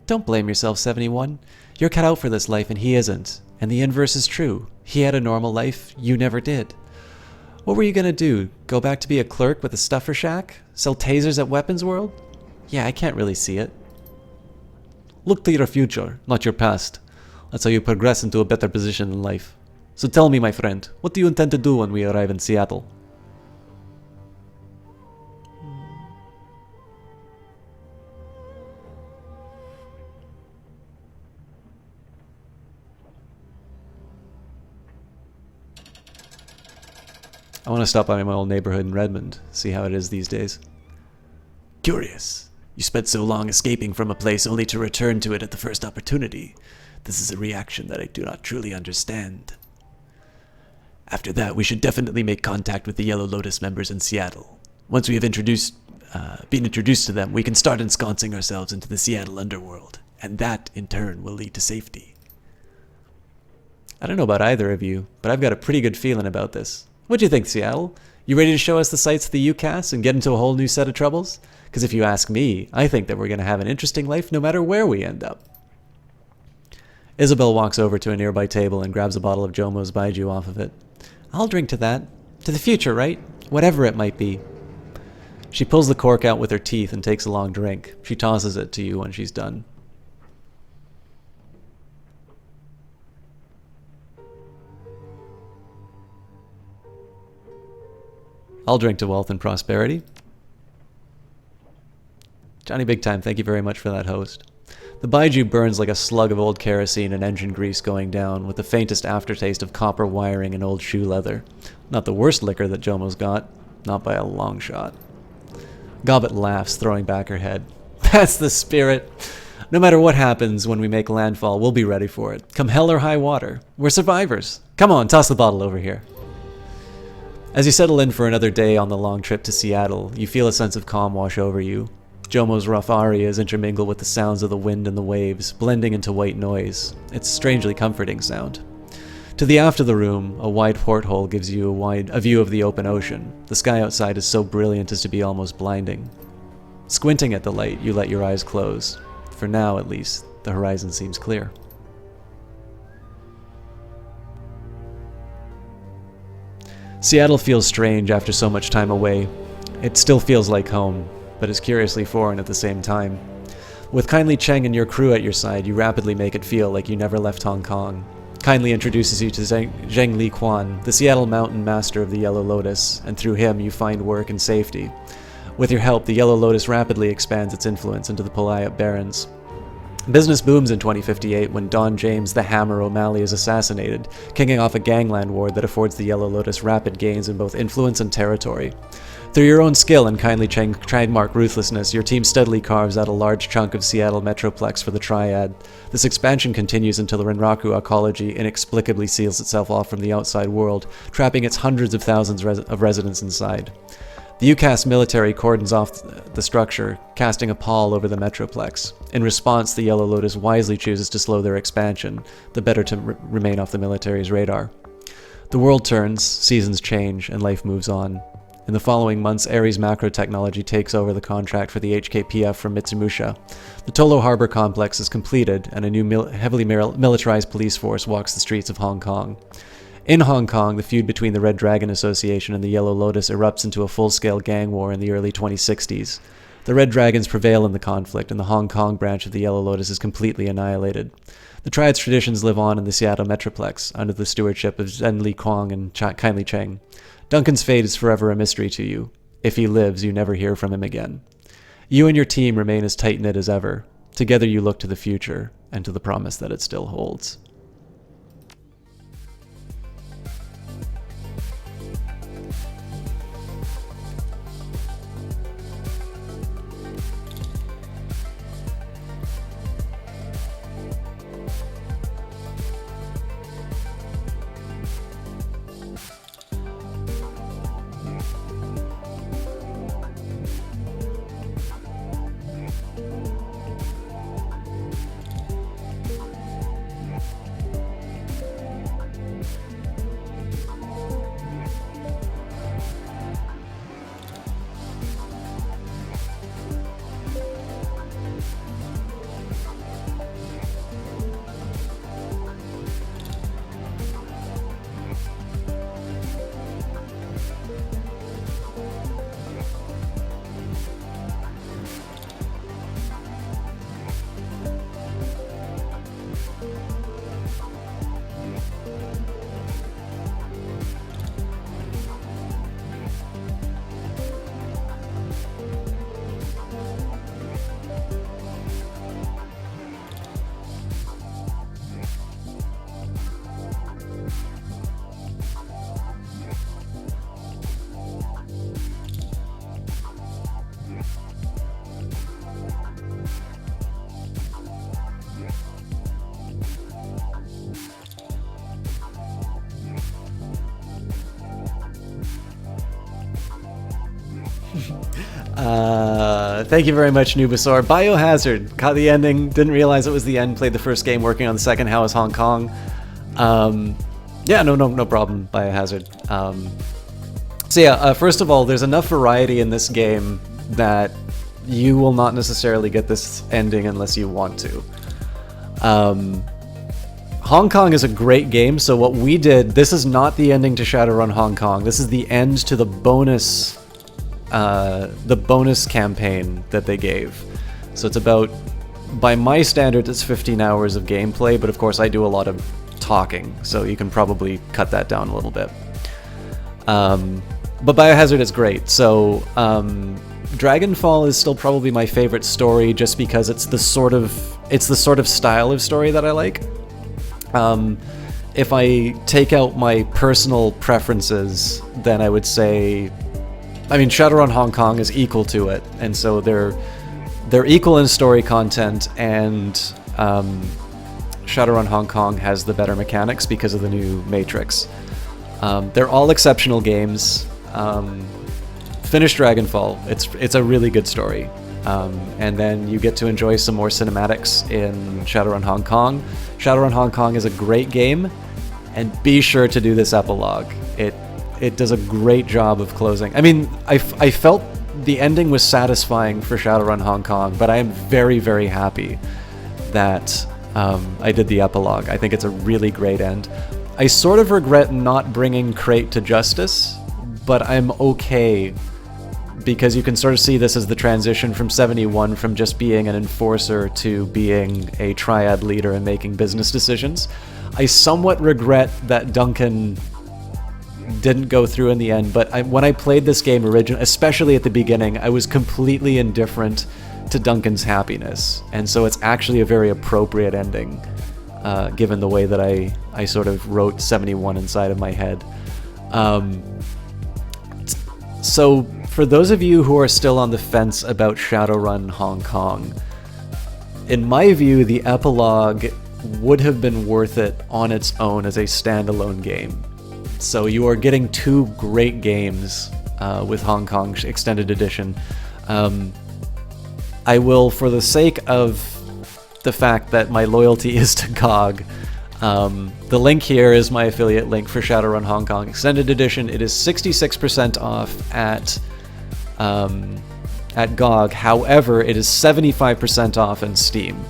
Don't blame yourself, 71. You're cut out for this life and he isn't. And the inverse is true. He had a normal life. You never did. What were you going to do? Go back to be a clerk with a stuffer shack? Sell tasers at Weapons World? Yeah, I can't really see it. Look to your future, not your past. That's how you progress into a better position in life. So tell me, my friend, what do you intend to do when we arrive in Seattle? I want to stop by my old neighborhood in Redmond, see how it is these days. Curious. You spent so long escaping from a place only to return to it at the first opportunity. This is a reaction that I do not truly understand. After that, we should definitely make contact with the Yellow Lotus members in Seattle. Once we have been introduced to them, we can start ensconcing ourselves into the Seattle underworld, and that, in turn, will lead to safety. I don't know about either of you, but I've got a pretty good feeling about this. What do you think, Seattle? You ready to show us the sights of the UCAS and get into a whole new set of troubles? Because if you ask me, I think that we're going to have an interesting life no matter where we end up. Isabel walks over to a nearby table and grabs a bottle of Jomo's Baiju off of it. I'll drink to that. To the future, right? Whatever it might be. She pulls the cork out with her teeth and takes a long drink. She tosses it to you when she's done. I'll drink to wealth and prosperity. Johnny Big Time, thank you very much for that host. The Baiju burns like a slug of old kerosene and engine grease going down, with the faintest aftertaste of copper wiring and old shoe leather. Not the worst liquor that Jomo's got, not by a long shot. Gobbet laughs, throwing back her head. That's the spirit. No matter what happens when we make landfall, we'll be ready for it. Come hell or high water. We're survivors. Come on, toss the bottle over here. As you settle in for another day on the long trip to Seattle, you feel a sense of calm wash over you. Jomo's rough arias intermingle with the sounds of the wind and the waves, blending into white noise. It's a strangely comforting sound. To the aft of the room, a wide porthole gives you a view of the open ocean. The sky outside is so brilliant as to be almost blinding. Squinting at the light, you let your eyes close. For now, at least, the horizon seems clear. Seattle feels strange after so much time away. It still feels like home, but is curiously foreign at the same time. With Kindly Cheng and your crew at your side, you rapidly make it feel like you never left Hong Kong. Kindly introduces you to Zheng Li Quan, the Seattle Mountain Master of the Yellow Lotus, and through him you find work and safety. With your help, the Yellow Lotus rapidly expands its influence into the Palayak Barrens. Business booms in 2058 when Don James the Hammer O'Malley is assassinated, kicking off a gangland war that affords the Yellow Lotus rapid gains in both influence and territory. Through your own skill and Kindly Cheng trademark ruthlessness, your team steadily carves out a large chunk of Seattle Metroplex for the Triad. This expansion continues until the Renraku ecology inexplicably seals itself off from the outside world, trapping its hundreds of thousands of residents inside. The UCAS military cordons off the structure, casting a pall over the Metroplex. In response, the Yellow Lotus wisely chooses to slow their expansion, the better to remain off the military's radar. The world turns, seasons change, and life moves on. In the following months, Ares Macro Technology takes over the contract for the HKPF from Mitsumusha. The Tolo Harbor complex is completed, and a new heavily militarized police force walks the streets of Hong Kong. In Hong Kong, the feud between the Red Dragon Association and the Yellow Lotus erupts into a full-scale gang war in the early 2060s. The Red Dragons prevail in the conflict, and the Hong Kong branch of the Yellow Lotus is completely annihilated. The Triad's traditions live on in the Seattle Metroplex, under the stewardship of Zhen Li Kuang and Kindly Cheng. Duncan's fate is forever a mystery to you. If he lives, you never hear from him again. You and your team remain as tight-knit as ever. Together you look to the future, and to the promise that it still holds. Thank you very much, Nubasaur. Biohazard. Caught the ending. Didn't realize it was the end. Played the first game working on the second. How is Hong Kong? Yeah, no problem, Biohazard. First of all, there's enough variety in this game that you will not necessarily get this ending unless you want to. Hong Kong is a great game, so what we did, this is not the ending to Shadowrun Hong Kong. This is the end to the bonus campaign that they gave. So it's about, by my standards, it's 15 hours of gameplay, but of course I do a lot of talking, so you can probably cut that down a little bit. but Biohazard is great. So Dragonfall is still probably my favorite story, just because it's the sort of style of story that I like. If I take out my personal preferences, then I would say, I mean, Shadowrun Hong Kong is equal to it, and so they're equal in story content, and Shadowrun Hong Kong has the better mechanics because of the new Matrix. They're all exceptional games. Finish Dragonfall. It's a really good story. And then you get to enjoy some more cinematics in Shadowrun Hong Kong. Shadowrun Hong Kong is a great game, and be sure to do this epilogue. It does a great job of closing. I mean, I felt the ending was satisfying for Shadowrun Hong Kong, but I am very, very happy that I did the epilogue. I think it's a really great end. I sort of regret not bringing Crate to justice, but I'm okay, because you can sort of see this as the transition from 71 from just being an enforcer to being a triad leader and making business decisions. I somewhat regret that Duncan didn't go through in the end, but when I played this game originally, especially at the beginning, I was completely indifferent to Duncan's happiness, and so it's actually a very appropriate ending, given the way that I sort of wrote 71 inside of my head. So for those of you who are still on the fence about Shadowrun Hong Kong, in my view, the epilogue would have been worth it on its own as a standalone game. So you are getting two great games with Hong Kong Extended Edition. I will, for the sake of the fact that my loyalty is to GOG, the link here is my affiliate link for Shadowrun Hong Kong Extended Edition. It is 66% off at GOG. However, it is 75% off in Steam.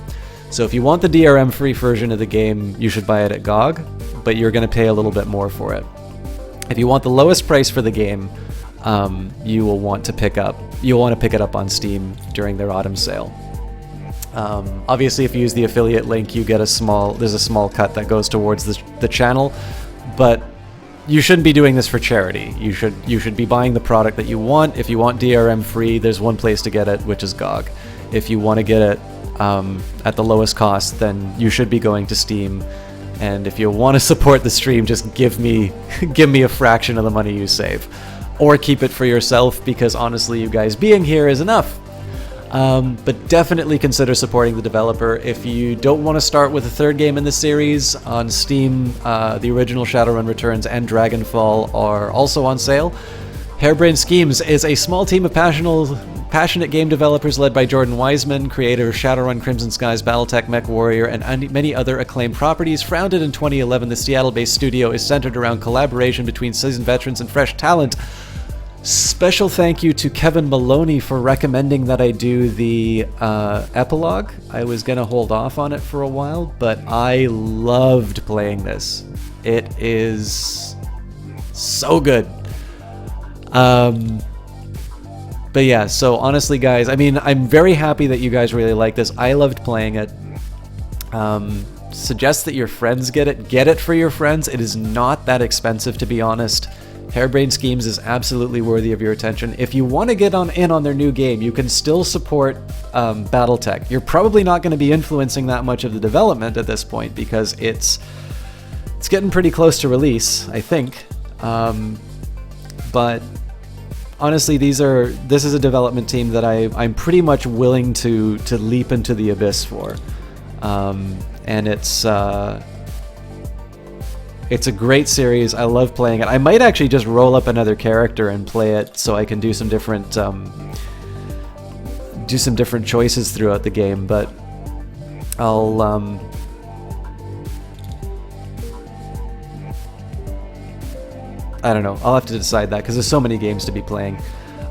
So if you want the DRM-free version of the game, you should buy it at GOG, but you're going to pay a little bit more for it. If you want the lowest price for the game, you will want to pick it up on Steam during their autumn sale. Obviously, if you use the affiliate link, you get there's a small cut that goes towards the channel, but you shouldn't be doing this for charity. You should be buying the product that you want. If you want DRM free, there's one place to get it, which is GOG. If you want to get it at the lowest cost, then you should be going to Steam. And if you want to support the stream, just give me a fraction of the money you save, or keep it for yourself, because honestly, you guys being here is enough. But definitely consider supporting the developer. If you don't want to start with a third game in the series, on Steam, the original Shadowrun Returns and Dragonfall are also on sale. Harebrained Schemes is a small team of passionate game developers led by Jordan Wiseman, creator of Shadowrun, Crimson Skies, Battletech, MechWarrior, and many other acclaimed properties. Founded in 2011, the Seattle-based studio is centered around collaboration between seasoned veterans and fresh talent. Special thank you to Kevin Maloney for recommending that I do the epilogue. I was going to hold off on it for a while, but I loved playing this. It is so good. But yeah, so honestly, guys, I mean, I'm very happy that you guys really like this. I loved playing it. Suggest that your friends get it. Get it for your friends. It is not that expensive, to be honest. Harebrained Schemes is absolutely worthy of your attention. If you want to get in on their new game, you can still support Battletech. You're probably not going to be influencing that much of the development at this point, because it's getting pretty close to release, I think. But honestly, this is a development team that I'm pretty much willing to leap into the abyss for, and it's a great series. I love playing it. I might actually just roll up another character and play it, so I can do some different choices throughout the game. But I'll I don't know. I'll have to decide that, because there's so many games to be playing.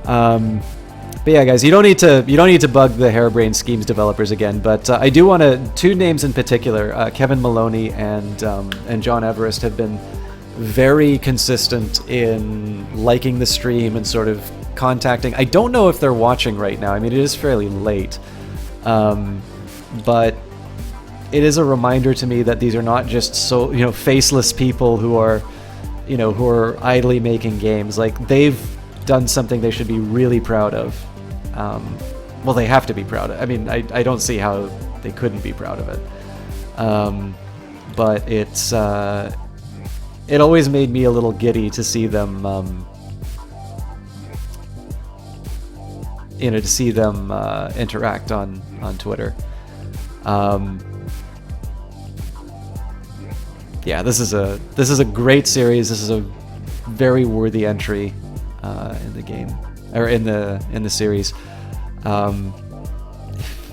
But yeah, guys, you don't need to bug the Harebrained Schemes developers again. But I do want to, two names in particular, Kevin Maloney and John Everest, have been very consistent in liking the stream and sort of contacting. I don't know if they're watching right now. I mean, it is fairly late, but it is a reminder to me that these are not just faceless people who are who are idly making games, like they've done something they should be really proud of. Well, they have to be proud of. I mean, I don't see how they couldn't be proud of it. But it's it always made me a little giddy to see them, interact on Twitter. Yeah, this is a great series. This is a very worthy entry in the game, or in the series.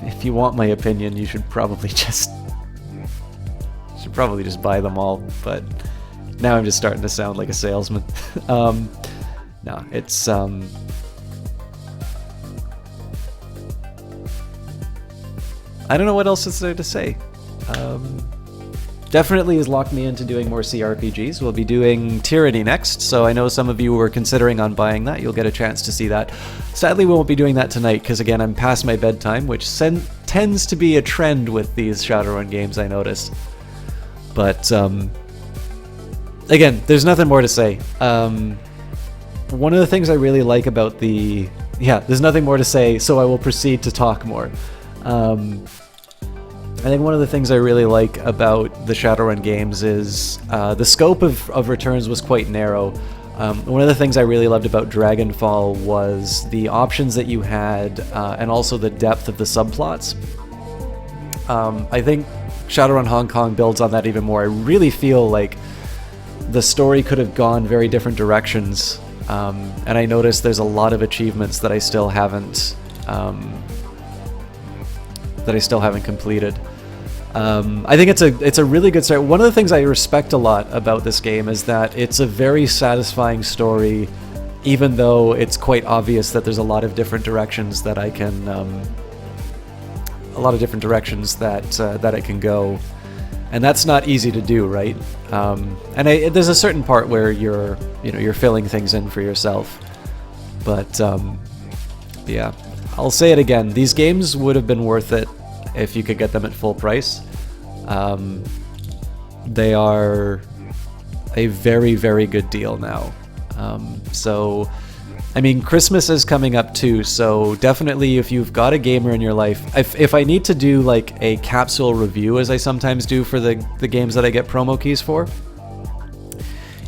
If you want my opinion, you should probably just buy them all. But now I'm just starting to sound like a salesman. No, it's I don't know what else is there to say. Definitely has locked me into doing more CRPGs. We'll be doing Tyranny next, so I know some of you were considering on buying that. You'll get a chance to see that. Sadly, we won't be doing that tonight, because again, I'm past my bedtime, which tends to be a trend with these Shadowrun games, I notice. But, again, there's nothing more to say. One of the things I really like about there's nothing more to say, so I will proceed to talk more. I think one of the things I really like about the Shadowrun games is the scope of returns was quite narrow. One of the things I really loved about Dragonfall was the options that you had, and also the depth of the subplots. I think Shadowrun Hong Kong builds on that even more. I really feel like the story could have gone very different directions, and I noticed there's a lot of achievements that I still haven't completed. I think it's a really good start. One of the things I respect a lot about this game is that it's a very satisfying story, even though it's quite obvious that there's a lot of different directions that I can, that it can go, and that's not easy to do, right? And there's a certain part where you're filling things in for yourself, but yeah, I'll say it again. These games would have been worth it if you could get them at full price. They are a very, very good deal now. So, I mean, Christmas is coming up too, so definitely if you've got a gamer in your life, if I need to do like a capsule review, as I sometimes do for the games that I get promo keys for,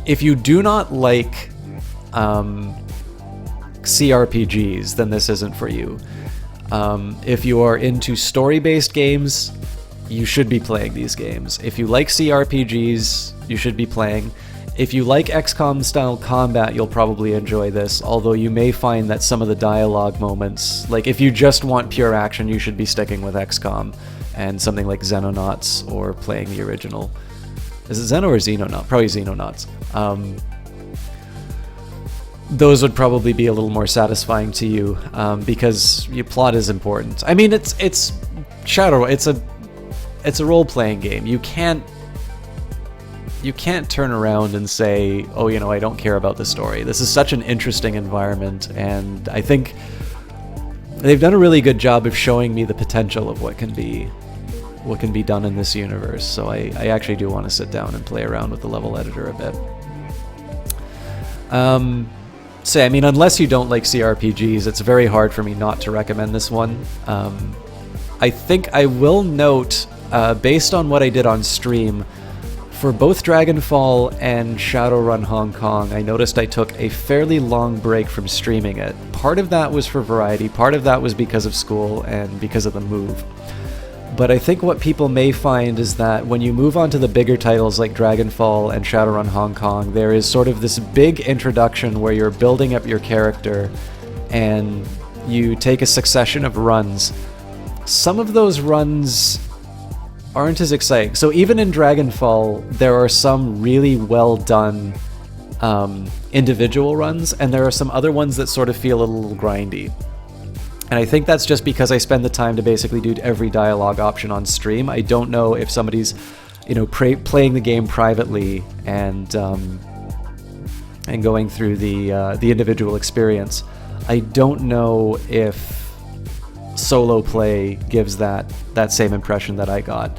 if you do not like CRPGs, then this isn't for you. If you are into story-based games, you should be playing these games. If you like CRPGs, you should be playing. If you like XCOM-style combat, you'll probably enjoy this, although you may find that some of the dialogue moments, like if you just want pure action, you should be sticking with XCOM and something like Xenonauts or playing the original. Is it Xeno or Xenonaut? Probably Xenonauts. Those would probably be a little more satisfying to you, because your plot is important. I mean, it's Shadow. It's a role-playing game. You can't turn around and say, oh, I don't care about the story. This is such an interesting environment, and I think they've done a really good job of showing me the potential of what can be done in this universe. So I actually do want to sit down and play around with the level editor a bit. So, I mean, unless you don't like CRPGs, it's very hard for me not to recommend this one. I think I will note, based on what I did on stream, for both Dragonfall and Shadowrun Hong Kong, I noticed I took a fairly long break from streaming it. Part of that was for variety, part of that was because of school and because of the move. But I think what people may find is that when you move on to the bigger titles like Dragonfall and Shadowrun Hong Kong, there is sort of this big introduction where you're building up your character and you take a succession of runs. Some of those runs aren't as exciting. So even in Dragonfall, there are some really well done individual runs, and there are some other ones that sort of feel a little grindy. And I think that's just because I spend the time to basically do every dialogue option on stream. I don't know if somebody's, playing the game privately and going through the individual experience. I don't know if solo play gives that same impression that I got.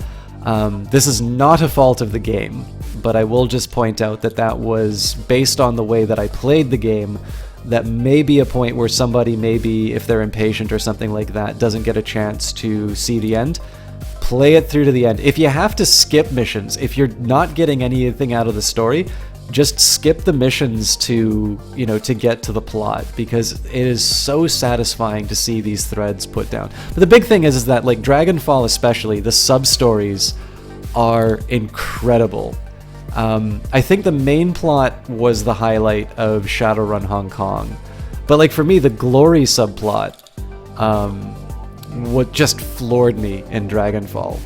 This is not a fault of the game. but I will just point out that that was based on the way that I played the game. That may be a point where somebody, maybe if they're impatient or something like that, doesn't get a chance to see the end. Play it through to the end. If you have to skip missions, if you're not getting anything out of the story, just skip the missions to, you know, to get to the plot, because it is so satisfying to see these threads put down. But the big thing is that, like, Dragonfall especially, the sub-stories are incredible. I think the main plot was the highlight of Shadowrun Hong Kong. But, like, for me, the Glory subplot, what just floored me in Dragonfall.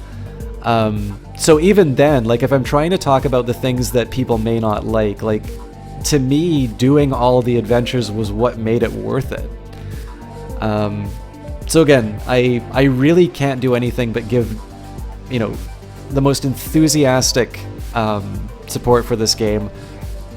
So even then, like, if I'm trying to talk about the things that people may not like, to me, doing all the adventures was what made it worth it. So again, I really can't do anything but give, you know, the most enthusiastic support for this game.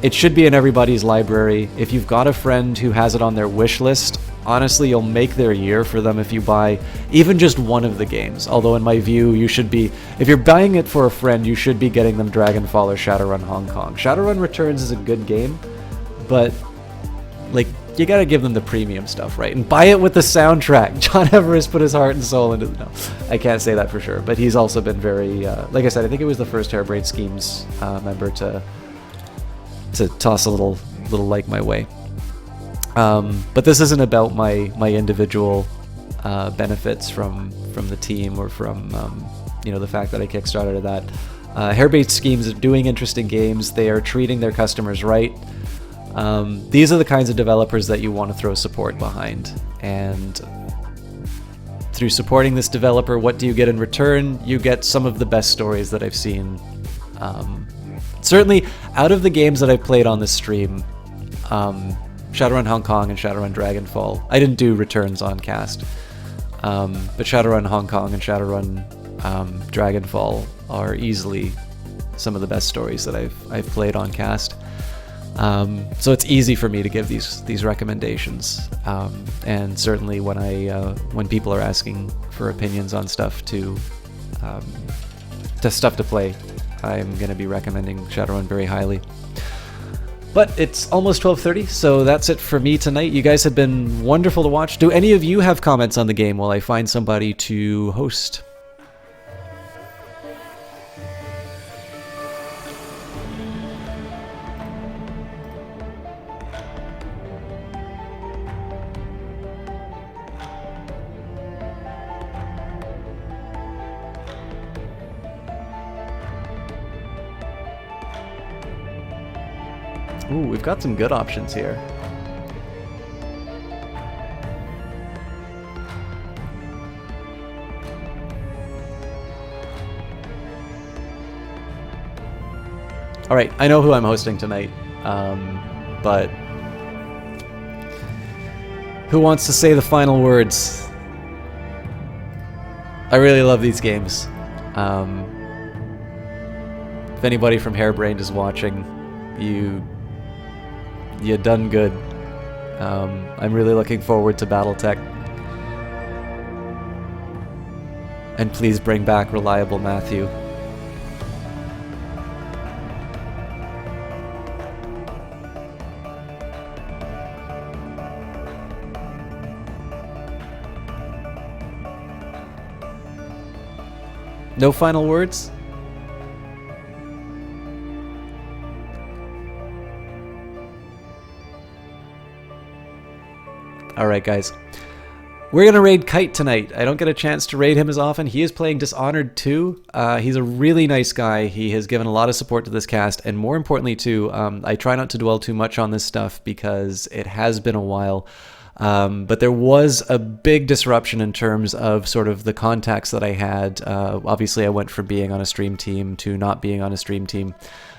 It should be in everybody's library. If you've got a friend who has it on their wish list, honestly, you'll make their year for them if you buy even just one of the games. Although in my view, you should be, if you're buying it for a friend, you should be getting them Dragonfall or Shadowrun Hong Kong. Shadowrun Returns is a good game, but, like, you gotta give them the premium stuff, right? And buy it with the soundtrack. John Everest put his heart and soul into it. No, I can't say that for sure, but he's also been very, like I said, I think it was the first Hairbrain Schemes member to toss a little like my way. But this isn't about my individual benefits from the team or from you know, the fact that I kickstarted that. Hairbrain Schemes are doing interesting games. They are treating their customers right. These are the kinds of developers that you want to throw support behind. And through supporting this developer, what do you get in return? You get some of the best stories that I've seen. Certainly, out of the games that I've played on this stream, Shadowrun Hong Kong and Shadowrun Dragonfall. I didn't do returns on cast, but Shadowrun Hong Kong and Shadowrun Dragonfall are easily some of the best stories that I've played on cast. So it's easy for me to give these recommendations, and certainly when people are asking for opinions on stuff to play, I'm going to be recommending Shadowrun very highly. But it's almost 12:30, so that's it for me tonight. You guys have been wonderful to watch. Do any of you have comments on the game while I find somebody to host? Ooh, we've got some good options here. All right, I know who I'm hosting tonight, but who wants to say the final words? I really love these games. If anybody from Hairbrained is watching, you done good. I'm really looking forward to BattleTech. And please bring back Reliable Matthew. No final words? Alright guys, we're going to raid Kite tonight. I don't get a chance to raid him as often. He is playing Dishonored 2. He's a really nice guy. He has given a lot of support to this cast, and more importantly too, I try not to dwell too much on this stuff because it has been a while. But there was a big disruption in terms of sort of the contacts that I had. Obviously I went from being on a stream team to not being on a stream team.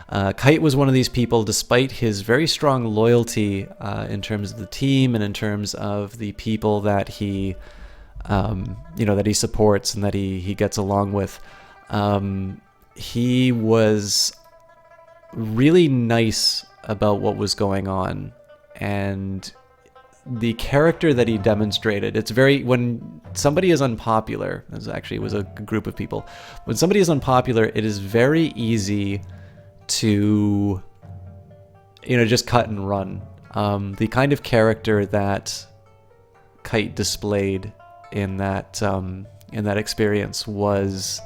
Kite was one of these people, despite his very strong loyalty in terms of the team and in terms of the people that he, that he supports and that he gets along with. He was really nice about what was going on, and the character that he demonstrated, it's very, when somebody is unpopular, it was a group of people, when somebody is unpopular, it is very easy to, just cut and run. The kind of character that Kite displayed in that experience was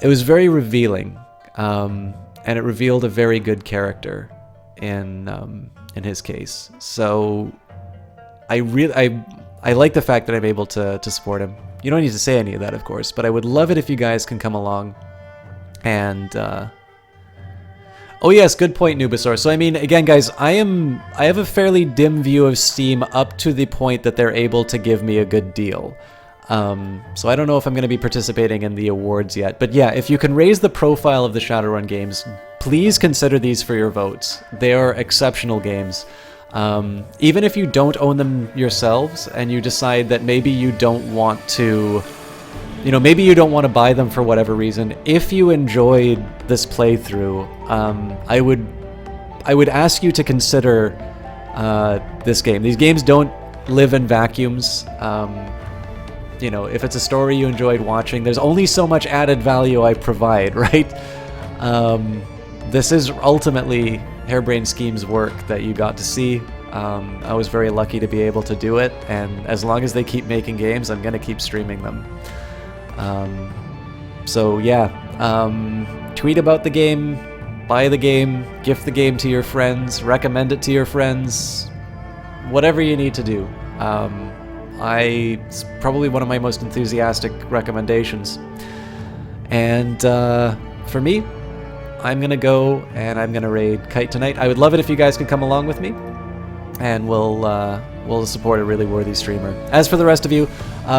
very revealing, and it revealed a very good character in his case. So I like the fact that I'm able to support him. You don't need to say any of that, of course, but I would love it if you guys can come along and oh yes, good point, Nubasaur. So I mean, again, guys, I have a fairly dim view of Steam up to the point that they're able to give me a good deal. So I don't know if I'm going to be participating in the awards yet. But yeah, if you can raise the profile of the Shadowrun games, please consider these for your votes. They are exceptional games. Even if you don't own them yourselves and you decide that maybe you don't want to, maybe you don't want to buy them for whatever reason, if you enjoyed this playthrough, I would ask you to consider this game. These games don't live in vacuums. If it's a story you enjoyed watching, there's only so much added value I provide, right? This is ultimately Harebrained Scheme's work that you got to see. I was very lucky to be able to do it, and as long as they keep making games, I'm going to keep streaming them. So yeah, tweet about the game, buy the game, gift the game to your friends, recommend it to your friends, whatever you need to do. It's probably one of my most enthusiastic recommendations. And for me, I'm going to go and I'm going to raid Kite tonight. I would love it if you guys could come along with me, and we'll support a really worthy streamer. As for the rest of you,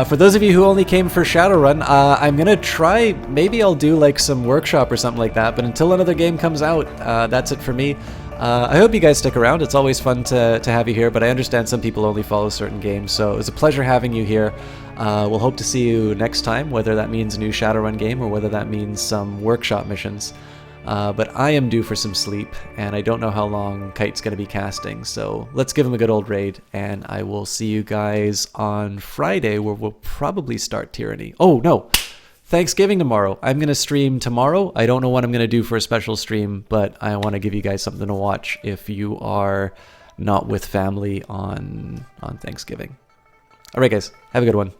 for those of you who only came for Shadowrun, I'm going to try, maybe I'll do like some workshop or something like that, but until another game comes out, that's it for me. I hope you guys stick around. It's always fun to have you here, but I understand some people only follow certain games, so it was a pleasure having you here. We'll hope to see you next time, whether that means a new Shadowrun game or whether that means some workshop missions. But I am due for some sleep, and I don't know how long Kite's going to be casting, so let's give him a good old raid, and I will see you guys on Friday, where we'll probably start Tyranny. Oh, no! Thanksgiving tomorrow. I'm going to stream tomorrow. I don't know what I'm going to do for a special stream, but I want to give you guys something to watch if you are not with family on Thanksgiving. Alright guys, have a good one.